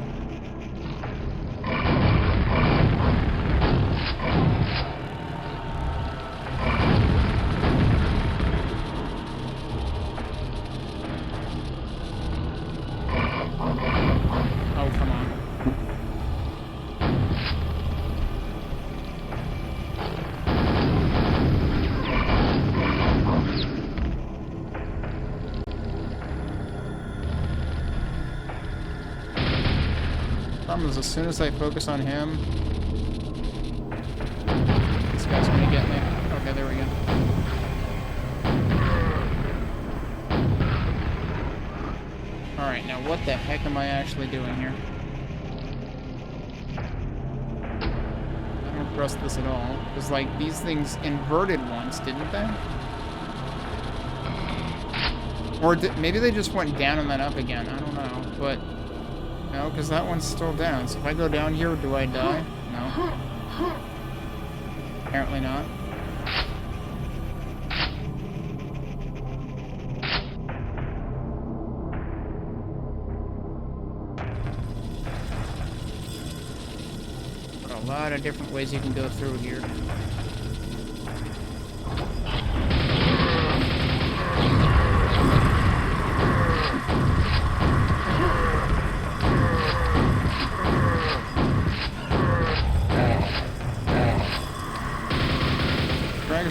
Oh, come on. Problem is, as soon as I focus on him, this guy's gonna get me. Okay, there we go. Alright, now what the heck am I actually doing here? I don't trust this at all. Because, like, these things inverted once, didn't they? Or maybe they just went down and then up again. I don't know, but... No, because that one's still down. So if I go down here, do I die? No. Apparently not. But a lot of different ways you can go through here.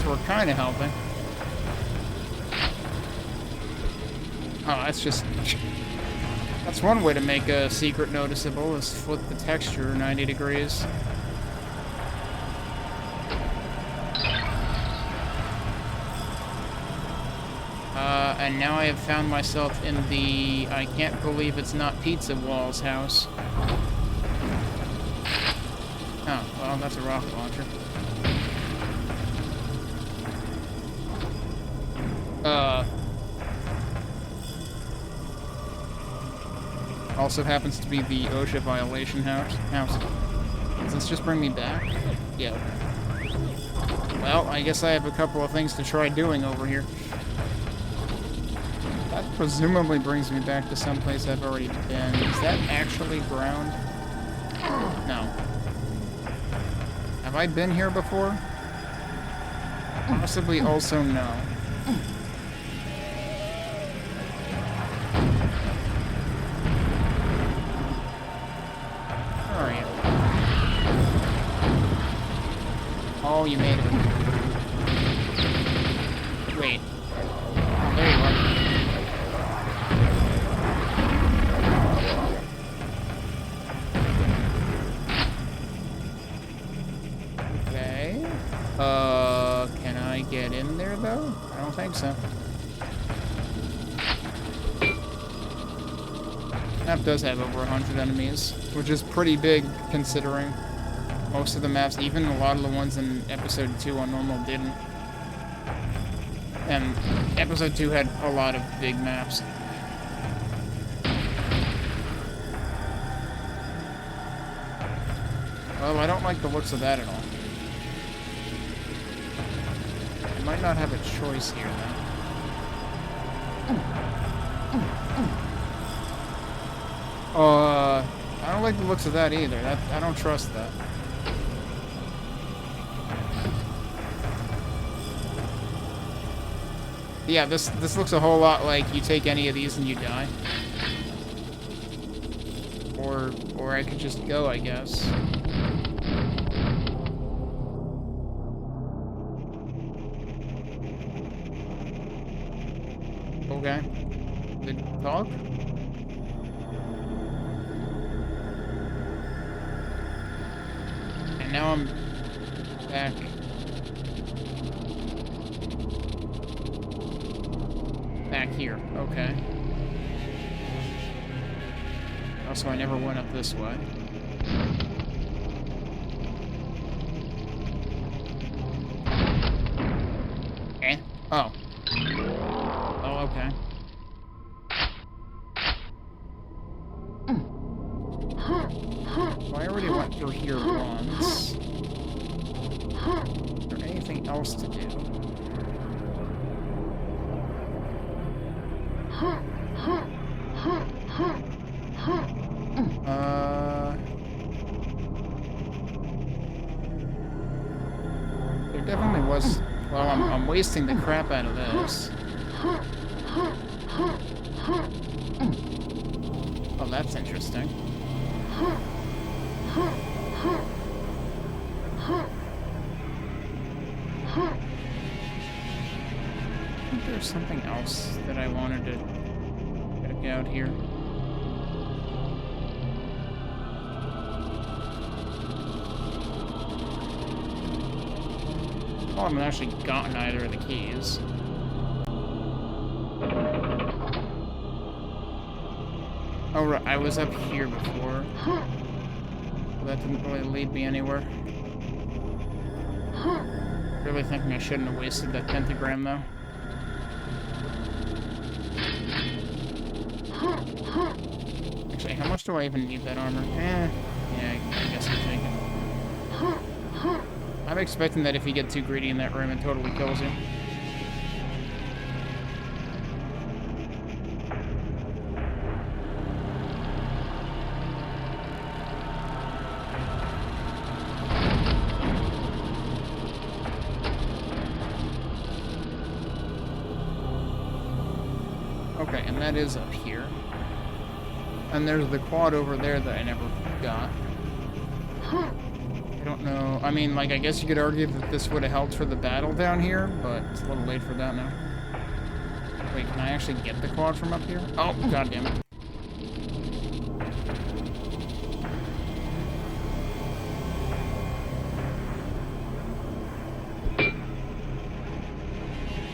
Were kind of helping. that's just... That's one way to make a secret noticeable, is flip the texture 90 degrees. And now I have found myself in the I can't believe it's not Pizza Wall's house. Oh, well, that's a rocket launcher. Also happens to be the OSHA violation house. Does this just bring me back? Yeah. Well, I guess I have a couple of things to try doing over here. That presumably brings me back to someplace I've already been. Is that actually ground? No. Have I been here before? Possibly also no. Where are you? Oh, you made it. Wait. Oh, there you are. Can I get in there, though? I don't think so. Map does have over 100 enemies, which is pretty big, considering most of the maps, even a lot of the ones in Episode 2 on normal, didn't. And Episode 2 had a lot of big maps. Well, I don't like the looks of that at all. Might not have a choice here, then. I don't like the looks of that either. I don't trust that. Yeah, this looks a whole lot like you take any of these and you die. Or I could just go, I guess. Okay. Good talk. And now I'm back. Back here. Okay. Also, I never went up this way. Eh? Oh. Oh, okay. Well, I already went through here once. Is there anything else to do? There definitely was... Well, I'm wasting the crap out of this. Oh, that's interesting. I think there's something else that I wanted to check out here. Oh, I haven't actually gotten either of the keys. Oh, right, I was up here before. That didn't really lead me anywhere. Really thinking I shouldn't have wasted that pentagram, though. Actually, how much do I even need that armor? Yeah, I guess I'll take it. I'm expecting that if you get too greedy in that room, it totally kills you. Okay, and that is up here. And there's the quad over there that I never got. I don't know. I mean, like, I guess you could argue that this would have helped for the battle down here, but it's a little late for that now. Wait, can I actually get the quad from up here? Oh, goddamn it.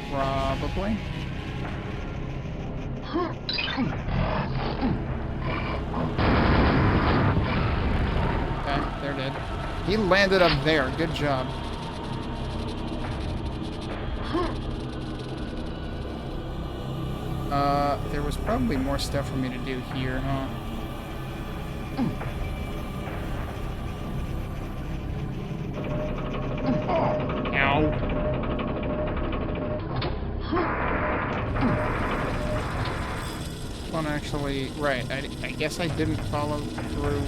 Probably. Okay, they're dead. He landed up there. Good job. There was probably more stuff for me to do here, huh? Ow. Well, actually, right, I guess I didn't follow through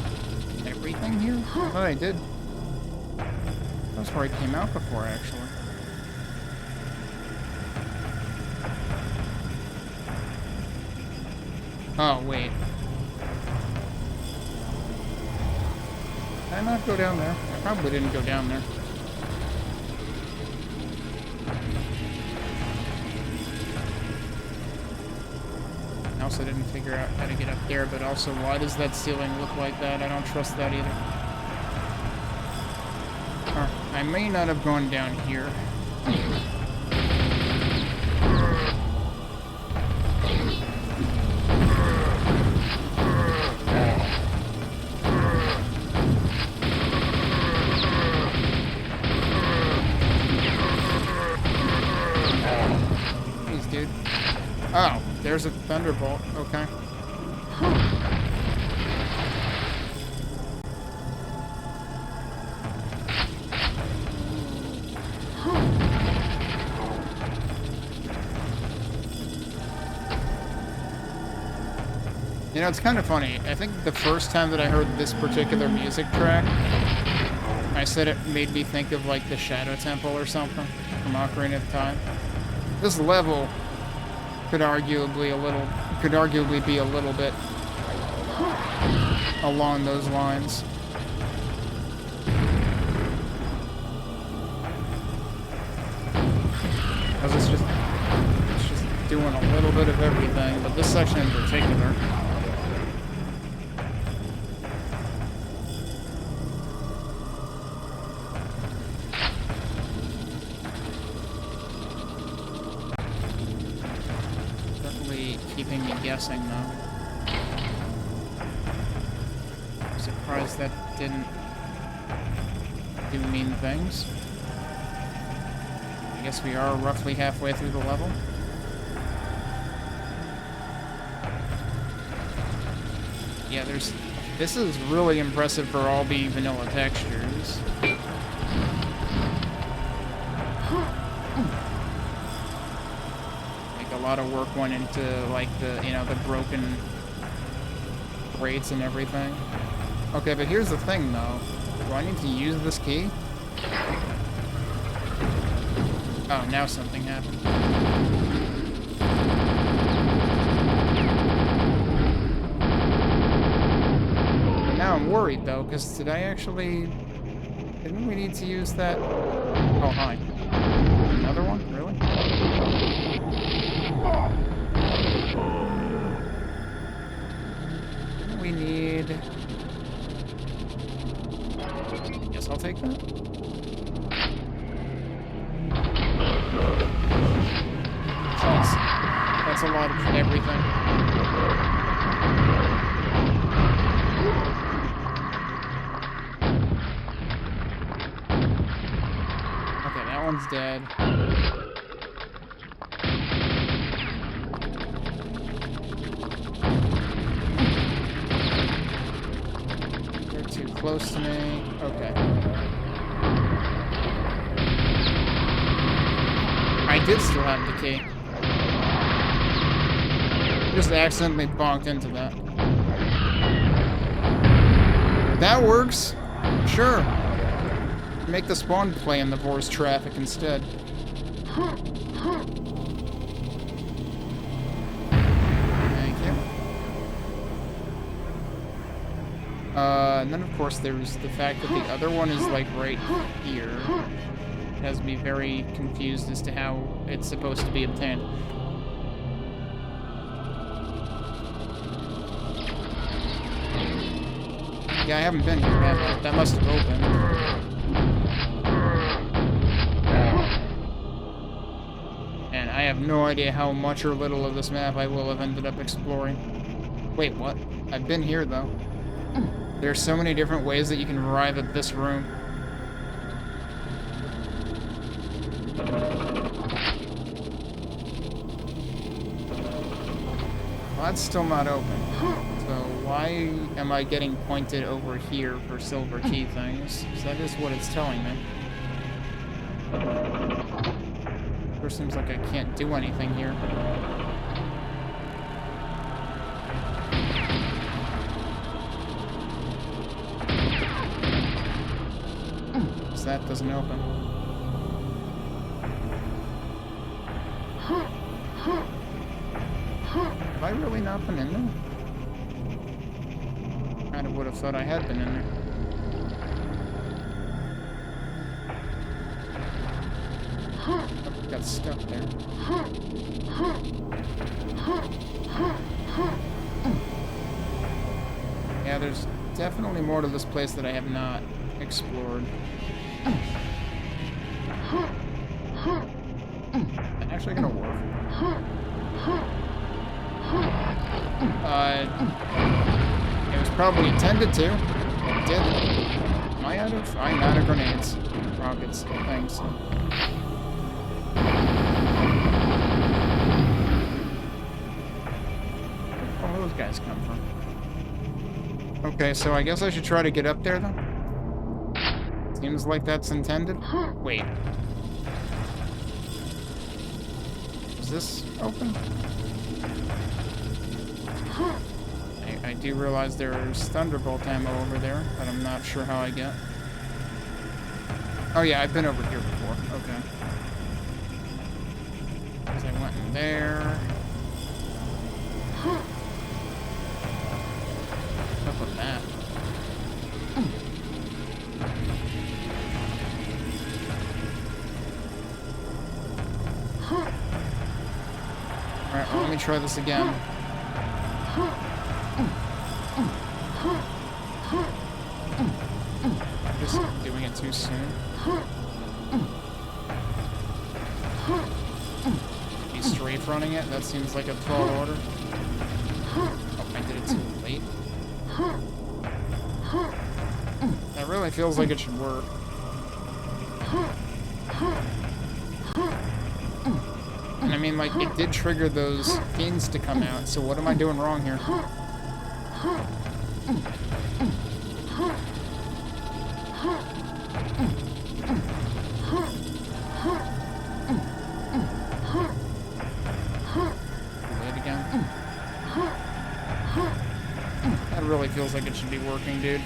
everything here? I thought I did. That's where I came out before, actually. Oh, wait. Did I not go down there? I probably didn't go down there. I also didn't figure out how to get up there, but also, why does that ceiling look like that? I don't trust that either. I may not have gone down here. Please, dude. Oh, there's a thunderbolt. Okay. You know, it's kind of funny. I think the first time that I heard this particular music track, I said it made me think of, like, the Shadow Temple or something from Ocarina of Time. This level could arguably be a little bit along those lines. Because it's just doing a little bit of everything, but this section in particular. Keeping me guessing, though. I'm surprised that didn't do mean things. I guess we are roughly halfway through the level. Yeah, this is really impressive for all the vanilla textures. A lot of work went into, like, the, you know, the broken grates and everything. Okay, but here's the thing, though. Do I need to use this key? Oh, now something happened. But now I'm worried, though, because didn't we need to use that? Oh, hi. Another one? Really? We need... Guess I'll take that. Jeez. That's a lot of everything. Okay, that one's dead. Close to me. Okay. I did still have the key. Just accidentally bonked into that. That works. Sure. Make the spawn play in the Vor's traffic instead. And then, of course, there's the fact that the other one is, like, right here. It has me very confused as to how it's supposed to be obtained. Yeah, I haven't been here yet. That must have opened. And I have no idea how much or little of this map I will have ended up exploring. Wait, what? I've been here, though. There's so many different ways that you can arrive at this room. Well, that's still not open. So why am I getting pointed over here for silver key things? Because that is what it's telling me. Sure seems like I can't do anything here. So that doesn't open. Have I really not been in there? Kind of would have thought I had been in there. Oh, got stuck there. Yeah, there's definitely more to this place that I have not explored. Is that actually gonna work? It was probably intended to. It did. Am I out of? I'm out of grenades. Rockets. Thanks. Where do those guys come from? Okay, so I guess I should try to get up there, then? Seems like that's intended. Wait. Is this open? I do realize there's Thunderbolt ammo over there, but I'm not sure how I get. Oh yeah, I've been over here before. Okay. Because I went in there. What's up with that? Alright, well, let me try this again. Just doing it too soon. Be strafe running it? That seems like a tall order. Oh, I did it too late. That really feels like it should work. And I mean, like, it did trigger those fiends to come out, so what am I doing wrong here? That really feels like it should be working, dude.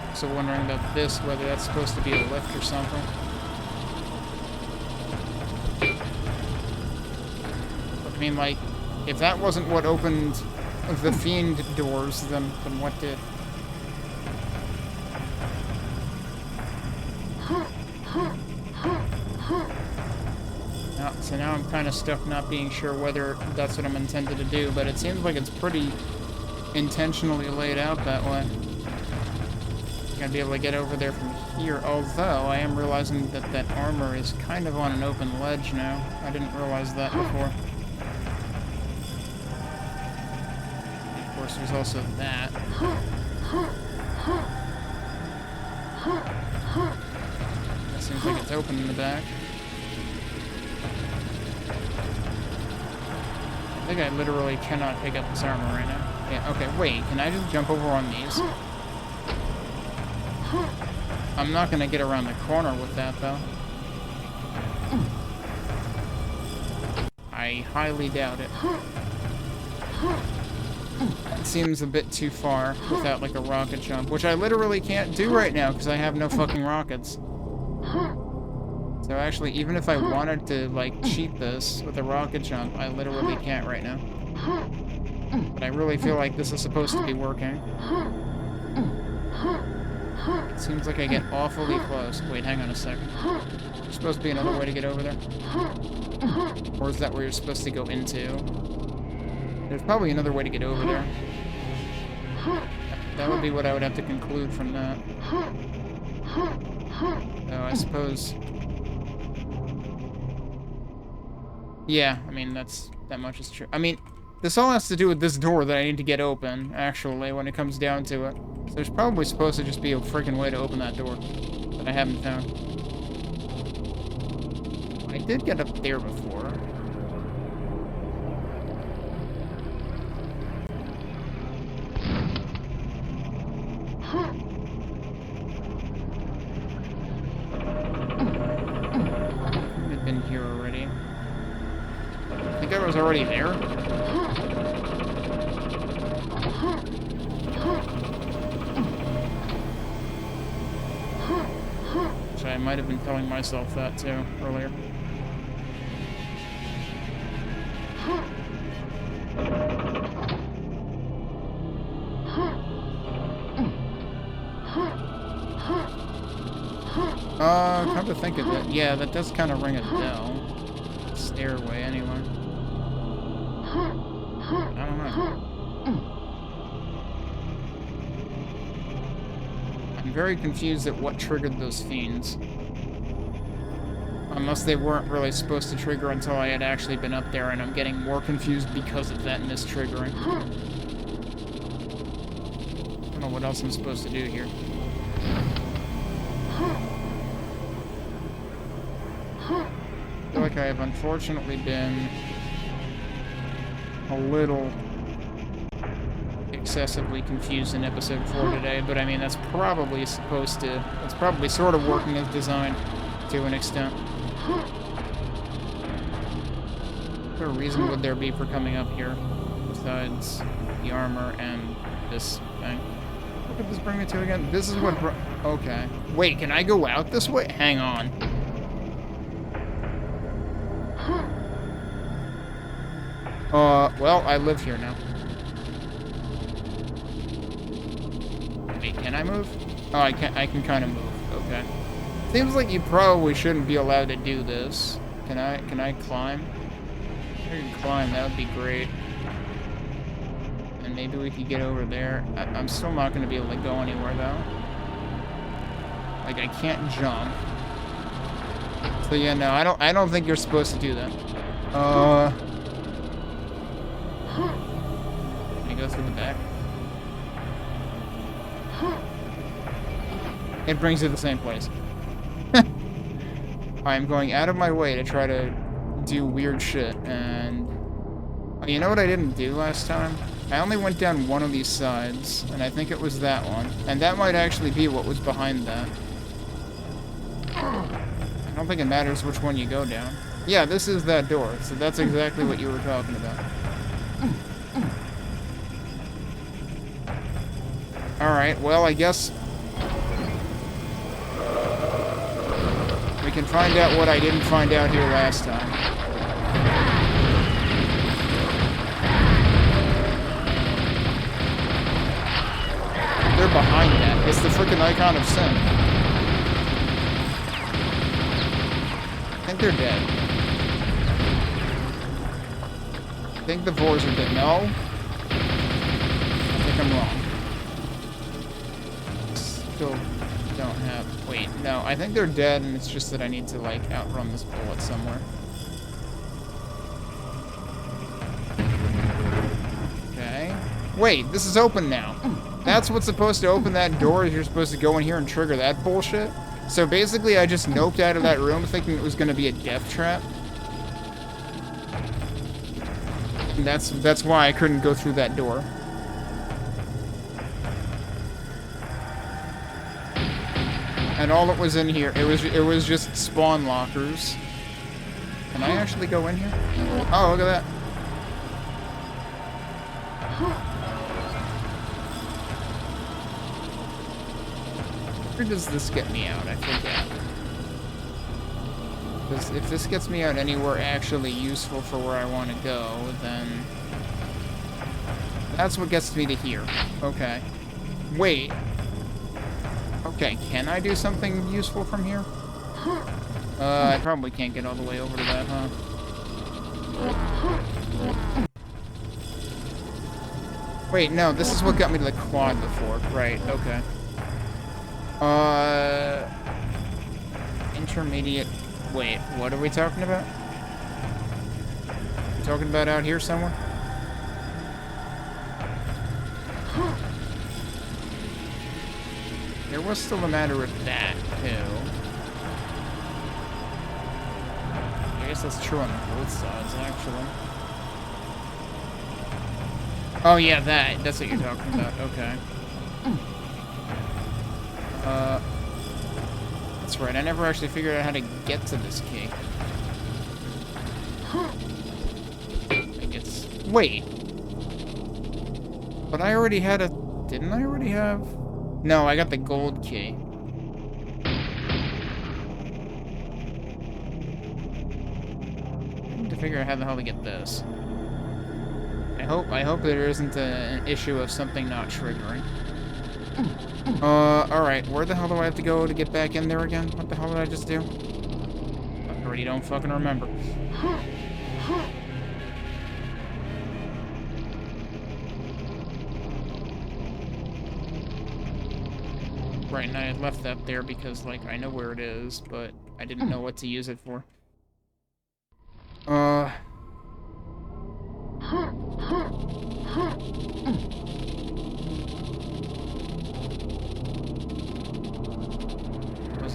Also wondering about this, whether that's supposed to be a lift or something. I mean, like, if that wasn't what opened the fiend doors, then what did? So now I'm kind of stuck not being sure whether that's what I'm intended to do, but it seems like it's pretty intentionally laid out that way. I'm gonna be able to get over there from here, although I am realizing that that armor is kind of on an open ledge now. I didn't realize that before. And of course, there's also that. That seems like it's open in the back. I think I literally cannot pick up this armor right now. Yeah, okay, wait, can I just jump over on these? I'm not gonna get around the corner with that, though. I highly doubt it. It seems a bit too far without, like, a rocket jump, which I literally can't do right now because I have no fucking rockets. So actually, even if I wanted to, like, cheat this with a rocket jump, I literally can't right now. But I really feel like this is supposed to be working. It seems like I get awfully close. Wait, hang on a second. There's supposed to be another way to get over there? Or is that where you're supposed to go into? There's probably another way to get over there. That would be what I would have to conclude from that. So I suppose... Yeah, I mean, that much is true. I mean, this all has to do with this door that I need to get open, actually, when it comes down to it. So there's probably supposed to just be a freaking way to open that door that I haven't found. I did get up there before. I've been here already. I think I was already there. Which I might have been telling myself that too earlier. Come to think of it, yeah, that does kind of ring a bell. Stairway, anyway. I don't know. I'm very confused at what triggered those fiends. Unless they weren't really supposed to trigger until I had actually been up there, and I'm getting more confused because of that mistriggering. I don't know what else I'm supposed to do here. I feel like I have unfortunately been a little excessively confused in episode 4 today, but I mean, that's probably supposed to... It's probably sort of working as designed to an extent. What reason would there be for coming up here besides the armor and this thing? What did this bring me to again? This is what okay. Wait, can I go out this way? Hang on. Well, I live here now. Wait, can I move? Oh, I can kind of move. Okay. Seems like you probably shouldn't be allowed to do this. Can I climb? If I can climb, that would be great. And maybe we could get over there. I'm still not going to be able to go anywhere, though. Like, I can't jump. So yeah, no, I don't think you're supposed to do that. Can I go through the back? It brings you to the same place. I'm going out of my way to try to do weird shit, and... Oh, you know what I didn't do last time? I only went down one of these sides, and I think it was that one. And that might actually be what was behind that. I don't think it matters which one you go down. Yeah, this is that door, so that's exactly what you were talking about. Alright, well, I guess... we can find out what I didn't find out here last time. They're behind that. It's the frickin' icon of sin. I think they're dead. I think the Vors are dead. No? I think I'm wrong. Still don't have... Wait, no. I think they're dead, and it's just that I need to, like, outrun this bullet somewhere. Okay. Wait, this is open now. That's what's supposed to open that door, is you're supposed to go in here and trigger that bullshit? So basically, I just noped out of that room thinking it was going to be a death trap. And that's why I couldn't go through that door. And all that was in here, it was just spawn lockers. Can I actually go in here? Oh, look at that. Where does this get me out? I forget. Because if this gets me out anywhere actually useful for where I want to go, then... that's what gets me to here. Okay. Wait. Okay, can I do something useful from here? I probably can't get all the way over to that, huh? Wait, no, this is what got me to the quad before. Right, okay. Intermediate... Wait, what are we talking about? We talking about out here somewhere? There was still a matter of that, too. I guess that's true on both sides, actually. Oh, yeah, that's what you're talking about. Okay. That's right. I never actually figured out how to get to this key. I guess... Wait. But I already had a... Didn't I already have... No, I got the gold key. I need to figure out how the hell to get this. I hope there isn't an issue of something not triggering. Alright, where the hell do I have to go to get back in there again? What the hell did I just do? I already don't fucking remember. Right, and I had left that there because, like, I know where it is, but I didn't know what to use it for. Was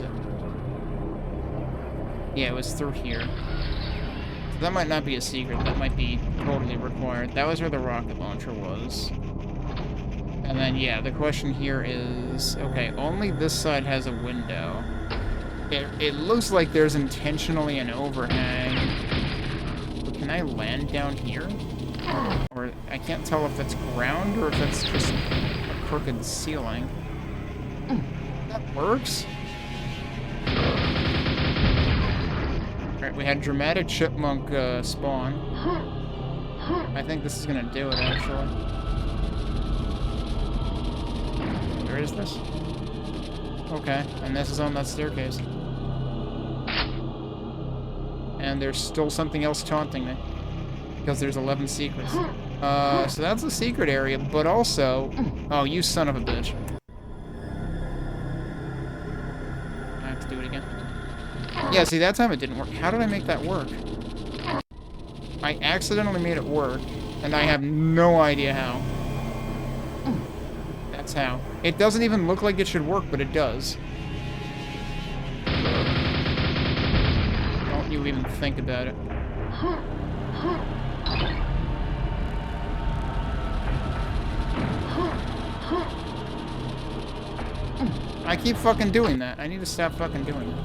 it? Yeah, it was through here. So that might not be a secret. That might be totally required. That was where the rocket launcher was. And then, yeah, the question here is... Okay, only this side has a window. It looks like there's intentionally an overhang. But can I land down here? Or I can't tell if that's ground or if that's just a crooked ceiling. That works. Alright, we had dramatic chipmunk spawn. I think this is gonna do it, actually. Where is this? Okay, and this is on that staircase. And there's still something else taunting me. Because there's 11 secrets. So that's a secret area, but also... Oh, you son of a bitch. I have to do it again. Yeah, see, that time it didn't work. How did I make that work? I accidentally made it work, and I have no idea how. That's how. It doesn't even look like it should work, but it does. Don't you even think about it. I keep fucking doing that. I need to stop fucking doing it.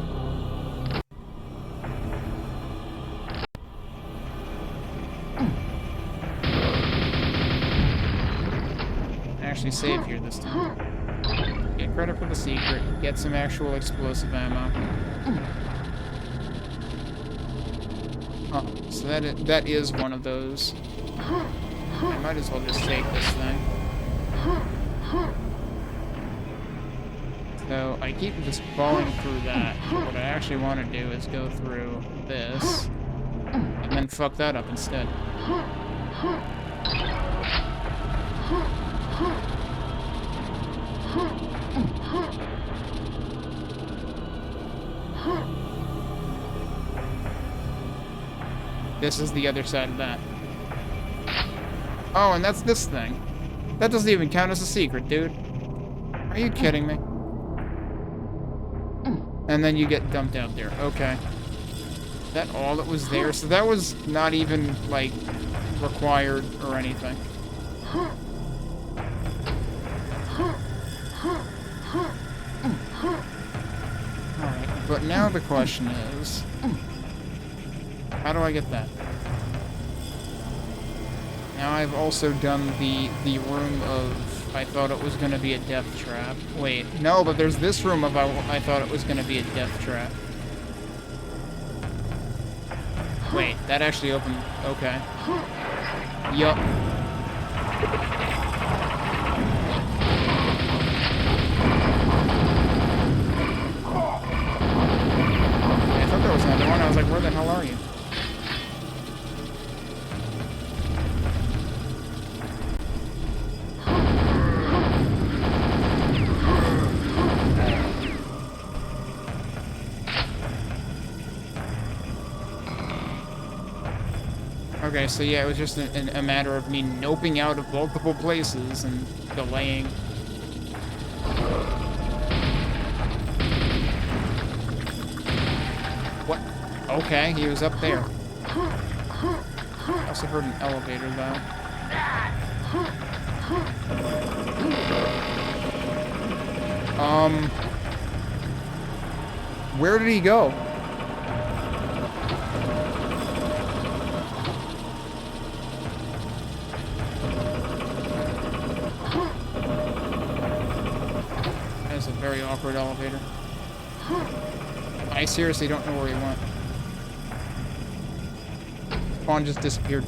Actually save here this time. Get credit for the secret. Get some actual explosive ammo. Oh, so that is one of those. I might as well just take this thing. So I keep just falling through that. But what I actually want to do is go through this and then fuck that up instead. This is the other side of that. Oh, and that's this thing. That doesn't even count as a secret, dude. Are you kidding me? And then you get dumped out there. Okay. Is that all that was there? So that was not even, like, required or anything. Alright, but now the question is... How do I get that? Now I've also done the room of... I thought it was gonna be a death trap. Wait, no, but there's this room of I thought it was gonna be a death trap. Wait, that actually opened... Okay. Yup. I thought there was another one. I was like, where the hell are you? Okay, so yeah, it was just a matter of me noping out of multiple places and delaying. What? Okay, he was up there. I also heard an elevator, though. Where did he go? That's a very awkward elevator. I seriously don't know where he went. Spawn just disappeared.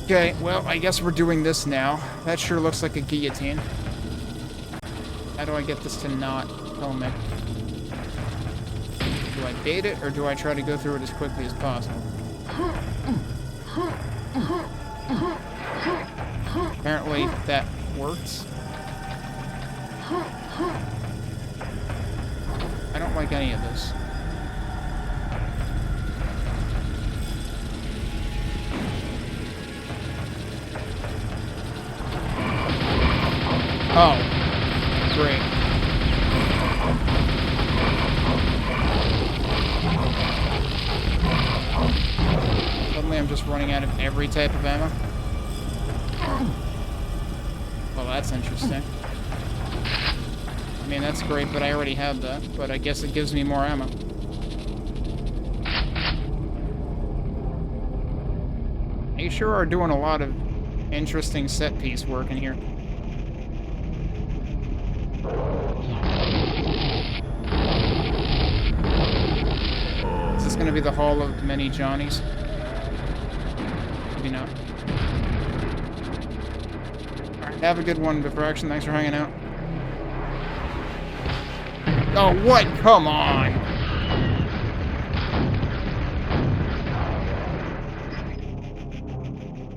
Okay, well, I guess we're doing this now. That sure looks like a guillotine. How do I get this to not kill me? Do I bait it, or do I try to go through it as quickly as possible? Apparently, that works. I don't like any of this. Oh, great. Suddenly I'm just running out of every type of ammo. Well, that's interesting. I mean, that's great, but I already have that. But I guess it gives me more ammo. You sure are doing a lot of interesting set-piece work in here. Is this going to be the Hall of Many Johnnies? Maybe not. Alright, have a good one, Before Action. Thanks for hanging out. Oh, what? Come on!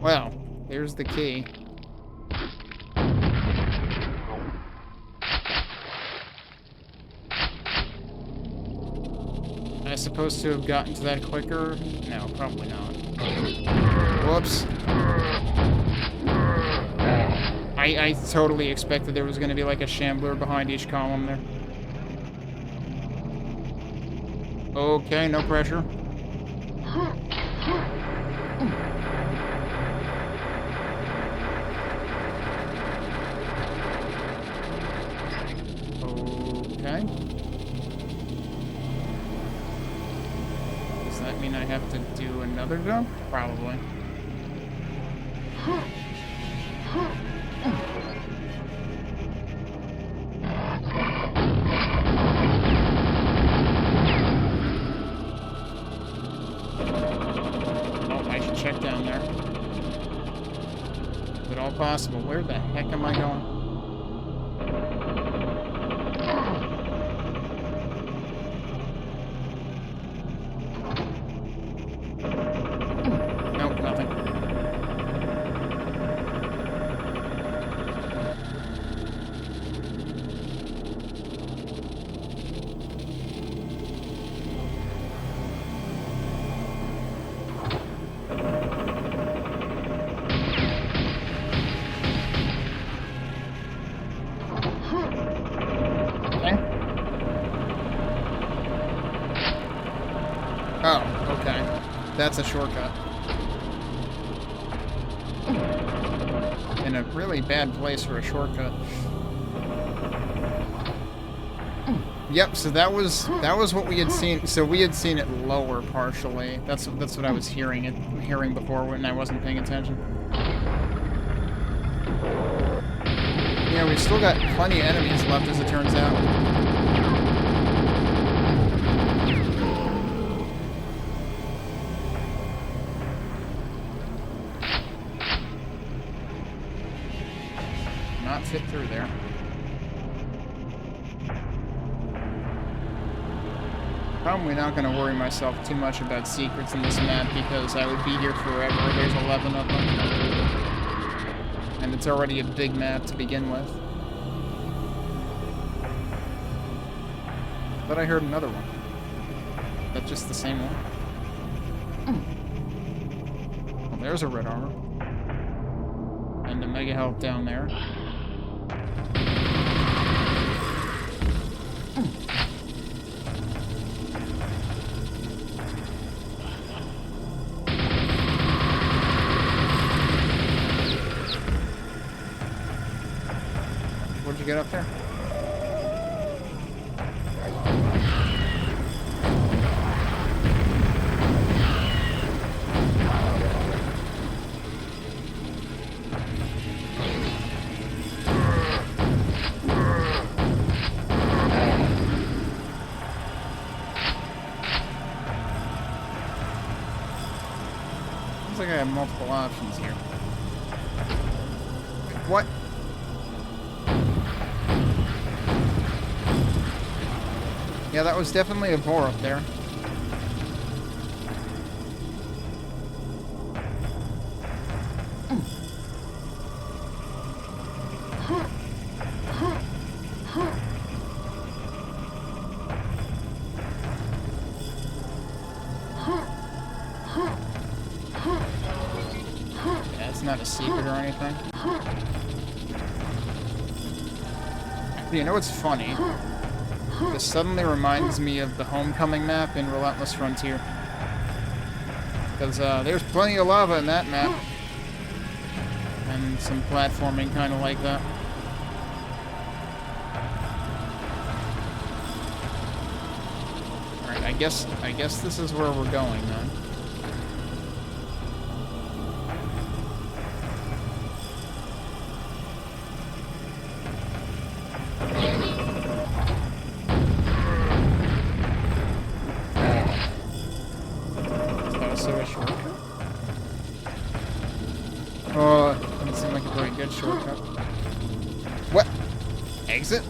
Well, there's the key. Am I supposed to have gotten to that quicker? No, probably not. Whoops. I totally expected there was going to be like a shambler behind each column there. Okay, no pressure. Okay. Does that mean I have to do another jump? Probably. Check down there. Is it all possible? Where the heck am I going? Nope, nothing. Oh, okay. That's a shortcut. In a really bad place for a shortcut. Yep, so that was what we had seen. So we had seen it lower partially. That's what I was hearing before when I wasn't paying attention. Yeah, we've still got plenty of enemies left, as it turns out. Not fit through there. Probably not going to worry myself too much about secrets in this map because I would be here forever. There's 11 of them. And it's already a big map to begin with. But I heard another one. That's just the same one. there's a red armor. And the mega health down there. What'd you get up there? Looks like I have multiple options here. What? Yeah, that was definitely a boar up there. That's not a secret or anything. You know what's funny? This suddenly reminds me of the Homecoming map in Relentless Frontier. Because there's plenty of lava in that map. And some platforming kind of like that. Alright, I guess this is where we're going then. Doesn't seem like a very good shortcut. What? Exit?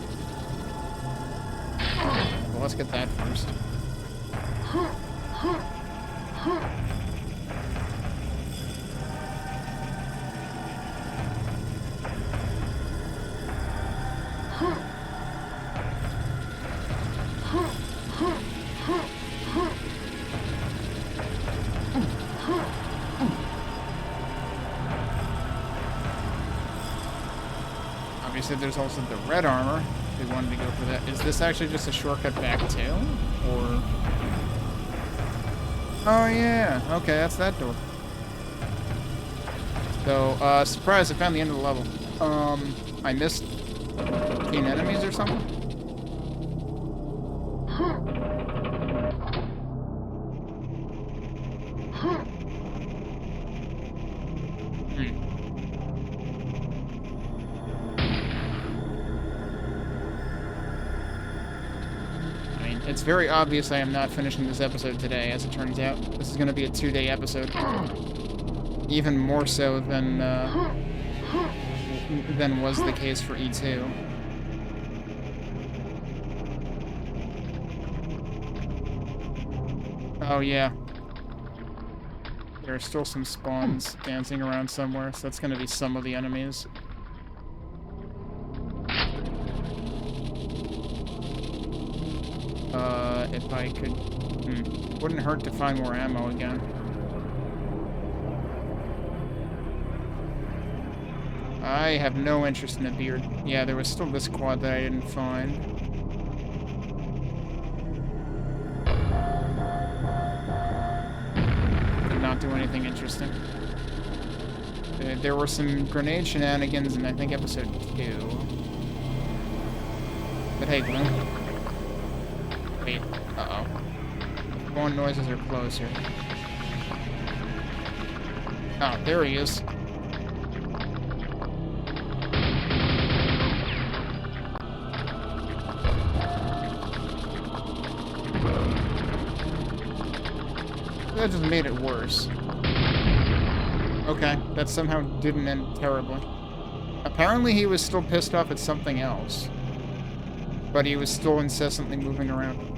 Well, let's get that first. Obviously, there's also the red armor. If we wanted to go for that. Is this actually just a shortcut back too? Or... oh, yeah. Okay, that's that door. So, surprise, I found the end of the level. I missed 15 enemies or something? It's very obvious I am not finishing this episode today, as it turns out. This is going to be a 2-day episode. Even more so than was the case for E2. Oh, yeah. There are still some spawns dancing around somewhere, so that's going to be some of the enemies. If I could... wouldn't hurt to find more ammo again. I have no interest in a beard. Yeah, there was still this quad that I didn't find. Did not do anything interesting. There were some grenade shenanigans in, I think, episode 2. But hey, Gloom. Wait, uh-oh. Phone noises are closer. Oh, there he is. That just made it worse. Okay, that somehow didn't end terribly. Apparently he was still pissed off at something else. But he was still incessantly moving around.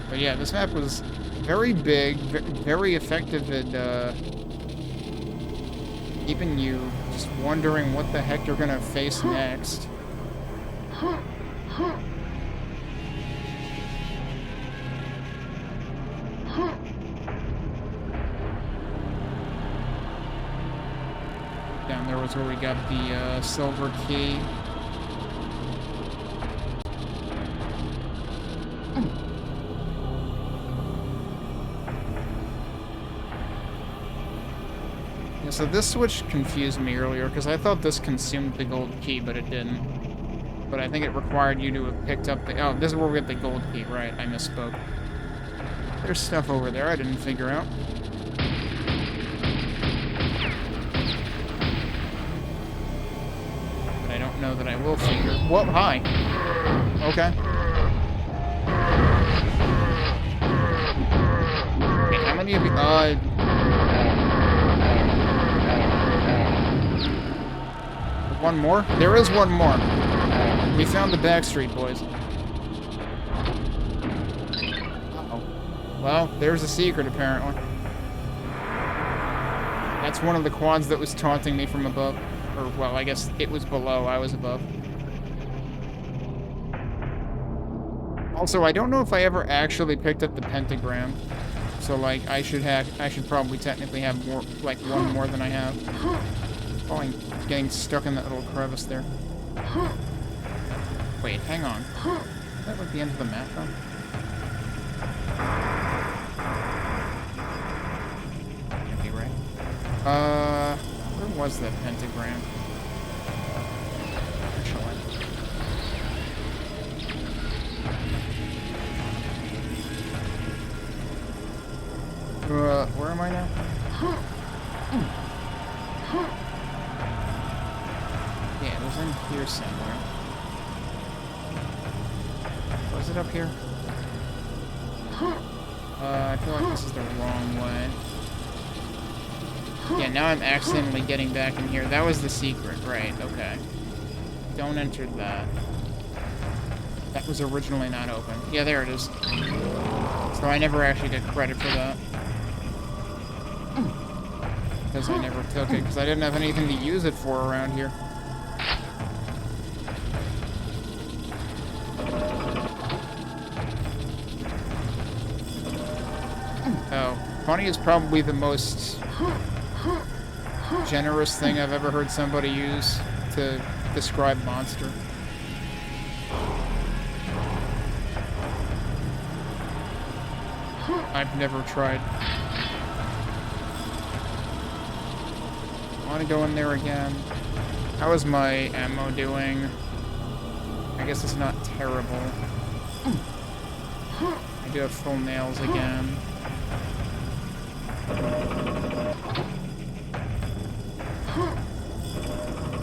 But yeah, this map was very big, very effective at keeping you just wondering what the heck you're gonna face next. Down there was where we got the silver key. Yeah, so this switch confused me earlier, because I thought this consumed the gold key, but it didn't. But I think it required you to have picked up the... Oh, this is where we get the gold key, right? I misspoke. There's stuff over there I didn't figure out. But I don't know that I will figure... Whoa, hi! Okay. Wait, how many of you... One more? There is one more. We found the Backstreet Boys. Uh-oh. Well, there's a secret, apparently. That's one of the quads that was taunting me from above. Or, well, I guess it was below, I was above. Also, I don't know if I ever actually picked up the pentagram. So, like, I should probably technically have more, like, one more than I have. Oh, I'm getting stuck in that little crevice there. Wait, hang on. Is that like the end of the map, though? Can't be right. Where was that pentagram? Actually. Where am I now? Yeah, it was in here somewhere. Was it up here? I feel like this is the wrong way. Yeah, now I'm accidentally getting back in here. That was the secret, right, okay. Don't enter that. That was originally not open. Yeah, there it is. So I never actually get credit for that. Because I never took it, because I didn't have anything to use it for around here. Oh, funny is probably the most generous thing I've ever heard somebody use to describe monster. I've never tried. I want to go in there again. How is my ammo doing? I guess it's not terrible. I do have full nails again.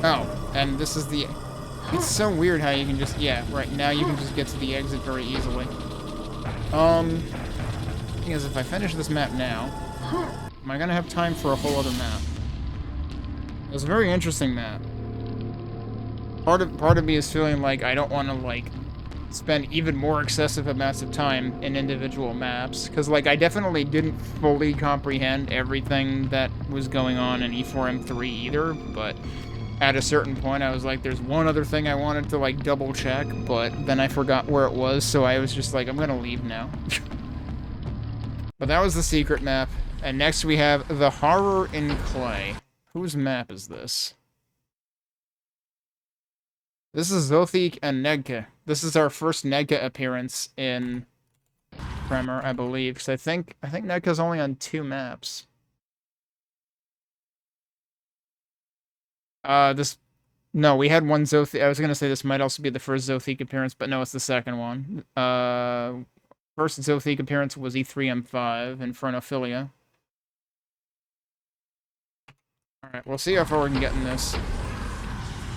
Oh, and this is the... It's so weird how you can just... Yeah, right, now you can just get to the exit very easily. Because if I finish this map now, am I gonna have time for a whole other map? It was a very interesting map. Part of me is feeling like I don't want to, like, spend even more excessive amounts of time in individual maps, because, like, I definitely didn't fully comprehend everything that was going on in E4-M3 either, but at a certain point I was like, there's one other thing I wanted to, like, double check, but then I forgot where it was, so I was just like, I'm gonna leave now. But that was the secret map, and next we have the Horror in Clay. Whose map is this? This is Zothik and Negka. This is our first Negka appearance in Tremor, I believe, because I think Negka's only on 2 maps. No, we had one Zothik. I was gonna say this might also be the first Zothik appearance, but no, it's the second one. First Zothik appearance was E3-M5 in Phronophilia. Alright, we'll see how far we can get in this.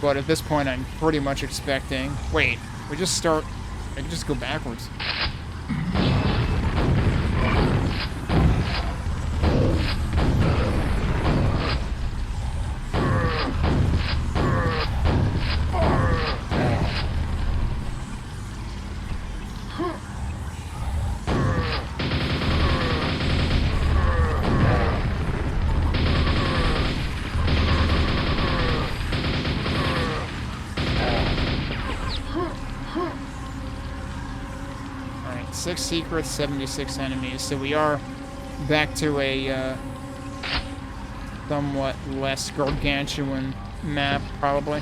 But at this point, I'm pretty much expecting... Wait, we just start... I can just go backwards. Alright, 6 secrets, 76 enemies, so we are back to a somewhat less gargantuan map, probably.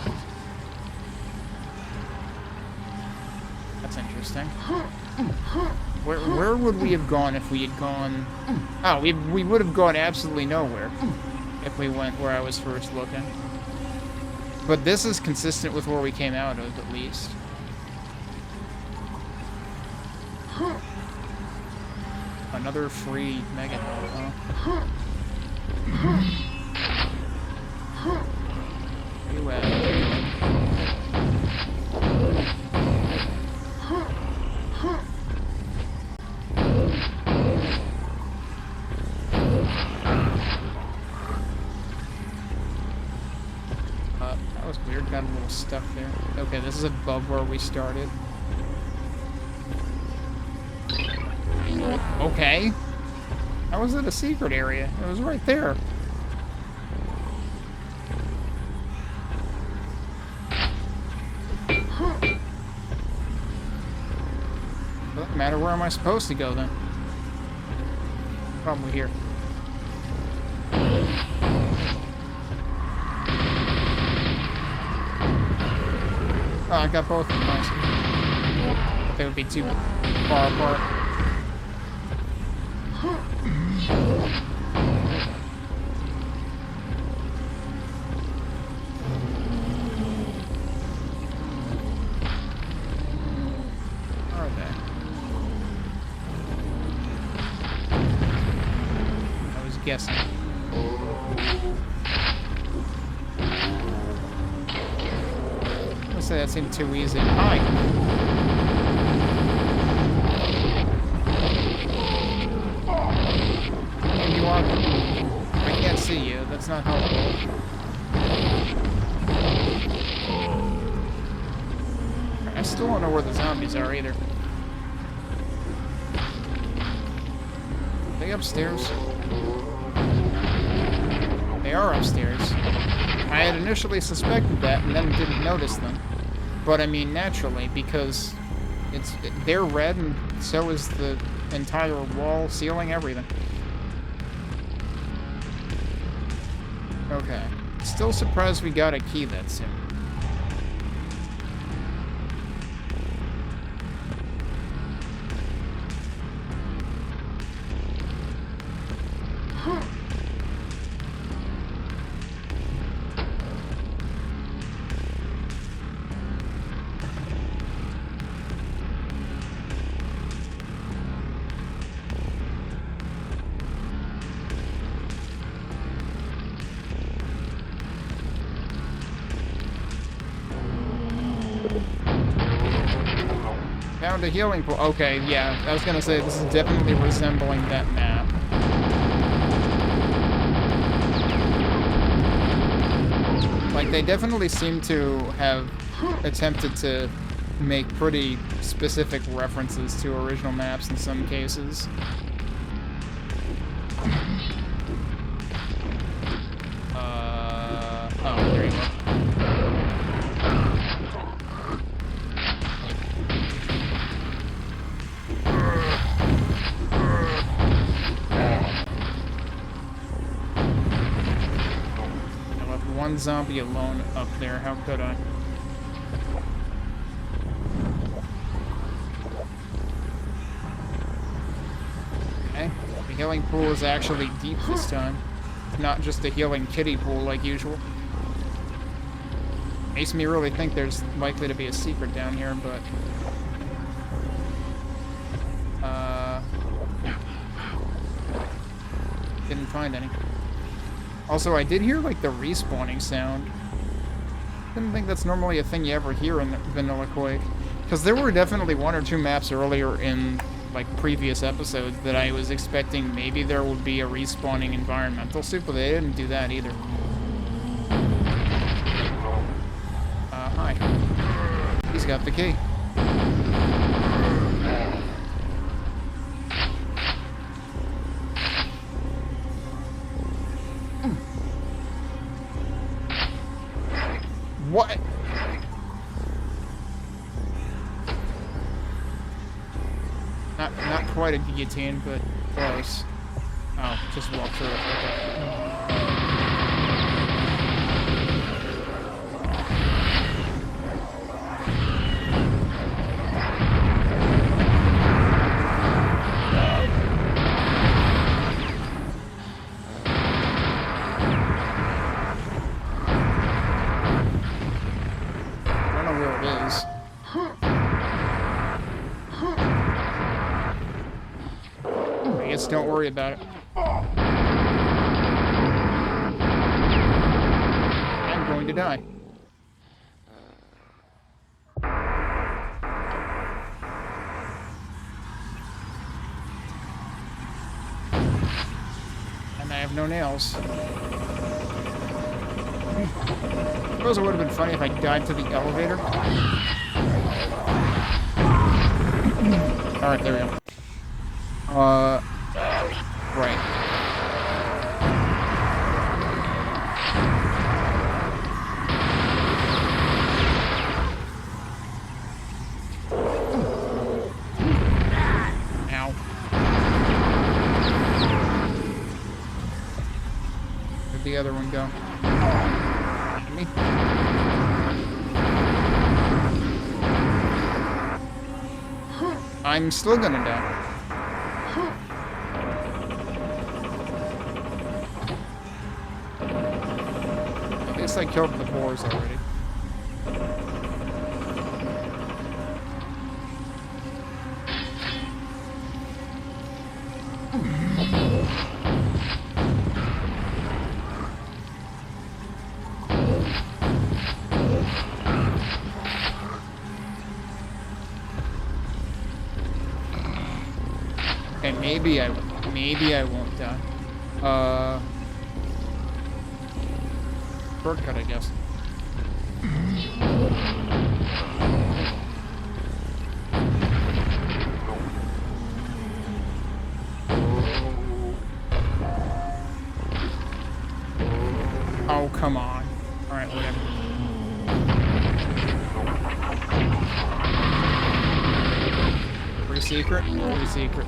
That's interesting. Where would we have gone if we had gone... Oh, we would have gone absolutely nowhere if we went where I was first looking. But this is consistent with where we came out of, at least. Another free mega node, huh? Where you at? That was weird, got a little stuck there. Okay, this is above where we started. Okay. How was it a secret area? It was right there. Doesn't matter, where am I supposed to go then? Probably here. Oh, I got both of them. Nice. But they would be too far apart. Where are they? I was guessing. I'll say that seemed too easy. Hi. You are. I can't see you. That's not helpful. I still don't know where the zombies are either. Are they upstairs? They are upstairs. I had initially suspected that and then didn't notice them. But I mean, naturally, because they're red and so is the entire wall, ceiling, everything. Okay. Still surprised we got a key that soon. Found a healing pool. Okay, yeah, I was gonna say this is definitely resembling that map. Like, they definitely seem to have attempted to make pretty specific references to original maps in some cases. Oh, there you go. One zombie alone up there. How could I? Okay. The healing pool is actually deep this time. Not just a healing kiddie pool like usual. Makes me really think there's likely to be a secret down here, but... didn't find any. Also, I did hear, like, the respawning sound. Didn't think that's normally a thing you ever hear in Vanilla Quake. Because there were definitely one or two maps earlier in, like, previous episodes that I was expecting maybe there would be a respawning environmental suit, but they didn't do that either. Hi. He's got the key. What? Not quite a guillotine, but close. Oh, just walk through it. Okay. worry about it. I'm going to die. And I have no nails. I suppose it would have been funny if I died to the elevator. Alright, there we go. Right. Ow. Where'd the other one go? Me? I'm still gonna die. I guess I killed the boars already. Okay, maybe I won't die. Shortcut, I guess. Oh, come on. Alright, whatever. Free secret? Free secret.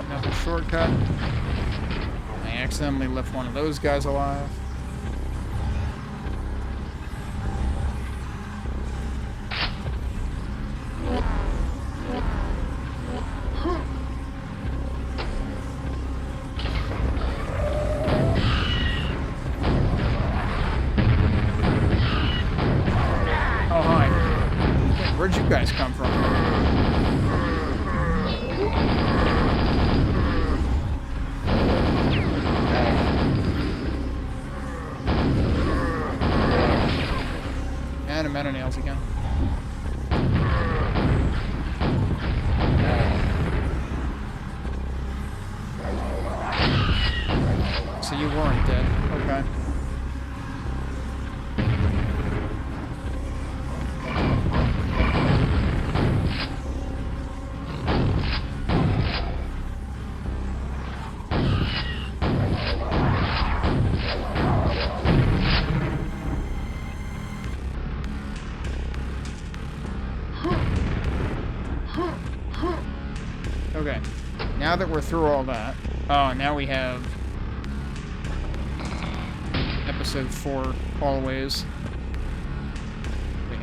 Another shortcut. I accidentally left one of those guys alive. Where'd you guys come from? And I'm out of nails again. So you weren't dead. Okay. Okay, now that we're through all that, oh, now we have episode 4 always. Wait.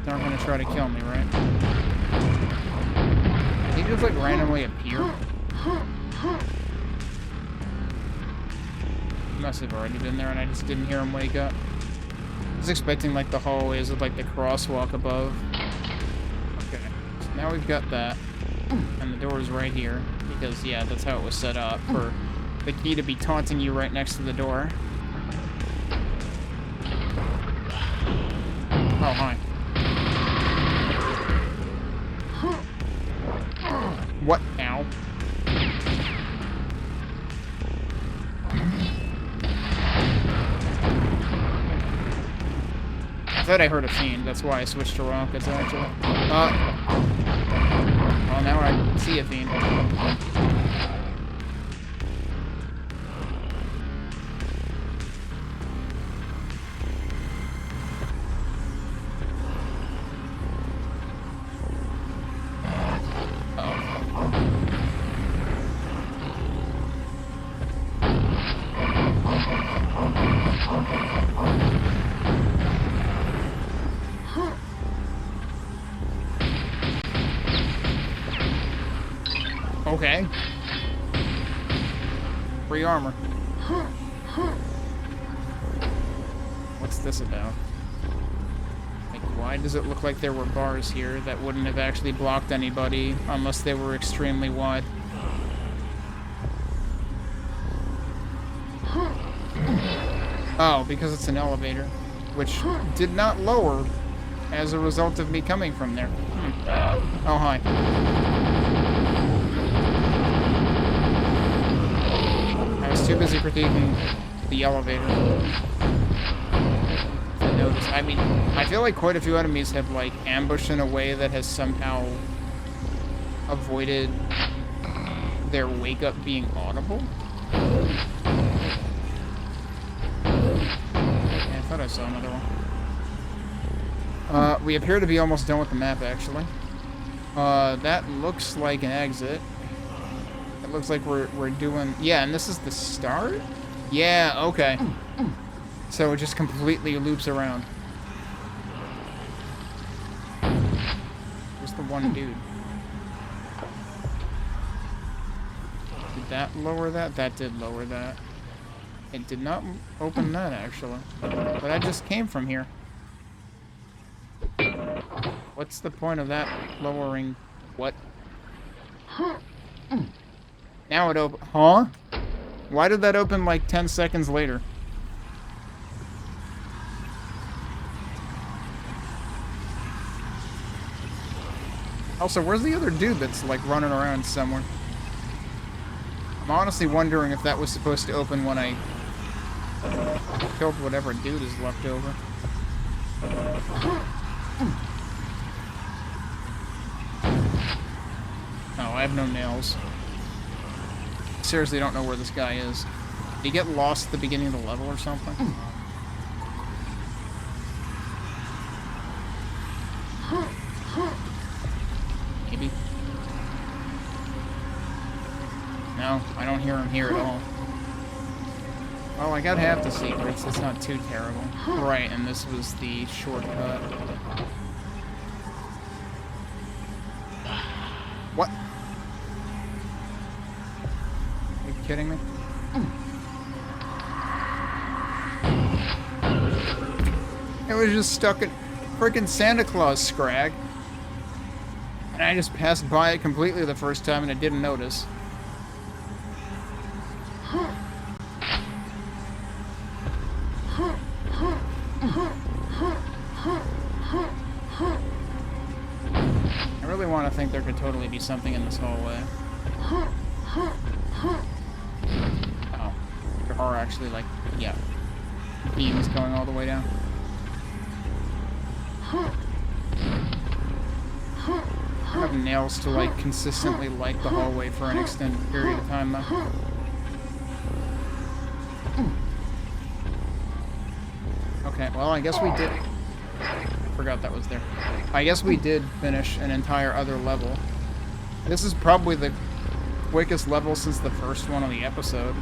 They're not gonna try to kill me, right? Did he just like randomly appear? He must have already been there and I just didn't hear him wake up. I was expecting like the hallways with like the crosswalk above. Now we've got that, and the door is right here, because, yeah, that's how it was set up, for the key to be taunting you right next to the door. Oh, hi. What? Ow. I thought I heard a fiend, that's why I switched to rockets, actually. Well, now I see a fiend. Okay. Free armor. What's this about? Like, why does it look like there were bars here that wouldn't have actually blocked anybody unless they were extremely wide? Oh, because it's an elevator, which did not lower as a result of me coming from there. Oh, hi. I was too busy critiquing the elevator to notice. I mean, I feel like quite a few enemies have, like, ambushed in a way that has somehow avoided their wake-up being audible. I thought I saw another one. We appear to be almost done with the map, actually. That looks like an exit. It looks like we're doing... Yeah, and this is the start? Yeah, okay. So it just completely loops around. Just the one dude. Did that lower that? That did lower that. It did not open that, actually. But I just came from here. What's the point of that lowering? What? Now it open. Huh? Why did that open like 10 seconds later? Also, where's the other dude that's like running around somewhere? I'm honestly wondering if that was supposed to open when I killed whatever dude is left over. Oh, I have no nails. Seriously, don't know where this guy is. Did he get lost at the beginning of the level or something? Maybe. No, I don't hear him here at all. Well, I got half the secrets. It's not too terrible. Right, and this was the shortcut. What? Are you kidding me? It was just stuck at frickin' Santa Claus Scrag. And I just passed by it completely the first time and I didn't notice. I really want to think there could totally be something in this hallway. Oh. There are actually, like, yeah, beams going all the way down. I have nails to, like, consistently light the hallway for an extended period of time, though. Okay, well, I guess we did... I forgot that was there. I guess we did finish an entire other level. This is probably the quickest level since the first one of the episode.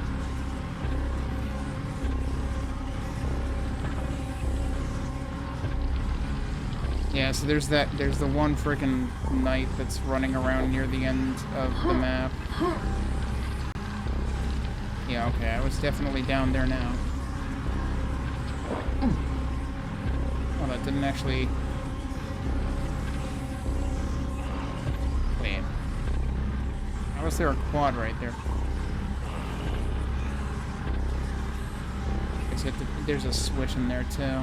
Yeah, so there's the one frickin' knight that's running around near the end of the map. Yeah, okay, I was definitely down there now. Oh, that didn't actually... Wait. How was there a quad right there? There's a switch in there, too.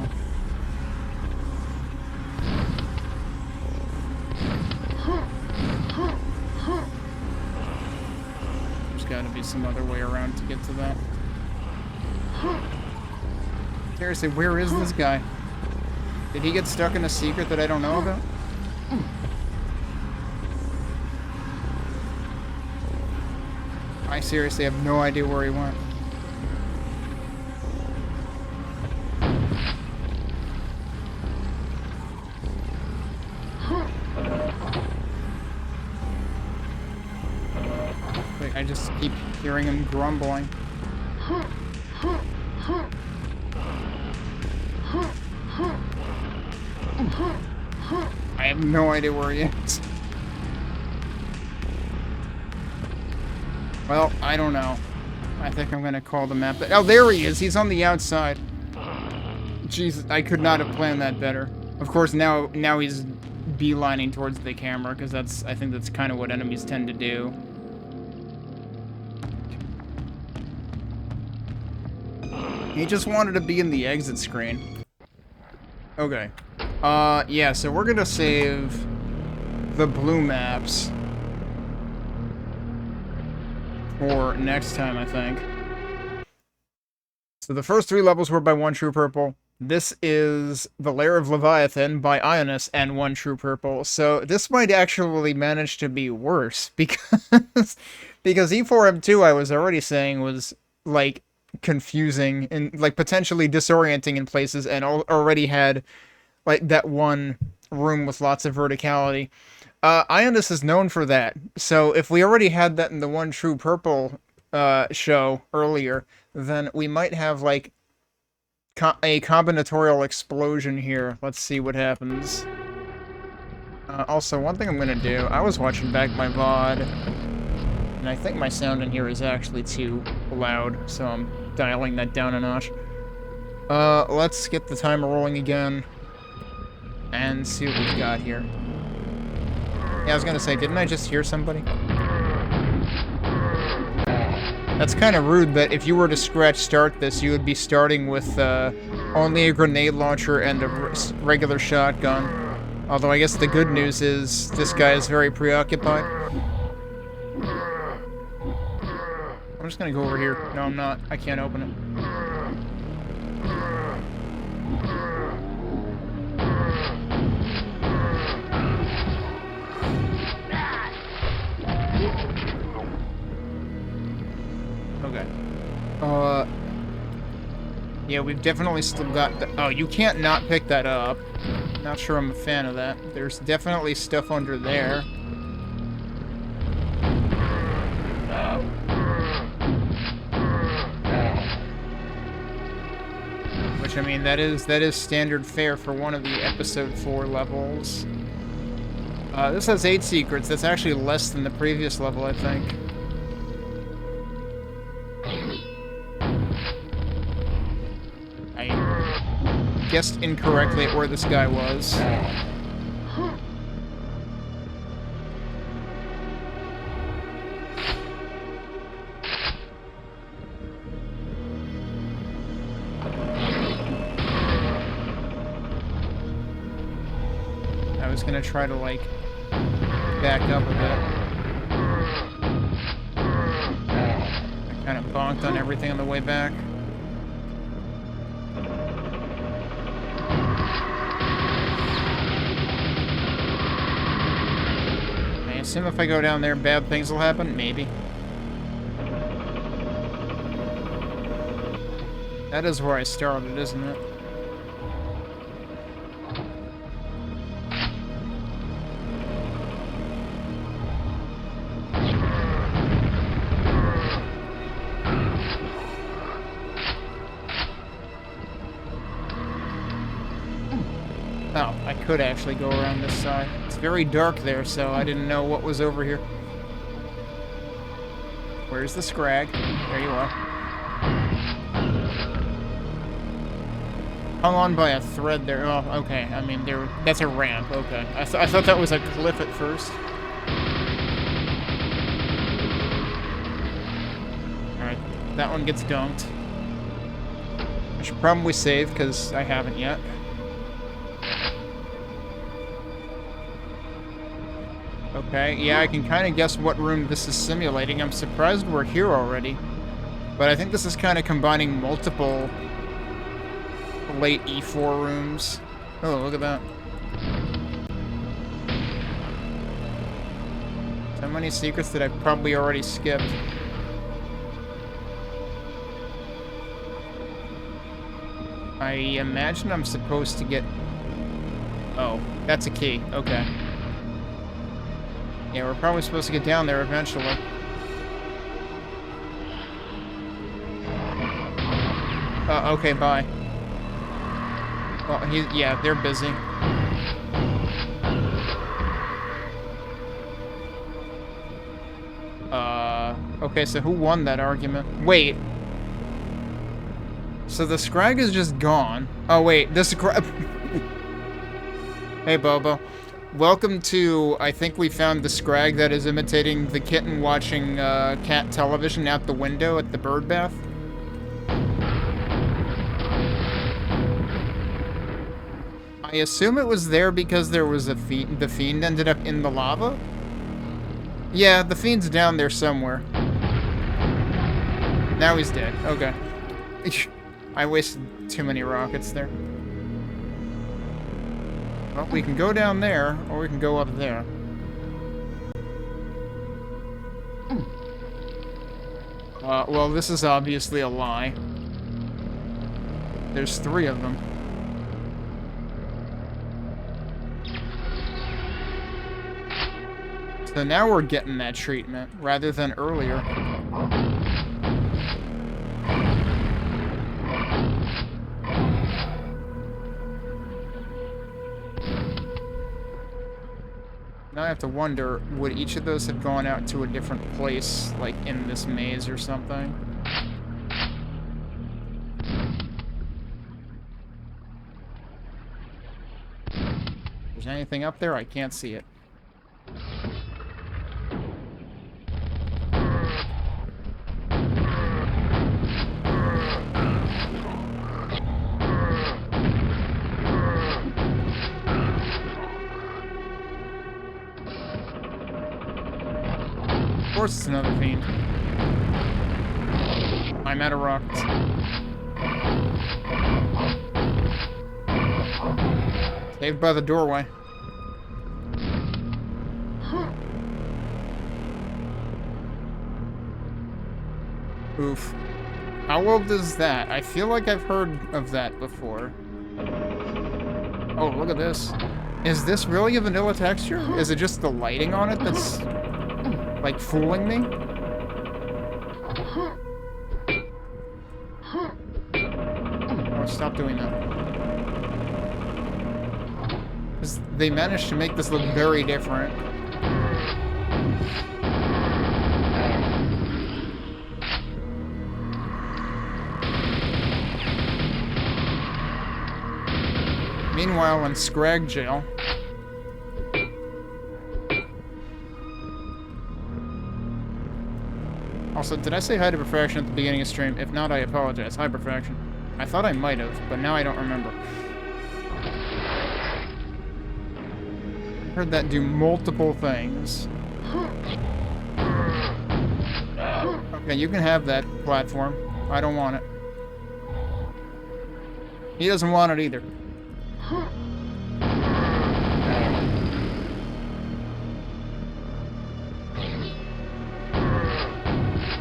There's gotta be some other way around to get to that. Seriously, where is this guy? Did he get stuck in a secret that I don't know about? I seriously have no idea where he went. Wait, I just keep hearing him grumbling. I have no idea where he is. Well, I don't know. I think I'm gonna call the map. Oh, there he is. He's on the outside. Jesus, I could not have planned that better. Of course, now he's beelining towards the camera, because I think that's kind of what enemies tend to do. He just wanted to be in the exit screen. Okay. Yeah, so we're gonna save the blue maps for next time, I think. So the first 3 levels were by OneTruePurple. This is The Lair of Leviathan by Ionis and OneTruePurple. So this might actually manage to be worse, because E4M2, I was already saying, was, like, confusing and, like, potentially disorienting in places, and already had, like, that one room with lots of verticality. Ionis is known for that. So if we already had that in the OneTruePurple show earlier, then we might have, like, a combinatorial explosion here. Let's see what happens. Also, one thing I'm gonna do, I was watching back my VOD, and I think my sound in here is actually too loud, so I'm dialing that down a notch. Let's get the timer rolling again, and see what we've got here. Yeah, I was gonna say, didn't I just hear somebody? That's kind of rude that if you were to scratch start this, you would be starting with only a grenade launcher and a regular shotgun. Although I guess the good news is this guy is very preoccupied. I'm just gonna go over here. No, I'm not. I can't open it. Okay. Yeah, we've definitely still got the... Oh, you can't not pick that up. Not sure I'm a fan of that. There's definitely stuff under there. Which, I mean, that is standard fare for one of the episode 4 levels. This has 8 secrets. That's actually less than the previous level, I think. I guessed incorrectly at where this guy was. I was gonna try to, like, back up a bit. I kind of bonked on everything on the way back. I assume if I go down there, bad things will happen? Maybe. That is where I started, isn't it? Oh, I could actually go around this side. It's very dark there, so I didn't know what was over here. Where's the scrag? There you are. Hung on by a thread there. Oh, okay. I mean, that's a ramp. Okay. I thought that was a cliff at first. Alright, that one gets dunked. I should probably save, because I haven't yet. Okay, yeah, I can kind of guess what room this is simulating. I'm surprised we're here already. But I think this is kind of combining multiple late E4 rooms. Oh, look at that. So many secrets that I've probably already skipped. I imagine I'm supposed to get... Oh, that's a key. Okay. Yeah, we're probably supposed to get down there eventually. Okay, bye. Well, yeah, they're busy. Okay, so who won that argument? Wait. So the Scrag is just gone. Oh, wait. The Scrag... Hey, Bobo. Welcome to... I think we found the Scrag that is imitating the kitten watching cat television out the window at the bird bath. I assume it was there because there was a fiend. The fiend ended up in the lava? Yeah, the fiend's down there somewhere. Now he's dead. Okay. I wasted too many rockets there. Well, we can go down there, or we can go up there. Well, this is obviously a lie. There's 3 of them. So now we're getting that treatment, rather than earlier. Now I have to wonder, would each of those have gone out to a different place, like in this maze or something? If there's anything up there, I can't see it. Of course it's another fiend. I'm out of rockets. Saved by the doorway. Oof. How old is that? I feel like I've heard of that before. Oh, look at this. Is this really a vanilla texture? Is it just the lighting on it that's... like, fooling me? Oh, stop doing that. Because they managed to make this look very different. Meanwhile, in Scrag Jail... Also, did I say hi to Perfection at the beginning of stream? If not, I apologize. Hi, Perfection. I thought I might have, but now I don't remember. I heard that do multiple things. Okay, you can have that platform. I don't want it. He doesn't want it either.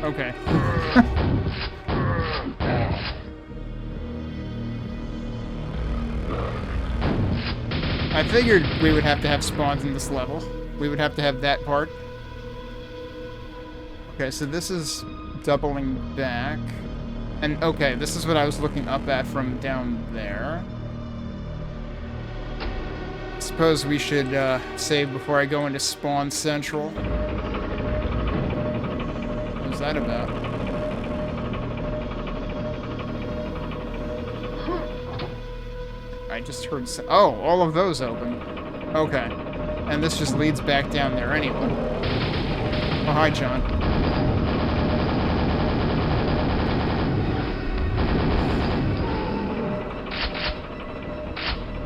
Okay. I figured we would have to have spawns in this level. We would have to have that part. Okay, so this is doubling back. And, okay, this is what I was looking up at from down there. Suppose we should save before I go into Spawn Central. What's that about? I just heard some... Oh, all of those open. Okay. And this just leads back down there anyway. Oh, hi, John.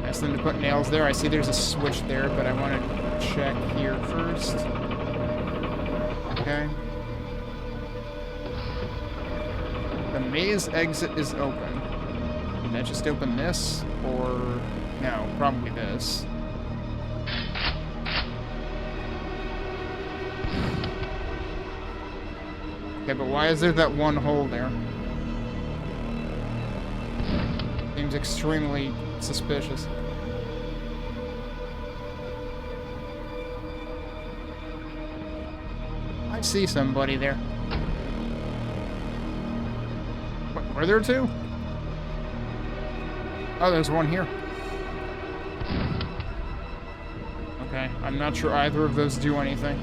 Ask them to put nails there. I see there's a switch there, but I want to check here first. Okay. The maze exit is open. Did that just open this? Or... no, probably this. Okay, but why is there that one hole there? Seems extremely suspicious. I see somebody there. What, were there 2? Oh, there's one here. Okay, I'm not sure either of those do anything.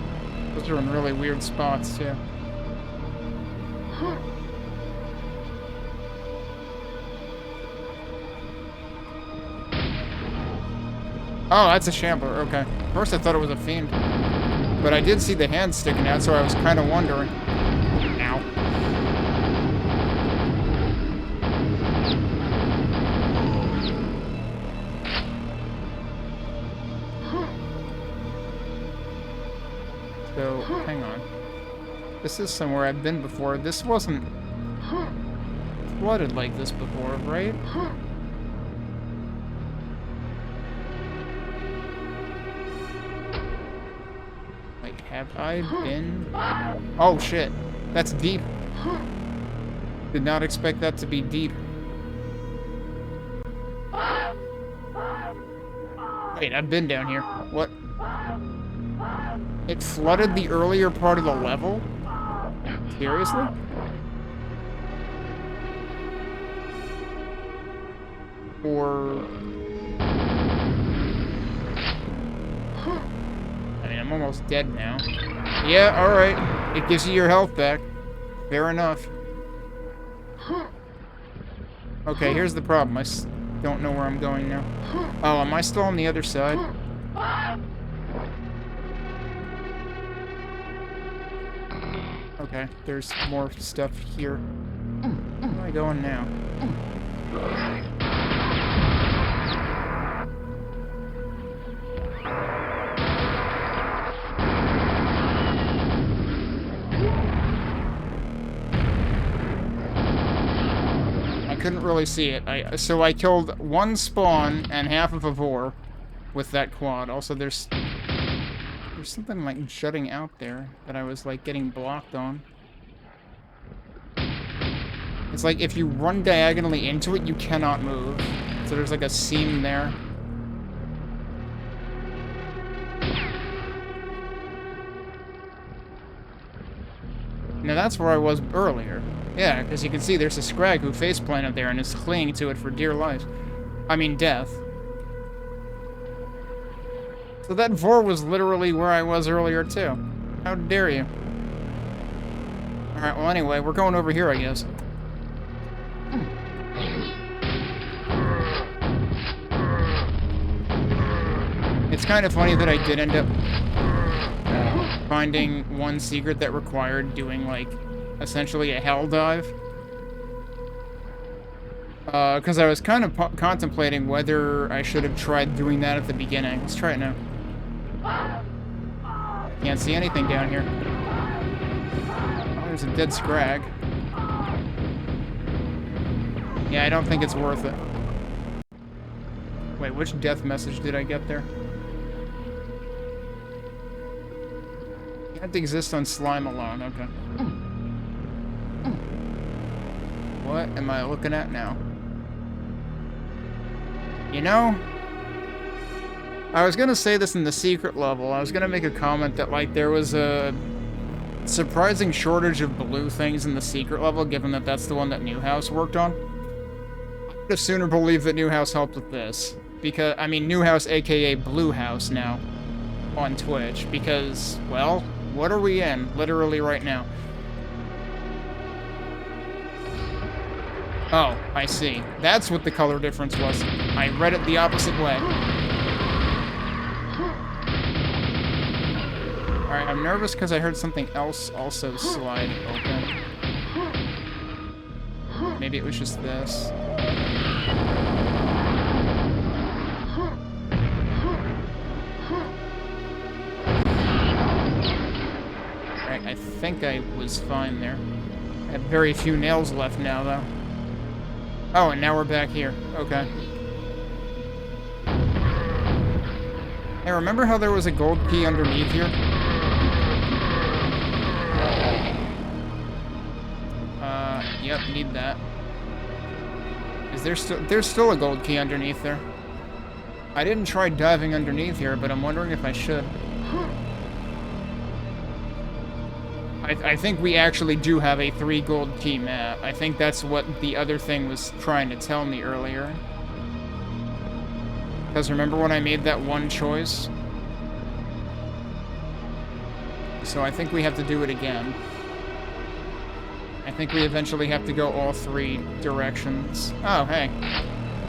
Those are in really weird spots, too. Oh, that's a shambler. Okay. First I thought it was a fiend. But I did see the hand sticking out, so I was kind of wondering. Ow. So, hang on. This is somewhere I've been before. This wasn't flooded like this before, right? Like, have I been? Oh, shit. That's deep. Did not expect that to be deep. Wait, I've been down here. What? It flooded the earlier part of the level? Seriously? Or... I mean, I'm almost dead now. Yeah, alright. It gives you your health back. Fair enough. Okay, here's the problem. I don't know where I'm going now. Oh, am I still on the other side? Okay, there's more stuff here. Where am I going now? I couldn't really see it. So I killed one spawn and half of a vor with that quad. Also, there's something like jutting out there that I was like getting blocked on. It's like if you run diagonally into it, you cannot move. So there's like a seam there. Now that's where I was earlier. Yeah, because you can see there's a scrag who faceplanted there and is clinging to it for dear life. I mean death. So that vor was literally where I was earlier, too. How dare you? Alright, well, anyway, we're going over here, I guess. It's kind of funny that I did end up finding one secret that required doing, like, essentially a hell dive. Because I was kind of contemplating whether I should have tried doing that at the beginning. Let's try it now. Can't see anything down here. Oh, there's a dead scrag. Yeah, I don't think it's worth it. Wait, which death message did I get there? Can't exist on slime alone, okay. What am I looking at now? You know, I was gonna say this in the secret level. I was gonna make a comment that, like, there was a surprising shortage of blue things in the secret level, given that that's the one that Newhouse worked on. I would have sooner believed that Newhouse helped with this. Because, I mean, Newhouse, aka Blue House now, on Twitch. Because, well, what are we in, literally right now? Oh, I see. That's what the color difference was. I read it the opposite way. Alright, I'm nervous because I heard something else also slide open. Maybe it was just this. Alright, I think I was fine there. I have very few nails left now, though. Oh, and now we're back here. Okay. Hey, remember how there was a gold key underneath here? Yep, need that. Is there still... There's still a gold key underneath there. I didn't try diving underneath here, but I'm wondering if I should. I think we actually do have a 3 gold key map. I think that's what the other thing was trying to tell me earlier. Because remember when I made that one choice? So I think we have to do it again. I think we eventually have to go all 3 directions. Oh, hey.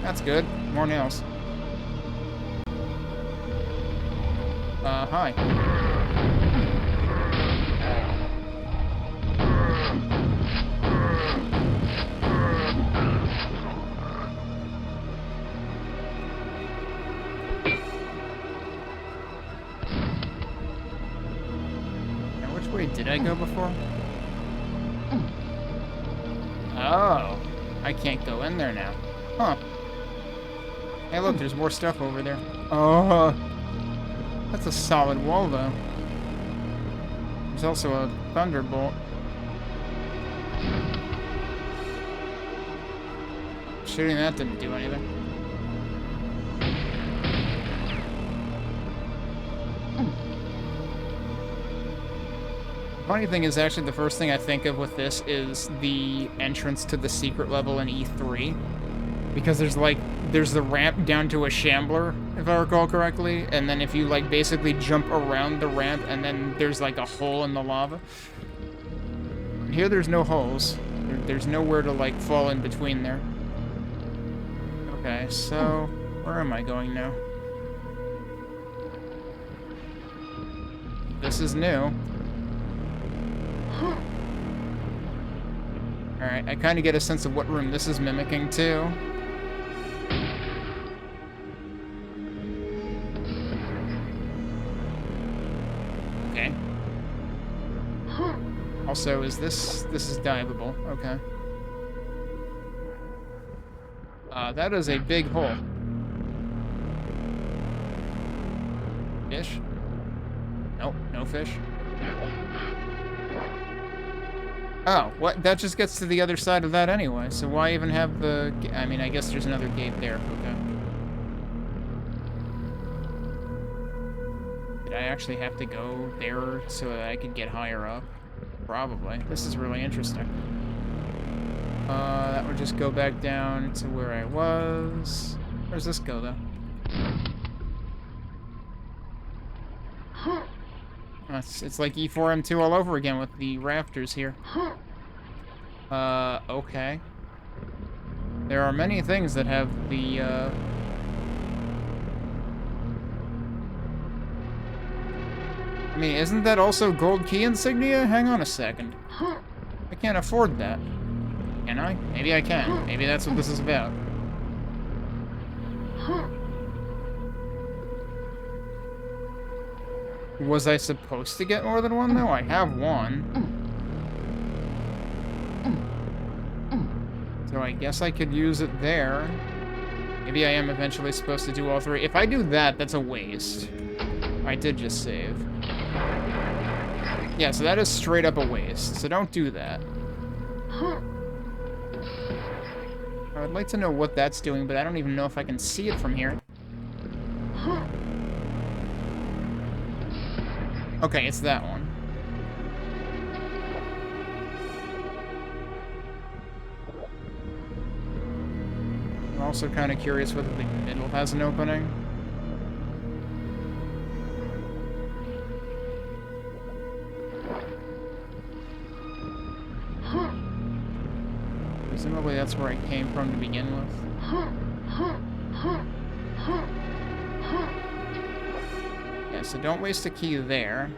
That's good. More nails. Hi. Now, which way did I go before? Oh. I can't go in there now. Huh. Hey, look, there's more stuff over there. Oh. That's a solid wall, though. There's also a thunderbolt. Shooting that didn't do anything. Funny thing is, actually, the first thing I think of with this is the entrance to the secret level in E3. Because there's the ramp down to a shambler, if I recall correctly, and then if you, like, basically jump around the ramp, and then there's, like, a hole in the lava. Here there's no holes. There's nowhere to, like, fall in between there. Okay, so where am I going now? This is new. Alright, I kind of get a sense of what room this is mimicking, too. Okay. Also, is this is diveable. Okay. That is a big hole. Fish? Nope, no fish. Oh, what? That just gets to the other side of that anyway, so why even have the... I mean, I guess there's another gate there. Okay. Did I actually have to go there so that I could get higher up? Probably. This is really interesting. That would just go back down to where I was. Where's this go, though? It's like E4-M2 all over again with the rafters here. Okay. There are many things that have the, I mean, isn't that also gold key insignia? Hang on a second. I can't afford that. Can I? Maybe I can. Maybe that's what this is about. Was I supposed to get more than one, though? I have one. So I guess I could use it there. Maybe I am eventually supposed to do all 3. If I do that, that's a waste. I did just save. Yeah, so that is straight up a waste. So don't do that. I would like to know what that's doing, but I don't even know if I can see it from here. Okay, it's that one. I'm also kind of curious whether the middle has an opening. Presumably that's where I came from to begin with. Yeah, so don't waste a key there.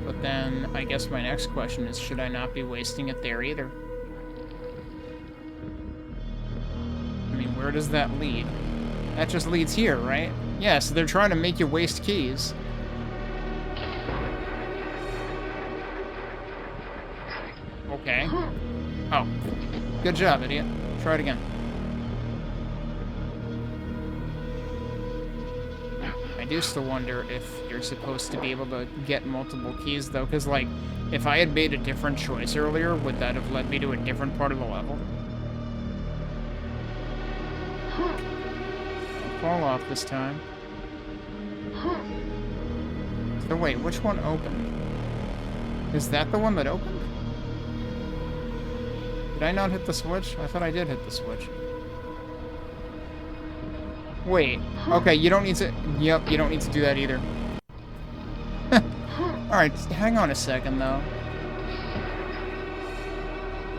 But then, I guess my next question is, should I not be wasting it there either? I mean, where does that lead? That just leads here, right? Yeah, so they're trying to make you waste keys. Okay. Oh. Good job, idiot. Try it again. I do still wonder if you're supposed to be able to get multiple keys, though, because, like, if I had made a different choice earlier, would that have led me to a different part of the level? Don't fall off this time. So wait, which one opened? Is that the one that opened? Did I not hit the switch? I thought I did hit the switch. Wait. Okay, you don't need to... Yep, you don't need to do that either. Alright, hang on a second, though.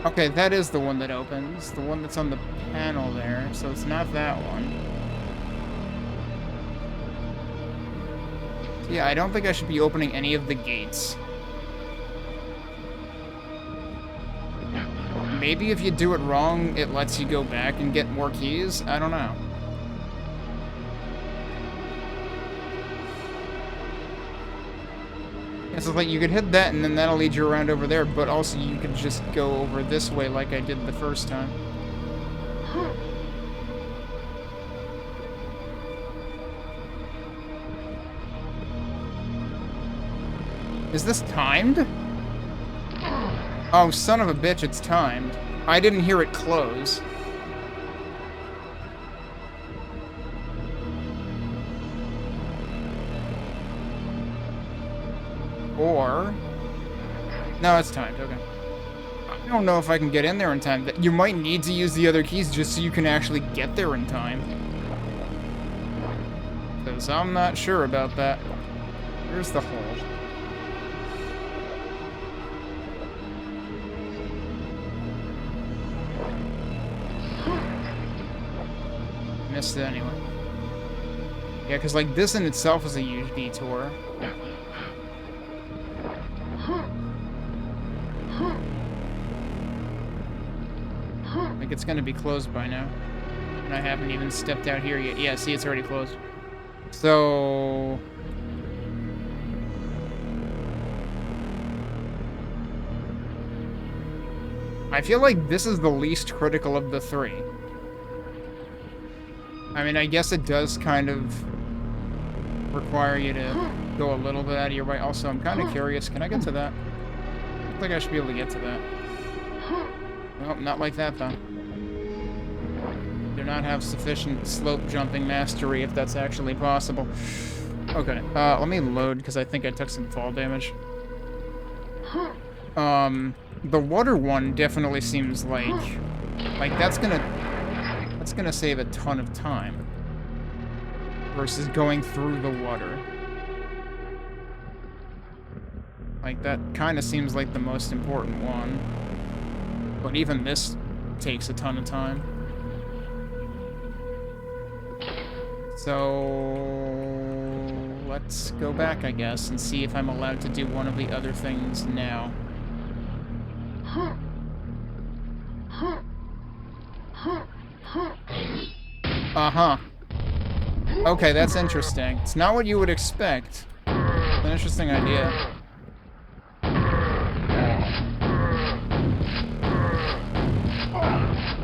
Okay, that is the one that opens. The one that's on the panel there, so it's not that one. So yeah, I don't think I should be opening any of the gates. Maybe if you do it wrong, it lets you go back and get more keys? I don't know. Yeah, so like you could hit that and then that'll lead you around over there, but also you could just go over this way like I did the first time. Is this timed? Oh, son of a bitch, it's timed. I didn't hear it close. Or... No, it's timed, okay. I don't know if I can get in there in time. You might need to use the other keys just so you can actually get there in time. Because I'm not sure about that. Here's the hole. Missed it anyway. Yeah, because like this in itself is a huge detour. Like it's gonna be closed by now. And I haven't even stepped out here yet. Yeah, see, it's already closed. So... I feel like this is the least critical of the three. I mean, I guess it does kind of require you to go a little bit out of your way. Also, I'm kind of curious. Can I get to that? I don't think I should be able to get to that. Nope, not like that, though. Do not have sufficient slope jumping mastery if that's actually possible. Okay, let me load, because I think I took some fall damage. The water one definitely seems like that's gonna save a ton of time versus going through the water. Like, that kind of seems like the most important one. But even this takes a ton of time. So... let's go back, I guess, and see if I'm allowed to do one of the other things now. Uh-huh. Okay, that's interesting. It's not what you would expect. It's an interesting idea.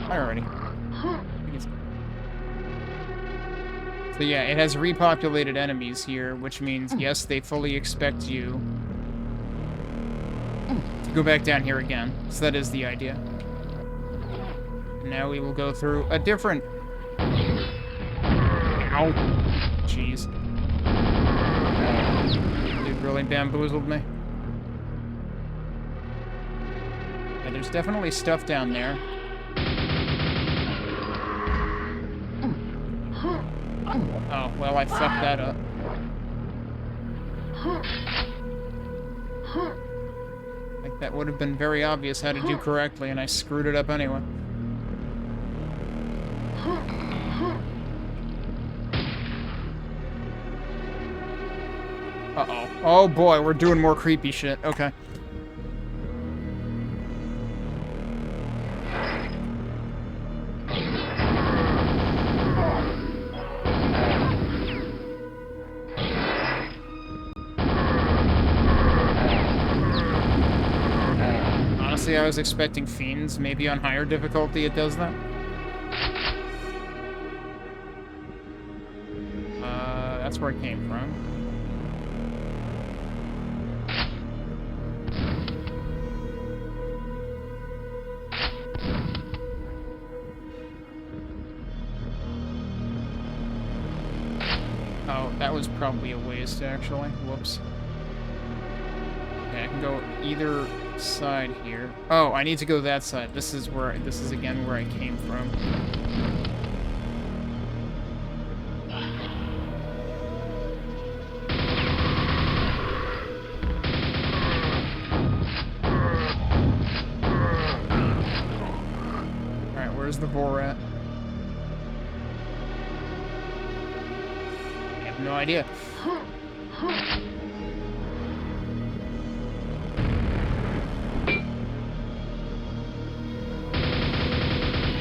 Alrighty. So yeah, it has repopulated enemies here, which means, yes, they fully expect you to go back down here again. So that is the idea. Now we will go through a different... Ow. Jeez. Dude really bamboozled me. Yeah, there's definitely stuff down there. Oh, well, I fucked that up. Like, that would have been very obvious how to do correctly, and I screwed it up anyway. Uh-oh. Oh, boy, we're doing more creepy shit. Okay. Honestly, I was expecting fiends. Maybe on higher difficulty it does that. That's where it came from. Oh, that was probably a waste, actually. Whoops. Okay, I can go either side here. Oh, I need to go that side. This is again where I came from. the boar at? I have no idea.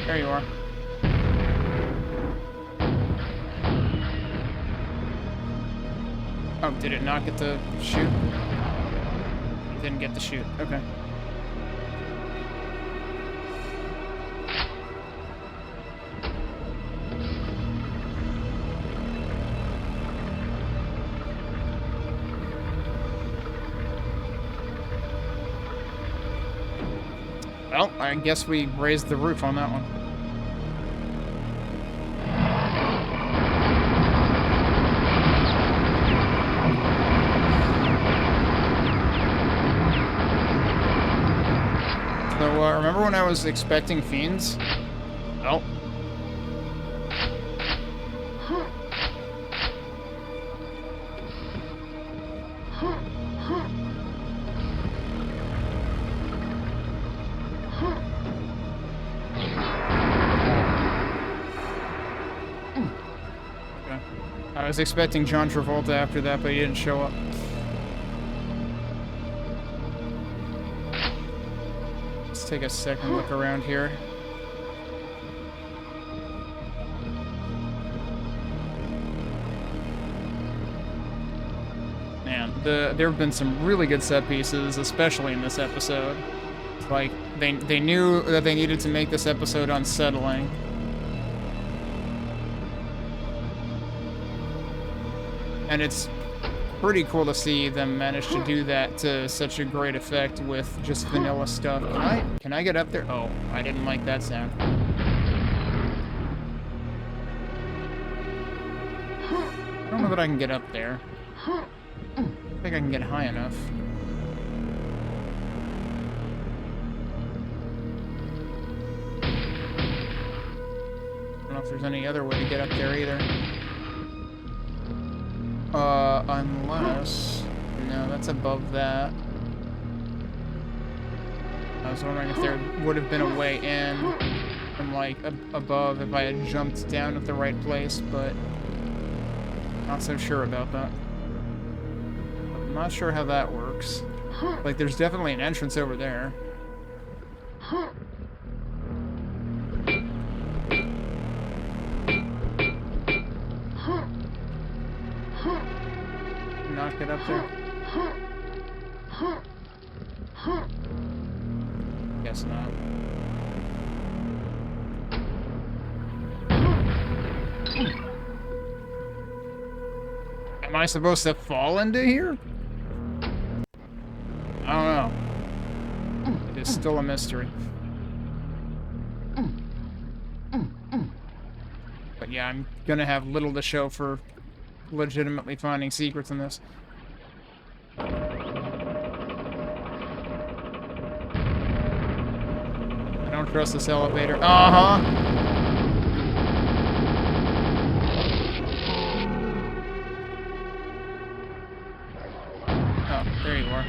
There you are. Oh, did it not get to shoot? It didn't get to shoot. Okay. Well, I guess we raised the roof on that one. So, remember when I was expecting fiends? Oh. Okay. I was expecting John Travolta after that, but he didn't show up. Take a second look around here. Man, there have been some really good set pieces, especially in this episode. Like, they knew that they needed to make this episode unsettling. And it's pretty cool to see them manage to do that to such a great effect with just vanilla stuff. Can I get up there? Oh, I didn't like that sound. I don't know that I can get up there. I think I can get high enough. I don't know if there's any other way to get up there either. Unless... No, that's above that. I was wondering if there would have been a way in from, like, above if I had jumped down at the right place, but... not so sure about that. I'm not sure how that works. Like, there's definitely an entrance over there. Not get up there? Guess not. Am I supposed to fall into here? I don't know. It is still a mystery. But yeah, I'm gonna have little to show for legitimately finding secrets in this. I don't trust this elevator. Uh-huh. Oh, there you are.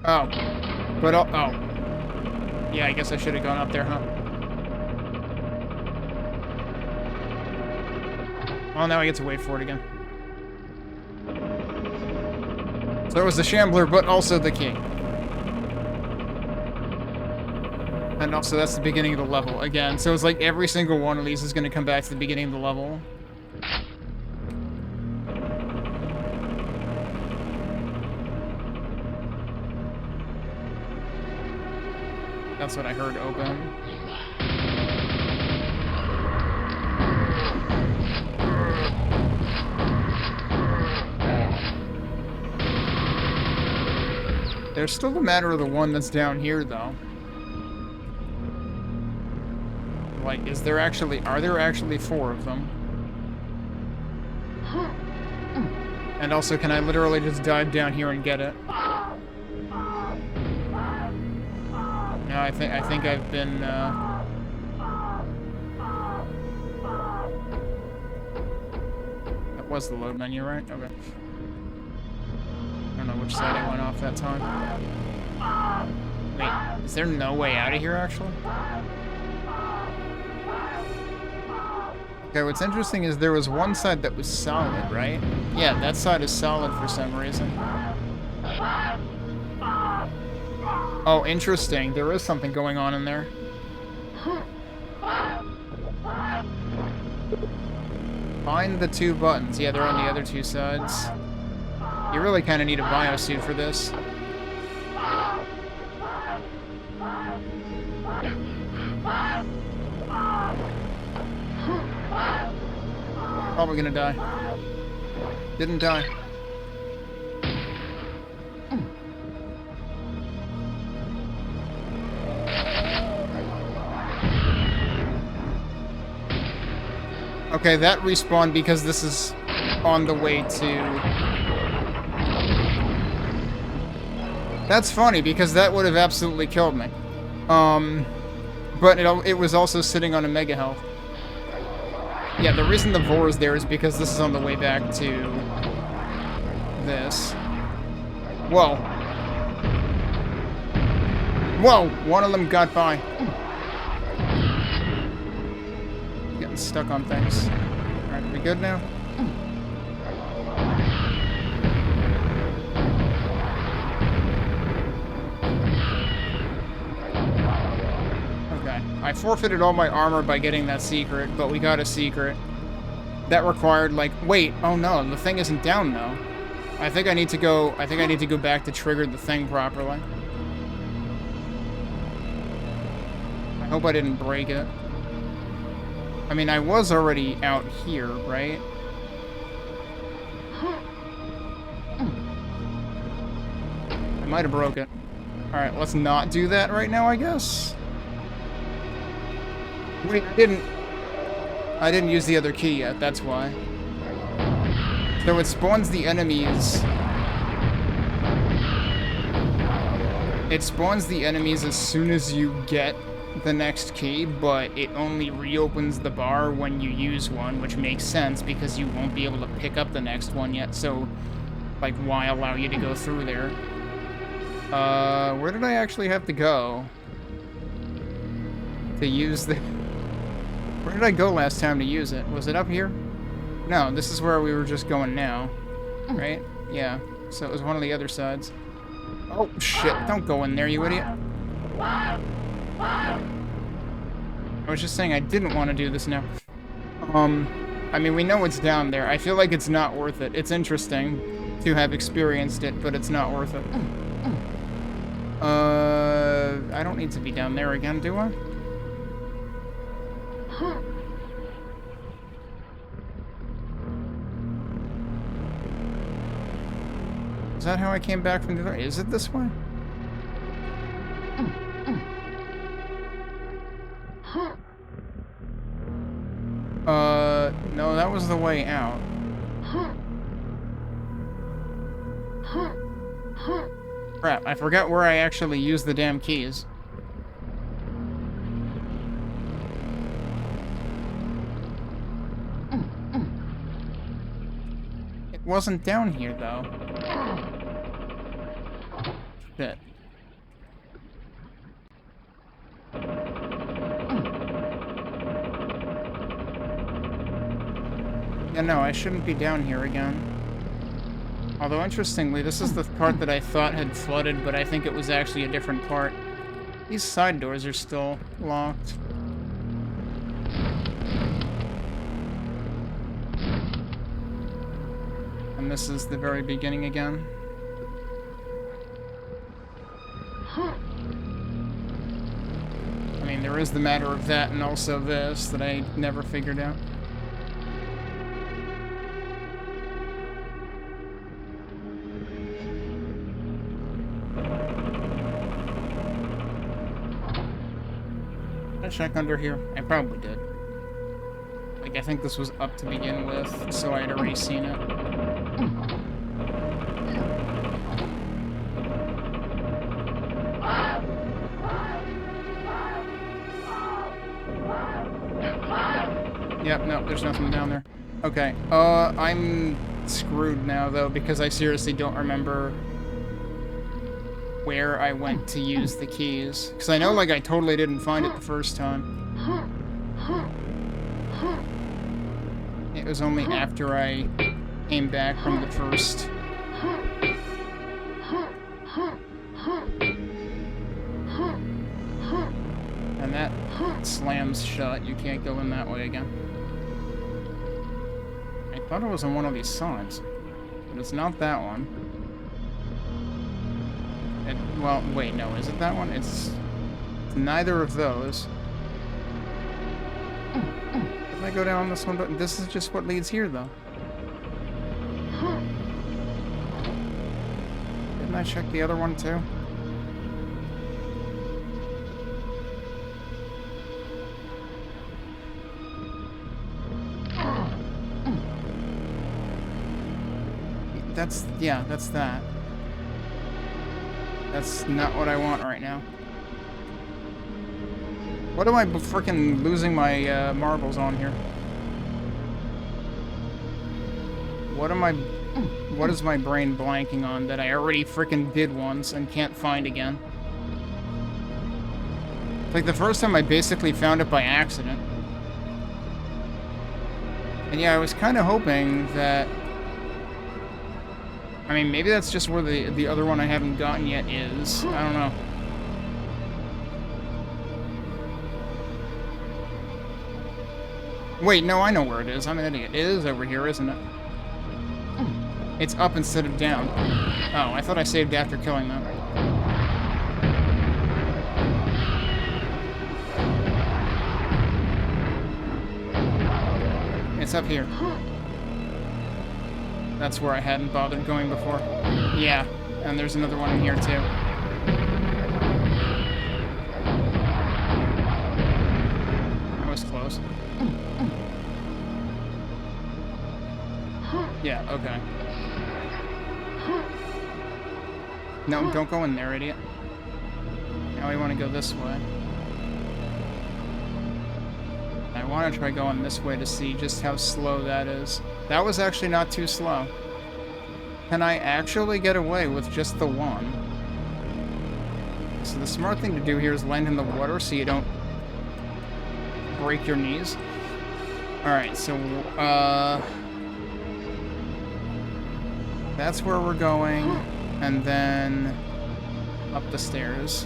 Oh. But, oh. Yeah, I guess I should have gone up there, huh? Well, now I get to wait for it again. So it was the Shambler, but also the King. And also, that's the beginning of the level, again. So it's like every single one of these is going to come back to the beginning of the level. That's what I heard open. There's still the matter of the one that's down here, though. Like, are there actually 4 of them? And also, can I literally just dive down here and get it? No, I think I've been, That was the load menu, right? Okay. I don't know which side I went off that time. Wait, is there no way out of here, actually? Okay, what's interesting is there was one side that was solid, right? Yeah, that side is solid for some reason. Oh, interesting. There is something going on in there. Find the two buttons. Yeah, they're on the other two sides. You really kind of need a biosuit for this. Probably gonna die. Didn't die. Okay, that respawned because this is on the way to... That's funny, because that would have absolutely killed me. But it was also sitting on a mega health. Yeah, the reason the Vor is there is because this is on the way back to... this. Whoa. Whoa! One of them got by. Getting stuck on things. Alright, are we good now? Okay. I forfeited all my armor by getting that secret, but we got a secret. That required, like... Wait! Oh no, the thing isn't down, though. I think I need to go back to trigger the thing properly. I hope I didn't break it. I mean, I was already out here, right? I might have broke it. Alright, let's not do that right now, I guess. Wait, I didn't use the other key yet, that's why. So it spawns the enemies. It spawns the enemies as soon as you get the next key, but it only reopens the bar when you use one, which makes sense because you won't be able to pick up the next one yet, so, like, why allow you to go through there? Where did I actually have to go to use the... Where did I go last time to use it? Was it up here? No, this is where we were just going now, right? Yeah, so it was one of the other sides. Oh, shit, don't go in there, you idiot. I was just saying I didn't want to do this now. I mean, we know it's down there. I feel like it's not worth it. It's interesting to have experienced it, but it's not worth it. I don't need to be down there again, do I? Is that how I came back from the door? Is it this way? No, that was the way out. Crap, I forgot where I actually used the damn keys. It wasn't down here, though. Shit. Yeah, no, I shouldn't be down here again. Although, interestingly, this is the part that I thought had flooded, but I think it was actually a different part. These side doors are still locked. And this is the very beginning again. I mean, there is the matter of that and also this that I never figured out. Did I check under here? I probably did. Like, I think this was up to begin with, so I had already seen it. Yep, no, there's nothing down there. Okay, I'm screwed now, though, because I seriously don't remember where I went to use the keys. Because I know, like, I totally didn't find it the first time. It was only after I came back from the first. And that slams shut. You can't go in that way again. I thought it was on one of these sides, but it's not that one. Well, wait, no, is it that one? It's neither of those. Did I go down this one? But this is just what leads here, though. Didn't I check the other one, too? That's that. That's not what I want right now. What am I frickin' losing my marbles on here? What is my brain blanking on that I already frickin' did once and can't find again? Like the first time I basically found it by accident. And yeah, I was kind of hoping that... I mean, maybe that's just where the other one I haven't gotten yet is. I don't know. Wait, no, I know where it is. I'm an idiot. It is over here, isn't it? It's up instead of down. Oh, I thought I saved after killing them. It's up here. That's where I hadn't bothered going before. Yeah, and there's another one in here, too. That was close. Yeah, okay. No, don't go in there, idiot. Now we want to go this way. I want to try going this way to see just how slow that is. That was actually not too slow. Can I actually get away with just the one? So the smart thing to do here is land in the water so you don't break your knees. Alright, so, that's where we're going, and then up the stairs.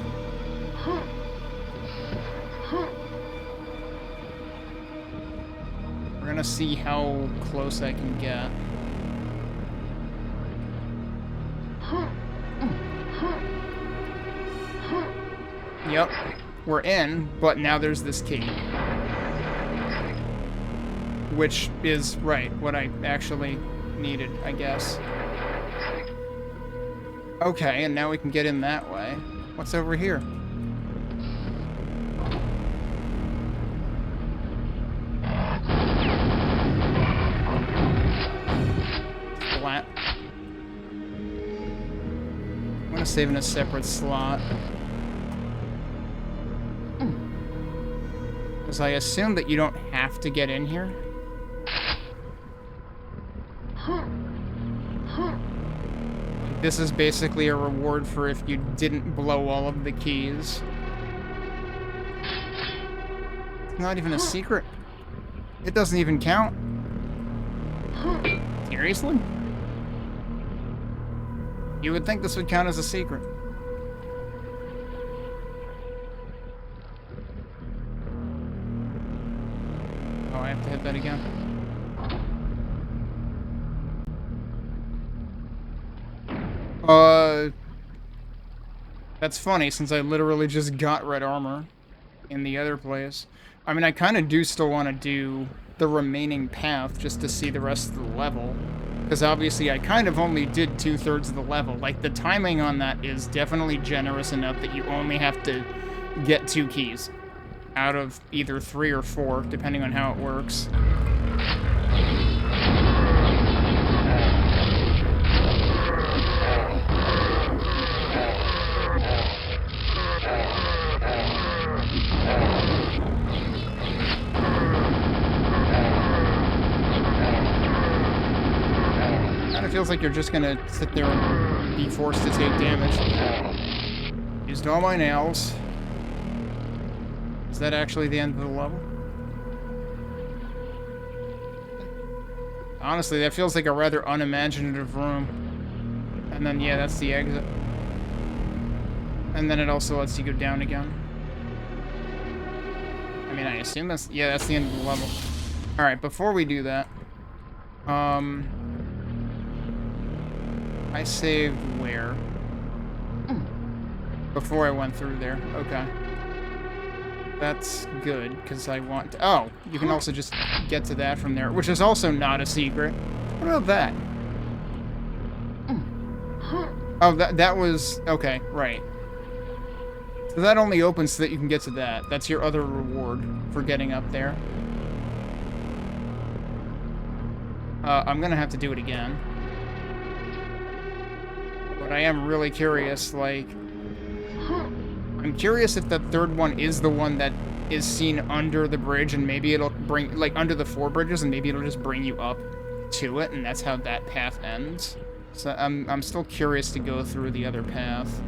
We're gonna see how close I can get. Yep, we're in, but now there's this key. Which is, right, what I actually needed, I guess. Okay, and now we can get in that way. What's over here? Flat. I'm gonna save in a separate slot. Because I assume that you don't have to get in here. This is basically a reward for if you didn't blow all of the keys. It's not even a secret. It doesn't even count. Seriously? You would think this would count as a secret. Oh, I have to hit that again. That's funny, since I literally just got red armor in the other place. I mean, I kind of do still want to do the remaining path just to see the rest of the level. Because obviously I kind of only did 2/3 of the level. Like, the timing on that is definitely generous enough that you only have to get 2 keys. Out of either 3 or 4, depending on how it works. It feels like you're just gonna sit there and be forced to take damage. Used all my nails. Is that actually the end of the level? Honestly, that feels like a rather unimaginative room. And then, yeah, that's the exit. And then it also lets you go down again. I mean, I assume that's... Yeah, that's the end of the level. Alright, before we do that... I saved where? Before I went through there. Okay. That's good, because I want to... Oh! You can also just get to that from there, which is also not a secret. What about that? Oh, that was... Okay, right. So that only opens so that you can get to that. That's your other reward for getting up there. I'm gonna have to do it again. But I am really curious, like... I'm curious if the third one is the one that is seen under the bridge, and maybe it'll bring... Like, under the 4 bridges, and maybe it'll just bring you up to it, and that's how that path ends. So I'm still curious to go through the other path.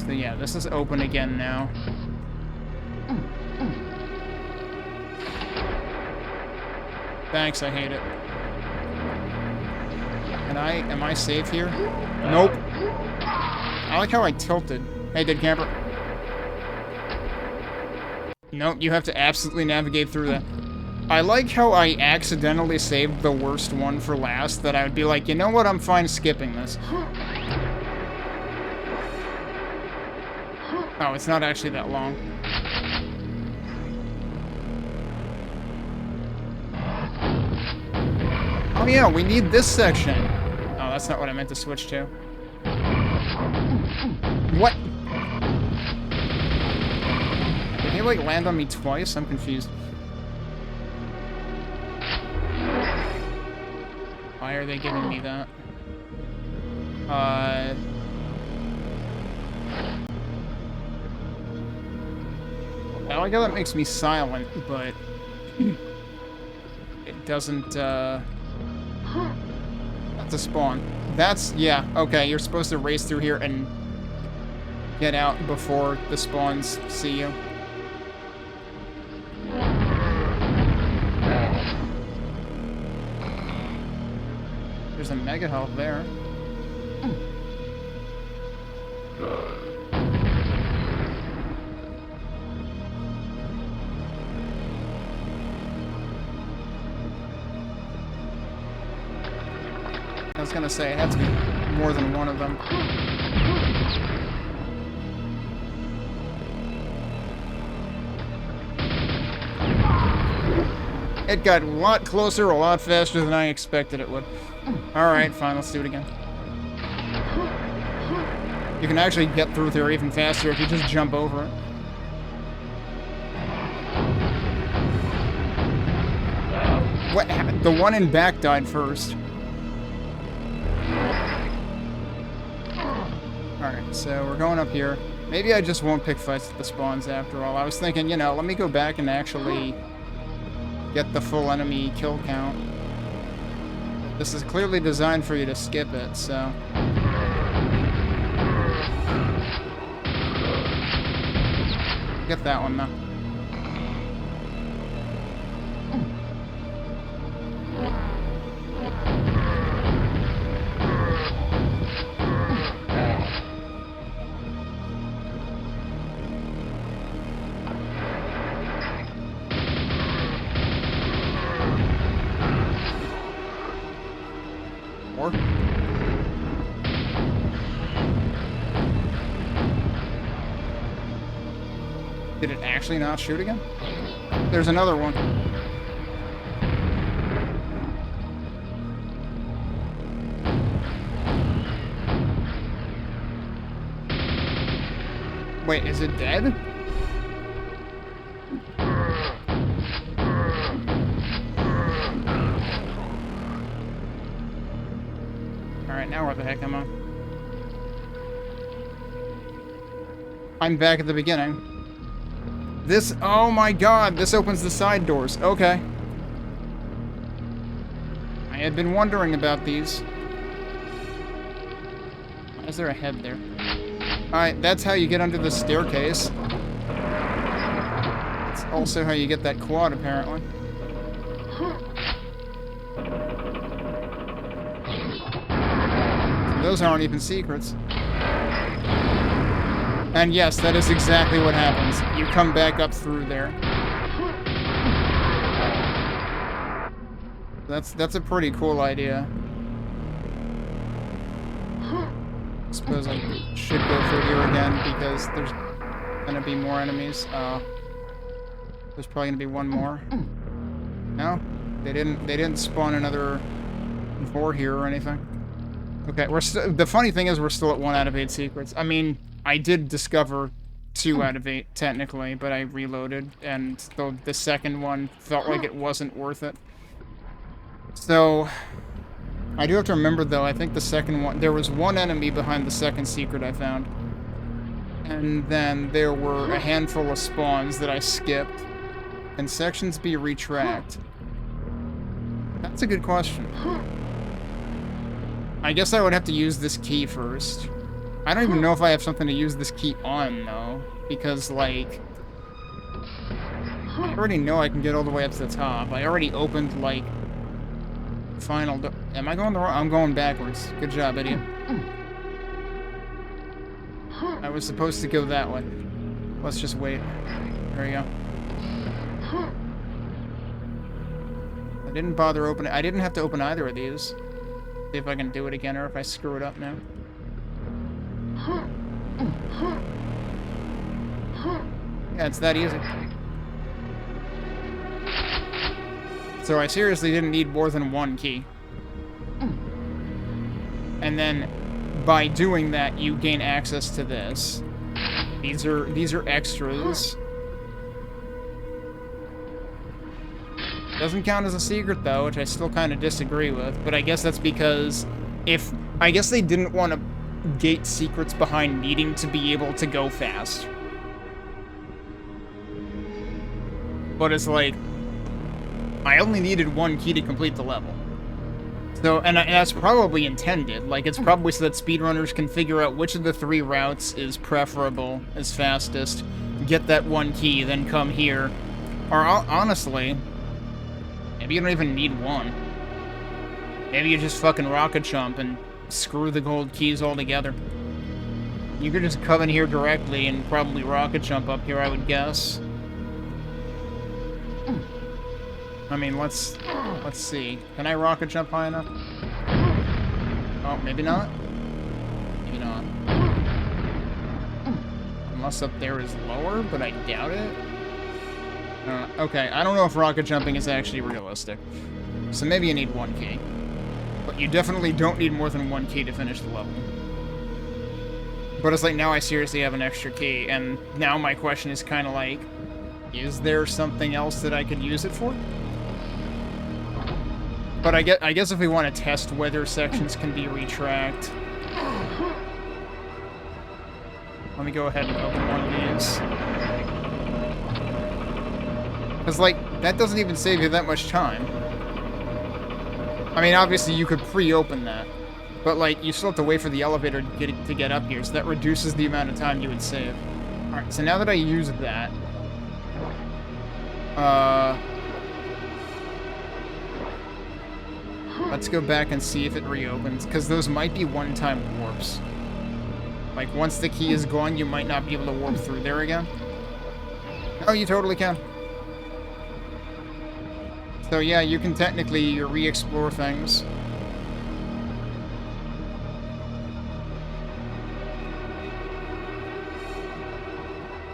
So yeah, this is open again now. Thanks, I hate it. Am I safe here? Nope. I like how I tilted. Hey, dead camper. Nope, you have to absolutely navigate through that. I like how I accidentally saved the worst one for last, that I would be like, you know what, I'm fine skipping this. Oh, it's not actually that long. Oh yeah, we need this section. Oh, that's not what I meant to switch to. What? Did he, like, land on me twice? I'm confused. Why are they giving me that? I like how that makes me silent, but it doesn't, that's a spawn. That's, yeah, okay, you're supposed to race through here and get out before the spawns see you. There's a mega health there. I was gonna say, it had to be more than one of them. It got a lot closer, a lot faster than I expected it would. Alright, fine, let's do it again. You can actually get through there even faster if you just jump over it. What happened? The one in back died first. Alright, so we're going up here. Maybe I just won't pick fights at the spawns after all. I was thinking, you know, let me go back and actually get the full enemy kill count. This is clearly designed for you to skip it, so... Get that one, though. Did it actually not shoot again? There's another one. Wait, is it dead? Alright, now where the heck am I? I'm back at the beginning. This, oh my god, this opens the side doors. Okay. I had been wondering about these. Why is there a head there? Alright, that's how you get under the staircase. That's also how you get that quad, apparently. Those aren't even secrets. And yes, that is exactly what happens. You come back up through there. That's a pretty cool idea. I suppose I should go through here again because there's gonna be more enemies. There's probably gonna be one more. No, they didn't spawn another 4 here or anything. Okay, the funny thing is we're still at 1 out of 8 secrets. I mean, I did discover 2 out of 8 technically, but I reloaded, and the second one felt like it wasn't worth it. So I do have to remember though, I think the second one, there was 1 enemy behind the second secret I found. And then there were a handful of spawns that I skipped. Can sections be retracked? That's a good question. I guess I would have to use this key first. I don't even know if I have something to use this key on, though. Because, like, I already know I can get all the way up to the top. I already opened, like, final door. Am I going the wrong? I'm going backwards. Good job, idiot. I was supposed to go that way. Let's just wait. There we go. I didn't bother opening. I didn't have to open either of these. See if I can do it again or if I screw it up now. Yeah, it's that easy. So I seriously didn't need more than 1 key. And then by doing that, you gain access to this. These are extras. Doesn't count as a secret though, which I still kind of disagree with, but I guess that's because I guess they didn't want to gate secrets behind needing to be able to go fast. But it's like, I only needed 1 key to complete the level. So, and that's probably intended. Like, it's probably so that speedrunners can figure out which of the 3 routes is preferable, is fastest, get that 1 key, then come here. Or, honestly, maybe you don't even need 1. Maybe you just fucking rocket jump and screw the gold keys altogether. You could just come in here directly and probably rocket jump up here, I would guess. I mean, let's see. Can I rocket jump high enough? Oh, maybe not. Maybe not. Unless up there is lower, but I doubt it. Okay, I don't know if rocket jumping is actually realistic. So maybe you need 1 key. But you definitely don't need more than 1 key to finish the level. But it's like, now I seriously have an extra key, and now my question is kind of like, is there something else that I could use it for? But I guess if we want to test whether sections can be retracked, let me go ahead and open one of these. Because, like, that doesn't even save you that much time. I mean, obviously you could pre-open that, but, like, you still have to wait for the elevator to get up here, so that reduces the amount of time you would save. Alright, so now that I use that, let's go back and see if it reopens, because those might be one-time warps. Like, once the key is gone, you might not be able to warp through there again. Oh, you totally can. So yeah, you can technically re-explore things.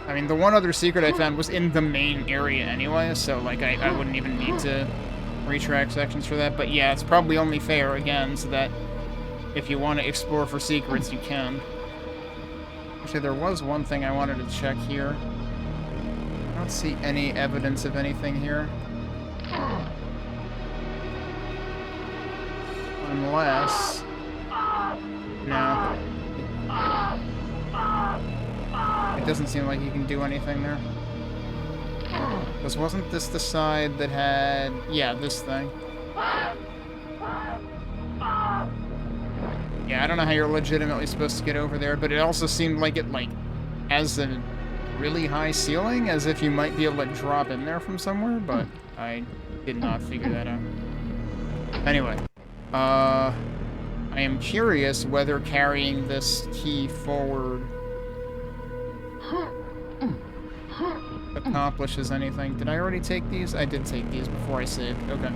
I mean, the one other secret I found was in the main area anyway, so, like, I wouldn't even need to retrack sections for that. But yeah, it's probably only fair, again, so that if you want to explore for secrets, you can. Actually, there was one thing I wanted to check here. I don't see any evidence of anything here. Unless... No. It doesn't seem like you can do anything there. Because wasn't this the side that had... Yeah, this thing. Yeah, I don't know how you're legitimately supposed to get over there, but it also seemed like it, like, has a really high ceiling, as if you might be able to drop in there from somewhere, but I did not figure that out. Anyway, I am curious whether carrying this key forward accomplishes anything. Did I already take these? I did take these before I saved. Okay.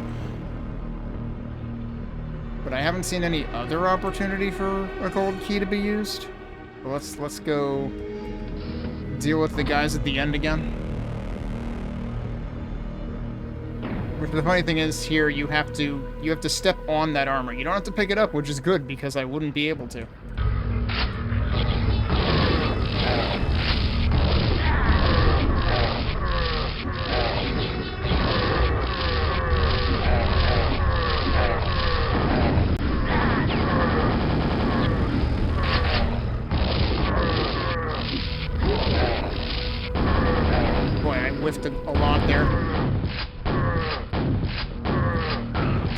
But I haven't seen any other opportunity for a gold key to be used. So let's go deal with the guys at the end again. Which the funny thing is here you have to step on that armor. You don't have to pick it up, which is good because I wouldn't be able to. Whiffed a lot there.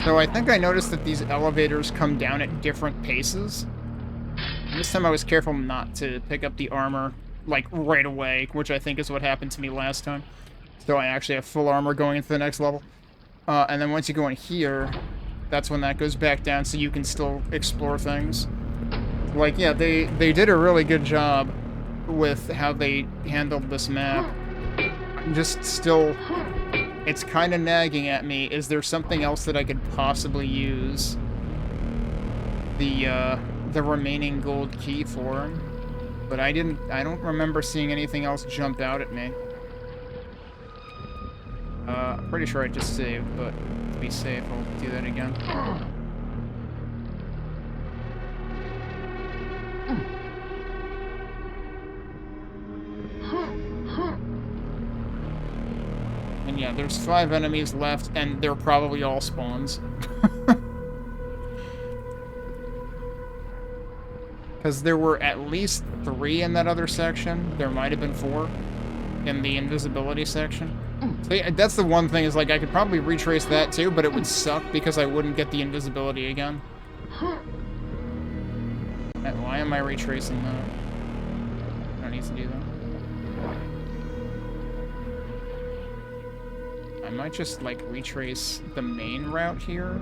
So I think I noticed that these elevators come down at different paces. And this time I was careful not to pick up the armor, like, right away, which I think is what happened to me last time. So I actually have full armor going into the next level. And then once you go in here, that's when that goes back down so you can still explore things. Like, yeah, they did a really good job with how they handled this map. Just still, it's kind of nagging at me. Is there something else that I could possibly use the remaining gold key for? But I don't remember seeing anything else jump out at me. I'm pretty sure I just saved, but to be safe, I'll do that again. And yeah, there's 5 enemies left, and they're probably all spawns. Because there were at least 3 in that other section. There might have been 4 in the invisibility section. So yeah, that's the one thing, is like I could probably retrace that too, but it would suck because I wouldn't get the invisibility again. And why am I retracing that? I don't need to do that. I might just, like, retrace the main route here.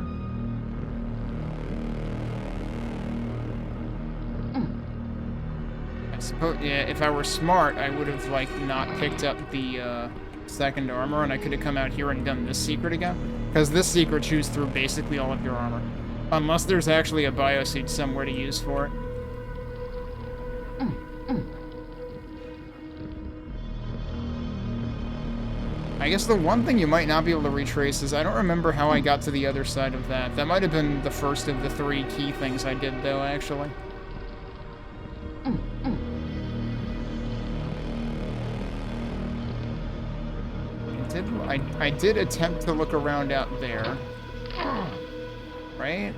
I suppose, yeah, if I were smart, I would have, like, not picked up the, second armor, and I could have come out here and done this secret again. Because this secret chews through basically all of your armor. Unless there's actually a biosuit somewhere to use for it. I guess the one thing you might not be able to retrace is I don't remember how I got to the other side of that. That might have been the first of the 3 key things I did, though, actually. I did attempt to look around out there. Right?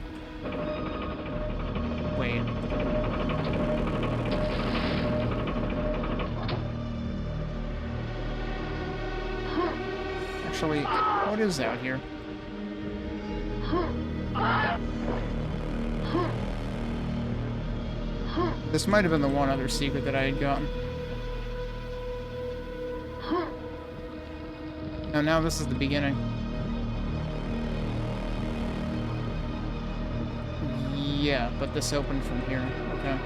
Wait. Actually, what is out here? This might have been the one other secret that I had gotten. No, now this is the beginning. Yeah, but this opened from here. Okay.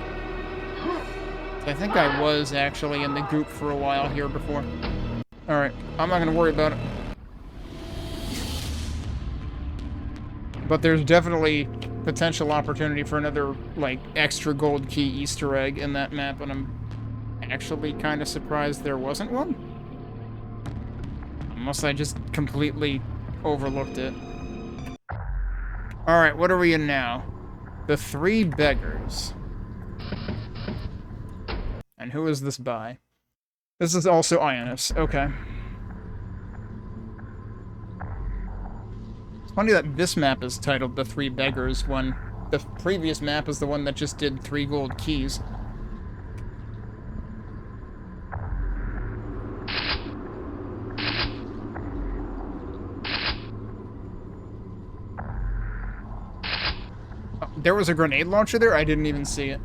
I think I was actually in the group for a while here before. Alright, I'm not gonna worry about it. But there's definitely potential opportunity for another, like, extra gold key Easter egg in that map, and I'm actually kind of surprised there wasn't one. Unless I just completely overlooked it. Alright, what are we in now? The 3 beggars. And who is this by? This is also Ionis. Okay. It's funny that this map is titled The 3 Beggars when the previous map is the one that just did 3 gold keys. There was a grenade launcher there? I didn't even see it.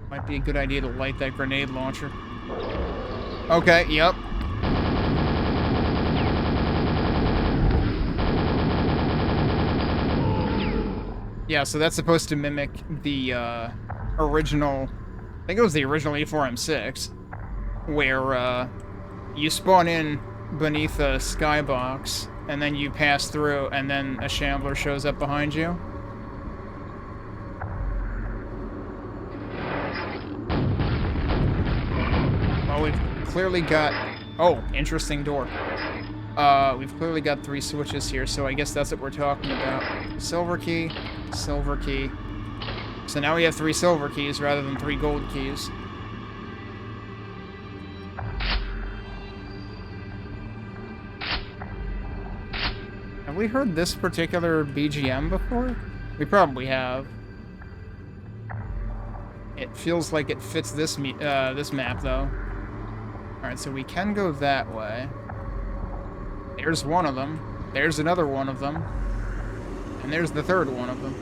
Might be a good idea to light that grenade launcher. Okay, yep. Yeah, so that's supposed to mimic the original... I think it was the original E4M6, where you spawn in beneath a skybox, and then you pass through, and then a shambler shows up behind you. Well, we've clearly got... Oh, interesting door. We've clearly got 3 switches here, so I guess that's what we're talking about. Silver key, silver key. So now we have 3 silver keys rather than 3 gold keys. Have we heard this particular BGM before? We probably have. It feels like it fits this this map, though. Alright, so we can go that way. There's one of them. There's another one of them. And there's the third one of them.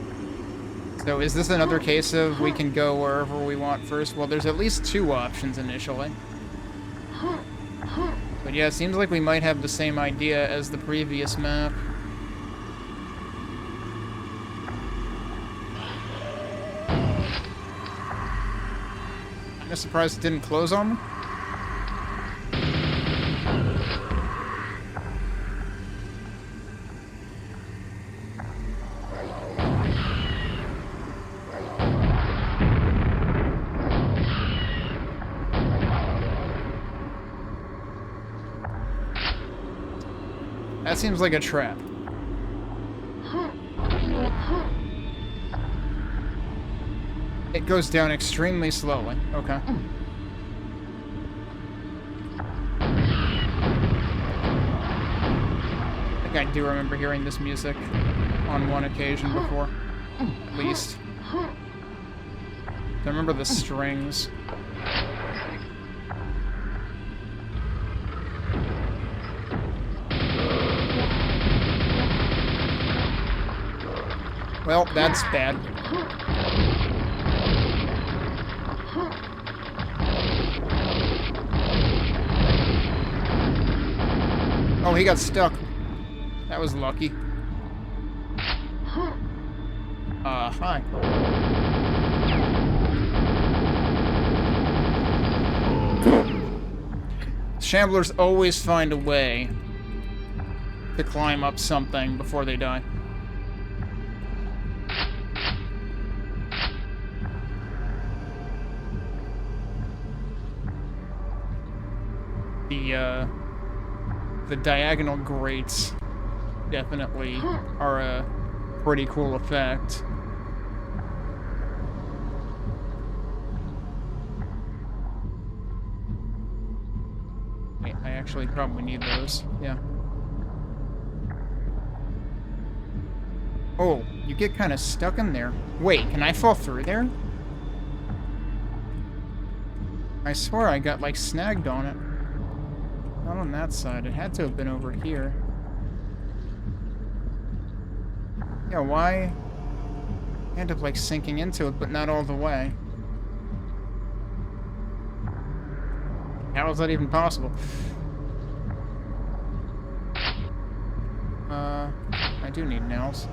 So is this another case of we can go wherever we want first? Well, there's at least 2 options initially. But yeah, it seems like we might have the same idea as the previous map. I'm surprised it didn't close on me. That seems like a trap. It goes down extremely slowly. Okay. I think I do remember hearing this music on one occasion before. At least. I remember the strings. Well, that's bad. Oh, he got stuck. That was lucky. Hi. Shamblers always find a way to climb up something before they die. The diagonal grates definitely are a pretty cool effect. Wait, I actually probably need those. Yeah. Oh, you get kind of stuck in there. Wait, can I fall through there? I swear I got, like, snagged on it. Not on that side. It had to have been over here. Yeah, why? I end up, like, sinking into it, but not all the way. How is that even possible? I do need nails.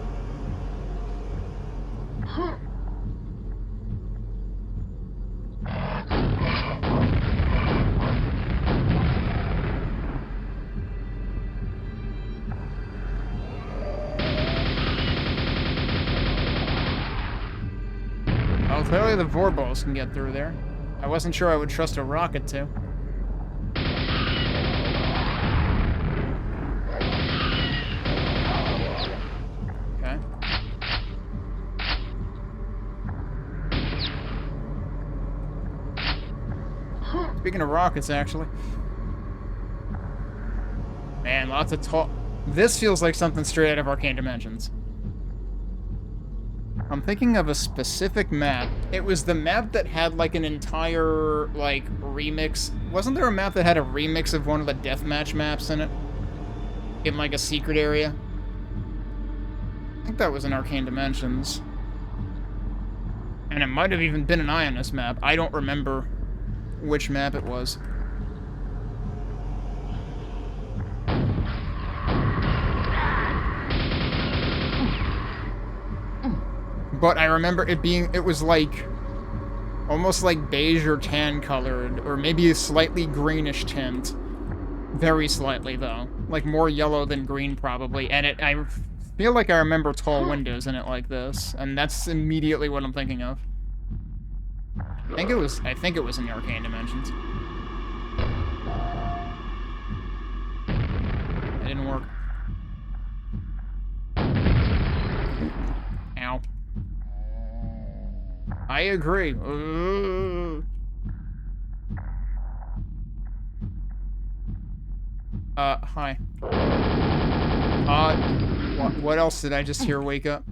Well, clearly the Vorballs can get through there. I wasn't sure I would trust a rocket to. Okay. Speaking of rockets, actually. Man, lots of tall... This feels like something straight out of Arcane Dimensions. I'm thinking of a specific map. It was the map that had, like, an entire, like, remix. Wasn't there a map that had a remix of one of the deathmatch maps in it? In, like, a secret area? I think that was in Arcane Dimensions. And it might have even been an Ionis map. I don't remember which map it was. But I remember it was like, almost like beige or tan colored, or maybe a slightly greenish tint. Very slightly, though. Like, more yellow than green, probably. And I feel like I remember tall windows in it like this, and that's immediately what I'm thinking of. I think it was in the Arcane Dimensions. It didn't work. Ow. I agree. Hi. What else did I just hear wake up?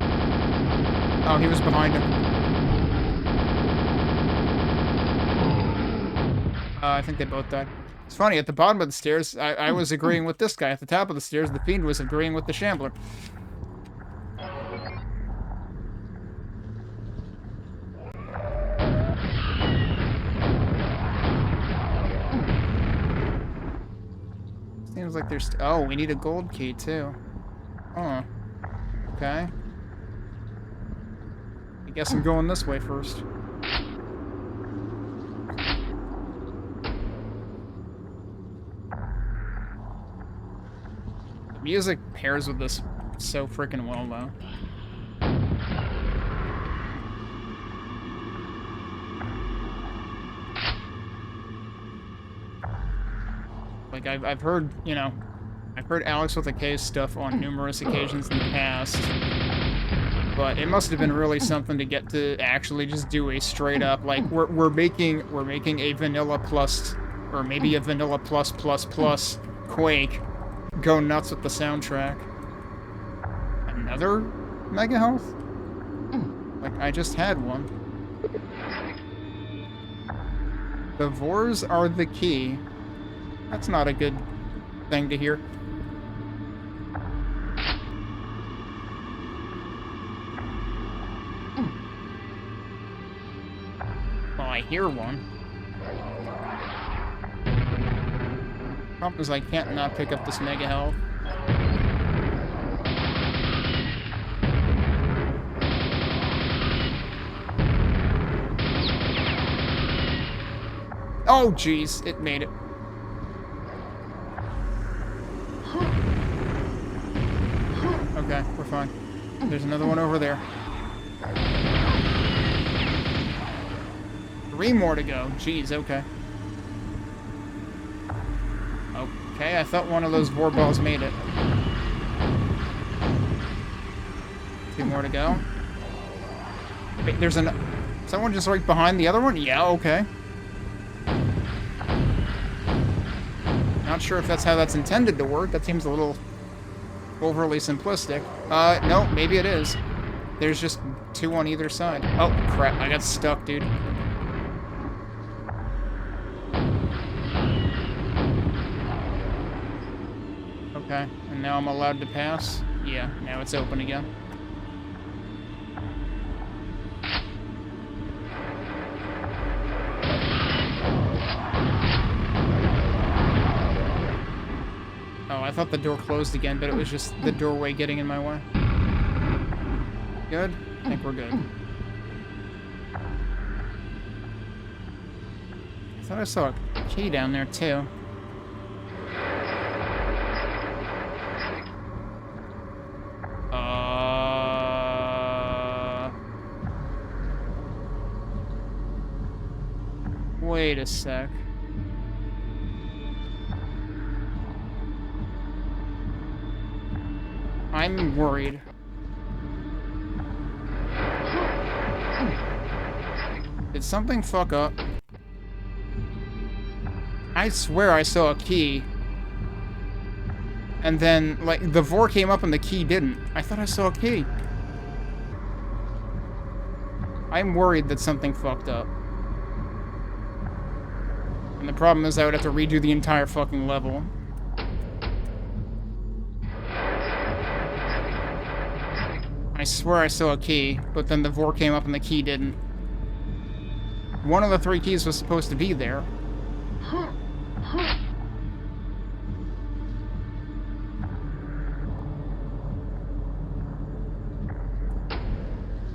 Oh, he was behind him. I think they both died. It's funny, at the bottom of the stairs, I was agreeing with this guy. At the top of the stairs, the Fiend was agreeing with the Shambler. Seems like there's... Oh, we need a gold key, too. Oh. Okay. I guess I'm going this way first. The music pairs with this so freaking well, though. Like, I've heard, you know, I've heard Alex with a K stuff on numerous occasions in the past, but it must have been really something to get to actually just do a straight up, like, we're making a vanilla plus, or maybe a vanilla plus Quake go nuts with the soundtrack. Another Mega Health? Like, I just had one. The Vors are the key. That's not a good thing to hear. Well, I hear one. Problem is I can't not pick up this Mega Health. Oh, jeez, it made it. Okay, we're fine. There's another one over there. 3 more to go. Jeez, okay. Okay, I thought one of those Vor balls made it. 2 more to go. Wait, there's someone just right behind the other one? Yeah, okay. Not sure if that's how that's intended to work. That seems a little overly simplistic. No, maybe it is. There's just 2 on either side. Oh, crap. I got stuck, dude. Okay, and now I'm allowed to pass? Yeah, now it's open again. Oh, I thought the door closed again, but it was just the doorway getting in my way. Good? I think we're good. I thought I saw a key down there, too. Wait a sec. I'm worried. Did something fuck up? I swear I saw a key. And then, like, the Vor came up and the key didn't. I thought I saw a key. I'm worried that something fucked up. And the problem is I would have to redo the entire fucking level. I swear I saw a key, but then the vor came up and the key didn't. One of the 3 keys was supposed to be there.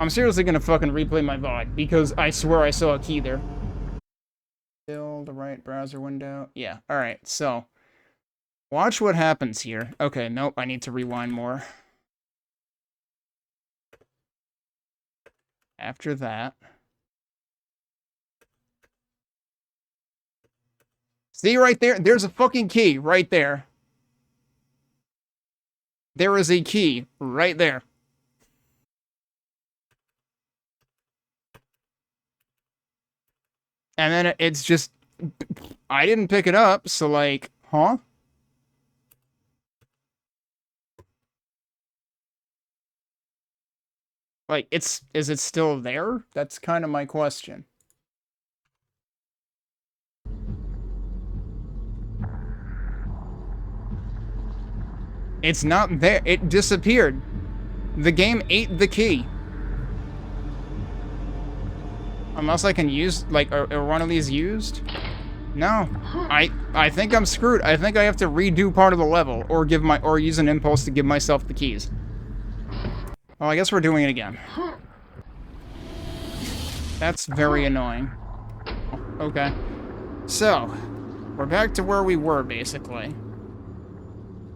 I'm seriously gonna fucking replay my VOD, because I swear I saw a key there. Still the right browser window. Yeah, alright, so. Watch what happens here. Okay, nope, I need to rewind more. After that. See right there? There's a fucking key right there. There is a key right there. And then it's just... I didn't pick it up, so like, huh? Like, is it still there? That's kind of my question. It's not there. It disappeared. The game ate the key. Unless I can use, like, are one of these used? No. I think I'm screwed. I think I have to redo part of the level, or use an impulse to give myself the keys. Well, I guess we're doing it again. That's very annoying. Okay. So, we're back to where we were, basically.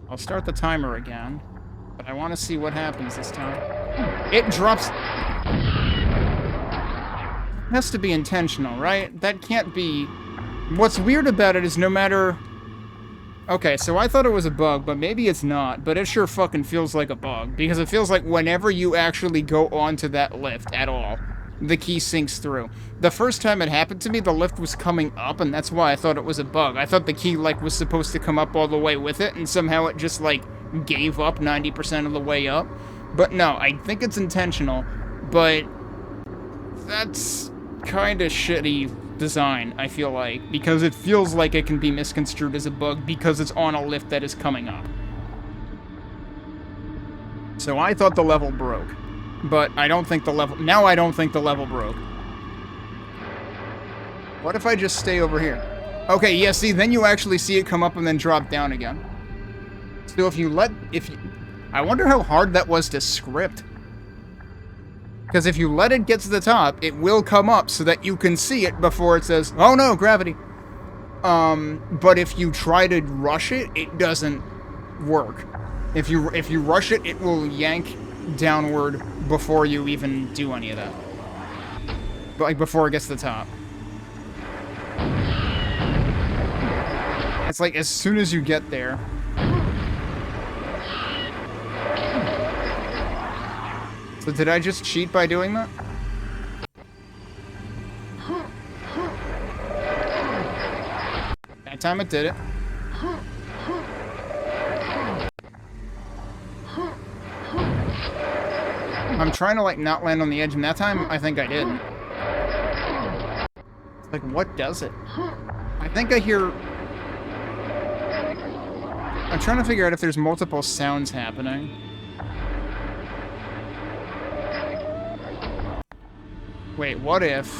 I'll start the timer again, but I want to see what happens this time. It drops... It has to be intentional, right? That can't be... What's weird about it is no matter... Okay, so I thought it was a bug, but maybe it's not, but it sure fucking feels like a bug, because it feels like whenever you actually go onto that lift at all, the key sinks through. The first time it happened to me, the lift was coming up, and that's why I thought it was a bug. I thought the key, like, was supposed to come up all the way with it, and somehow it just, like, gave up 90% of the way up. But no, I think it's intentional, but that's kind of shitty design, I feel like, because it feels like it can be misconstrued as a bug because it's on a lift that is coming up. So I thought the level broke. But I don't think the level... Now I don't think the level broke. What if I just stay over here? Okay, yeah, see, then you actually see it come up and then drop down again. So if you... I wonder how hard that was to script. Because if you let it get to the top, it will come up so that you can see it before it says, oh no, gravity. But if you try to rush it, it doesn't work. If you rush it, it will yank downward before you even do any of that. But like before it gets to the top. It's like as soon as you get there. So did I just cheat by doing that? That time it did it. I'm trying to, like, not land on the edge, and that time, I think I did. Like, what does it? I think I hear... I'm trying to figure out if there's multiple sounds happening. Wait, what if...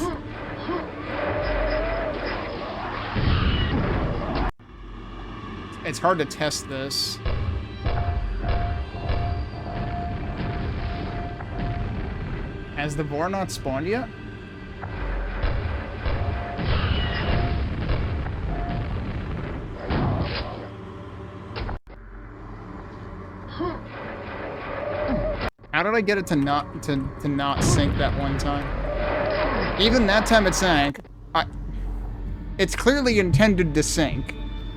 It's hard to test this. Has the boar not spawned yet? How did I get it to not sink that one time? Even that time it sank. It's clearly intended to sink.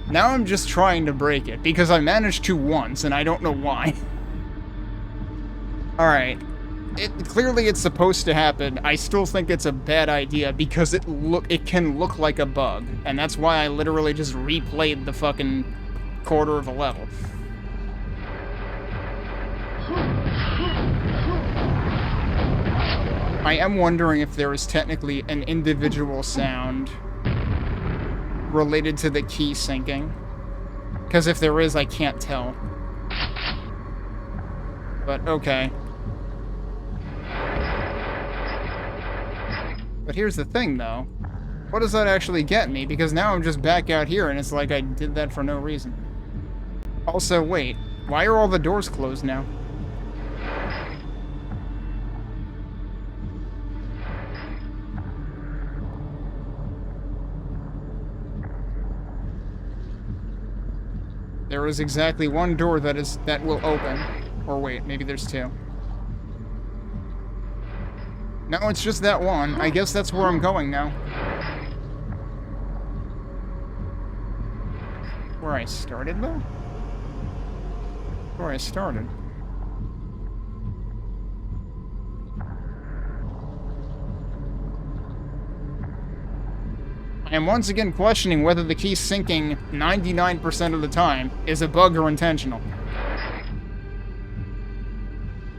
Now I'm just trying to break it because I managed to once and I don't know why. All right. Clearly it's supposed to happen. I still think it's a bad idea because it can look like a bug, and that's why I literally just replayed the fucking quarter of a level. I am wondering if there is technically an individual sound related to the key sinking, because if there is, I can't tell. But okay. But here's the thing, though. What does that actually get me? Because now I'm just back out here, and it's like I did that for no reason. Also, wait. Why are all the doors closed now? There is exactly one door that will open. Or wait, maybe there's two. No, it's just that one. I guess that's where I'm going now. Where I started, though? Where I started. I am once again questioning whether the key sinking 99% of the time is a bug or intentional.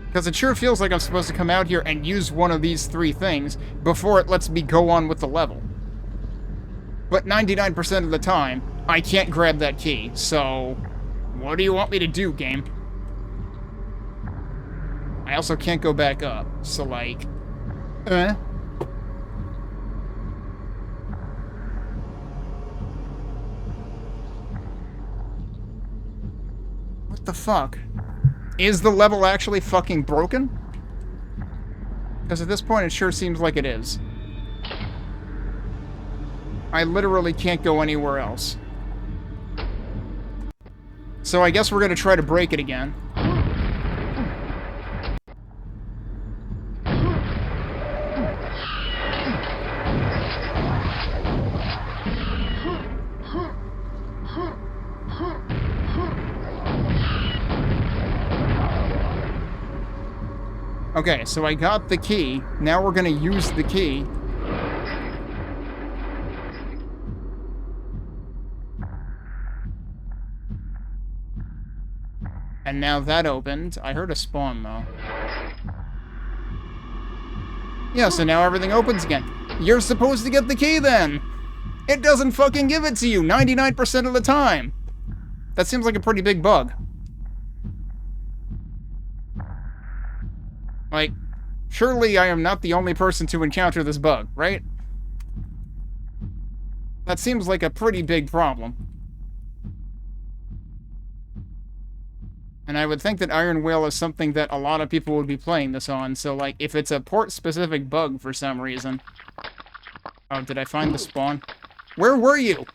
Because it sure feels like I'm supposed to come out here and use one of these three things before it lets me go on with the level. But 99% of the time, I can't grab that key, so what do you want me to do, game? I also can't go back up, so like, What the fuck? Is the level actually fucking broken? Because at this point it sure seems like it is. I literally can't go anywhere else. So I guess we're gonna try to break it again. Okay, so I got the key. Now we're gonna use the key. And now that opened. I heard a spawn, though. Yeah, so now everything opens again. You're supposed to get the key, then! It doesn't fucking give it to you 99% of the time! That seems like a pretty big bug. Like, surely I am not the only person to encounter this bug, right? That seems like a pretty big problem. And I would think that Ironwail is something that a lot of people would be playing this on, so, like, if it's a port-specific bug for some reason... Oh, did I find the spawn? Where were you?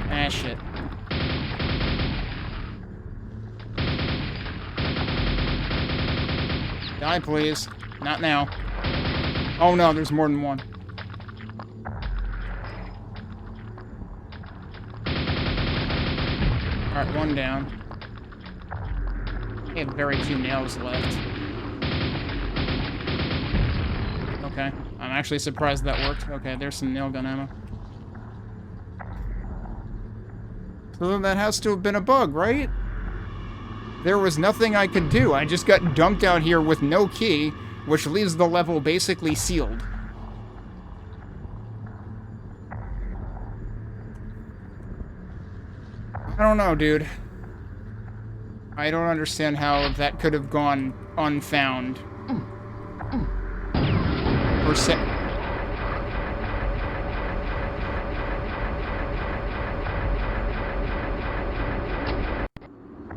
Ah, shit. Die, please. Not now. Oh no, there's more than one. Alright, one down. I have very few nails left. Okay. I'm actually surprised that worked. Okay, there's some nail gun ammo. So then that has to have been a bug, right? There was nothing I could do. I just got dumped out here with no key, which leaves the level basically sealed. I don't know, dude. I don't understand how that could have gone unfound.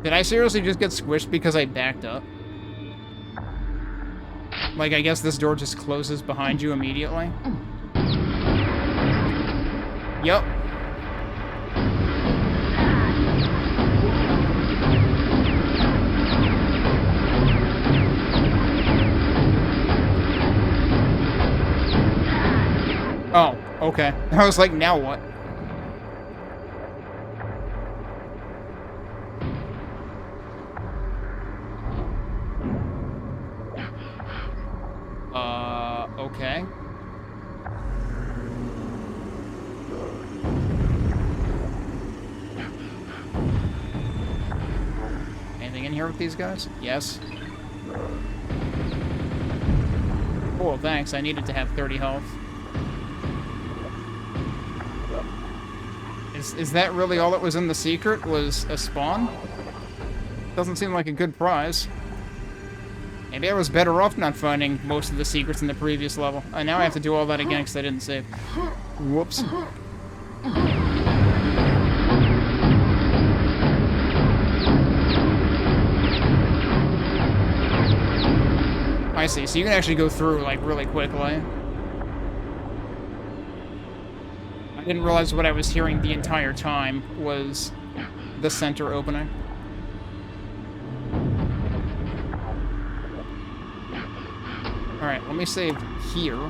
Did I seriously just get squished because I backed up? Like, I guess this door just closes behind you immediately? Yup. Oh, okay. I was like, now what? Okay. Anything in here with these guys? Yes. Cool, thanks. I needed to have 30 health. Is that really all that was in the secret? Was a spawn? Doesn't seem like a good prize. Maybe I was better off not finding most of the secrets in the previous level. Now I have to do all that again because I didn't save. Whoops. I see, so you can actually go through, like, really quickly. I didn't realize what I was hearing the entire time was the center opening. Alright, let me save here.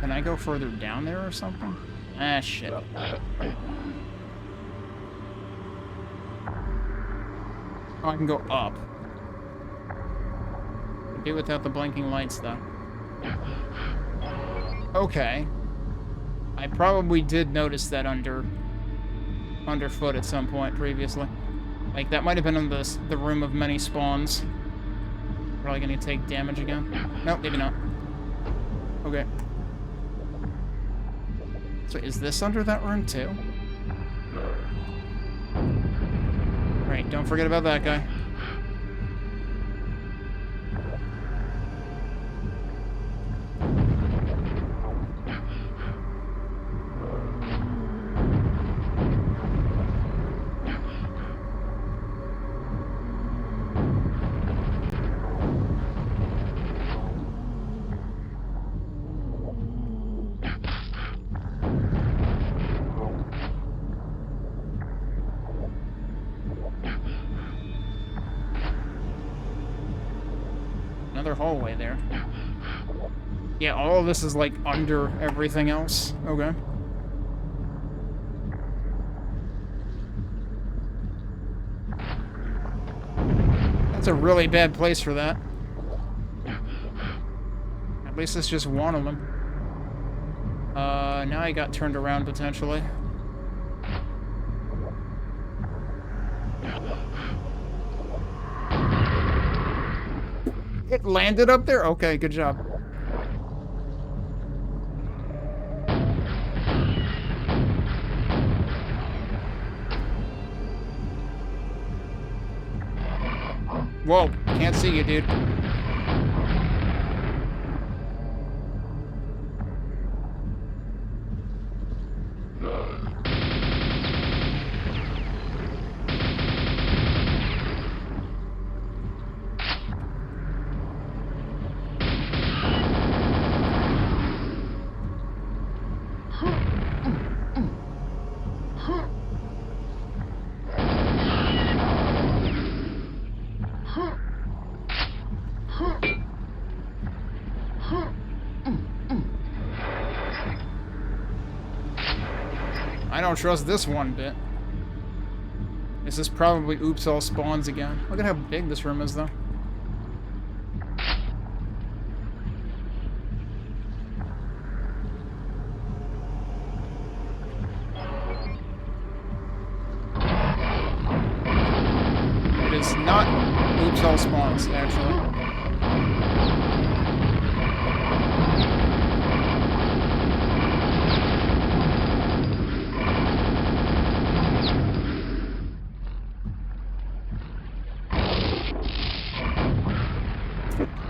Can I go further down there or something? Ah, shit. Oh, I can go up. Do without the blinking lights, though. Okay. I probably did notice that underfoot at some point previously. Like, that might have been in the room of many spawns. Probably gonna take damage again. Nope, maybe not. Okay. So is this under that room too? Right, don't forget about that guy. Another hallway there. Yeah, all of this is like under everything else. Okay. That's a really bad place for that. At least it's just one of them. Now I got turned around potentially. It landed up there? Okay, good job. Whoa, can't see you, dude. I don't trust this one bit. This is probably oops all spawns again. Look at how big this room is though. It is not oops all spawns, actually.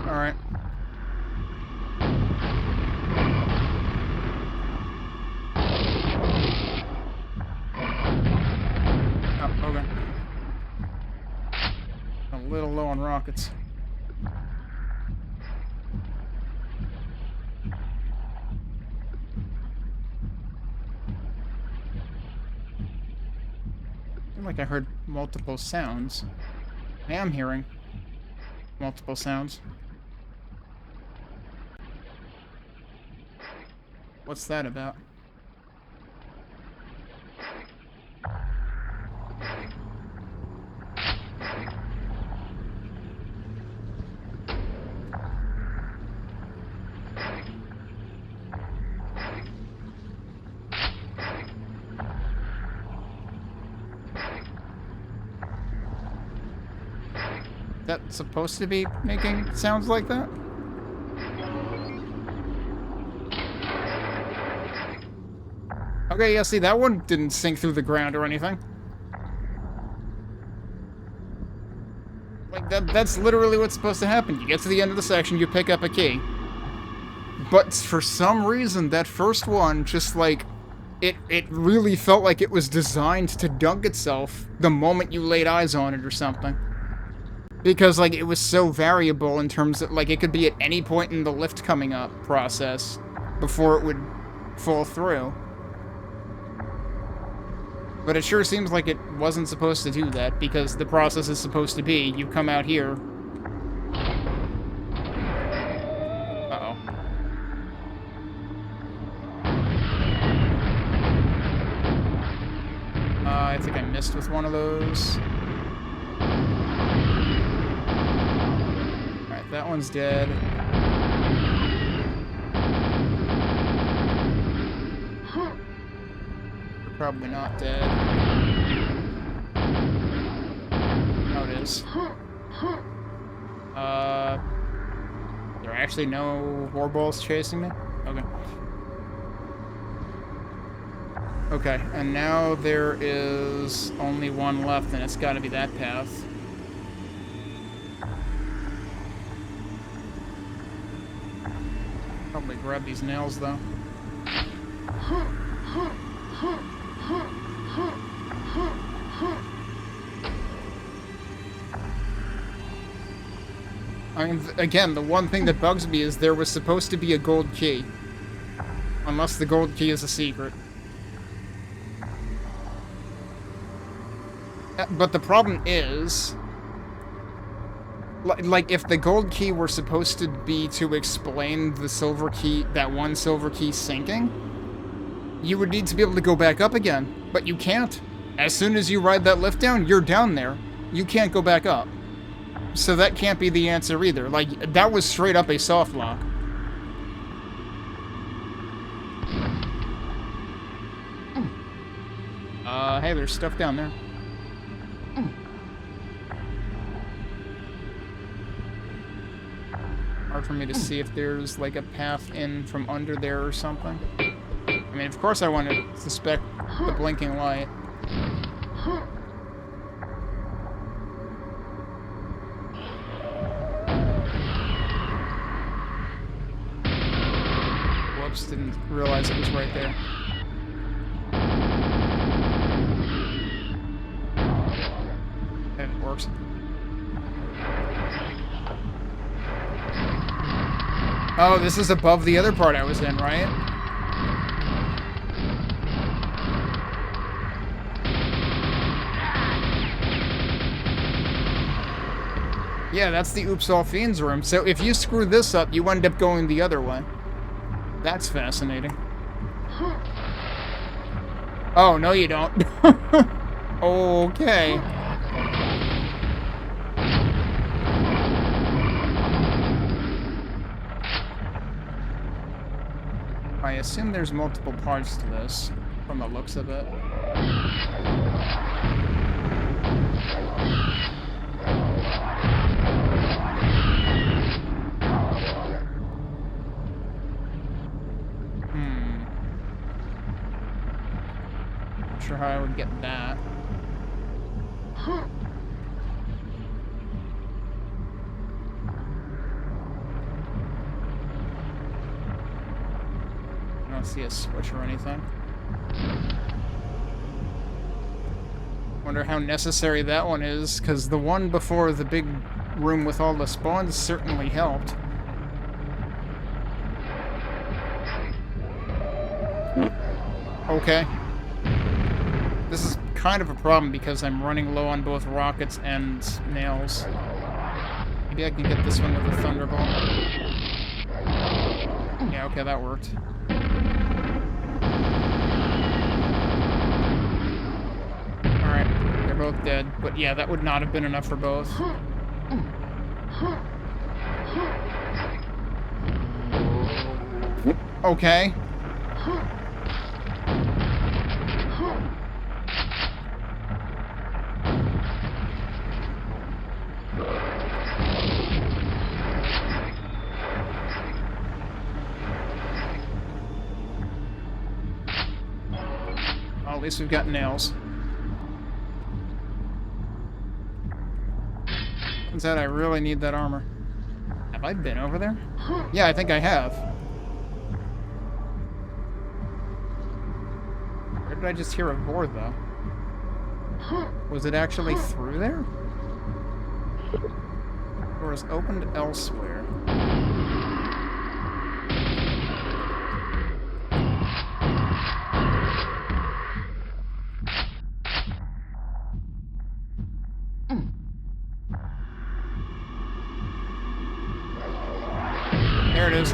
Alright. Oh, okay. A little low on rockets. I feel like I heard multiple sounds. I am hearing multiple sounds. What's that about? That supposed to be making sounds like that? Okay, yeah, see, that one didn't sink through the ground or anything. Like, that's literally what's supposed to happen. You get to the end of the section, you pick up a key. But for some reason, that first one just, like, it really felt like it was designed to dunk itself the moment you laid eyes on it or something. Because, like, it was so variable in terms of, like, it could be at any point in the lift coming up process before it would fall through. But it sure seems like it wasn't supposed to do that, because the process is supposed to be, you come out here. Uh-oh. I think I missed with one of those. Alright, that one's dead. Probably not dead. Oh, it is. There are actually no warballs chasing me? Okay. Okay, and now there is only one left, and it's gotta be that path. Probably grab these nails, though. I mean, again, the one thing that bugs me is there was supposed to be a gold key. Unless the gold key is a secret. But the problem is... Like, if the gold key were supposed to be to explain the silver key, that one silver key sinking, you would need to be able to go back up again. But you can't. As soon as you ride that lift down, you're down there. You can't go back up. So that can't be the answer either. Like, that was straight up a soft lock. Hey, there's stuff down there. Hard for me to see if there's, like, a path in from under there or something. I mean, of course I want to suspect the blinking light. Whoops, didn't realize it was right there. Okay, it works. Oh, this is above the other part I was in, right? Yeah, that's the Oops All Fiends room. So if you screw this up, you end up going the other way. That's fascinating. Oh, no you don't. Okay. I assume there's multiple parts to this, from the looks of it. Not sure how I would get that. I don't see a switch or anything. Wonder how necessary that one is, because the one before the big room with all the spawns certainly helped. Okay. This is kind of a problem because I'm running low on both rockets and nails. Maybe I can get this one with a thunderbolt. Yeah, okay, that worked. Alright, they're both dead. But yeah, that would not have been enough for both. Okay. at least we've got nails. Turns out I really need that armor. Have I been over there? Yeah, I think I have. Where did I just hear a roar, though? Was it actually through there? Or is opened elsewhere? There it is.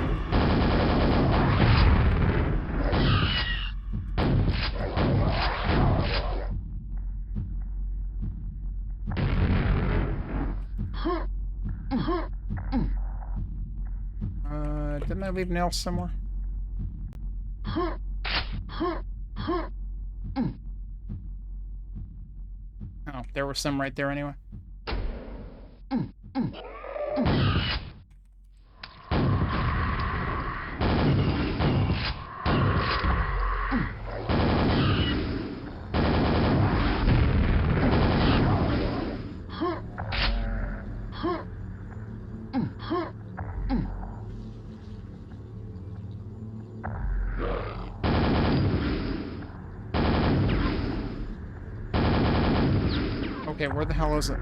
Didn't I leave nails somewhere? Oh, there were some right there anyway. Okay, where the hell is it?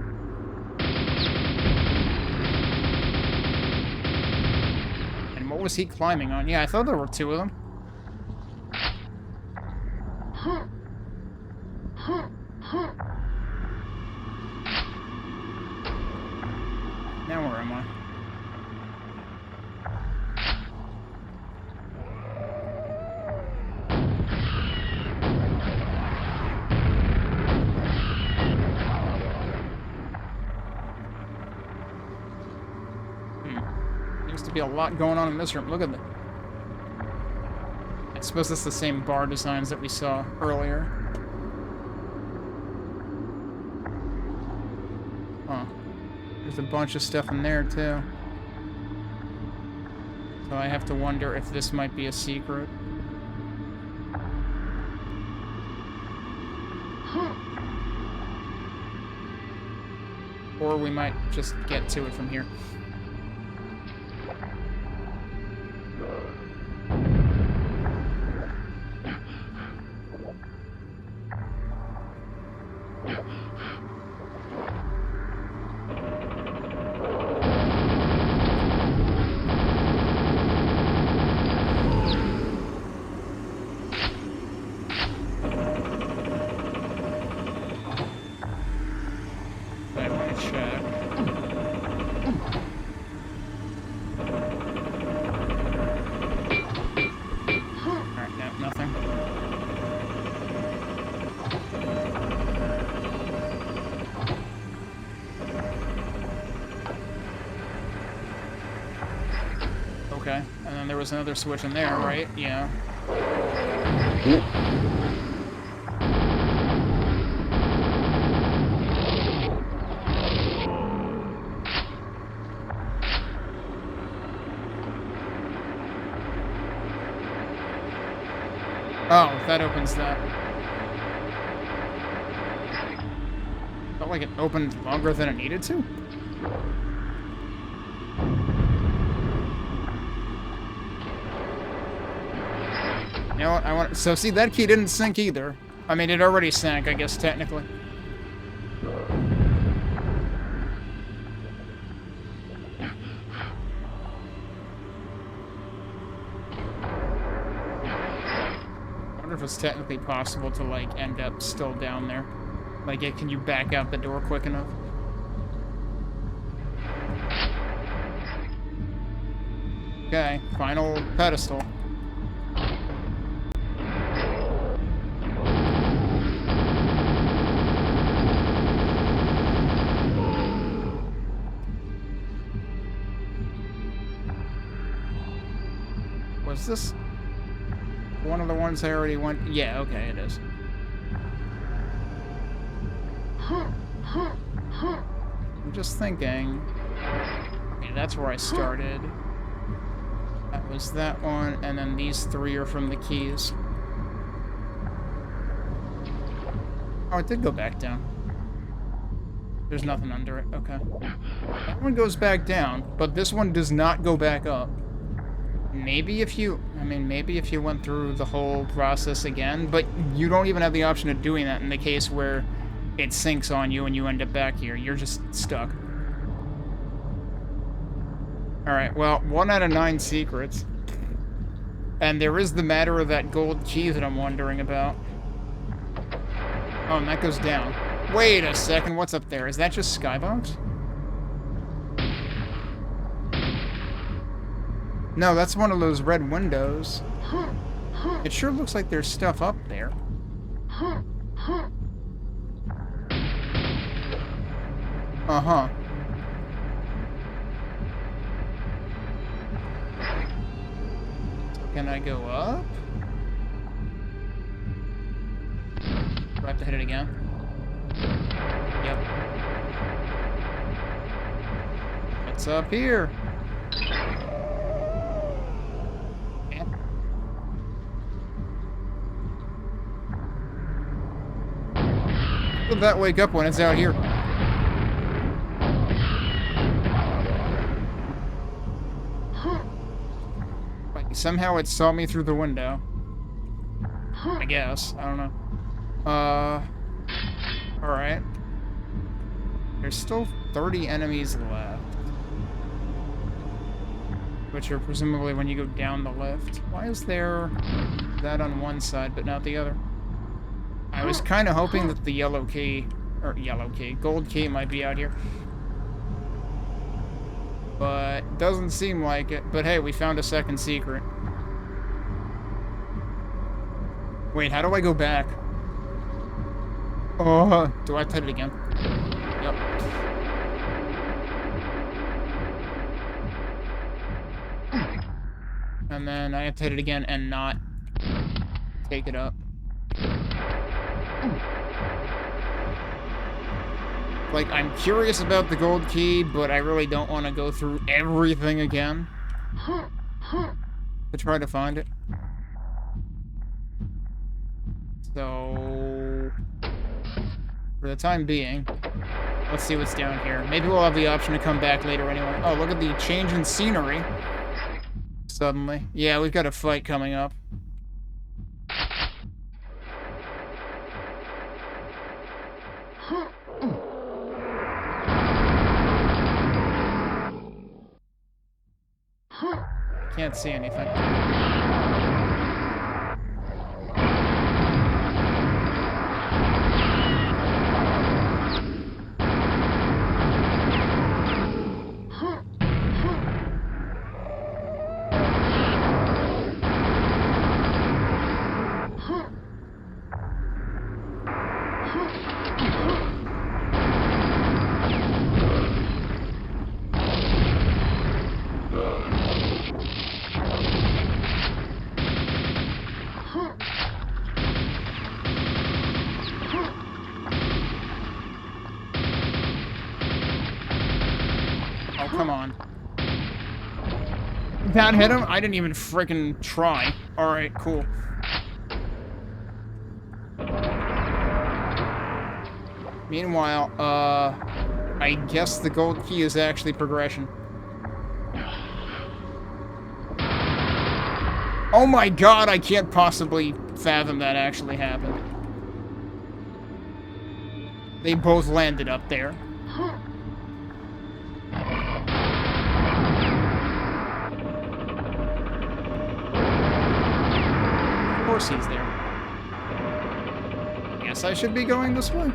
And what was he climbing on? Yeah, I thought there were two of them. Now where am I? Be a lot going on in this room. Look at that. I suppose that's the same bar designs that we saw earlier. Huh. There's a bunch of stuff in there, too. So I have to wonder if this might be a secret. Or we might just get to it from here. Okay, and then there was another switch in there, right? Yeah. Oh, that opens that. Felt like it opened longer than it needed to. You know what, I want... So, see, that key didn't sink either. I mean, it already sank, I guess, technically. I wonder if it's technically possible to, like, end up still down there. Like, can you back out the door quick enough? Okay, final pedestal. Was this one of the ones I already went? Yeah, okay, it is. I'm just thinking. Okay, that's where I started. That was that one, and then these three are from the keys. Oh, it did go back down. There's nothing under it. Okay. That one goes back down, but this one does not go back up. Maybe if you... I mean, maybe if you went through the whole process again, but you don't even have the option of doing that in the case where it sinks on you and you end up back here. You're just stuck. Alright, well, 1 out of 9 secrets. And there is the matter of that gold key that I'm wondering about. Oh, and that goes down. Wait a second, what's up there? Is that just skybox? No, that's one of those red windows. It sure looks like there's stuff up there. Uh-huh. Can I go up? Do I have to hit it again? Yep. What's up here? Yeah. Will that wake up when it's out here? Like, somehow it saw me through the window. I guess. I don't know. Alright. There's still 30 enemies left. Which are presumably when you go down the lift. Why is there that on one side but not the other? I was kind of hoping that the gold key might be out here. But doesn't seem like it. But hey, we found a second secret. Wait, how do I go back? Oh, do I have to hit it again? Yep. And then I have to hit it again and not take it up. Like, I'm curious about the gold key, but I really don't want to go through everything again to try to find it. So, for the time being, let's see what's down here. Maybe we'll have the option to come back later anyway. Oh, look at the change in scenery. Suddenly. Yeah, we've got a fight coming up. Can't see anything. Come on. That hit him? I didn't even frickin' try. Alright, cool. Meanwhile, I guess the gold key is actually progression. Oh my god, I can't possibly fathom that actually happened. They both landed up there. Of course he's there. Guess I should be going this way.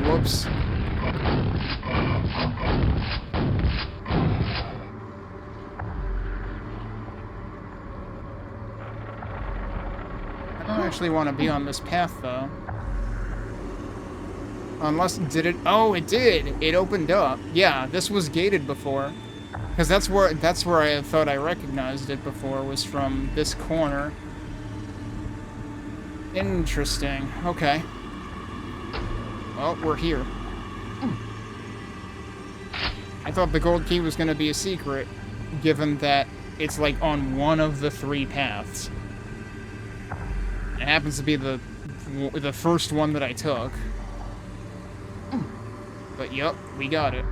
Whoops. I don't actually want to be on this path, though. Unless, did it? Oh, it did! It opened up. Yeah, this was gated before. Because that's where I thought I recognized it before, was from this corner. Interesting. Okay. Well, we're here. I thought the gold key was going to be a secret, given that it's like on one of the 3 paths. It happens to be the first one that I took. But yup, we got it.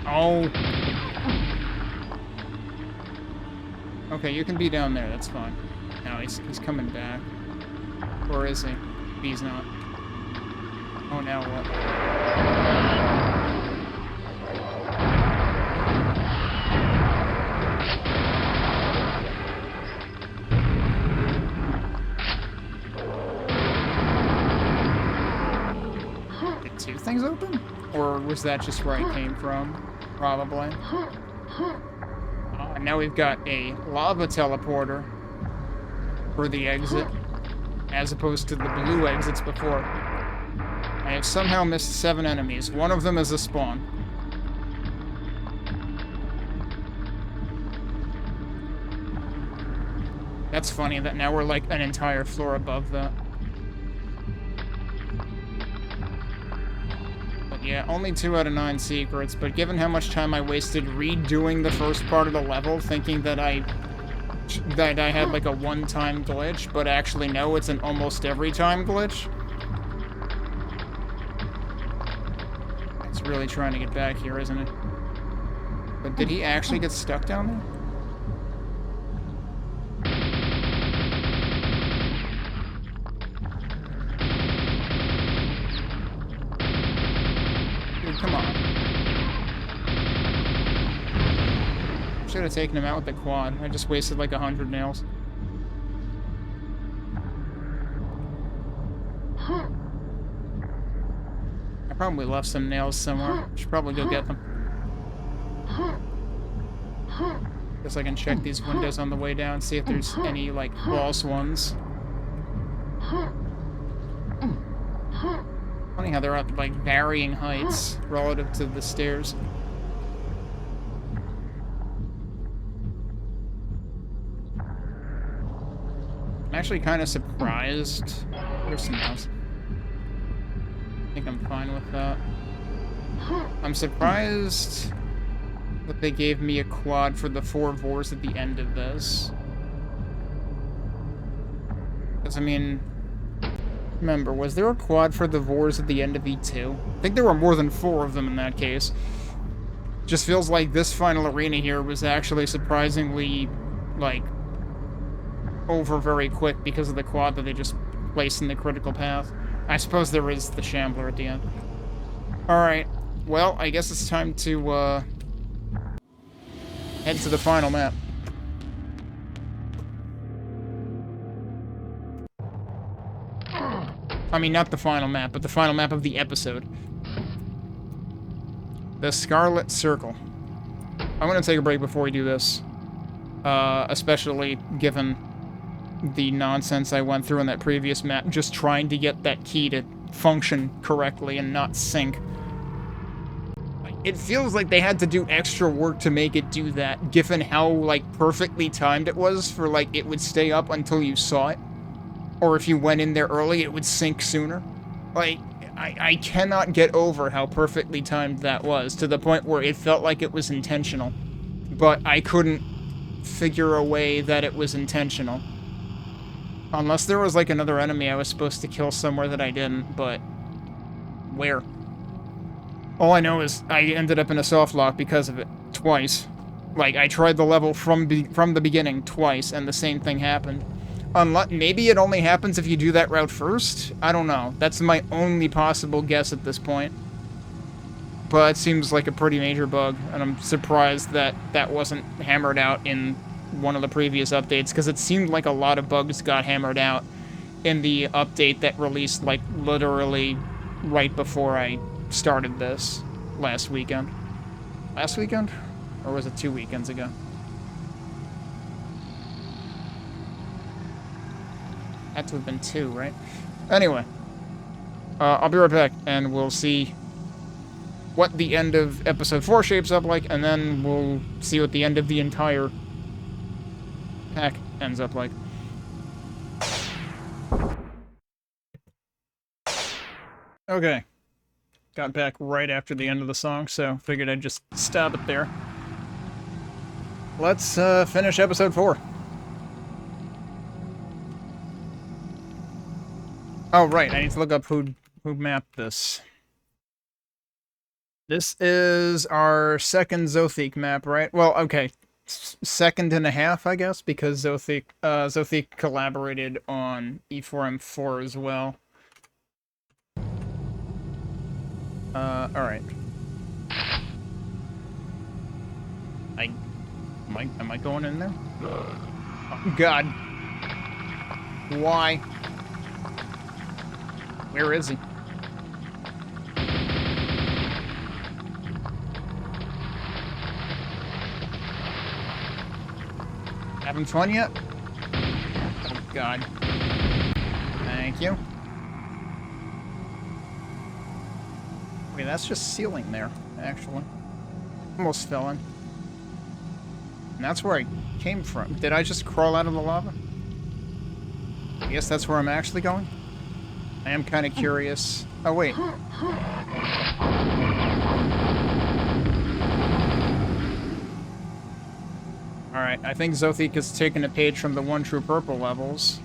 Oh. Okay, you can be down there, that's fine. No, he's coming back. Or is he? He's not. Oh, now what? Did 2 things open? Or was that just where I came from? Probably. And now we've got a lava teleporter for the exit, as opposed to the blue exits before. I have somehow missed 7 enemies. One of them is a spawn. That's funny that now we're like an entire floor above that. Yeah, only 2 out of 9 secrets, but given how much time I wasted redoing the first part of the level, thinking that I had like a one-time glitch, but actually no, it's an almost every time glitch. It's really trying to get back here, isn't it? But did he actually get stuck down there? Come on. Should have taken him out with the quad. I just wasted like 100 nails. I probably left some nails somewhere. Should probably go get them. Guess I can check these windows on the way down, see if there's any like false ones. Funny how they're at like varying heights relative to the stairs. I'm actually kind of surprised. There's some else. I think I'm fine with that. I'm surprised that they gave me a quad for the 4 Vors at the end of this. Because, I mean... Remember, was there a quad for the Vors at the end of E2? I think there were more than 4 of them in that case. Just feels like this final arena here was actually surprisingly, like, over very quick because of the quad that they just placed in the critical path. I suppose there is the Shambler at the end. Alright, well, I guess it's time to, head to the final map. I mean, not the final map, but the final map of the episode. The Scarlet Circle. I'm gonna take a break before we do this. Especially given the nonsense I went through in that previous map, just trying to get that key to function correctly and not sync. It feels like they had to do extra work to make it do that, given how, like, perfectly timed it was for, like, it would stay up until you saw it. Or if you went in there early, it would sync sooner. Like, I cannot get over how perfectly timed that was, to the point where it felt like it was intentional. But I couldn't figure a way that it was intentional. Unless there was, like, another enemy I was supposed to kill somewhere that I didn't, but... where? All I know is I ended up in a soft lock because of it. Twice. Like, I tried the level from the beginning twice, and the same thing happened. Maybe it only happens if you do that route first? I don't know. That's my only possible guess at this point. But it seems like a pretty major bug, and I'm surprised that that wasn't hammered out in one of the previous updates, because it seemed like a lot of bugs got hammered out in the update that released, like, literally right before I started this last weekend. Last weekend? Or was it 2 weekends ago? Had to have been 2, right? Anyway. I'll be right back, and we'll see what the end of episode 4 shapes up like, and then we'll see what the end of the entire pack ends up like. Okay. Got back right after the end of the song, so figured I'd just stop it there. Let's finish episode 4. Oh, right, I need to look up who mapped this. This is our second Zotheek map, right? Well, okay. Second and a half, I guess, because Zotheek collaborated on E4-M4 as well. Alright. Am I going in there? Oh, God. Why? Where is he? Having fun yet? Oh, God. Thank you. Okay, that's just ceiling there, actually. Almost fell in. And that's where I came from. Did I just crawl out of the lava? I guess that's where I'm actually going. I am kind of curious. Oh, wait. Alright, I think Zotheek has taken a page from the OneTruePurple levels.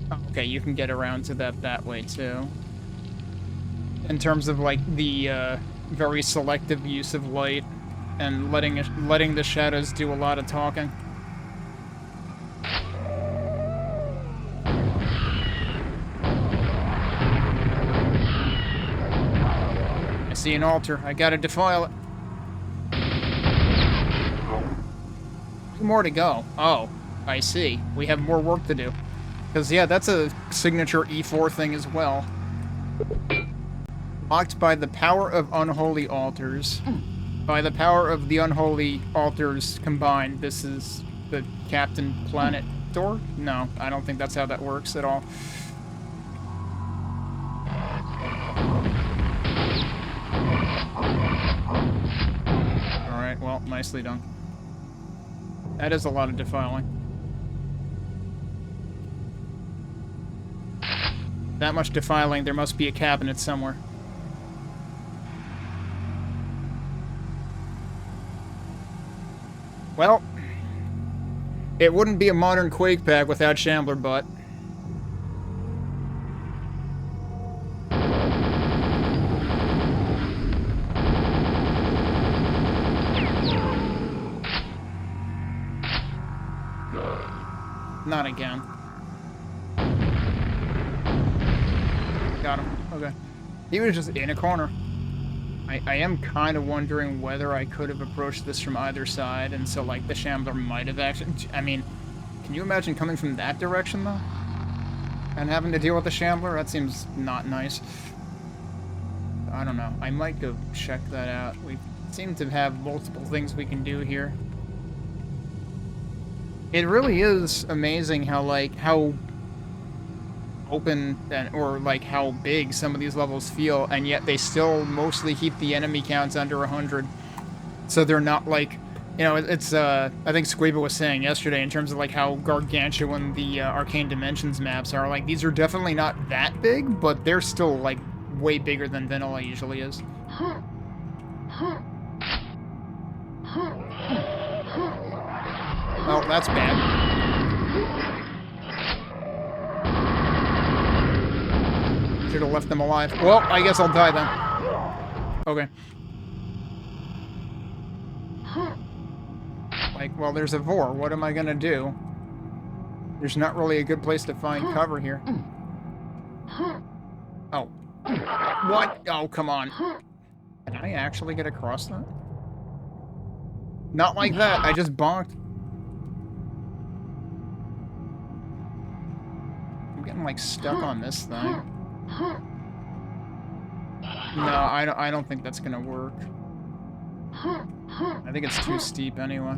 Oh, okay, you can get around to that way, too. In terms of, like, the, very selective use of light and letting the shadows do a lot of talking. I see an altar. I gotta defile it. More to go. Oh, I see. We have more work to do. Because, yeah, that's a signature E4 thing as well. Blocked by the power of unholy altars. By the power of the unholy altars combined, this is the Captain Planet door? No, I don't think that's how that works at all. Alright, well, nicely done. That is a lot of defiling. That much defiling, there must be a cabinet somewhere. Well, it wouldn't be a modern Quake pack without Shambler Butt. Not again. Got him. Okay. He was just in a corner. I am kind of wondering whether I could have approached this from either side, and so, like, the Shambler might have actually... I mean, can you imagine coming from that direction, though? And having to deal with the Shambler? That seems not nice. I don't know. I might go check that out. We seem to have multiple things we can do here. It really is amazing how, like, how open or like how big some of these levels feel, and yet they still mostly keep the enemy counts under 100. So they're not like, you know, it's I think Squeeba was saying yesterday in terms of like how gargantuan the Arcane Dimensions maps are. Like, these are definitely not that big, but they're still like way bigger than vanilla usually is. Oh, that's bad. Should have left them alive. Well, I guess I'll die then. Okay. Like, well, there's a Vor. What am I gonna do? There's not really a good place to find cover here. Oh. What? Oh, come on. Can I actually get across that? Not like that. I just bonked. I'm getting, like, stuck on this thing. No, I don't think that's gonna work. I think it's too steep anyway.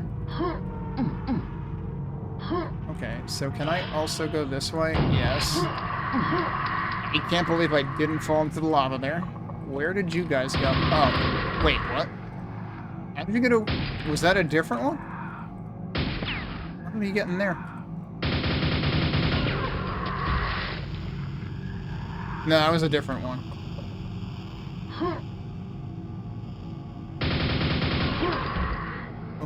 Okay, so can I also go this way? Yes. I can't believe I didn't fall into the lava there. Where did you guys go? Oh, wait, what? How did you get a... Was that a different one? How did you get in there? No, that was a different one.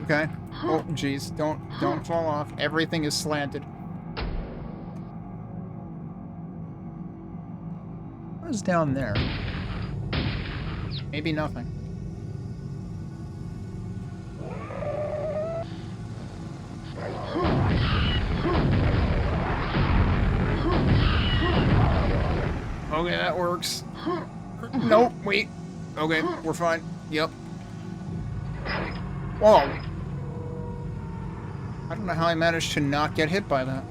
Okay. Oh, jeez. Don't fall off. Everything is slanted. What's down there? Maybe nothing. Okay, that works. Nope, wait. Okay, we're fine. Yep. Whoa. I don't know how I managed to not get hit by that.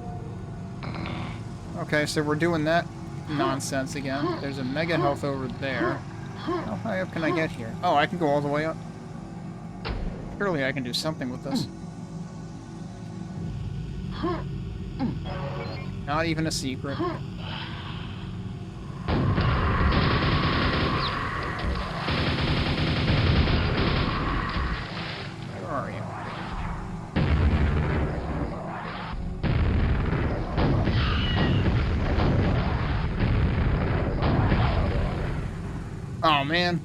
Okay, so we're doing that nonsense again. There's a mega health over there. How high up can I get here? Oh, I can go all the way up. Surely I can do something with this. Not even a secret. Where are you? Oh, man.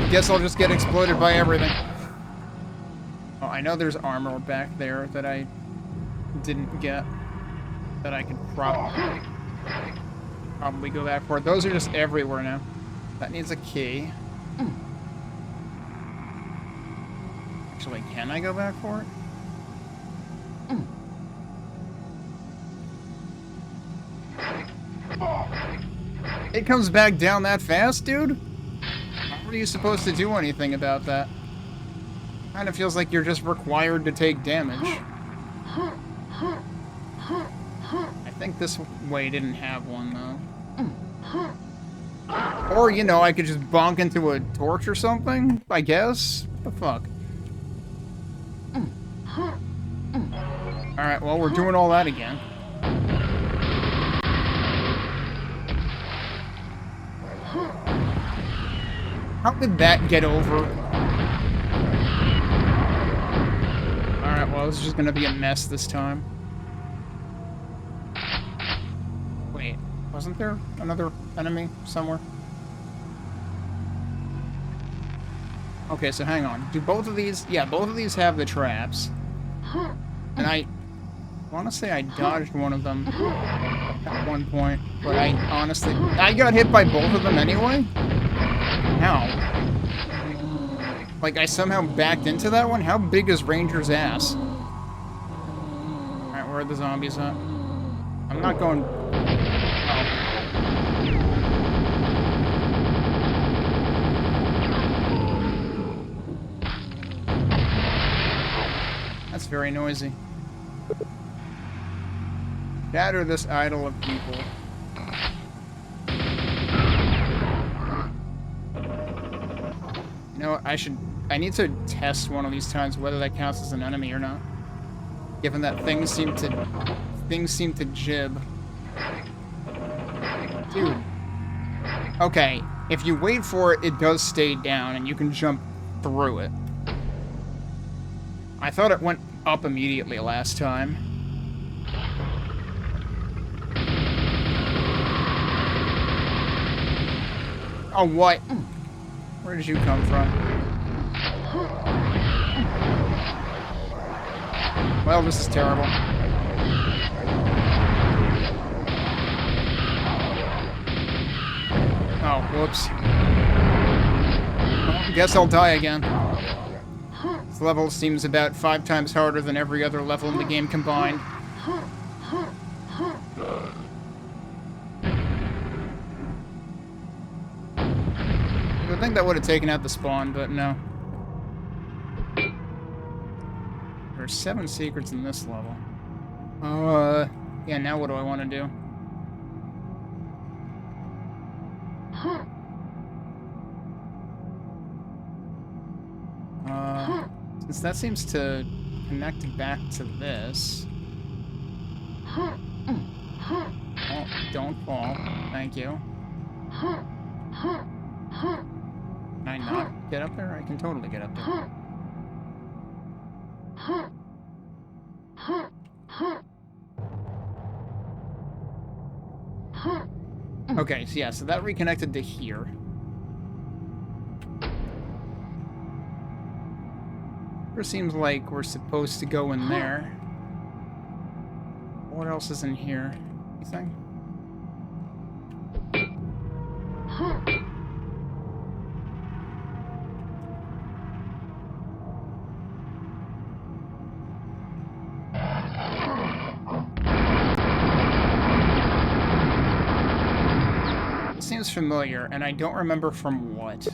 Guess I'll just get exploded by everything. Oh, I know there's armor back there that I didn't get. That I could probably go back for. Those are just everywhere now. That needs a key. Actually, can I go back for it? It comes back down that fast, dude? How are you supposed to do anything about that? Kind of feels like you're just required to take damage. I think this way didn't have one, though. Or, you know, I could just bonk into a torch or something, I guess? What the fuck? Alright, well, we're doing all that again. How did that get over? Alright, well, this is just gonna be a mess this time. Wait, wasn't there another enemy somewhere? Okay, so hang on. Do both of these... Yeah, both of these have the traps. And I want to say I dodged one of them at one point, but I honestly... I got hit by both of them anyway? How? Like, I somehow backed into that one? How big is Ranger's ass? Alright, where are the zombies at? I'm not going... Oh. That's very noisy. Shatter this idol of people. You know what, I need to test one of these times whether that counts as an enemy or not. Given that things seem to jib. Dude. Okay, if you wait for it, it does stay down and you can jump through it. I thought it went up immediately last time. Oh, what? Where did you come from? Well, this is terrible. Oh, whoops. Well, guess I'll die again. This level seems about 5 times harder than every other level in the game combined. I think that would have taken out the spawn, but no. There are 7 secrets in this level. Yeah, now what do I want to do? Since that seems to connect back to this. Oh, don't fall. Thank you. Can I not get up there? I can totally get up there. Okay, so yeah, so that reconnected to here. It seems like we're supposed to go in there. What else is in here? Anything? It seems familiar, and I don't remember from what.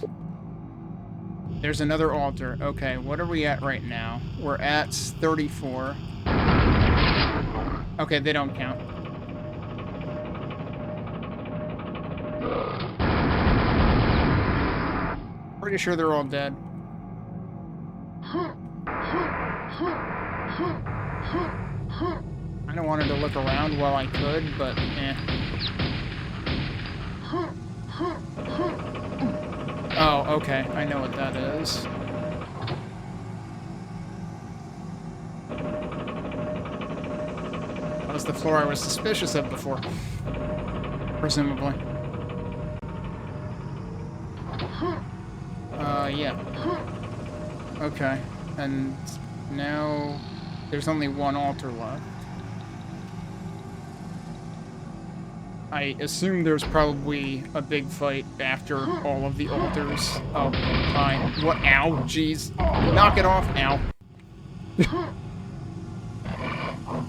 There's another altar. Okay, what are we at right now? We're at 34. Okay, they don't count. Pretty sure they're all dead. I don't wanted to look around while I could, but eh. Oh, okay. I know what that is. That was the floor I was suspicious of before. Presumably. Yeah. Okay. And now there's only one altar left. I assume there's probably a big fight after all of the altars. Oh, hi. What? Ow, jeez. Knock it off. Ow.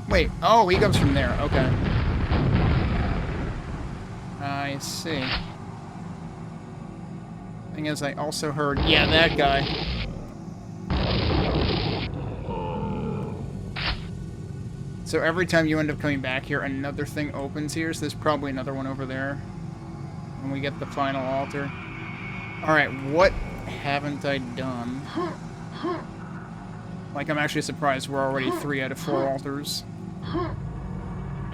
Wait. Oh, he comes from there. Okay. I see. Thing is, I also heard... Yeah, that guy. So every time you end up coming back here, another thing opens here, so there's probably another one over there. And we get the final altar. Alright, what haven't I done? Like, I'm actually surprised we're already 3 out of 4 altars. That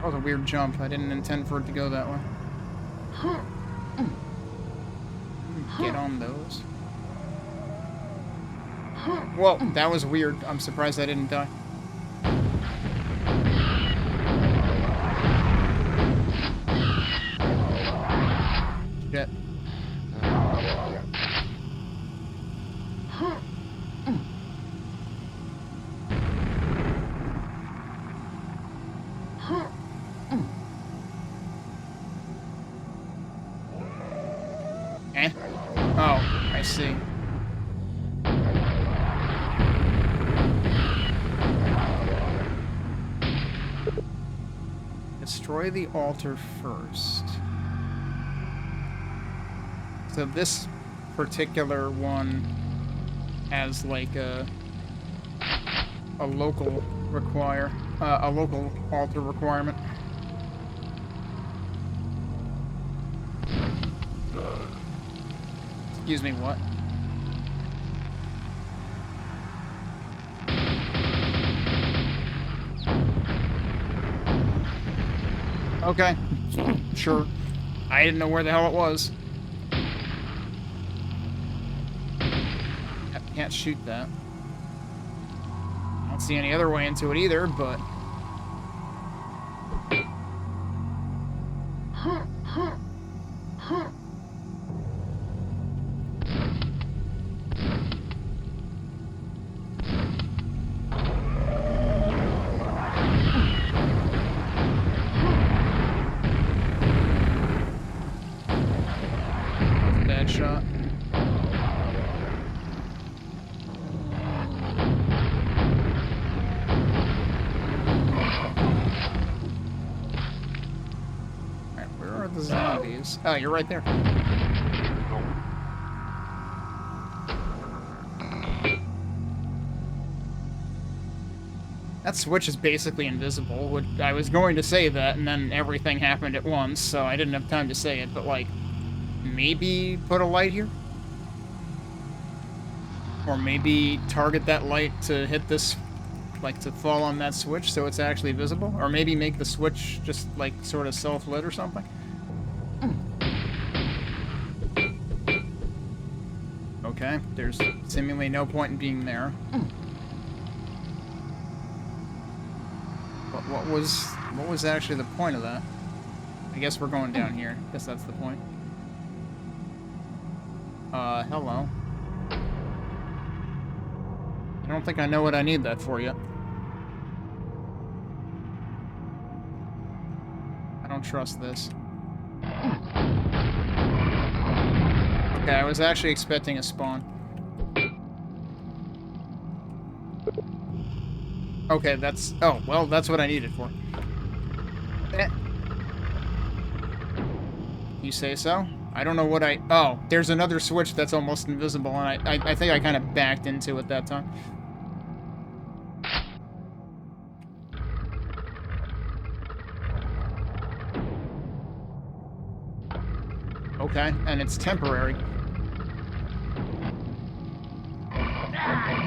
was a weird jump. I didn't intend for it to go that way. Get on those. Well, that was weird. I'm surprised I didn't die. Shit. Eh? Oh, I see. Destroy the altar first. So this particular one has like a local altar requirement. Excuse me, what? Okay. Sure. I didn't know where the hell it was. Can't shoot that. I don't see any other way into it either, but... Bad shot. The zombies. Oh, you're right there. That switch is basically invisible. I was going to say that, and then everything happened at once, so I didn't have time to say it, but, like, maybe put a light here? Or maybe target that light to hit this, like, to fall on that switch so it's actually visible? Or maybe make the switch just, like, sort of self-lit or something? Okay, there's seemingly no point in being there. what was actually the point of that? I guess we're going down here. I guess that's the point. Hello. I don't think I know what I need that for yet. I don't trust this. Okay, I was actually expecting a spawn. Okay, that's... Oh, well, that's what I need it for. Eh. You say so? I don't know what I... Oh, there's another switch that's almost invisible, and I think I kind of backed into it that time. Okay, and it's temporary.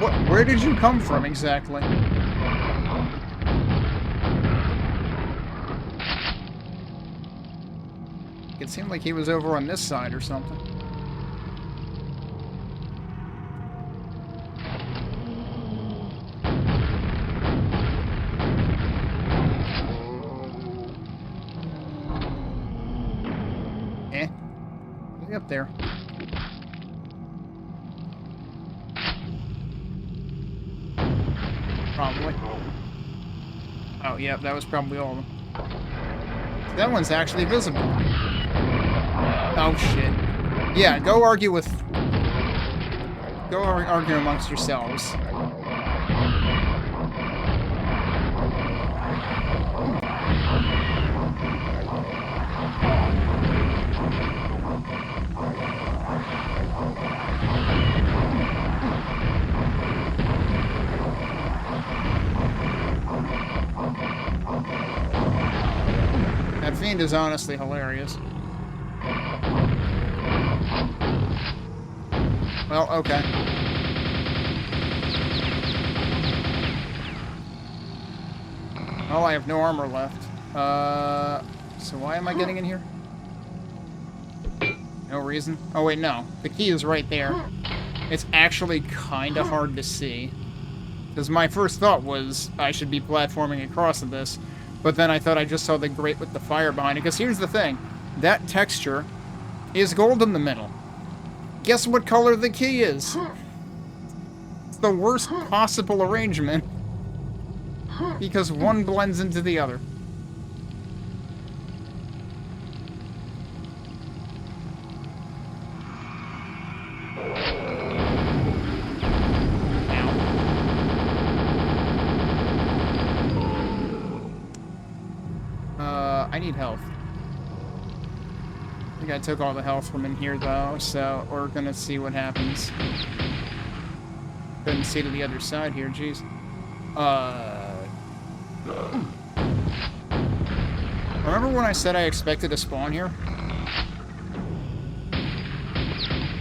What? Where did you come from, exactly? It seemed like he was over on this side or something. Way up there. Probably. Oh, yeah, that was probably all of them. That one's actually visible. Oh, shit. Yeah, go argue with... Go argue amongst yourselves. That fiend is honestly hilarious. Well, okay. Well, I have no armor left. So why am I getting in here? No reason. Oh, wait, no. The key is right there. It's actually kind of hard to see. Because my first thought was I should be platforming across of this. But then I thought I just saw the grate with the fire behind it. Because here's the thing. That texture is gold in the middle. Guess what color the key is? It's the worst possible arrangement. Because one blends into the other. I need health. I think I took all the health from in here, though, so we're gonna see what happens. Couldn't see to the other side here, jeez. Remember when I said I expected a spawn here?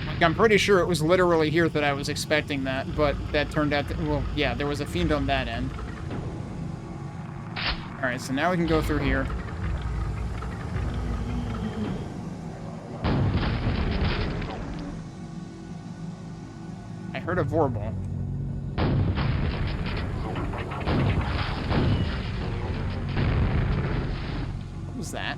Like, I'm pretty sure it was literally here that I was expecting that, but that turned out to... Well, yeah, there was a fiend on that end. Alright, so now we can go through here. I heard a Vorball. What was that?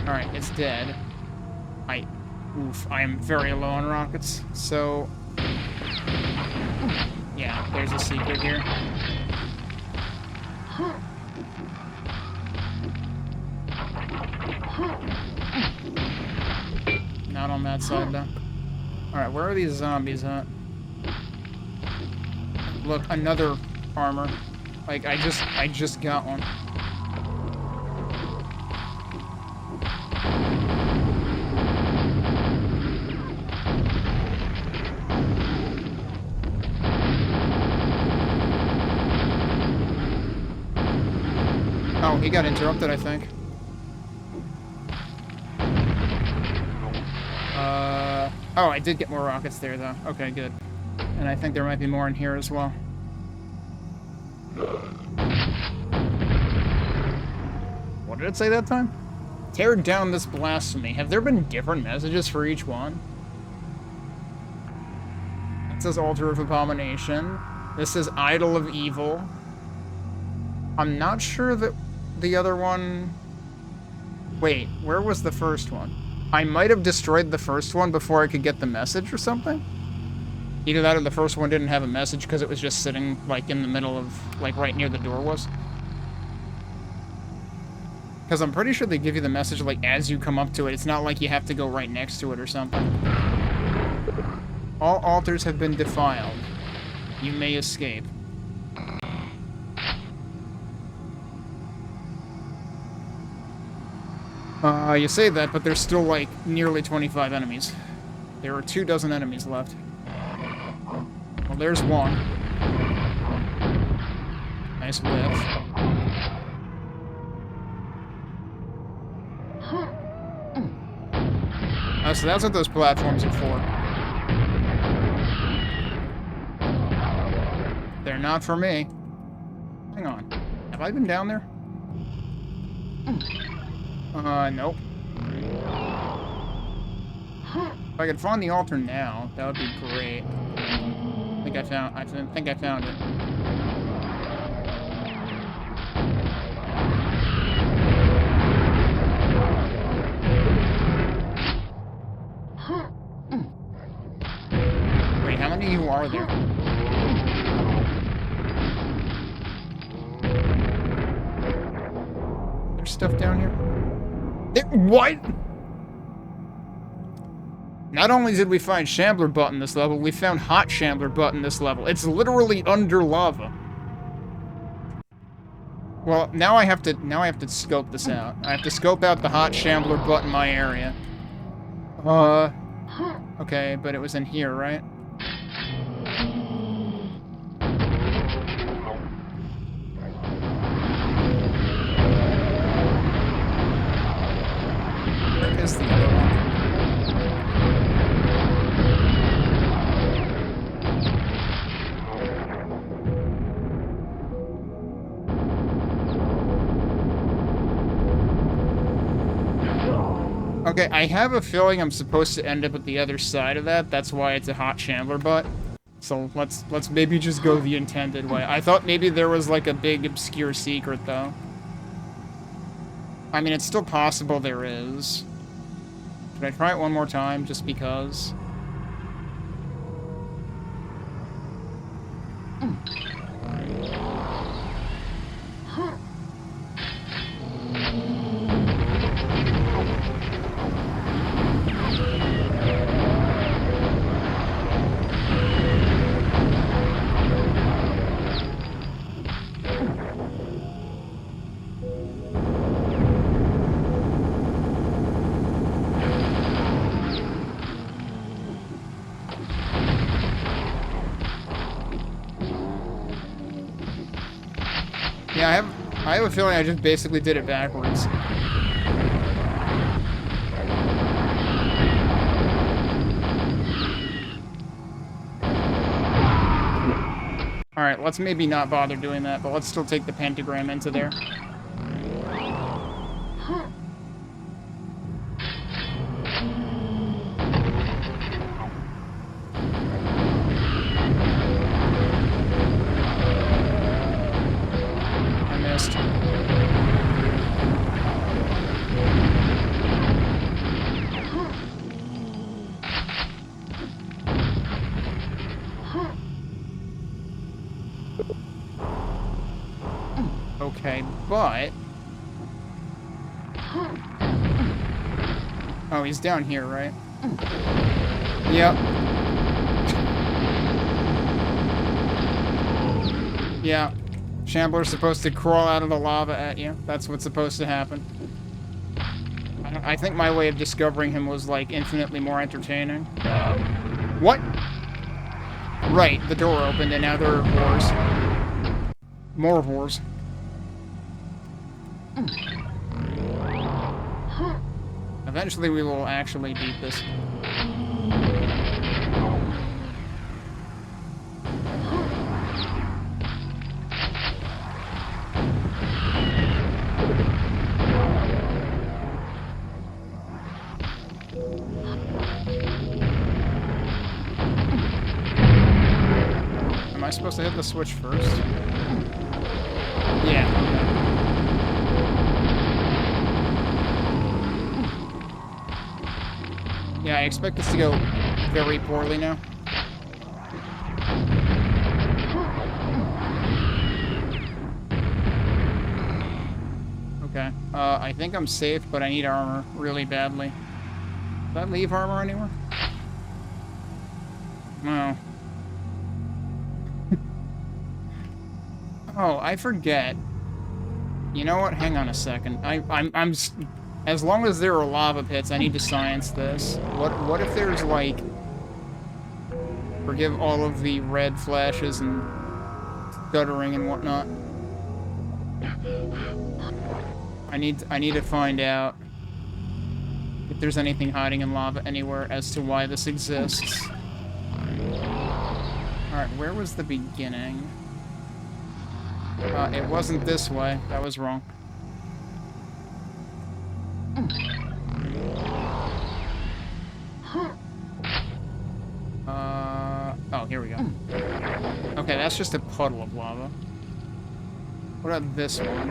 Alright, it's dead. I am very low on rockets, so... Yeah, there's a secret here. Not on that side, though. Alright, where are these zombies at? Look, another armor. Like, I just got one. Oh, he got interrupted, I think. Oh, I did get more rockets there, though. Okay, good. And I think there might be more in here as well. What What did it say that time? Tear down this blasphemy. Have there been different messages for each one? It says altar of abomination. This is idol of evil. I'm not sure that the other one... Wait, where was the first one? I might have destroyed the first one before I could get the message or something? Either that or the first one didn't have a message because it was just sitting, like, in the middle of, like, right near the door was. Because I'm pretty sure they give you the message, like, as you come up to it. It's not like you have to go right next to it or something. All altars have been defiled. You may escape. You say that, but there's still, like, nearly 25 enemies. There are 24 enemies left. Well, there's one. Nice whiff. Oh, so that's what those platforms are for. They're not for me. Hang on. Have I been down there? Nope. If I could find the altar now, that would be great. I think I found it. Wait, how many of you are there? There's stuff down here. What? Not only did we find Shambler Butt in this level, we found Hot Shambler Butt in this level. It's literally under lava. Well, now I have to scope this out. I have to scope out the Hot Shambler Butt in my area. Okay, but it was in here, right? Where is the other one? Okay, I have a feeling I'm supposed to end up at the other side of that. That's why it's a Hot Shambler Butt. So let's maybe just go the intended way. I thought maybe there was like a big obscure secret though. I mean, it's still possible there is. Should I try it one more time just because? Yeah, I have a feeling I just basically did it backwards. Alright, let's maybe not bother doing that, but let's still take the pentagram into there. Okay, but... Oh, he's down here, right? Yep. Yeah. Shambler's supposed to crawl out of the lava at you. That's what's supposed to happen. I think my way of discovering him was, like, infinitely more entertaining. What? Right, the door opened and now there are whores. More whores. Eventually we will actually beat this. I supposed to hit the switch first? Yeah. Yeah, I expect this to go very poorly now. Okay. I think I'm safe, but I need armor really badly. Did I leave armor anywhere? No. Oh, I forget. You know what? Hang on a second. I'm as long as there are lava pits, I need to science this. What if there's like, forgive all of the red flashes and guttering and whatnot. I need to find out if there's anything hiding in lava anywhere as to why this exists. Alright, where was the beginning? It wasn't this way. That was wrong. Oh, here we go. Okay, that's just a puddle of lava. What about this one?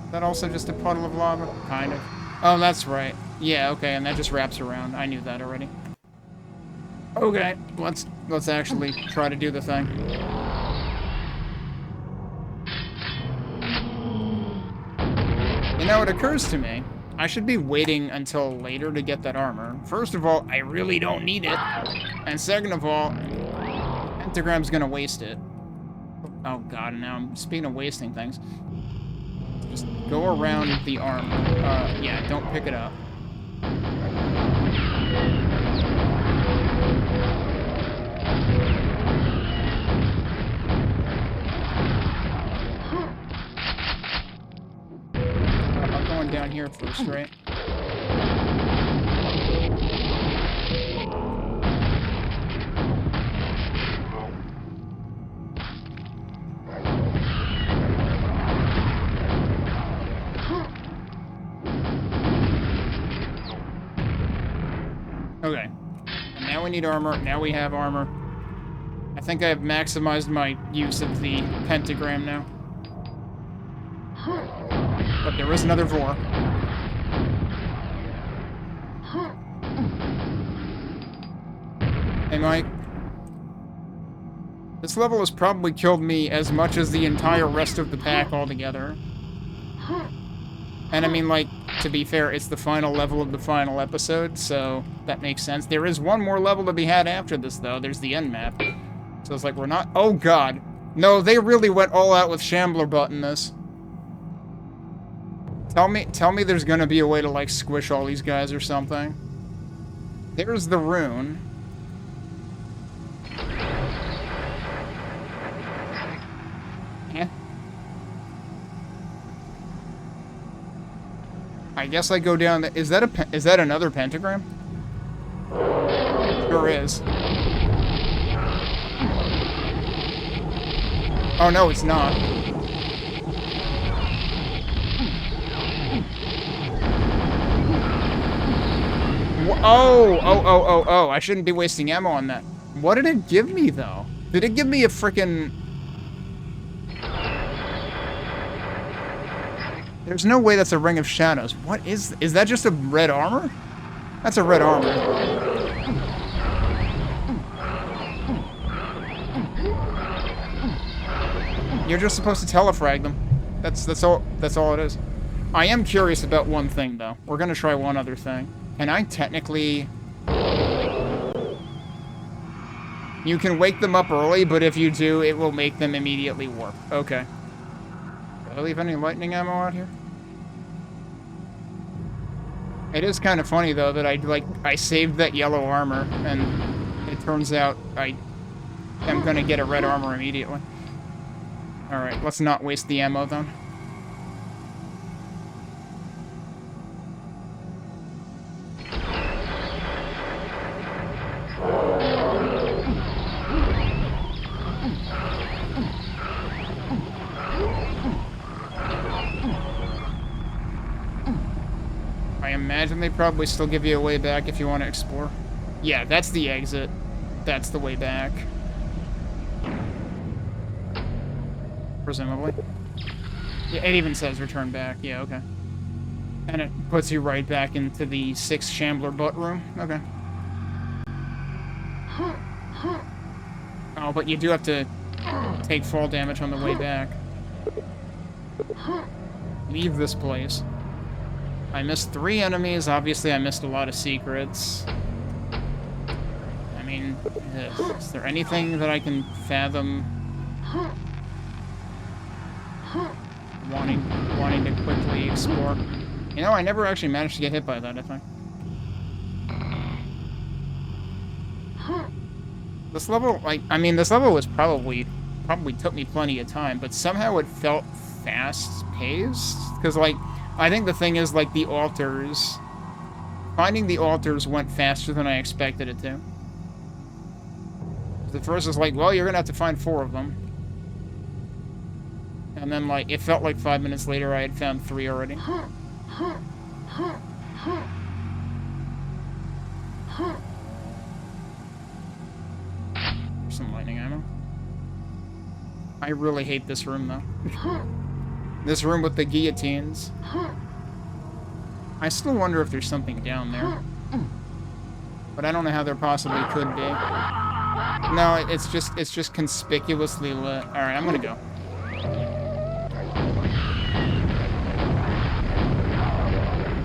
Is that also just a puddle of lava? Kind of. Oh, that's right. Yeah, okay, and that just wraps around. I knew that already. Okay, let's actually try to do the thing. You know, it occurs to me, I should be waiting until later to get that armor. First of all, I really don't need it. And second of all, Pentagram's gonna waste it. Oh god, now I'm speaking of wasting things. Just go around the armor. Yeah, don't pick it up. I'm going down here first, right? Okay. And now we need armor. Now we have armor. I think I have maximized my use of the pentagram now. But there is another Vor. Hey, Mike. This level has probably killed me as much as the entire rest of the pack altogether. And I mean, like, to be fair, it's the final level of the final episode, so that makes sense. There is one more level to be had after this, though. There's the end map. So it's like, we're not... Oh, God. No, they really went all out with Shambler Butt in this. Tell me there's gonna be a way to, like, squish all these guys or something. There's the rune. Yeah. I guess I go down the... Is that another pentagram? Sure is. Oh, no, it's not. Oh, I shouldn't be wasting ammo on that. What did it give me, though? Did it give me a frickin'... There's no way that's a Ring of Shadows. What is that just a red armor? That's a red armor. You're just supposed to telefrag them. That's all it is. I am curious about one thing, though. We're gonna try one other thing. Can I technically... You can wake them up early, but if you do, it will make them immediately warp. Okay. Did I leave any lightning ammo out here? It is kind of funny, though, that I saved that yellow armor, and it turns out I am gonna get a red armor immediately. Alright, let's not waste the ammo, then. I imagine they probably still give you a way back if you want to explore. Yeah, that's the exit. That's the way back. Presumably. Yeah, it even says return back. Yeah, okay. And it puts you right back into the 6 Shambler butt room. Okay. Oh, but you do have to take fall damage on the way back. Leave this place. I missed 3 enemies. Obviously, I missed a lot of secrets. I mean, is there anything that I can fathom wanting to quickly explore? You know, I never actually managed to get hit by that, I think. This level, like, I mean, this level was probably took me plenty of time, but somehow it felt fast-paced. Because, like, I think the thing is, like, the altars... Finding the altars went faster than I expected it to. The first was like, well, you're gonna have to find 4 of them. And then, like, it felt like 5 minutes later I had found 3 already. Some lightning ammo. I really hate this room, though. This room with the guillotines. I still wonder if there's something down there. But I don't know how there possibly could be. No, it's just conspicuously lit. Alright, I'm gonna go.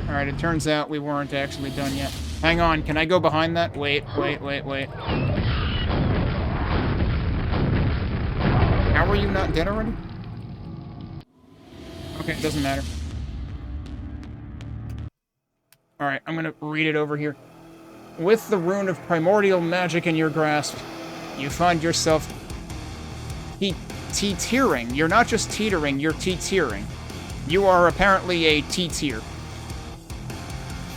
Alright, it turns out we weren't actually done yet. Hang on, can I go behind that? Wait. How are you not dead already? Okay, it doesn't matter. Alright, I'm gonna read it over here. With the rune of primordial magic in your grasp, you find yourself teetering. You're not just teetering, you're teetering. You are apparently a T-tier.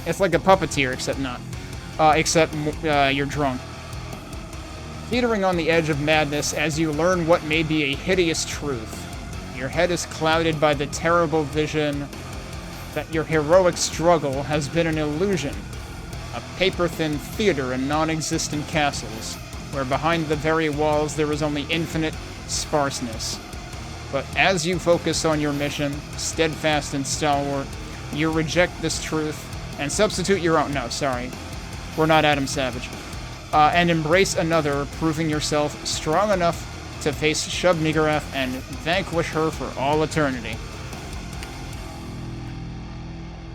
It's like a puppeteer, except not. Except you're drunk. Teetering on the edge of madness as you learn what may be a hideous truth. Your head is clouded by the terrible vision that your heroic struggle has been an illusion. A paper-thin theater in non-existent castles, where behind the very walls there is only infinite sparseness. But as you focus on your mission, steadfast and stalwart, you reject this truth and substitute your own— no, sorry. We're not Adam Savage. And embrace another, proving yourself strong enough to face Shub-Niggurath and vanquish her for all eternity.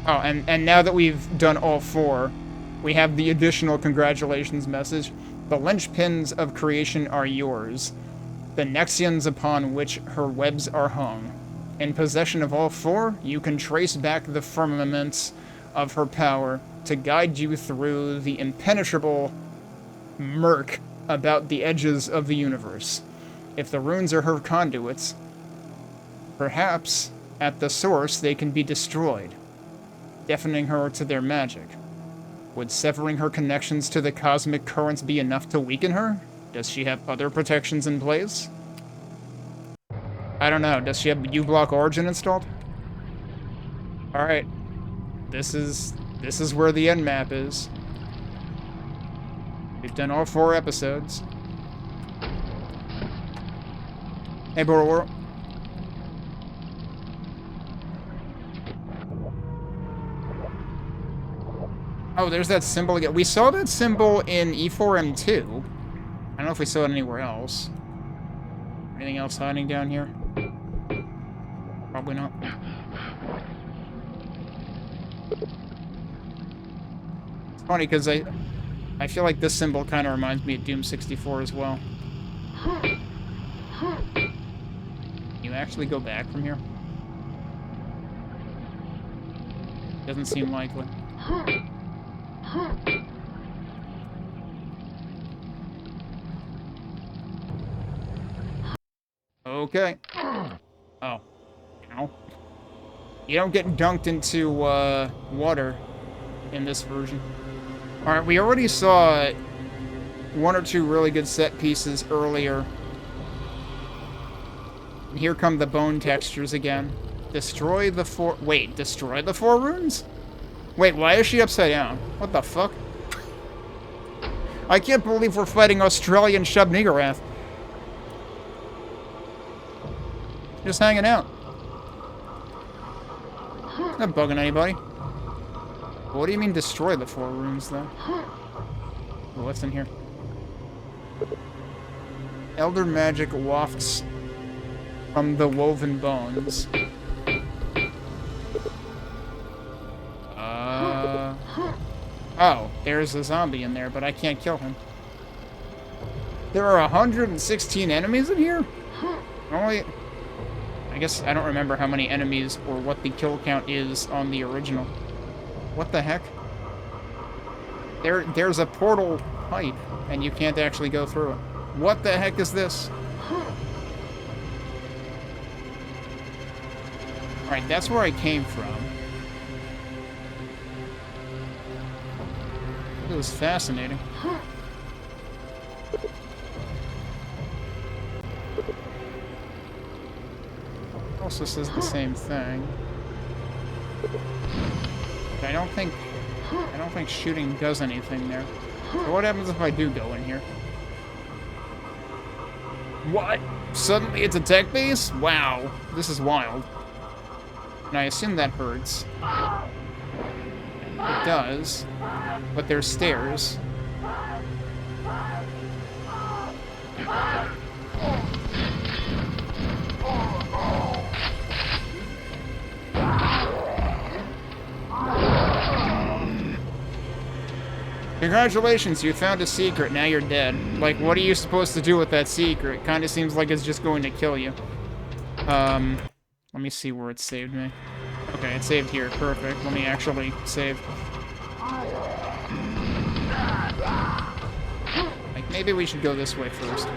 Oh, and now that we've done all 4, we have the additional congratulations message. The linchpins of creation are yours, the Nexions upon which her webs are hung. In possession of all 4, you can trace back the firmaments of her power to guide you through the impenetrable murk about the edges of the universe. If the runes are her conduits, perhaps at the source they can be destroyed, deafening her to their magic. Would severing her connections to the cosmic currents be enough to weaken her? Does she have other protections in place? I don't know. Does she have U-Block Origin installed? Alright. This is where the end map is. We've done all 4 episodes. Hey, Boroworo. Oh, there's that symbol again. We saw that symbol in E4-M2. I don't know if we saw it anywhere else. Anything else hiding down here? Probably not. It's funny, because I feel like this symbol kind of reminds me of Doom 64 as well. You actually go back from here? Doesn't seem likely. Okay. Oh. Ow. You don't get dunked into, water in this version. Alright, we already saw 1 or 2 really good set pieces earlier. And here come the bone textures again. Destroy the 4... Wait, destroy the 4 runes? Wait, why is she upside down? What the fuck? I can't believe we're fighting Australian Shub-Niggurath. Just hanging out. Not bugging anybody. What do you mean destroy the 4 rooms, though? Well, what's in here? Elder magic wafts from the woven bones. Oh, there's a zombie in there, but I can't kill him. There are 116 enemies in here? Only... I guess I don't remember how many enemies or what the kill count is on the original. What the heck? There's a portal pipe, and you can't actually go through it. What the heck is this? Alright, that's where I came from. It was fascinating. Also says the same thing. But I don't think shooting does anything there. So what happens if I do go in here? What? Suddenly it's a tech base? Wow, this is wild. And I assume that hurts. It does. But there's stairs. Congratulations, you found a secret, now you're dead. Like, what are you supposed to do with that secret? Kinda seems like it's just going to kill you. Let me see where it saved me. Okay, it saved here, perfect. Let me actually save. Like, maybe we should go this way first.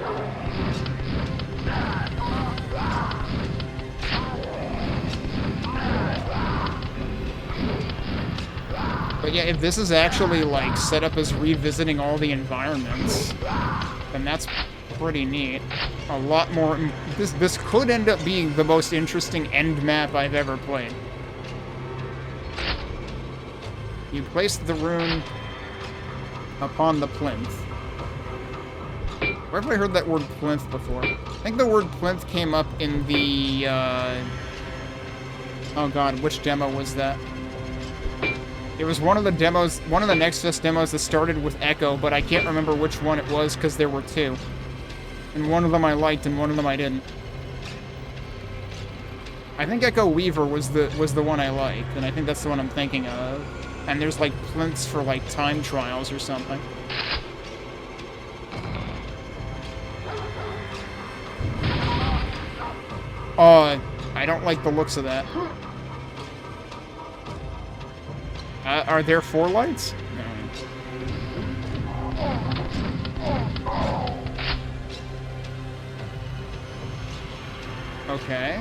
But yeah, if this is actually, like, set up as revisiting all the environments, then that's pretty neat. A lot more... This could end up being the most interesting end map I've ever played. You place the rune upon the plinth. Where have I heard that word plinth before? I think the word plinth came up in the, oh god, which demo was that? It was one of the demos, one of the Nexus demos that started with Echo, but I can't remember which one it was because there were 2. And one of them I liked and one of them I didn't. I think Echo Weaver was the one I liked, and I think that's the one I'm thinking of. And there's like plinths for like time trials or something. I don't like the looks of that. Are there 4 lights? No. Okay.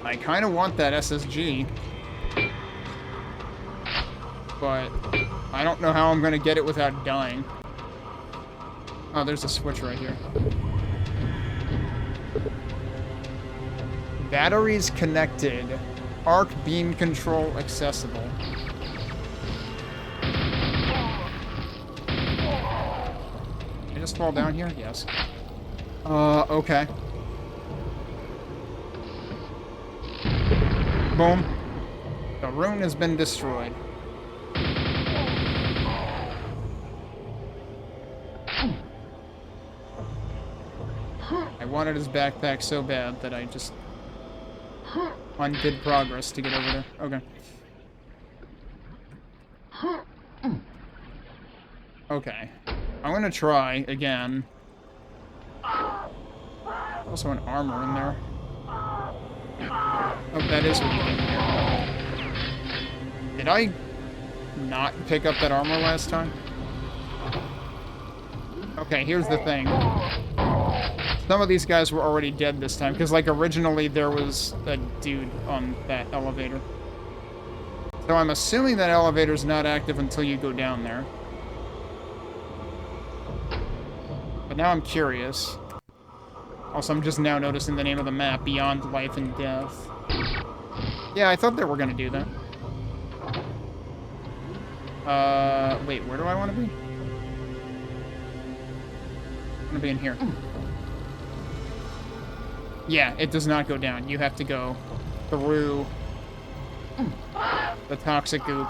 I kind of want that SSG. But I don't know how I'm going to get it without dying. Oh, there's a switch right here. Batteries connected. Arc beam control accessible. Can I just fall down here? Yes. Okay. Boom. The rune has been destroyed. I wanted his backpack so bad that I just undid progress to get over there. Okay. Okay. I'm gonna try again. Also an armor in there. Oh, that is what you get here. Did I not pick up that armor last time? Okay, here's the thing. Some of these guys were already dead this time, because, like, originally there was a dude on that elevator. So I'm assuming that elevator's not active until you go down there. But now I'm curious. Also, I'm just now noticing the name of the map, Beyond Life and Death. Yeah, I thought they were gonna do that. Wait, where do I want to be? I want to be in here. Yeah, it does not go down. You have to go through the toxic goop.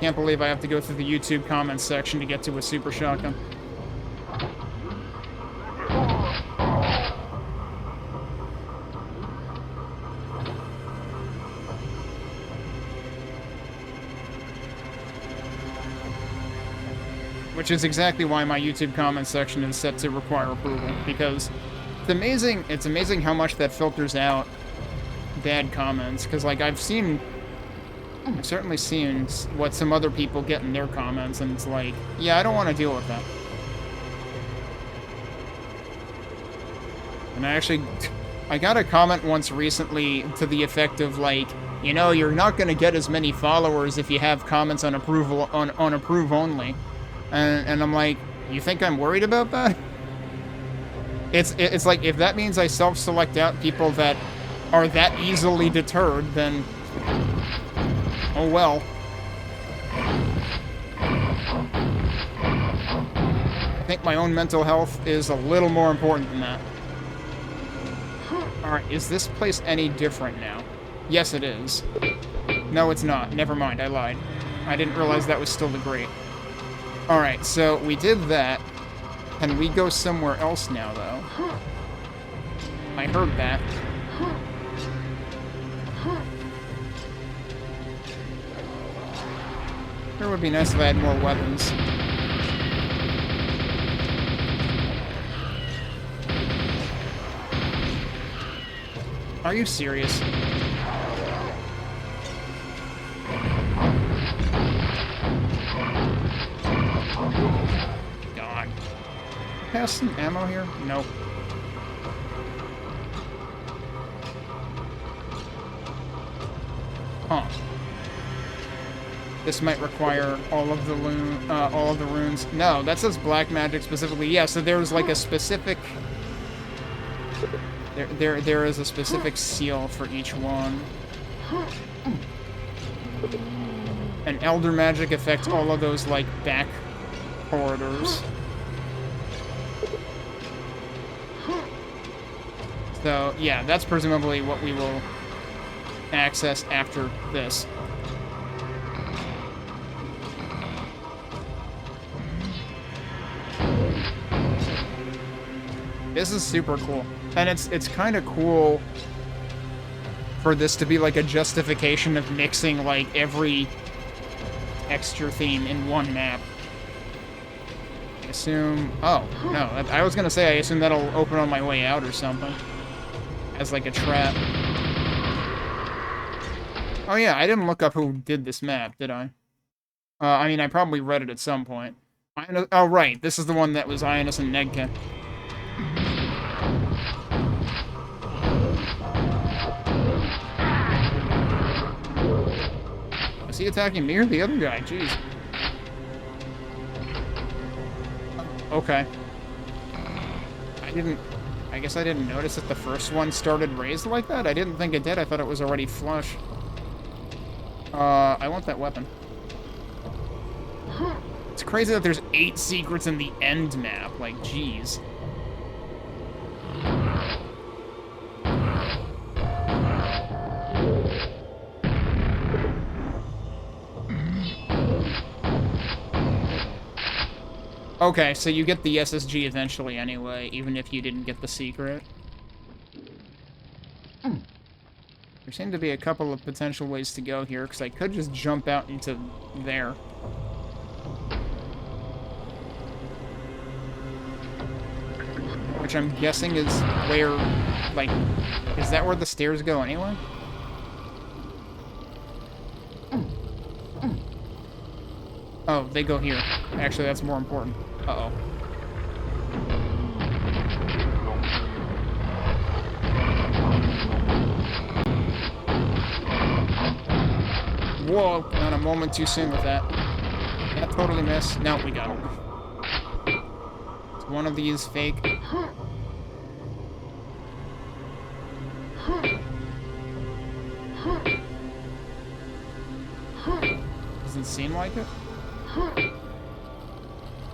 Can't believe I have to go through the YouTube comments section to get to a super shotgun. Which is exactly why my YouTube comment section is set to require approval, because it's amazing how much that filters out bad comments, because, like, I've certainly seen what some other people get in their comments, and it's like, yeah, I don't want to deal with that. And I got a comment once recently to the effect of, like, you know, you're not going to get as many followers if you have comments on approve only. And I'm like, you think I'm worried about that? It's like, if that means I self-select out people that are that easily deterred, then oh well. I think my own mental health is a little more important than that. Alright, is this place any different now? Yes, it is. No, it's not. Never mind, I lied. I didn't realize that was still the grate. Alright, so we did that. Can we go somewhere else now, though? I heard that. It would be nice if I had more weapons. Are you serious? God. Have some ammo here? Nope. Huh. This might require all of the runes. No, that says black magic specifically. Yeah, so there's like a specific. There is a specific seal for each one. And elder magic affects all of those like back corridors. So yeah, that's presumably what we will access after this. This is super cool. And it's kind of cool for this to be like a justification of mixing like every texture theme in one map. I assume... Oh, no. I was gonna say I assume that'll open on my way out or something. As like a trap. Oh yeah, I didn't look up who did this map, did I? I mean, I probably read it at some point. Oh, right. This is the one that was Ionis and Negka. Is he attacking me or the other guy? Jeez. Okay. I guess I didn't notice that the first one started raised like that. I didn't think it did. I thought it was already flush. I want that weapon. It's crazy that there's 8 secrets in the end map. Like, jeez. Okay, so you get the SSG eventually anyway, even if you didn't get the secret. There seem to be a couple of potential ways to go here, because I could just jump out into there. Which I'm guessing is where, like, is that where the stairs go anyway? Oh, they go here. Actually, that's more important. Uh-oh. Whoa, not a moment too soon with that. That totally missed. No, we got him. It's one of these fake Doesn't seem like it.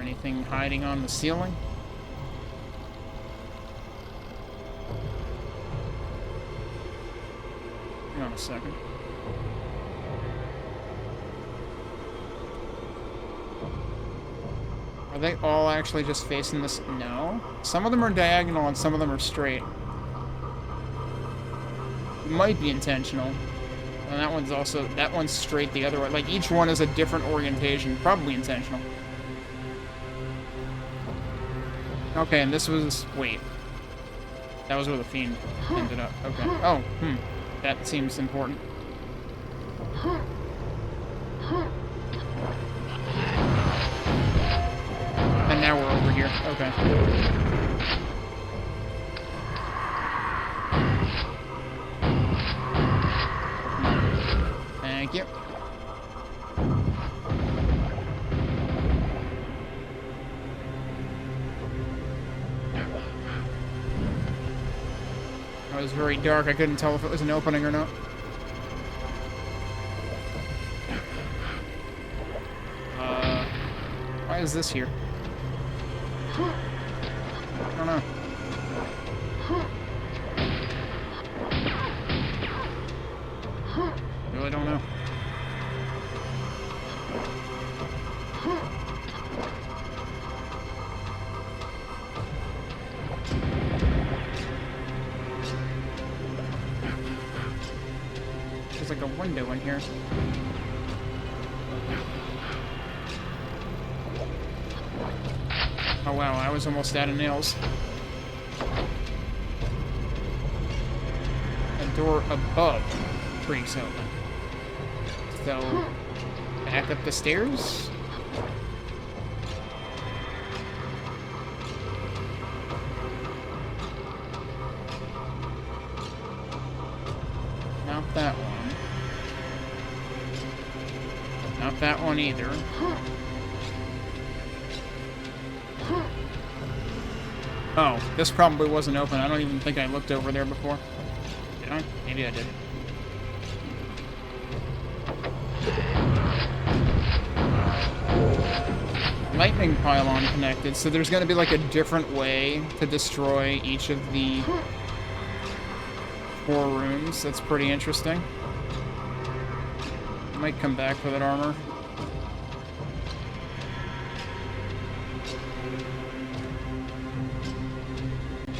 Anything hiding on the ceiling? Hang on a second. Are they all actually just facing this? No. Some of them are diagonal and some of them are straight. It might be intentional. And that one's also, that one's straight the other way. Like, each one is a different orientation. Probably intentional. Okay, and this was, wait. That was where the Fiend ended up. Okay. Oh, that seems important. And now we're over here. Okay. Thank you. It was very dark. I couldn't tell if it was an opening or not. Why is this here? I don't know. Really don't know. There's like a window in here. Oh wow, I was almost out of nails. A door above creaks open. So, back up the stairs? Not that one. Not that one either. Oh, this probably wasn't open. I don't even think I looked over there before. Did I? Maybe I did. Lightning pylon connected, so there's going to be like a different way to destroy each of the 4 rooms. That's pretty interesting. I might come back for that armor.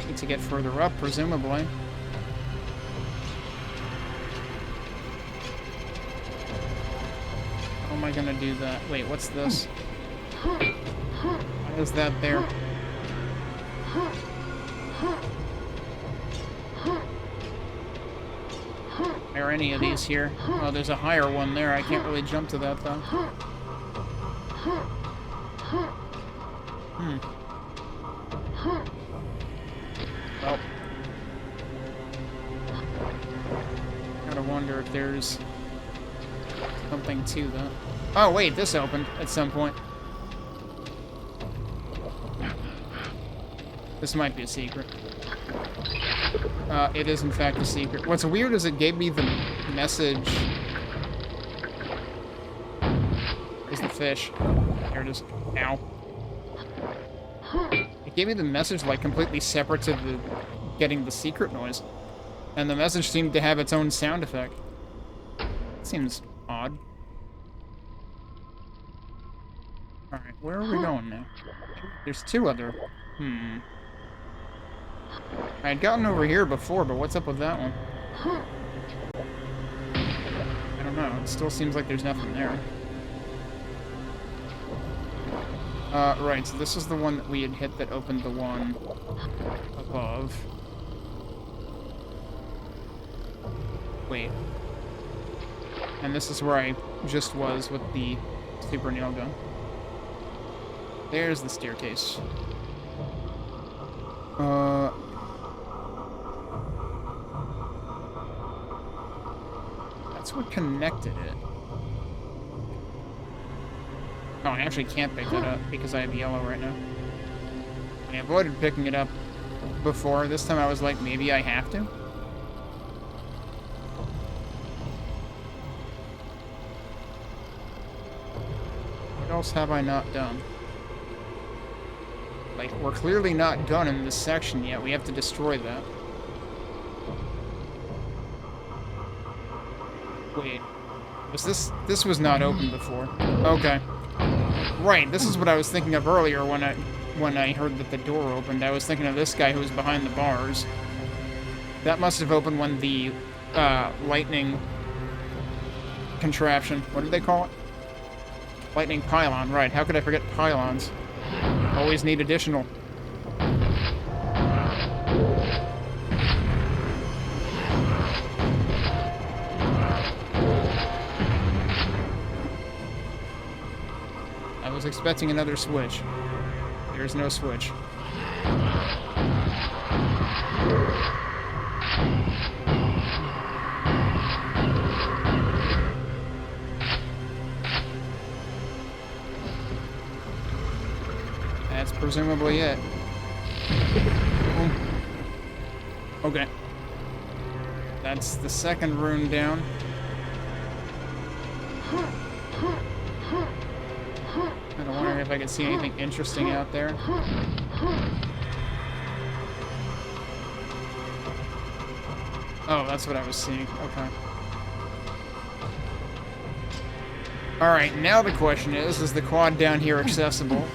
Need to get further up, presumably. How am I going to do that? Wait, what's this? Why is that there? Are any of these here? Oh, there's a higher one there. I can't really jump to that, though. Well. Gotta wonder if there's something to that. Oh, wait, this opened at some point. This might be a secret. It is in fact a secret. What's weird is it gave me the message. Is the fish. There it is. Ow. It gave me the message like completely separate to the getting the secret noise. And the message seemed to have its own sound effect. Seems odd. Alright, where are we going now? There's 2 other... I had gotten over here before, but what's up with that one? I don't know. It still seems like there's nothing there. Right, so this is the one that we had hit that opened the one above. Wait. And this is where I just was with the super nail gun. There's the staircase. That's what connected it. Oh, I actually can't pick that up because I have yellow right now. I avoided picking it up before. This time I was like, maybe I have to? else have I not done? Like, we're clearly not done in this section yet. We have to destroy that. Wait. Was this... This was not open before. Okay. Right, this is what I was thinking of earlier when I heard that the door opened. I was thinking of this guy who was behind the bars. That must have opened when the, lightning contraption... What did they call it? Lightning pylon, right. How could I forget pylons? Always need additional. I was expecting another switch. There's no switch. That's presumably it. Okay. That's the second rune down. I'm wondering if I can see anything interesting out there. Oh, that's what I was seeing. Okay. Alright, now the question is the quad down here accessible?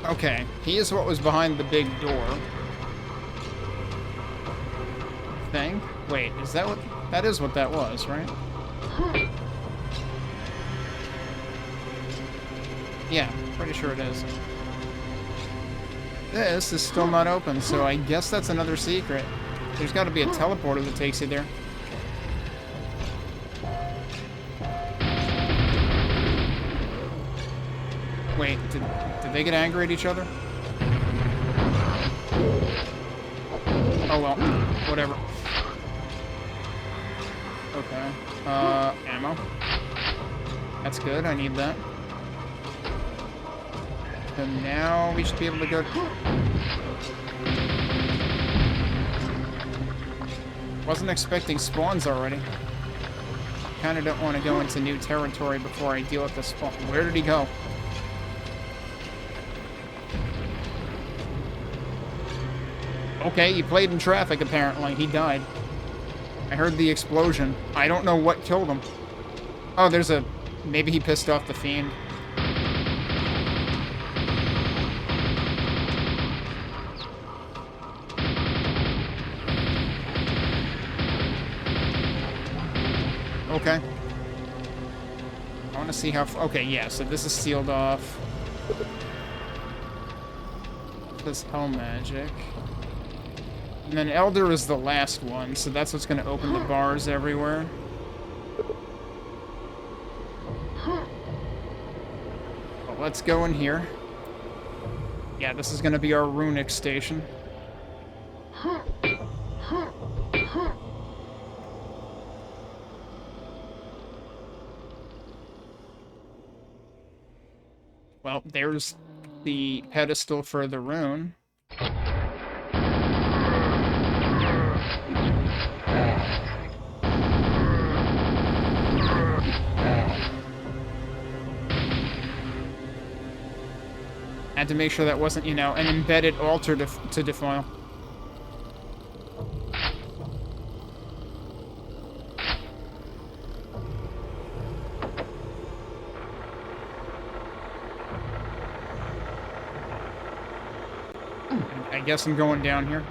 Okay, here's what was behind the big door. Thing? Wait, is that what... That is what that was, right? Yeah, pretty sure it is. This is still not open, so I guess that's another secret. There's got to be a teleporter that takes you there. Wait, did they get angry at each other? Oh well, whatever. Okay. Ammo. That's good, I need that. So now we should be able to go... Wasn't expecting spawns already. Kinda don't want to go into new territory before I deal with the spawn. Where did he go? Okay, he played in traffic, apparently. He died. I heard the explosion. I don't know what killed him. Oh, there's a... Maybe he pissed off the fiend. Okay. I want to see how... Okay, yeah, so this is sealed off. This hell magic. And then Elder is the last one, so that's what's going to open the bars everywhere. Well, let's go in here. Yeah, this is going to be our runic station. Well, there's the pedestal for the rune. Had to make sure that wasn't, you know, an embedded altar to defile. I guess I'm going down here.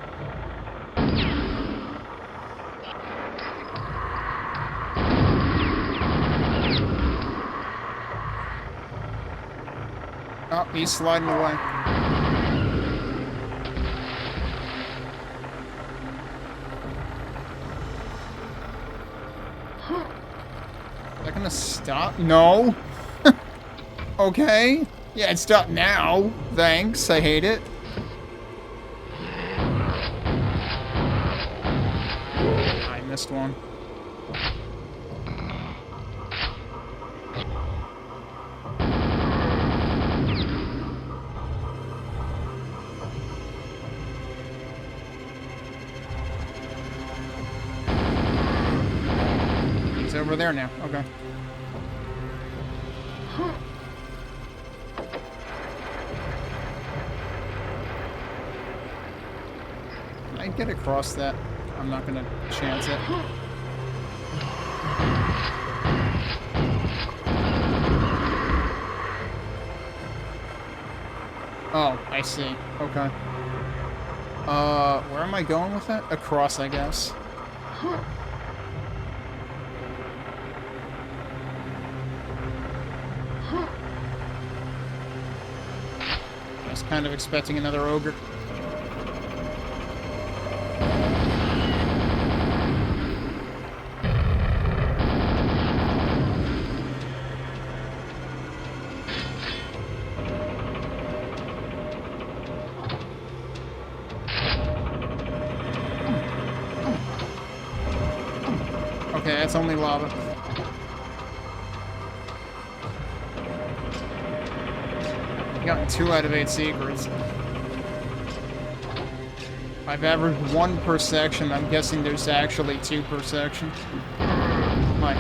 Oh, he's sliding away. Is that gonna stop? No. Okay. Yeah, it stopped now. Thanks. I hate it. I missed one. over there now. Okay. Can I get across that? I'm not gonna chance it. Oh, I see. Okay. Where am I going with that? Across, I guess. I was kind of expecting another ogre. Okay, that's only lava. Gotten 2 out of 8 secrets. I've averaged 1 per section. I'm guessing there's actually 2 per section. Hi.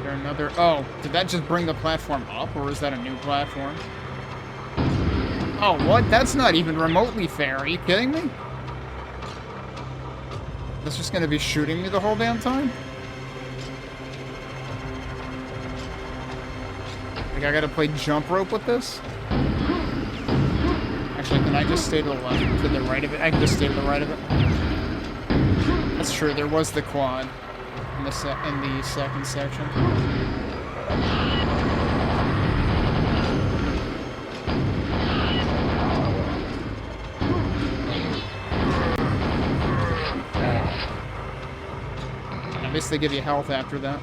There another... Oh, did that just bring the platform up, or is that a new platform? Oh, what? That's not even remotely fair. Are you kidding me? That's just gonna be shooting me the whole damn time? Like, I gotta play jump rope with this? Actually, can I just stay to the left, to the right of it? I can just stay to the right of it. That's true, there was the quad in the second section. At least they give you health after that.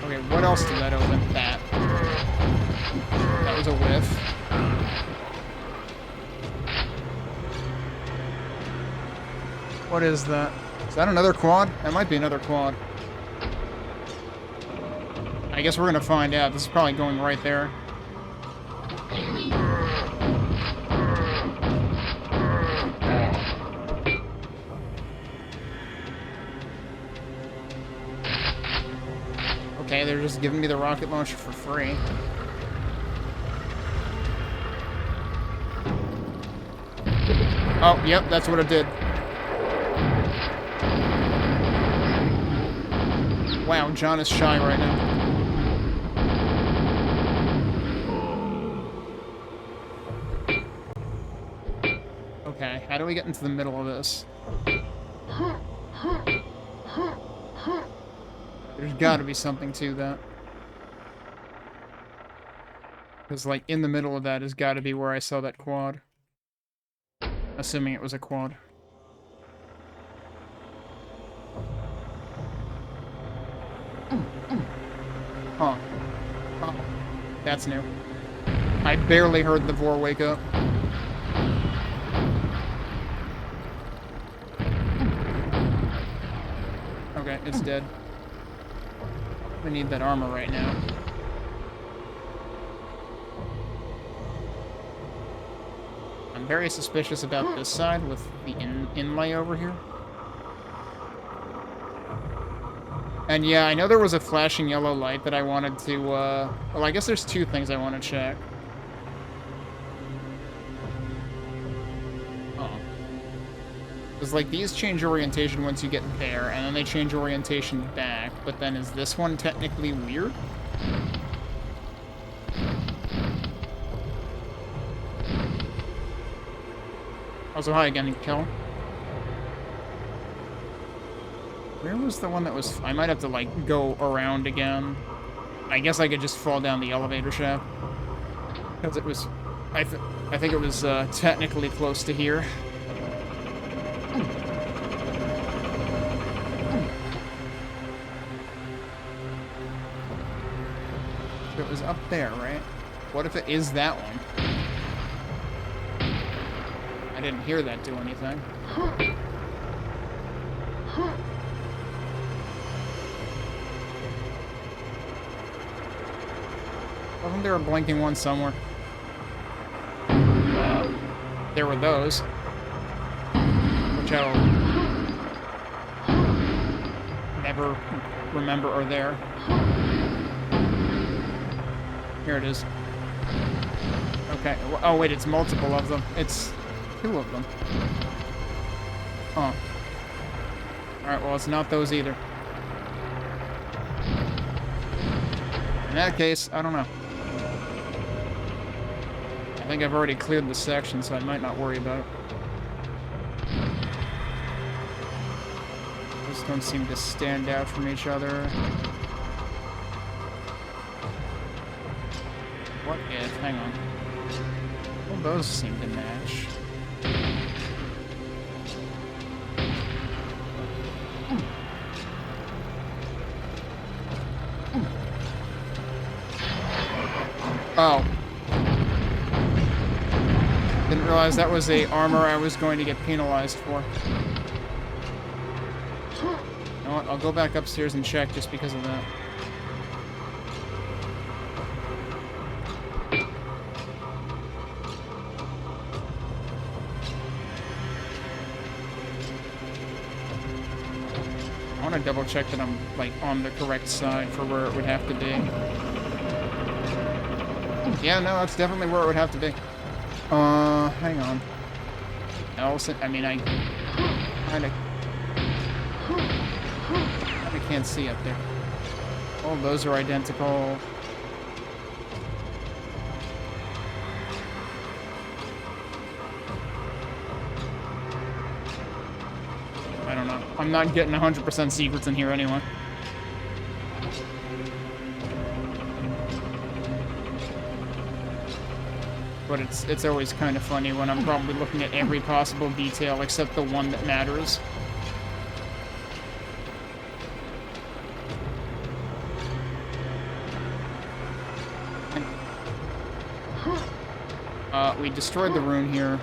Okay, what else did that open? That. That was a whiff. What is that? Is that another quad? That might be another quad. I guess we're gonna find out. This is probably going right there. Okay, they're just giving me the rocket launcher for free. Oh, yep, that's what it did. Wow, John is shy right now. Okay, how do we get into the middle of this? There's gotta be something to that. Because, like, in the middle of that has gotta be where I saw that quad. Assuming it was a quad. Huh. Oh, that's new. I barely heard the Vor wake up. Okay, it's dead. We need that armor right now. I'm very suspicious about this side with the inlay over here. And yeah, I know there was a flashing yellow light that I wanted to, well, I guess there's 2 things I want to check. Uh-oh. Because, like, these change orientation once you get there, and then they change orientation back, but then is this one technically weird? Also, hi again, Kel. Where was the one that was... I might have to, like, go around again. I guess I could just fall down the elevator shaft. Because it was... I think it was, technically close to here. So it was up there, right? What if it is that one? I didn't hear that do anything. Wasn't there a blinking one somewhere? There were those. Which I'll never remember are there. Here it is. Okay. Oh, wait, it's multiple of them. It's 2 of them. Huh. Alright, well, it's not those either. In that case, I don't know. I think I've already cleared the section, so I might not worry about it. Those don't seem to stand out from each other. What if? Hang on. Well, those seem to match. Oh. Didn't realize that was a armor I was going to get penalized for. You know what? I'll go back upstairs and check just because of that. I want to double check that I'm, like, on the correct side for where it would have to be. Yeah, no, that's definitely where it would have to be. Hang on. Else, I mean, I kinda can't see up there. Oh, those are identical. I don't know. I'm not getting 100% secrets in here anyway. But it's always kind of funny when I'm probably looking at every possible detail except the one that matters. We destroyed the rune here.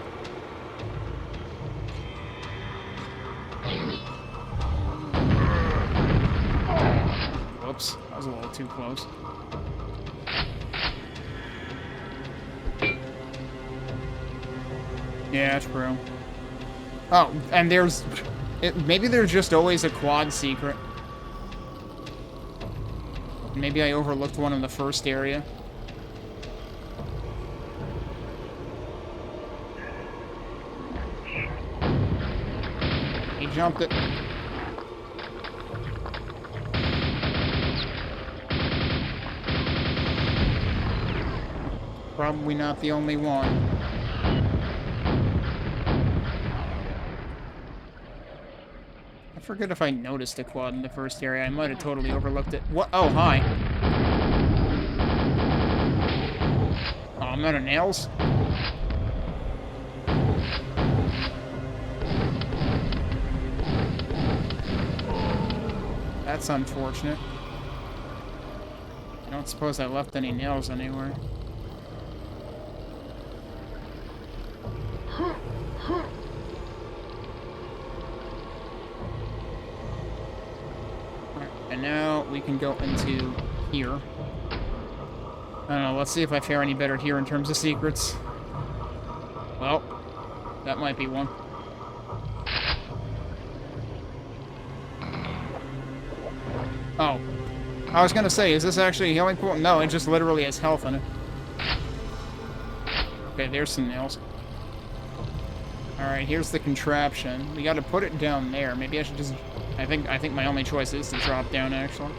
Whoops, that was a little too close. Yeah, true. Oh, and there's... maybe there's just always a quad secret. Maybe I overlooked one in the first area. He jumped it. Probably not the only one. I forget if I noticed a quad in the first area. I might have totally overlooked it. What? Oh, hi. Oh, I'm out of nails? That's unfortunate. I don't suppose I left any nails anywhere. And now we can go into here. I don't know, let's see if I fare any better here in terms of secrets. Well, that might be one. Oh. I was gonna say, is this actually a healing pool? No, it just literally has health in it. Okay, there's some nails. Alright, here's the contraption. We gotta put it down there. Maybe I should just... I think my only choice is to drop down, actually.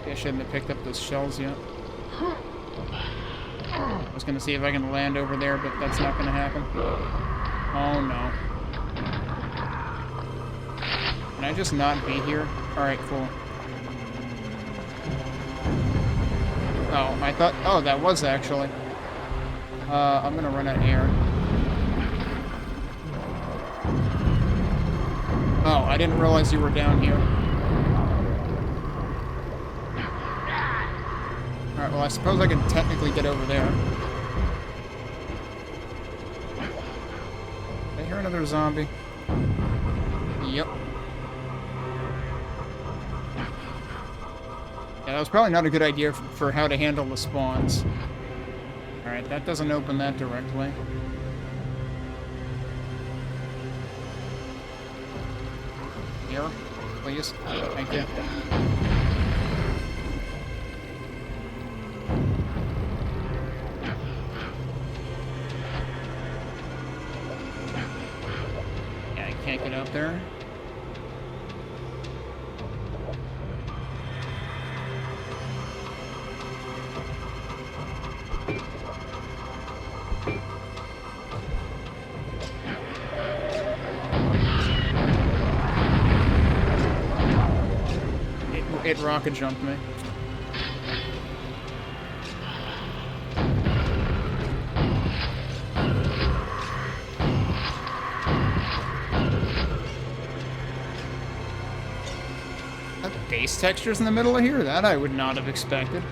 Maybe I shouldn't have picked up those shells yet. I was gonna see if I can land over there, but that's not gonna happen. Oh, no. Can I just not be here? Alright, cool. Oh, I thought... Oh, that was actually... I'm gonna run out of air. Oh, I didn't realize you were down here. Alright, well, I suppose I can technically get over there. another zombie? Yep. Yeah, that was probably not a good idea for how to handle the spawns. Alright, that doesn't open that directly. Here, please. Thank you. Yeah, I can't get up there. It rocket jumped me. Base textures in the middle of here? That I would not have expected.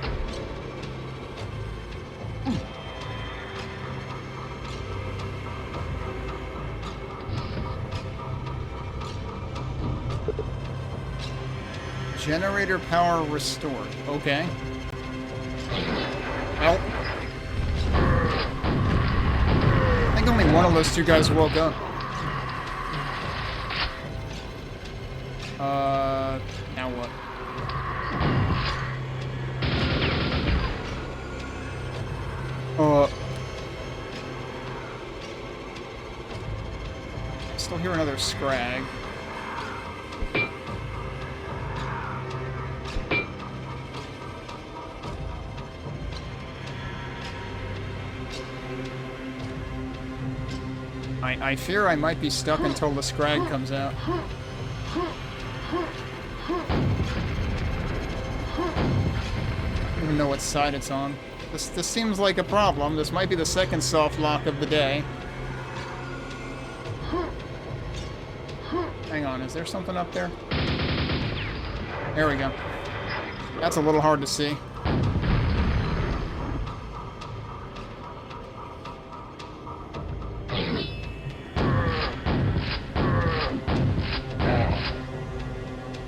Generator power restored. Okay. Well, I think only one of those two guys woke up. Now what? I still hear another scrag. I fear I might be stuck until the scrag comes out. I don't even know what side it's on. This seems like a problem. This might be the second soft lock of the day. Hang on, is there something up there? There we go. That's a little hard to see.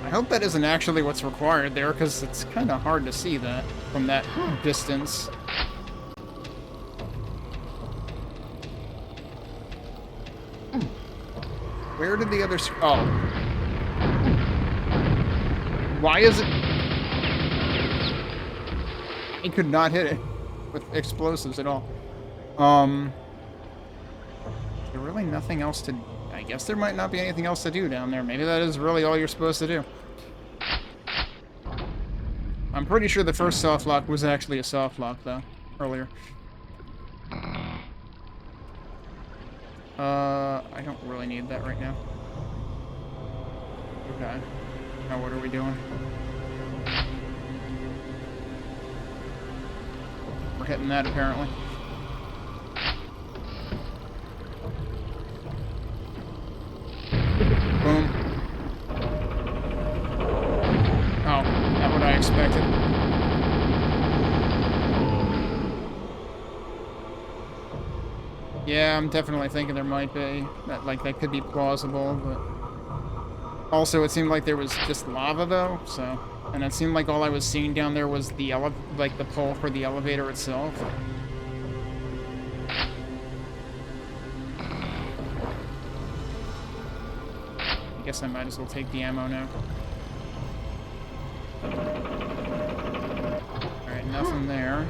I hope that isn't actually what's required there, because it's kind of hard to see that from that distance. Where did the other... Oh. Why is it... He could not hit it with explosives at all. Is there really nothing else to... I guess there might not be anything else to do down there. Maybe that is really all you're supposed to do. I'm pretty sure the first soft lock was actually a soft lock, though, earlier. I don't really need that right now. Okay. Now what are we doing? We're hitting that, apparently. Boom. Oh, not what I expected. Yeah, I'm definitely thinking there might be. That could be plausible, but... Also, it seemed like there was just lava, though, so... And it seemed like all I was seeing down there was the the pole for the elevator itself. I guess I might as well take the ammo now. Alright, nothing there.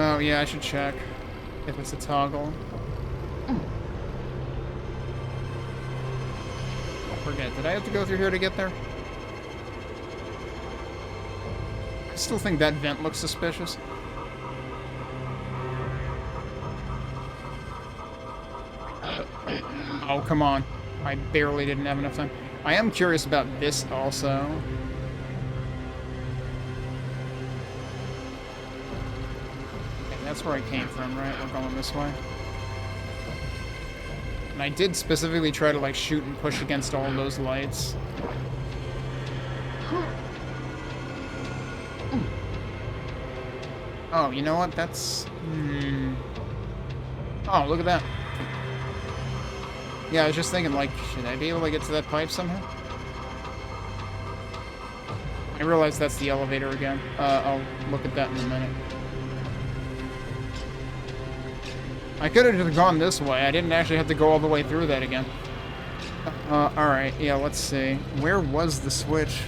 Oh, yeah, I should check if it's a toggle. I forget. Did I have to go through here to get there? I still think that vent looks suspicious. come on. I barely didn't have enough time. I am curious about this also. Okay, that's where I came from, right? We're going this way. And I did specifically try to, like, shoot and push against all those lights. Oh, you know what? That's... Oh, look at that. Yeah, I was just thinking, like, should I be able to get to that pipe somehow? I realize that's the elevator again. I'll look at that in a minute. I could have just gone this way. I didn't actually have to go all the way through that again. Alright, yeah, let's see. Where was the switch?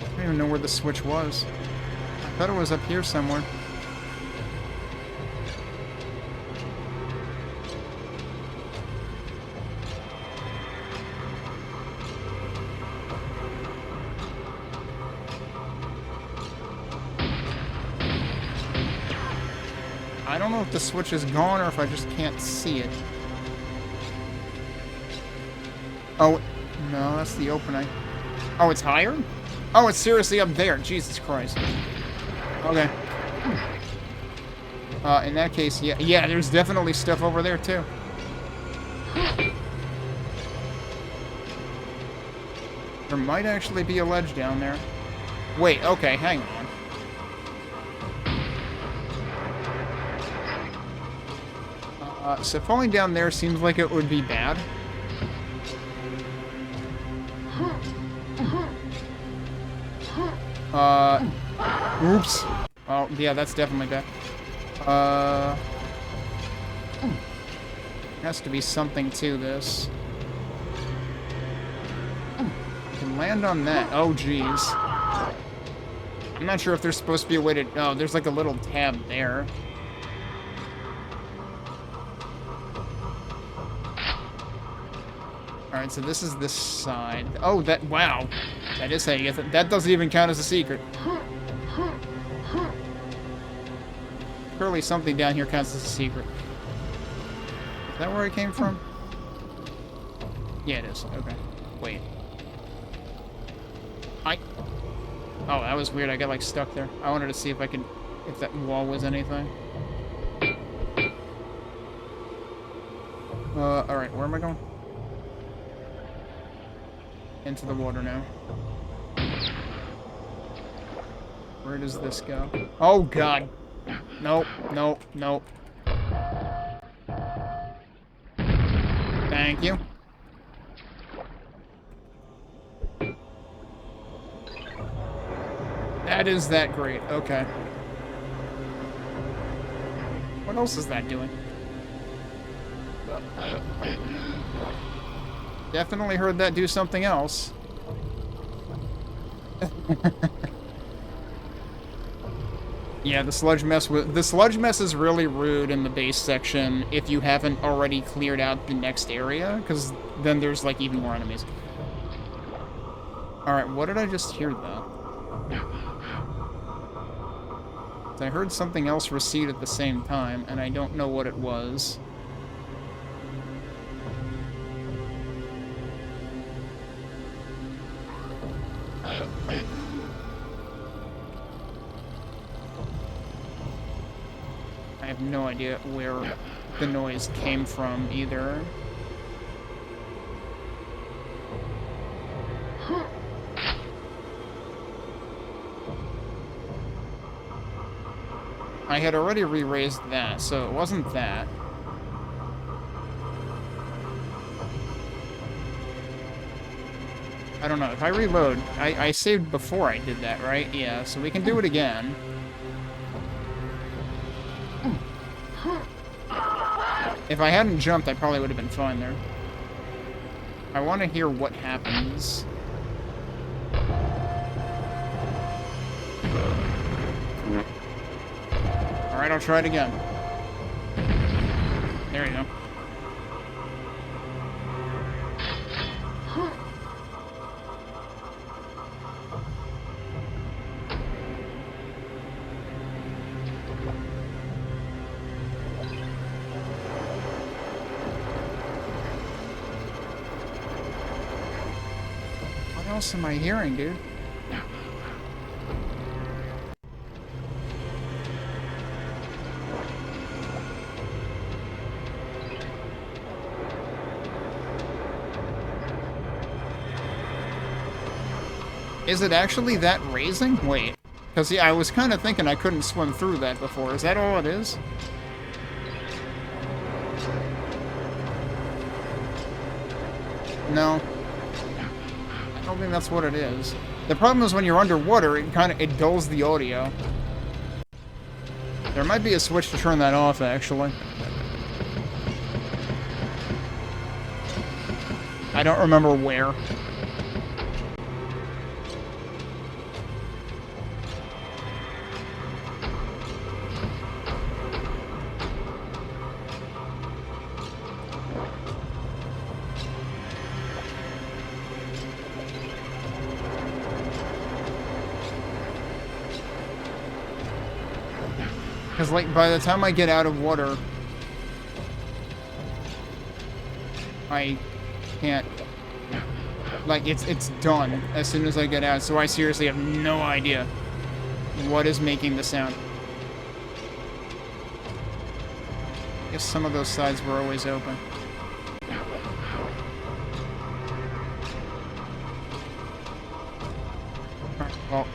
I don't even know where the switch was. I thought it was up here somewhere. I don't know if the switch is gone or if I just can't see it. Oh, no, that's the opening. Oh, it's higher? Oh, it's seriously up there. Jesus Christ. Okay. In that case, yeah, there's definitely stuff over there, too. There might actually be a ledge down there. Wait, okay, hang on. So falling down there seems like it would be bad. Oops. Oh, yeah, that's definitely bad. Has to be something to this. I can land on that. Oh, jeez. I'm not sure if there's supposed to be a way to... Oh, there's like a little tab there. Alright, so this is this side. Oh, that... Wow. That is how you get that. That doesn't even count as a secret. Surely something down here counts as a secret. Is that where I came from? Yeah, it is. Okay. Wait. Oh, that was weird. I got, like, stuck there. I wanted to see if I could... If that wall was anything. Alright, where am I going? Into the water now. Where does this go? Oh, God. Nope, nope, nope. Thank you. That is that great. Okay. What else is that doing? Definitely heard that do something else. Yeah, the sludge mess is really rude in the base section if you haven't already cleared out the next area, because then there's like even more enemies. Alright, what did I just hear though? I heard something else recede at the same time, and I don't know what it was. I have no idea where the noise came from either. I had already re-raised that, so it wasn't that. I don't know, if I reload, I saved before I did that, right? Yeah, so we can do it again. If I hadn't jumped, I probably would have been fine there. I want to hear what happens. Alright, I'll try it again. There you go. What else am I hearing, dude? Is it actually that raising? Wait. Because, yeah, I was kind of thinking I couldn't swim through that before. Is that all it is? No. I don't think that's what it is. The problem is when you're underwater, it dulls the audio. There might be a switch to turn that off, actually. I don't remember where. Because, like, by the time I get out of water, I can't... Like, it's done as soon as I get out, so I seriously have no idea what is making the sound. I guess some of those sides were always open. Alright, well...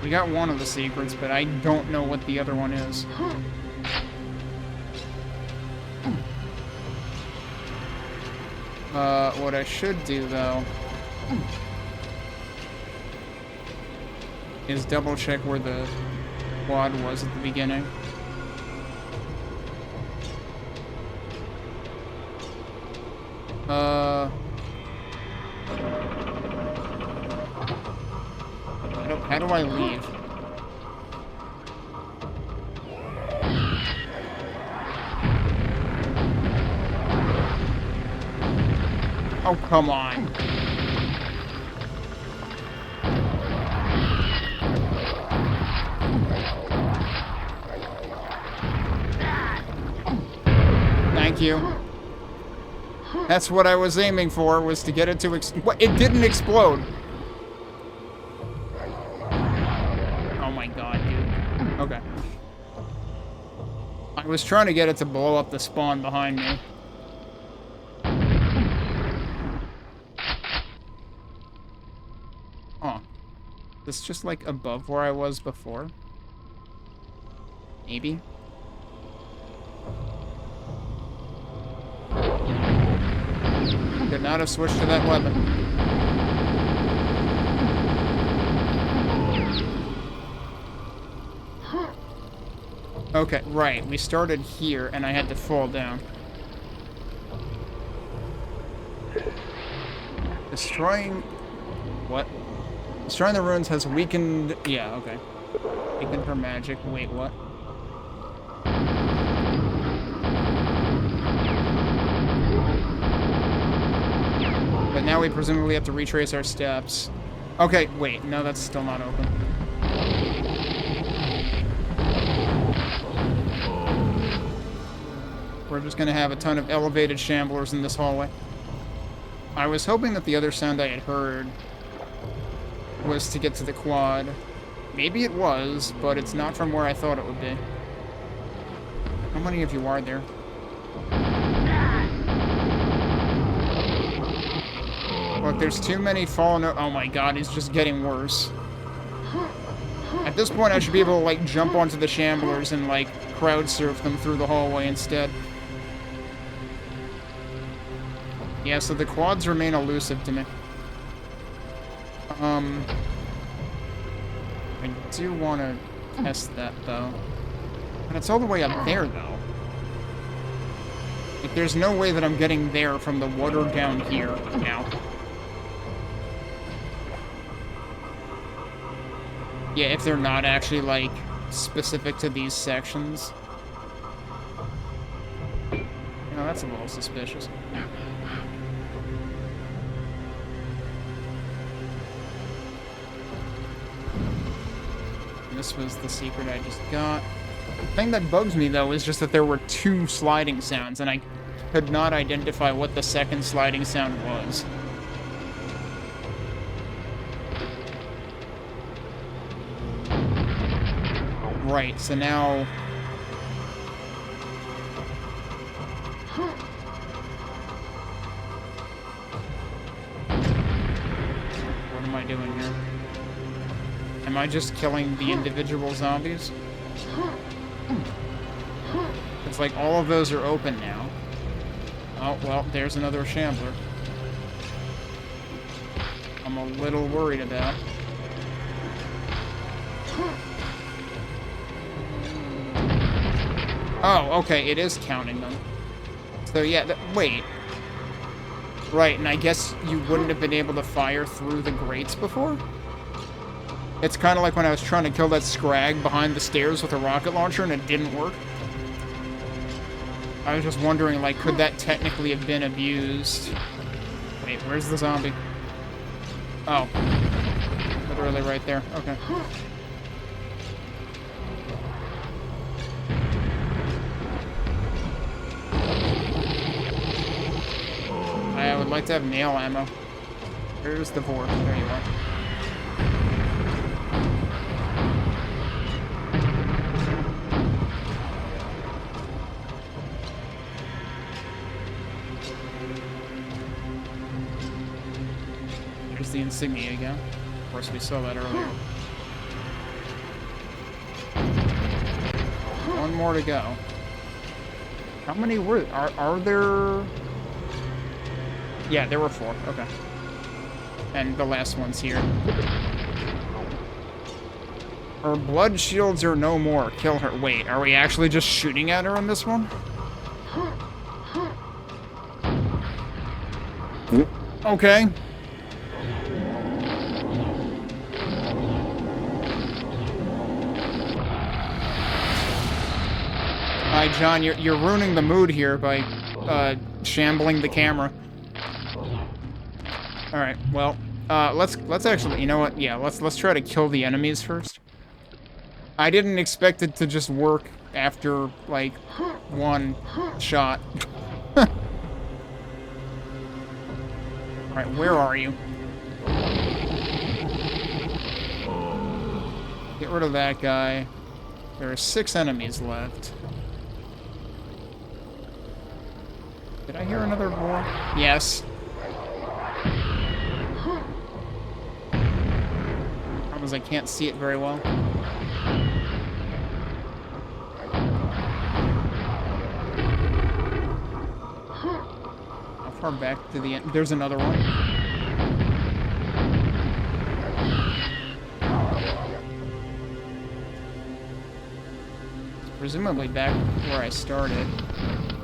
We got one of the secrets, but I don't know what the other one is. What I should do, though, is double check where the quad was at the beginning. How do I leave? Oh, come on. Thank you. That's what I was aiming for, was to get it to what? It didn't explode. Oh my god, dude. Okay. I was trying to get it to blow up the spawn behind me. Huh. This just like above where I was before? Maybe? Could not have switched to that weapon. Okay, right. We started here, and I had to fall down. Destroying... What? Destroying the ruins has weakened... Yeah, okay. Weakened her magic. Wait, what? But now we presumably have to retrace our steps. Okay, wait. No, that's still not open. We're just gonna have a ton of elevated shamblers in this hallway. I was hoping that the other sound I had heard was to get to the quad. Maybe it was, but it's not from where I thought it would be. How many of you are there? Look, there's too many fallen... Oh my god, it's just getting worse. At this point, I should be able to, like, jump onto the shamblers and, like, crowd surf them through the hallway instead. Yeah, so the quads remain elusive to me. I do want to test that, though. And it's all the way up there, though. Like, there's no way that I'm getting there from the water down here now. Yeah, if they're not actually, like, specific to these sections. You know, that's a little suspicious. This was the secret I just got. The thing that bugs me, though, is just that there were two sliding sounds, and I could not identify what the second sliding sound was. Right, so now... What am I doing here? Am I just killing the individual zombies? It's like all of those are open now. Oh, well, there's another shambler. I'm a little worried about. Oh, okay, it is counting them. So, yeah, wait. Right, and I guess you wouldn't have been able to fire through the grates before? It's kind of like when I was trying to kill that scrag behind the stairs with a rocket launcher and it didn't work. I was just wondering, like, could that technically have been abused? Wait, where's the zombie? Oh. Literally right there. Okay. I would like to have nail ammo. Here's the board. There you are. Here's the insignia again. Of course, we saw that earlier. One more to go. How many were... Are there... Yeah, there were 4. Okay. And the last one's here. Her blood shields are no more. Kill her. Wait, are we actually just shooting at her on this one? Okay. Hi, John. You're ruining the mood here by shambling the camera. All right. Well, let's actually. You know what? Yeah. Let's try to kill the enemies first. I didn't expect it to just work after like one shot. All right. Where are you? Get rid of that guy. There are 6 enemies left. Did I hear another roar? Yes. Problem is I can't see it very well. How far back to the end? There's another one. Presumably back where I started.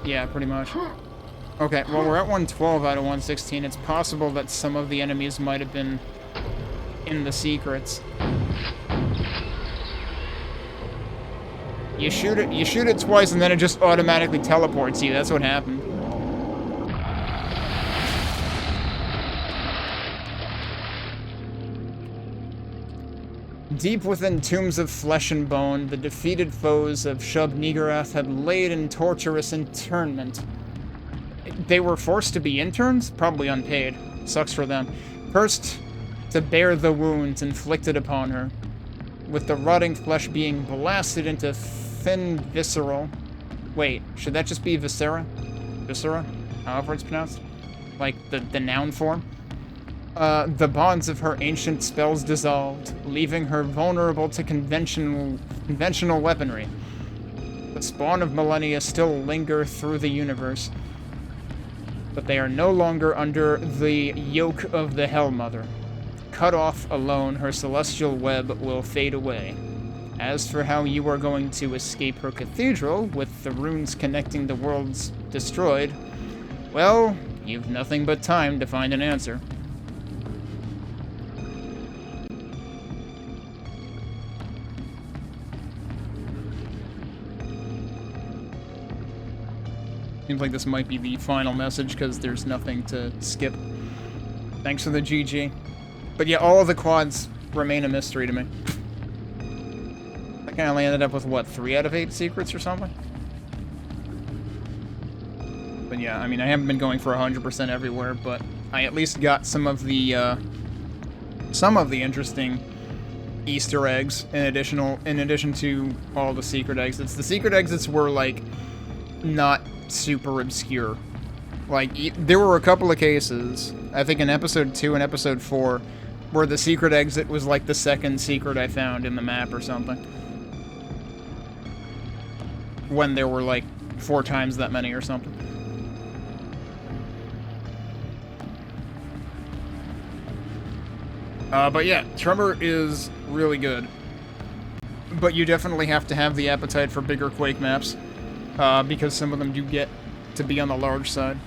Yeah, pretty much. Okay, well, we're at 112 out of 116. It's possible that some of the enemies might have been in the secrets. You shoot it twice, and then it just automatically teleports you. That's what happened. Deep within tombs of flesh and bone, the defeated foes of Shub-Niggurath had laid in torturous internment. They were forced to be interns? Probably unpaid. Sucks for them. Cursed to bear the wounds inflicted upon her, with the rotting flesh being blasted into thin visceral... Wait, should that just be viscera? Viscera? However it's pronounced? Like, the noun form? The bonds of her ancient spells dissolved, leaving her vulnerable to conventional weaponry. The spawn of millennia still linger through the universe, but they are no longer under the yoke of the Hell Mother. Cut off alone, her celestial web will fade away. As for how you are going to escape her cathedral, with the runes connecting the worlds destroyed, well, you've nothing but time to find an answer. Seems like this might be the final message because there's nothing to skip. Thanks for the GG. But yeah, all of the quads remain a mystery to me. I think I only ended up with, what, 3 out of 8 secrets or something? But yeah, I mean, I haven't been going for 100% everywhere, but I at least got some of the interesting Easter eggs in addition to all the secret exits. The secret exits were like not super obscure. Like there were a couple of cases, I think in episode 2 and episode 4, where the secret exit was like the second secret I found in the map or something. When there were like 4 times that many or something. But yeah, Tremor is really good. But you definitely have to have the appetite for bigger Quake maps, because some of them do get to be on the large side.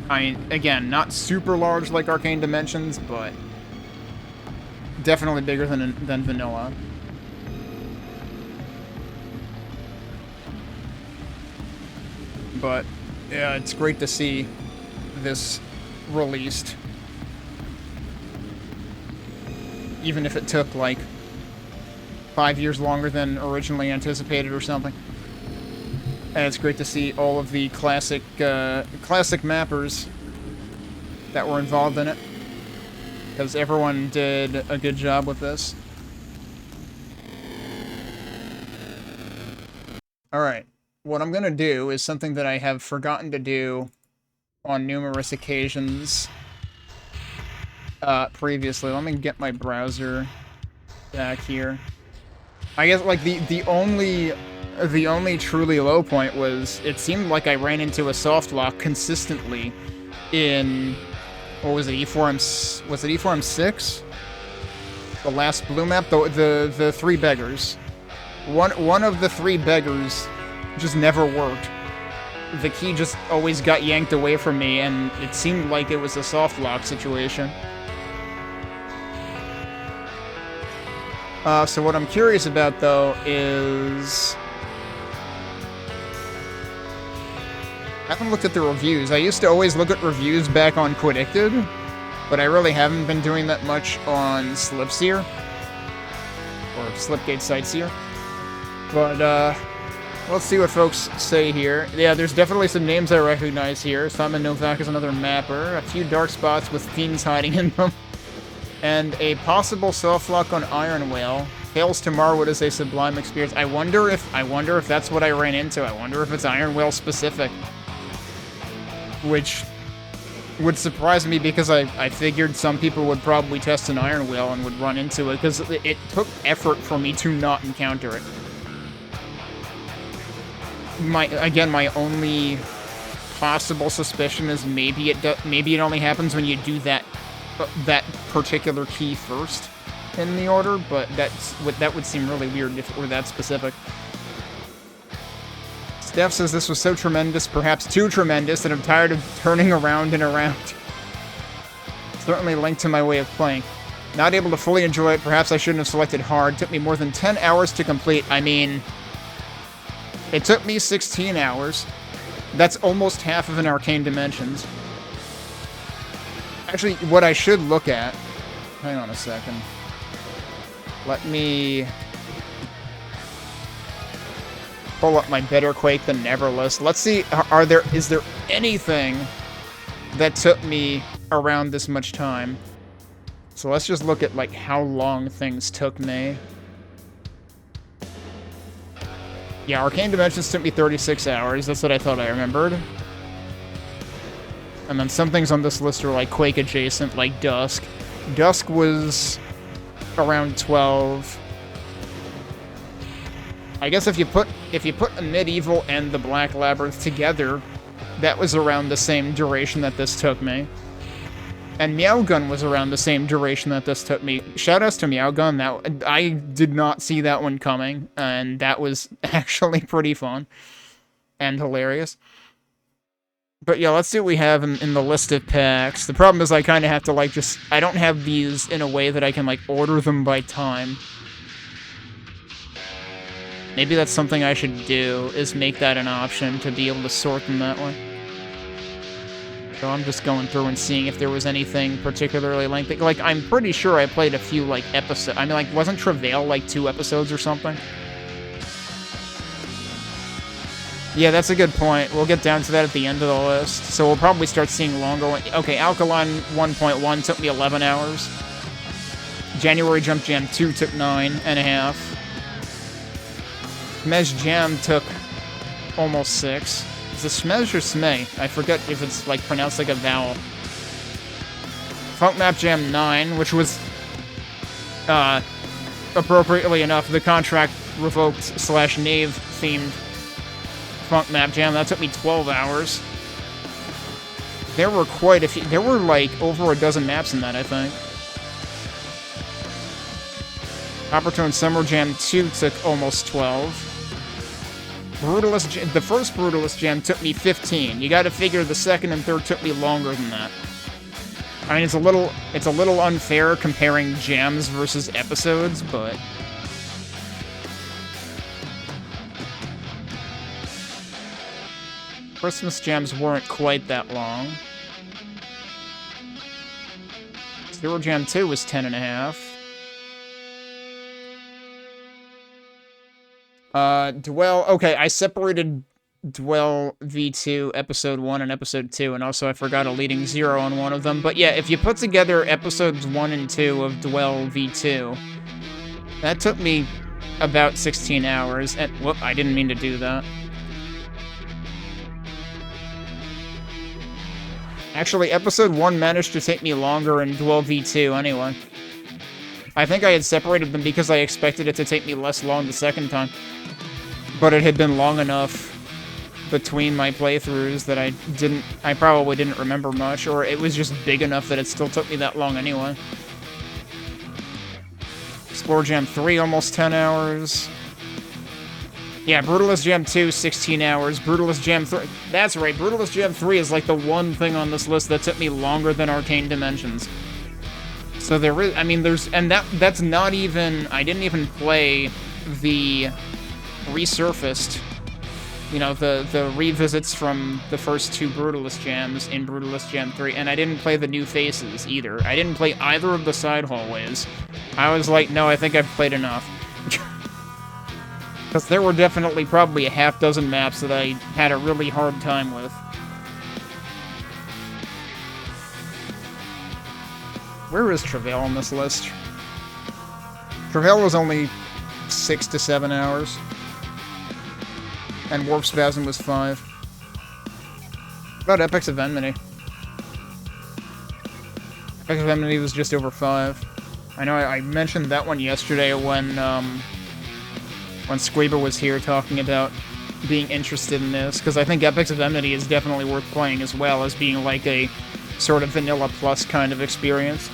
I mean, again, not super large like Arcane Dimensions, but definitely bigger than vanilla. But yeah, it's great to see this released. Even if it took, like, 5 years longer than originally anticipated or something. And it's great to see all of the classic mappers that were involved in it. Because everyone did a good job with this. Alright, what I'm gonna do is something that I have forgotten to do on numerous occasions previously. Let me get my browser back here. I guess, like, the only truly low point was it seemed like I ran into a soft lock consistently in, what was it, E4M, was it E4M6? The last blue map? The 3 beggars. One of the 3 beggars just never worked. The key just always got yanked away from me, and it seemed like it was a soft lock situation. So what I'm curious about, though, is I haven't looked at the reviews. I used to always look at reviews back on Quaddicted, but I really haven't been doing that much on Slipseer. Or Slipgate Sightseer. But, let's see what folks say here. Yeah, there's definitely some names I recognize here. Simon Novak is another mapper. A few dark spots with fiends hiding in them. And a possible soft lock on Ironwail. Fails to mar what is a sublime experience. I wonder if that's what I ran into. I wonder if it's Ironwail specific. Which would surprise me, because I figured some people would probably test an Ironwail and would run into it, because it took effort for me to not encounter it. My only possible suspicion is maybe it only happens when you do that particular key first in the order, but that would seem really weird if it were that specific. Steph says this was so tremendous, perhaps too tremendous, that I'm tired of turning around and around. Certainly linked to my way of playing. Not able to fully enjoy it, perhaps I shouldn't have selected hard. Took me more than 10 hours to complete. I mean, it took me 16 hours. That's almost half of an Arcane Dimensions. Actually, what I should look at... Hang on a second. Let me pull up my Better Quake Than Never list. Let's see, is there anything that took me around this much time? So let's just look at, like, how long things took me. Yeah, Arcane Dimensions took me 36 hours. That's what I thought I remembered. And then some things on this list are, like, Quake adjacent, like Dusk. Dusk was around 12. I guess if you put the Medieval and the Black Labyrinth together, that was around the same duration that this took me. And Meowgun was around the same duration that this took me. Shoutouts to Meowgun. I did not see that one coming, and that was actually pretty fun and hilarious. But yeah, let's see what we have in the list of packs. The problem is I kind of have to, like, I don't have these in a way that I can, like, order them by time. Maybe that's something I should do, is make that an option to be able to sort them that way. So I'm just going through and seeing if there was anything particularly lengthy. Like, I'm pretty sure I played a few, like, episodes. I mean, like, wasn't Travail, like, 2 episodes or something? Yeah, that's a good point. We'll get down to that at the end of the list. So we'll probably start seeing longer ones. Okay, Alkaline 1.1 took me 11 hours. January Jump Jam 2 took 9.5. Smej Jam took almost 6. Is it Smej or Smej? I forget if it's like pronounced like a vowel. Funk Map Jam 9, which was appropriately enough the contract revoked / Knave themed Funk Map Jam. That took me 12 hours. There were quite a few. There were like over a dozen maps in that, I think. Coppertone Summer Jam 2 took almost 12. The first Brutalist Jam took me 15. You gotta figure the second and third took me longer than that. I mean, it's a little unfair comparing jams versus episodes, but Christmas jams weren't quite that long. Zero Jam 2 was 10.5. Dwell, okay, I separated Dwell V2, Episode 1 and Episode 2, and also I forgot a leading 0 on one of them. But yeah, if you put together Episodes 1 and 2 of Dwell V2, that took me about 16 hours, and whoop, I didn't mean to do that. Actually, Episode 1 managed to take me longer in Dwell V2 anyway. I think I had separated them because I expected it to take me less long the second time. But it had been long enough between my playthroughs that I probably didn't remember much, or it was just big enough that it still took me that long anyway. Explore Jam 3, almost 10 hours. Yeah, Brutalist Jam 2, 16 hours. Brutalist Jam 3, that's right, Brutalist Jam 3 is like the one thing on this list that took me longer than Arcane Dimensions. So there is, I mean, that's not even, I didn't even play the resurfaced, you know, the revisits from the first two Brutalist Jams in Brutalist Jam 3, and I didn't play the new faces either. I didn't play either of the side hallways. I was like, no, I think I've played enough. Because there were definitely probably a half dozen maps that I had a really hard time with. Where is Travail on this list? Travail was only 6 to 7 hours. And Warp Spasm was 5. About Epics of Enmity. Epics of Enmity was just over 5. I know I mentioned that one yesterday when Squeeber was here talking about being interested in this, because I think Epics of Enmity is definitely worth playing as well as being like a sort of vanilla plus kind of experience.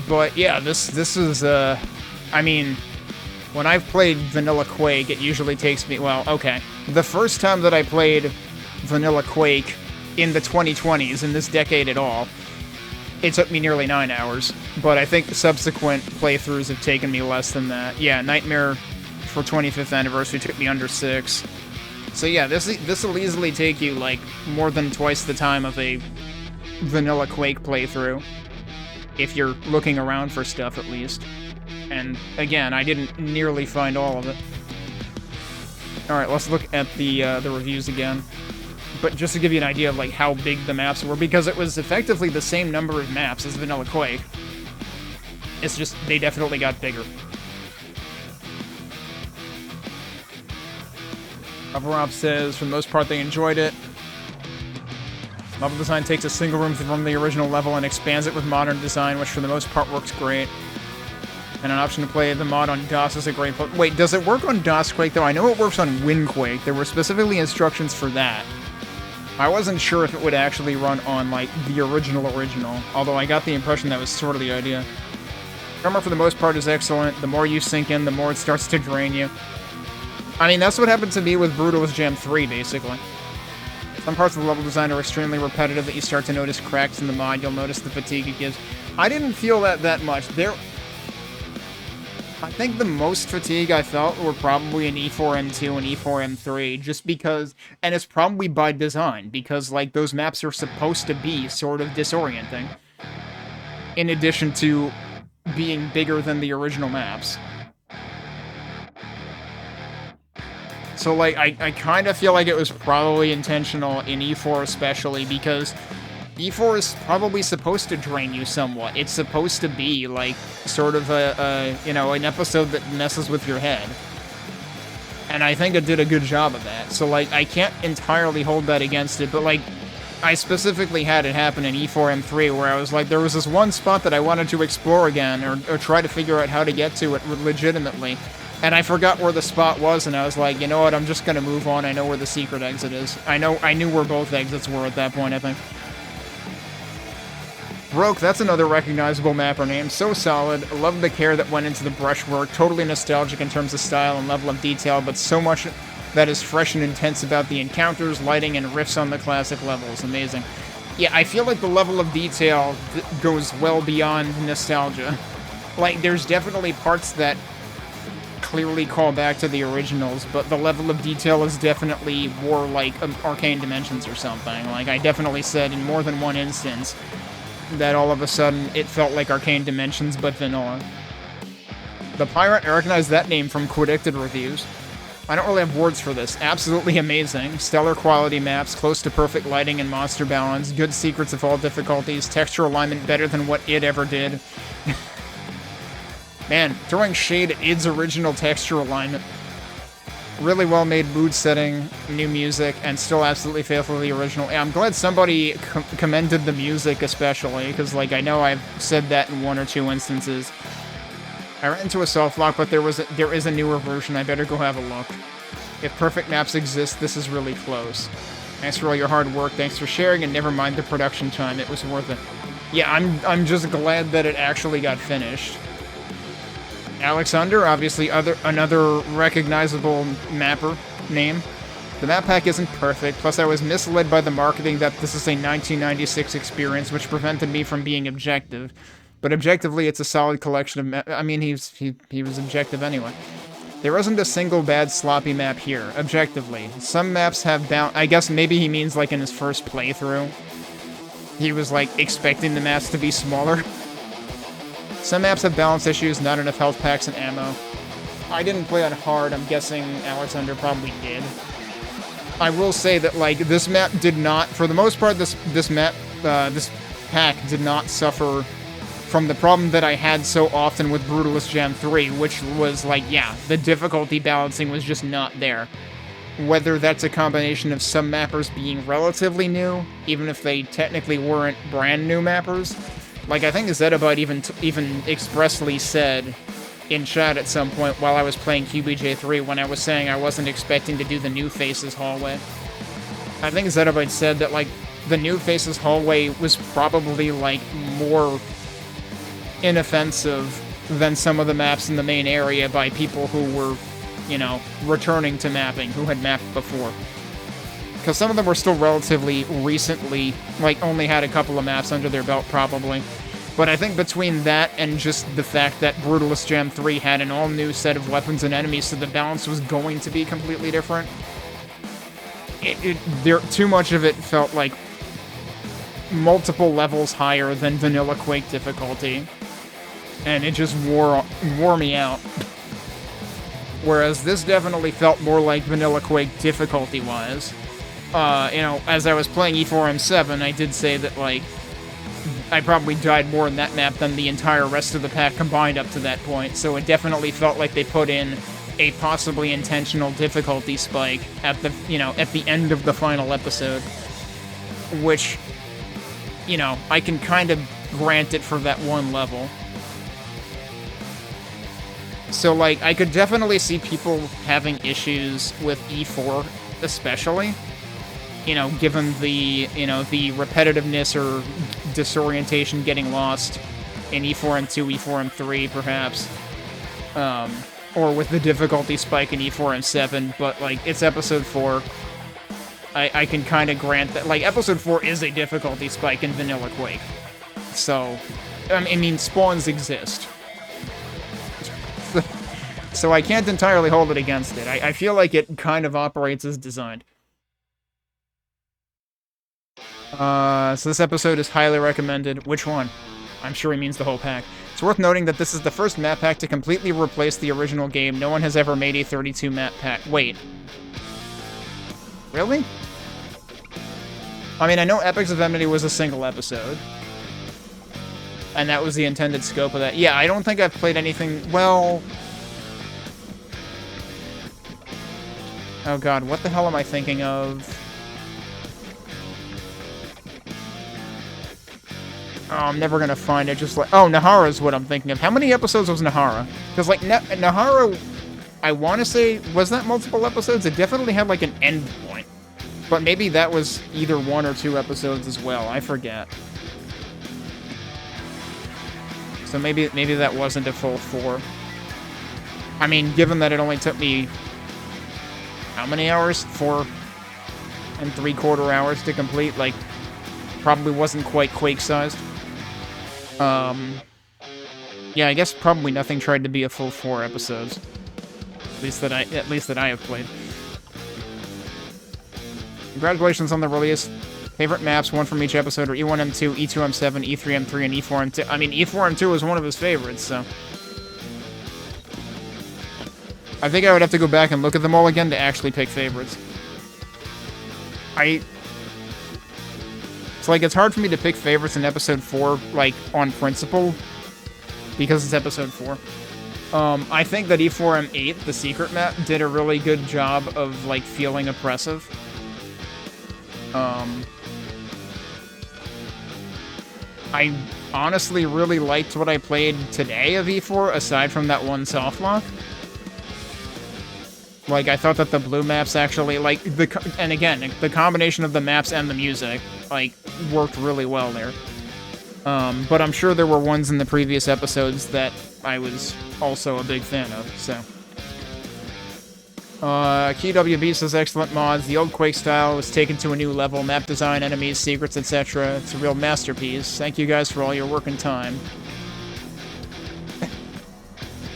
But yeah, this is, I mean, when I've played Vanilla Quake, it usually takes me, well, okay. The first time that I played Vanilla Quake in the 2020s, in this decade at all, it took me nearly 9 hours. But I think the subsequent playthroughs have taken me less than that. Yeah, Nightmare for 25th Anniversary took me under 6. So yeah, this will easily take you, like, more than twice the time of a Vanilla Quake playthrough. If you're looking around for stuff, at least. And, again, I didn't nearly find all of it. Alright, let's look at the reviews again. But just to give you an idea of, like, how big the maps were, because it was effectively the same number of maps as Vanilla Quake. It's just, they definitely got bigger. Coverop says, for the most part, they enjoyed it. Level design takes a single room from the original level and expands it with modern design, which for the most part works great. And an option to play the mod on DOS is a great... Wait, does it work on DOS Quake, though? I know it works on WinQuake. There were specifically instructions for that. I wasn't sure if it would actually run on, like, the original, although I got the impression that was sort of the idea. Tremor, for the most part, is excellent. The more you sink in, the more it starts to drain you. I mean, that's what happened to me with Brutalist Jam 3, basically. Some parts of the level design are extremely repetitive that you start to notice cracks in the mod. You'll notice the fatigue it gives. I didn't feel that much. I think the most fatigue I felt were probably in E4-N2 and E4-N3, just because, and it's probably by design, because, like, those maps are supposed to be sort of disorienting, in addition to being bigger than the original maps. So, like, I kind of feel like it was probably intentional in E4 especially, because E4 is probably supposed to drain you somewhat. It's supposed to be, like, sort of you know, an episode that messes with your head. And I think it did a good job of that. So, like, I can't entirely hold that against it, but, like, I specifically had it happen in E4-M3 where I was like, there was this one spot that I wanted to explore again, or try to figure out how to get to it legitimately. And I forgot where the spot was, and I was like, you know what, I'm just gonna move on. I know where the secret exit is. I knew where both exits were at that point, I think. Broke, that's another recognizable mapper name. So solid. Love the care that went into the brushwork. Totally nostalgic in terms of style and level of detail, but so much that is fresh and intense about the encounters, lighting, and riffs on the classic levels. Amazing. Yeah, I feel like the level of detail goes well beyond nostalgia. Like, there's definitely parts that clearly call back to the originals, but the level of detail is definitely more like Arcane Dimensions or something. Like, I definitely said in more than one instance that all of a sudden it felt like Arcane Dimensions, but vanilla. The Pirate, I recognize that name from Quidicted reviews. I don't really have words for this. Absolutely amazing. Stellar quality maps, close to perfect lighting and monster balance, good secrets of all difficulties, texture alignment better than what id ever did. Man, throwing shade at id's original texture alignment. Really well-made mood setting, new music, and still absolutely faithful to the original. I'm glad somebody commended the music especially, because, like, I know I've said that in one or two instances. I ran into a soft lock, but there is a newer version. I better go have a look. If perfect maps exist, this is really close. Thanks for all your hard work. Thanks for sharing, and never mind the production time. It was worth it. Yeah, I'm just glad that it actually got finished. Alexander, obviously another recognizable mapper name. The map pack isn't perfect, plus I was misled by the marketing that this is a 1996 experience, which prevented me from being objective. But objectively, it's a solid collection of I mean, he was objective anyway. There isn't a single bad sloppy map here, objectively. Some maps have I guess maybe he means like in his first playthrough. He was like expecting the maps to be smaller. Some maps have balance issues, not enough health packs and ammo. I didn't play on hard, I'm guessing Alexander probably did. I will say that, like, this map did not, for the most part, this pack did not suffer from the problem that I had so often with Brutalist Jam 3, which was, like, yeah, the difficulty balancing was just not there. Whether that's a combination of some mappers being relatively new, even if they technically weren't brand new mappers. Like, I think Zettabyte even expressly said in chat at some point while I was playing QBJ3 when I was saying I wasn't expecting to do the New Faces hallway. I think Zettabyte said that, like, the New Faces hallway was probably, like, more inoffensive than some of the maps in the main area by people who were, you know, returning to mapping, who had mapped before. Because some of them were still relatively recently, like, only had a couple of maps under their belt, probably. But I think between that and just the fact that Brutalist Jam 3 had an all-new set of weapons and enemies, so the balance was going to be completely different, too much of it felt like multiple levels higher than vanilla Quake difficulty. And it just wore me out. Whereas this definitely felt more like vanilla Quake difficulty-wise. You know, as I was playing E4-M7, I did say that, like, I probably died more in that map than the entire rest of the pack combined up to that point, so it definitely felt like they put in a possibly intentional difficulty spike at the, you know, at the end of the final episode. Which, you know, I can kind of grant it for that one level. So, like, I could definitely see people having issues with E4, especially. You know, given the, you know, the repetitiveness or disorientation getting lost in E4-M2, E4-M3, perhaps. Or with the difficulty spike in E4-M7, but, like, it's Episode 4. I can kind of grant that, like, Episode 4 is a difficulty spike in vanilla Quake. So, I mean, spawns exist. So I can't entirely hold it against it. I feel like it kind of operates as designed. So this episode is highly recommended. Which one? I'm sure he means the whole pack. It's worth noting that this is the first map pack to completely replace the original game. No one has ever made a 32 map pack. Wait. Really? I mean, I know Epics of Enmity was a single episode. And that was the intended scope of that. Yeah, I don't think I've played anything... Well... Oh god, what the hell am I thinking of? Oh, I'm never gonna find it, just like... Oh, Nahara is what I'm thinking of. How many episodes was Nahara? Because, like, Nahara, I want to say... Was that multiple episodes? It definitely had, like, an end point. But maybe that was either 1 or 2 episodes as well. I forget. So maybe that wasn't a full 4. I mean, given that it only took me... How many hours? 4 3/4 hours to complete, like... Probably wasn't quite Quake-sized. Yeah, I guess probably nothing tried to be a full 4 episodes. At least that I have played. Congratulations on the release. Favorite maps, one from each episode, are E1M2, E2M7, E3-M3, and E4M2. I mean, E4M2 was one of his favorites, so... I think I would have to go back and look at them all again to actually pick favorites. It's like, it's hard for me to pick favorites in episode 4, like, on principle, because it's episode 4. I think that E4M8, the secret map, did a really good job of, like, feeling oppressive. I honestly really liked what I played today of E4, aside from that one softlock. Like, I thought that the blue maps actually, like, and again, the combination of the maps and the music, like, worked really well there. But I'm sure there were ones in the previous episodes that I was also a big fan of, so. QWB says, excellent mods. The old Quake style was taken to a new level. Map design, enemies, secrets, etc. It's a real masterpiece. Thank you guys for all your work and time.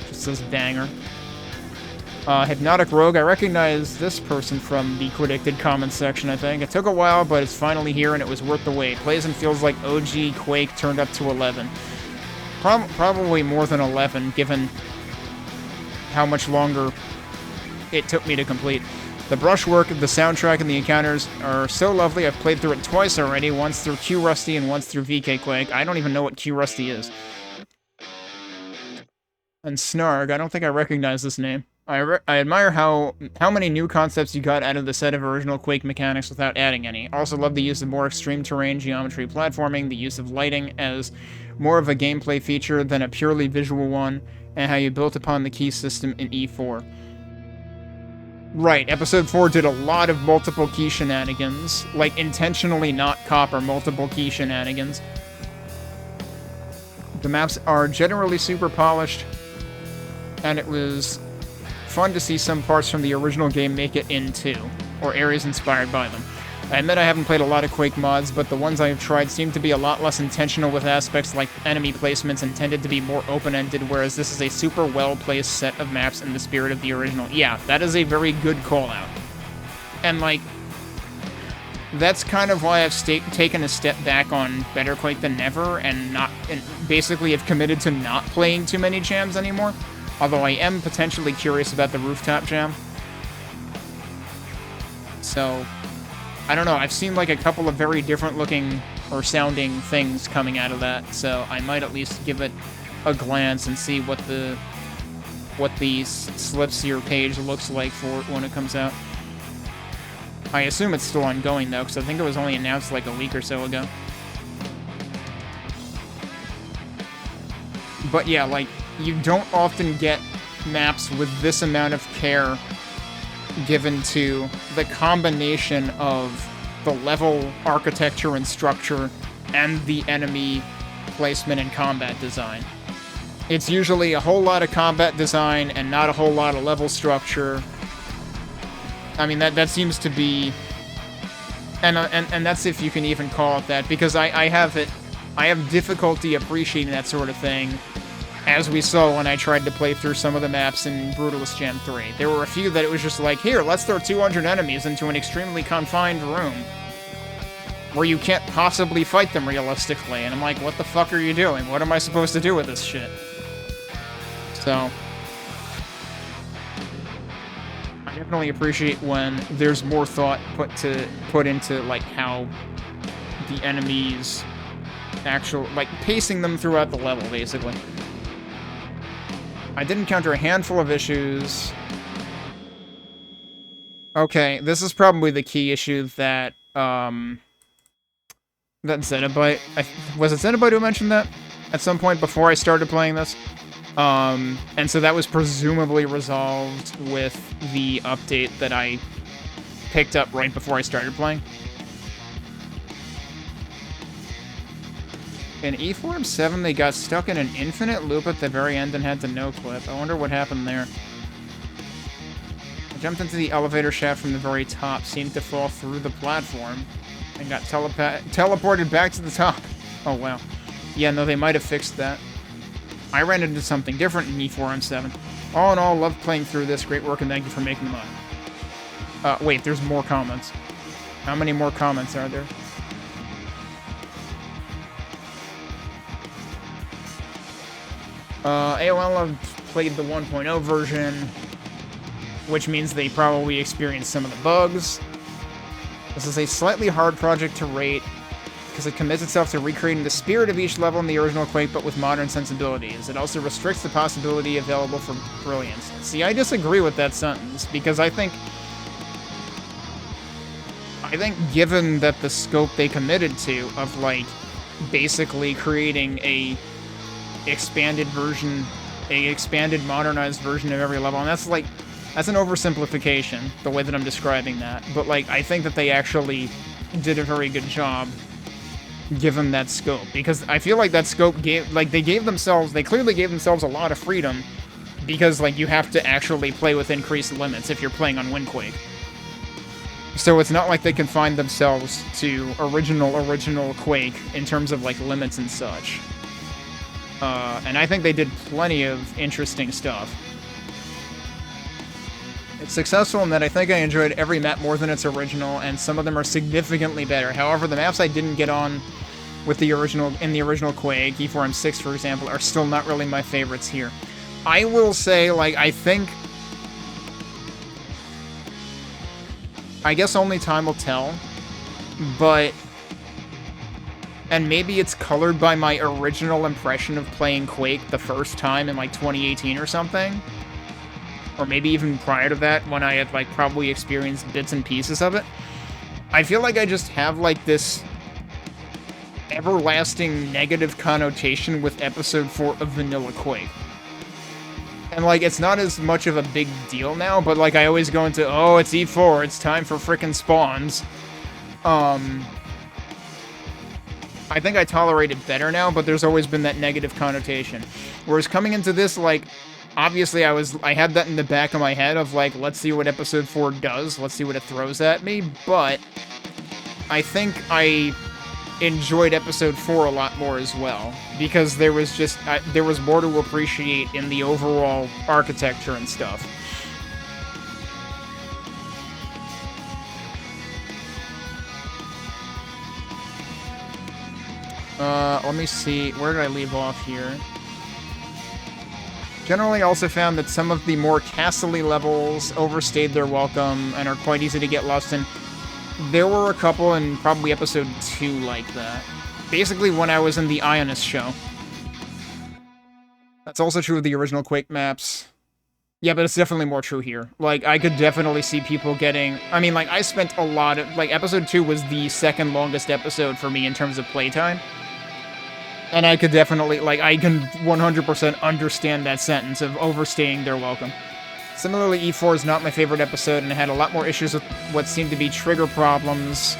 Just says banger. Hypnotic Rogue, I recognize this person from the predicted comments section, I think. It took a while, but it's finally here, and it was worth the wait. Plays and feels like OG Quake turned up to 11. Probably more than 11, given how much longer it took me to complete. The brushwork, the soundtrack, and the encounters are so lovely. I've played through it twice already, once through Q Rusty and once through VK Quake. I don't even know what Q Rusty is. And Snarg, I don't think I recognize this name. I admire how many new concepts you got out of the set of original Quake mechanics without adding any. Also love the use of more extreme terrain, geometry, platforming, the use of lighting as more of a gameplay feature than a purely visual one, and how you built upon the key system in E4. Right, Episode 4 did a lot of multiple key shenanigans, like intentionally not copper multiple key shenanigans. The maps are generally super polished, and it was fun to see some parts from the original game make it in too, or areas inspired by them. I admit I haven't played a lot of Quake mods, but the ones I have tried seem to be a lot less intentional with aspects like enemy placements intended to be more open-ended, whereas this is a super well-placed set of maps in the spirit of the original. Yeah, that is a very good call-out. And, like, that's kind of why I've taken a step back on Better Quake Than Never, and basically have committed to not playing too many jams anymore. Although I am potentially curious about the rooftop jam. So, I don't know, I've seen like a couple of very different looking or sounding things coming out of that, so I might at least give it a glance and see what the Slipseer page looks like for it when it comes out. I assume it's still ongoing though, because I think it was only announced like a week or so ago. But yeah, like, you don't often get maps with this amount of care given to the combination of the level architecture and structure and the enemy placement and combat design. It's usually a whole lot of combat design and not a whole lot of level structure. I mean, that seems to be... And that's if you can even call it that, because I have difficulty appreciating that sort of thing, as we saw when I tried to play through some of the maps in Brutalist Gen 3. There were a few that it was just like, here, let's throw 200 enemies into an extremely confined room, where you can't possibly fight them realistically, and I'm like, what the fuck are you doing? What am I supposed to do with this shit? So... definitely appreciate when there's more thought put into like how the enemies like pacing them throughout the level, basically. I did encounter a handful of issues. Okay, this is probably the key issue that Xenobite... was it Xenobite who mentioned that at some point before I started playing this? And so that was presumably resolved with the update that I picked up right before I started playing. In E4-7, they got stuck in an infinite loop at the very end and had to no-clip. I wonder what happened there. I jumped into the elevator shaft from the very top, seemed to fall through the platform, and got teleported back to the top. Oh, wow. Yeah, no, they might have fixed that. I ran into something different in E4-7. All in all, loved playing through this. Great work, and thank you for making them up. Wait, there's more comments. How many more comments are there? AOL have played the 1.0 version, which means they probably experienced some of the bugs. This is a slightly hard project to rate, because it commits itself to recreating the spirit of each level in the original Quake, but with modern sensibilities. It also restricts the possibility available for brilliance. See, I disagree with that sentence, because I think given that the scope they committed to of, like, basically creating a expanded version, modernized version of every level, and that's an oversimplification, the way that I'm describing that, but, like, I think that they actually did a very good job given that scope, because I feel like that scope they clearly gave themselves a lot of freedom, because, like, you have to actually play with increased limits if you're playing on WinQuake. So it's not like they confined themselves to original Quake in terms of, like, limits and such. And I think they did plenty of interesting stuff. It's successful in that I think I enjoyed every map more than its original, and some of them are significantly better. However, the maps I didn't get on with the original Quake, E4-M6 for example, are still not really my favorites here. I will say, like, I guess only time will tell, but... And maybe it's colored by my original impression of playing Quake the first time in, like, 2018 or something. Or maybe even prior to that, when I had, like, probably experienced bits and pieces of it. I feel like I just have, like, this everlasting negative connotation with Episode 4 of Vanilla Quake. And, like, it's not as much of a big deal now, but, like, I always go into, oh, it's E4, it's time for frickin' spawns. I think I tolerate it better now, but there's always been that negative connotation. Whereas coming into this, like, obviously I had that in the back of my head of, like, let's see what Episode 4 does, let's see what it throws at me, but I think I enjoyed Episode 4 a lot more as well, because there was more to appreciate in the overall architecture and stuff. Let me see, where did I leave off here? Generally also found that some of the more castle-y levels overstayed their welcome and are quite easy to get lost in. There were a couple in probably Episode 2 like that. Basically when I was in the Ionist show. That's also true of the original Quake maps. Yeah, but it's definitely more true here. Like, I could definitely see people getting... I mean, like, I spent a lot of... Like, Episode 2 was the second longest episode for me in terms of playtime. And I could definitely... Like, I can 100% understand that sentence of overstaying their welcome. Similarly, E4 is not my favorite episode, and it had a lot more issues with what seemed to be trigger problems.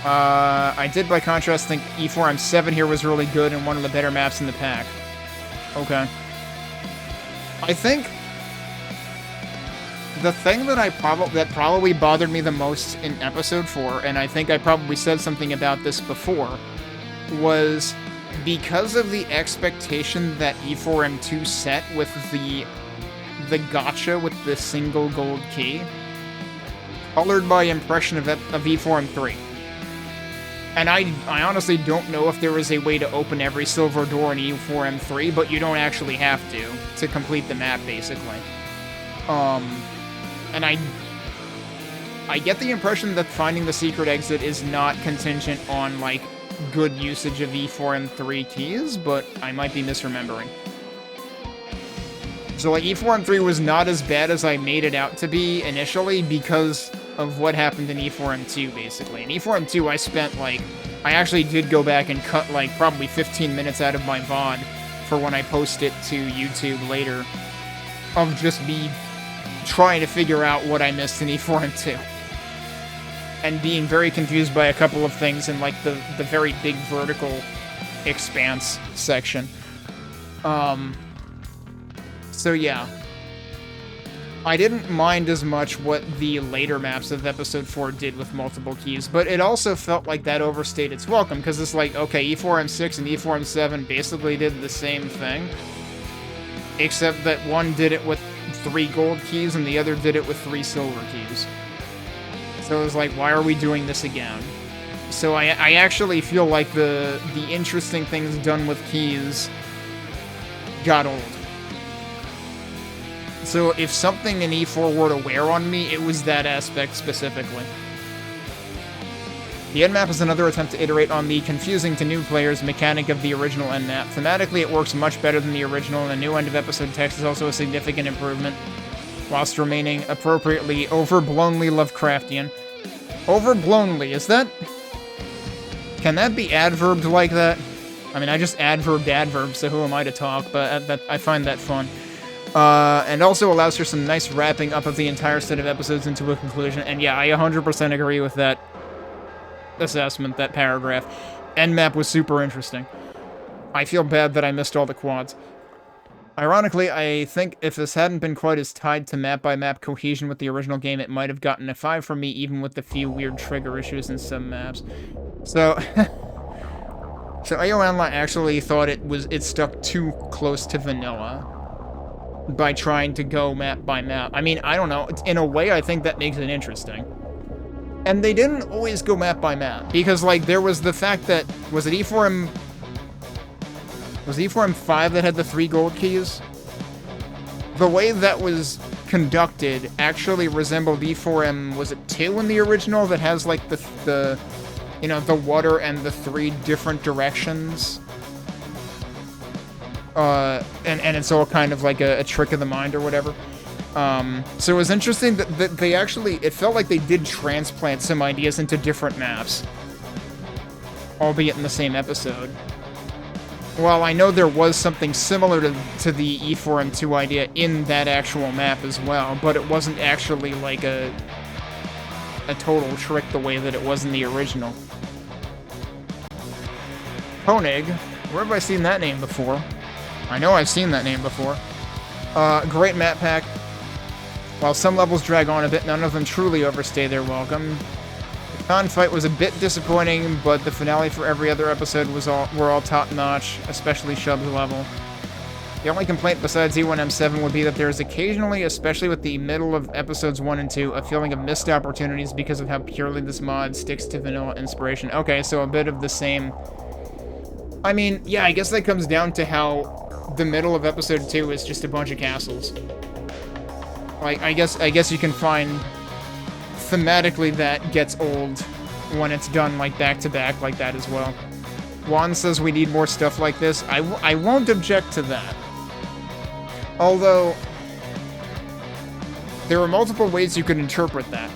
I did, by contrast, think E4-M7 here was really good and one of the better maps in the pack. Okay. I think the thing that probably bothered me the most in Episode 4, and I think I probably said something about this before, was because of the expectation that E4-M2 set with the gacha with the single gold key, colored my impression of E4-M3. And I honestly don't know if there is a way to open every silver door in E4-M3, but you don't actually have to complete the map, basically. And I get the impression that finding the secret exit is not contingent on, like, good usage of E4-M3 keys, but I might be misremembering. So, like, E4-M3 was not as bad as I made it out to be initially because of what happened in E4-M2, basically. In E4-M2, I spent, like, I actually did go back and cut, like, probably 15 minutes out of my VOD for when I post it to YouTube later of just me trying to figure out what I missed in E4-M2. And being very confused by a couple of things in, like, the very big vertical expanse section. So yeah. I didn't mind as much what the later maps of Episode 4 did with multiple keys, but it also felt like that overstayed its welcome, because it's like, okay, E4-M6 and E4-M7 basically did the same thing, except that one did it with 3 gold keys and the other did it with 3 silver keys. So it was like, why are we doing this again? So I actually feel like the interesting things done with keys got old. So if something in E4 were to wear on me, it was that aspect specifically. The end map is another attempt to iterate on the confusing to new players mechanic of the original end map. Thematically, it works much better than the original, and the new end of episode text is also a significant improvement, whilst remaining appropriately overblownly Lovecraftian. Overblownly, is that... Can that be adverbed like that? I mean, I just adverbed adverbs, so who am I to talk, but I find that fun. And also allows for some nice wrapping up of the entire set of episodes into a conclusion, and yeah, I 100% agree with that assessment, that paragraph. End map was super interesting. I feel bad that I missed all the quads. Ironically, I think if this hadn't been quite as tied to map-by-map cohesion with the original game, it might have gotten a 5 from me, even with the few weird trigger issues in some maps. So... So Aoanla actually thought it stuck too close to vanilla by trying to go map by map. I mean, I don't know. In a way, I think that makes it interesting. And they didn't always go map by map, because, like, there was the fact that... Was it E4M... Was it E4M5 that had the 3 gold keys? The way that was conducted actually resembled E4M... Was it 2 in the original that has, like, the you know, the water and the 3 different directions? And it's all kind of like a trick of the mind or whatever. So it was interesting that they actually... It felt like they did transplant some ideas into different maps. Albeit in the same episode. While I know there was something similar to the E4M2 idea in that actual map as well, but it wasn't actually like a total trick the way that it was in the original. Koenig? Where have I seen that name before? I know I've seen that name before. Great map pack. While some levels drag on a bit, none of them truly overstay their welcome. The con fight was a bit disappointing, but the finale for every other episode were all top-notch, especially Shub's level. The only complaint besides E1M7 would be that there is occasionally, especially with the middle of episodes 1 and 2, a feeling of missed opportunities because of how purely this mod sticks to vanilla inspiration. Okay, so a bit of the same... I mean, yeah, I guess that comes down to how the middle of episode 2 is just a bunch of castles. Like, I guess you can find thematically that gets old when it's done, like, back-to-back like that as well. Juan says we need more stuff like this. I won't object to that. Although, there are multiple ways you could interpret that.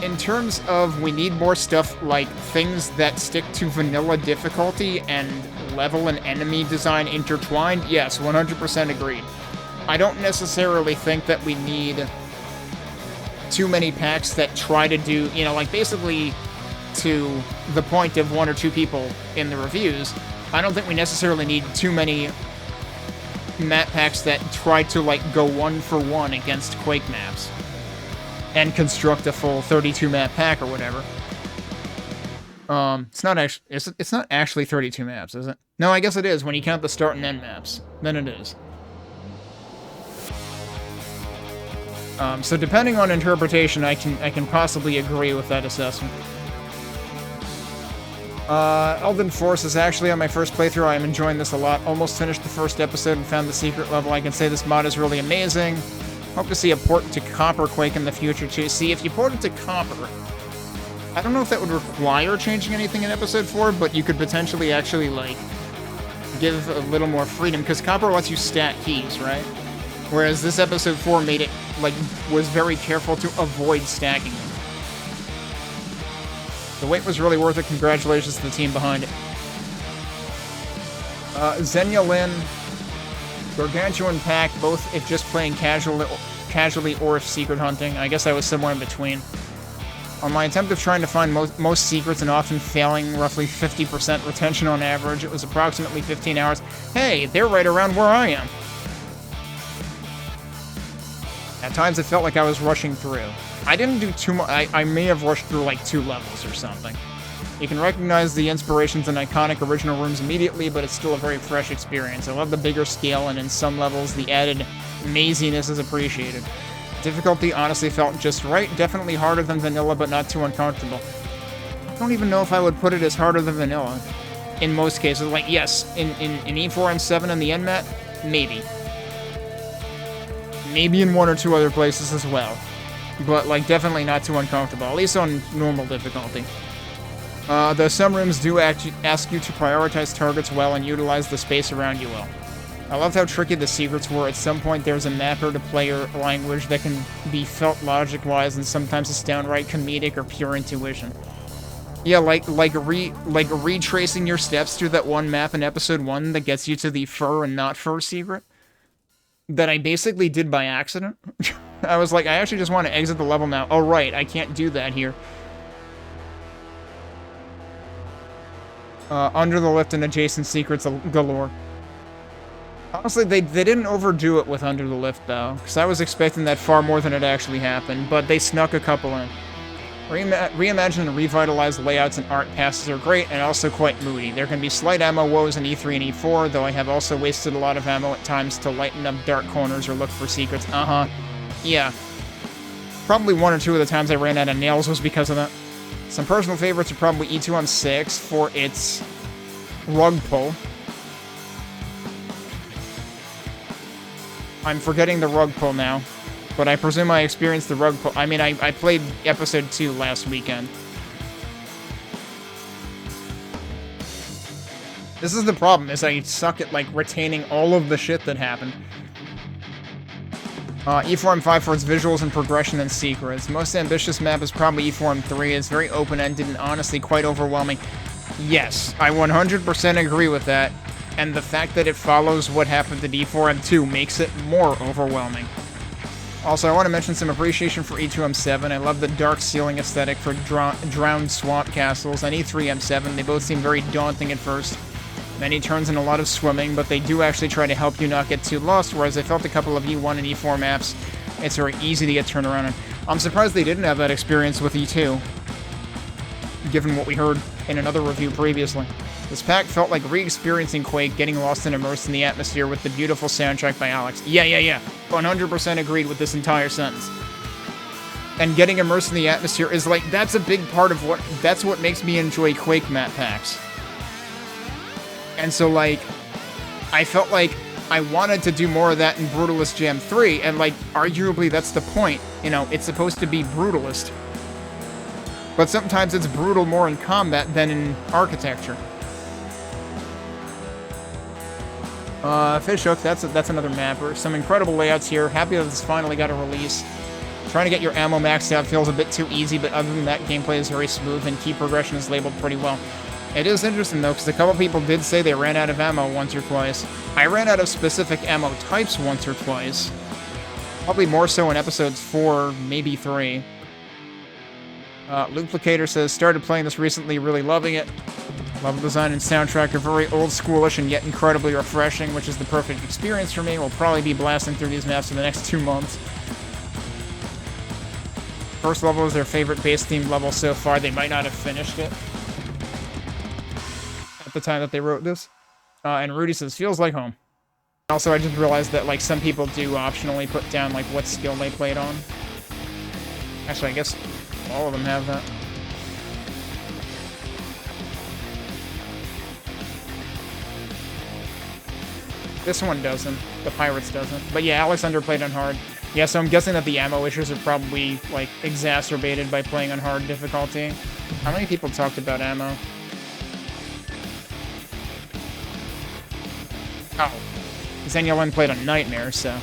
In terms of we need more stuff like things that stick to vanilla difficulty and level and enemy design intertwined, yes, 100% agreed. I don't necessarily think that we need too many packs that try to do, you know, like basically to the point of 1 or 2 people in the reviews, I don't think we necessarily need too many map packs that try to, like, go 1-for-1 against Quake maps and construct a full 32 map pack or whatever. It's not actually 32 maps, is it? No, I guess it is when you count the start and end maps. Then it is. So depending on interpretation, I can possibly agree with that assessment. Elden Force is actually on my first playthrough. I am enjoying this a lot. Almost finished the first episode and found the secret level. I can say this mod is really amazing. Hope to see a port to Copper Quake in the future too. See, if you port it to Copper, I don't know if that would require changing anything in episode 4, but you could potentially actually, like, give a little more freedom, because Copper lets you stack keys, right? Whereas this episode 4 made it, like, was very careful to avoid stacking them. The wait was really worth it. Congratulations to the team behind it. Xenia Lin, Gargantuan Pack, both if just playing casually or if secret hunting. I guess I was somewhere in between. On my attempt of trying to find most secrets and often failing roughly 50% retention on average, it was approximately 15 hours. Hey, they're right around where I am. At times it felt like I was rushing through. I didn't do too much. I may have rushed through like 2 levels or something. You can recognize the inspirations and iconic original rooms immediately, but it's still a very fresh experience. I love the bigger scale, and in some levels, the added maziness is appreciated. Difficulty honestly felt just right. Definitely harder than vanilla, but not too uncomfortable. I don't even know if I would put it as harder than vanilla. In most cases, like, yes, in E4-M7 and the end map, maybe. Maybe in 1 or 2 other places as well. But, like, definitely not too uncomfortable, at least on normal difficulty. Though some rooms do ask you to prioritize targets well and utilize the space around you well. I loved how tricky the secrets were. At some point, there's a mapper-to-player language that can be felt logic-wise, and sometimes it's downright comedic or pure intuition. Yeah, like retracing your steps through that one map in episode 1 that gets you to the fur and not fur secret. That I basically did by accident. I was like, I actually just want to exit the level now. Oh, right, I can't do that here. Under the lift and adjacent secrets galore. Honestly, they didn't overdo it with Under the Lift, though, because I was expecting that far more than it actually happened, but they snuck a couple in. Reimagined and revitalized layouts and art passes are great, and also quite moody. There can be slight ammo woes in E3 and E4, though I have also wasted a lot of ammo at times to lighten up dark corners or look for secrets. Yeah. Probably 1 or 2 of the times I ran out of nails was because of that. Some personal favorites are probably E2-on-6 for its rug pull. I'm forgetting the rug pull now, but I presume I experienced the rug pull. I mean, I played episode 2 last weekend. This is the problem, is I suck at, like, retaining all of the shit that happened. E4-M5 for its visuals and progression and secrets. Most ambitious map is probably E4-M3. It's very open-ended and honestly quite overwhelming. Yes, I 100% agree with that. And the fact that it follows what happened to E4-M2 makes it more overwhelming. Also, I want to mention some appreciation for E2-M7. I love the dark ceiling aesthetic for drowned swamp castles. On E3-M7, they both seem very daunting at first. Many turns and a lot of swimming, but they do actually try to help you not get too lost, whereas I felt a couple of E1 and E4 maps, it's very easy to get turned around in. I'm surprised they didn't have that experience with E2, given what we heard in another review previously. This pack felt like re-experiencing Quake, getting lost and immersed in the atmosphere with the beautiful soundtrack by Alex. Yeah. 100% agreed with this entire sentence. And getting immersed in the atmosphere is like, that's a big part of that's what makes me enjoy Quake map packs. And so, like, I felt like I wanted to do more of that in Brutalist Jam 3, and, like, arguably that's the point. You know, it's supposed to be Brutalist. But sometimes it's brutal more in combat than in architecture. Fishhook, that's another mapper. Some incredible layouts here. Happy that this finally got a release. Trying to get your ammo maxed out feels a bit too easy, but other than that, gameplay is very smooth and key progression is labeled pretty well. It is interesting, though, because a couple people did say they ran out of ammo once or twice. I ran out of specific ammo types once or twice. Probably more so in episodes 4, maybe 3. Luplicator says, started playing this recently, really loving it. Level design and soundtrack are very old-schoolish and yet incredibly refreshing, which is the perfect experience for me. We'll probably be blasting through these maps for the next 2 months. First level is their favorite base-themed level so far. They might not have finished it at the time that they wrote this. And Rudy says, feels like home. Also, I just realized that, like, some people do optionally put down, like, what skill they played on. Actually, I guess all of them have that. This one doesn't. The Pirates doesn't. But yeah, Alexander played on hard. Yeah, so I'm guessing that the ammo issues are probably, like, exacerbated by playing on hard difficulty. How many people talked about ammo? Oh. Zenyalan played on Nightmare, so...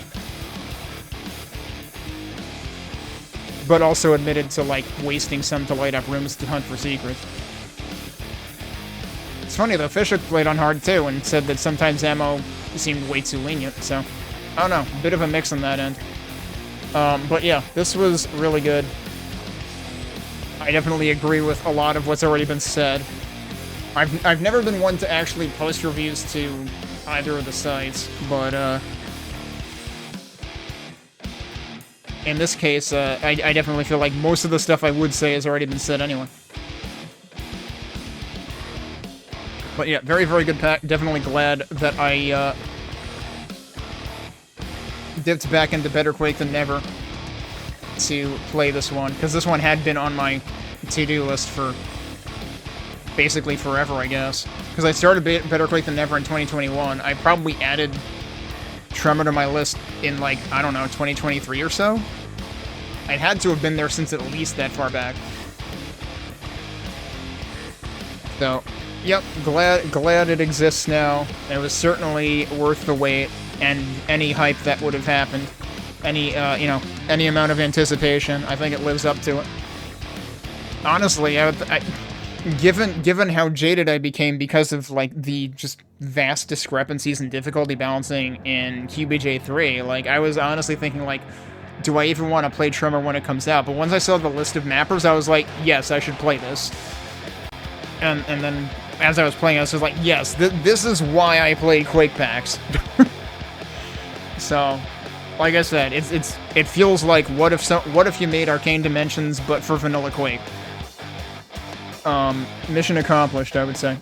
But also admitted to, like, wasting some to light up rooms to hunt for secrets. It's funny, though, Fishhook played on hard, too, and said that sometimes ammo seemed way too lenient, so... I don't know, a bit of a mix on that end. But yeah, this was really good. I definitely agree with a lot of what's already been said. I've never been one to actually post reviews to either of the sites, but, in this case, I definitely feel like most of the stuff I would say has already been said anyway. But yeah, very, very good pack. Definitely glad that I, dipped back into better Quake than never to play this one, because this one had been on my to-do list for basically forever, I guess. Because I started Better Quake than never in 2021. I probably added Tremor to my list in, like, I don't know, 2023 or so? I'd had to have been there since at least that far back. So, yep, glad it exists now. It was certainly worth the wait, and any hype that would have happened. Any, you know, any amount of anticipation. I think it lives up to it. Honestly, given how jaded I became because of, like, the just vast discrepancies in difficulty balancing in QBJ3, like, I was honestly thinking, like, do I even want to play Tremor when it comes out? But once I saw the list of mappers, I was like, yes, I should play this. And then, as I was playing, I was just like, yes, this is why I played Quake packs. So, like I said, it feels like what if you made Arcane Dimensions but for vanilla Quake? Mission accomplished, I would say.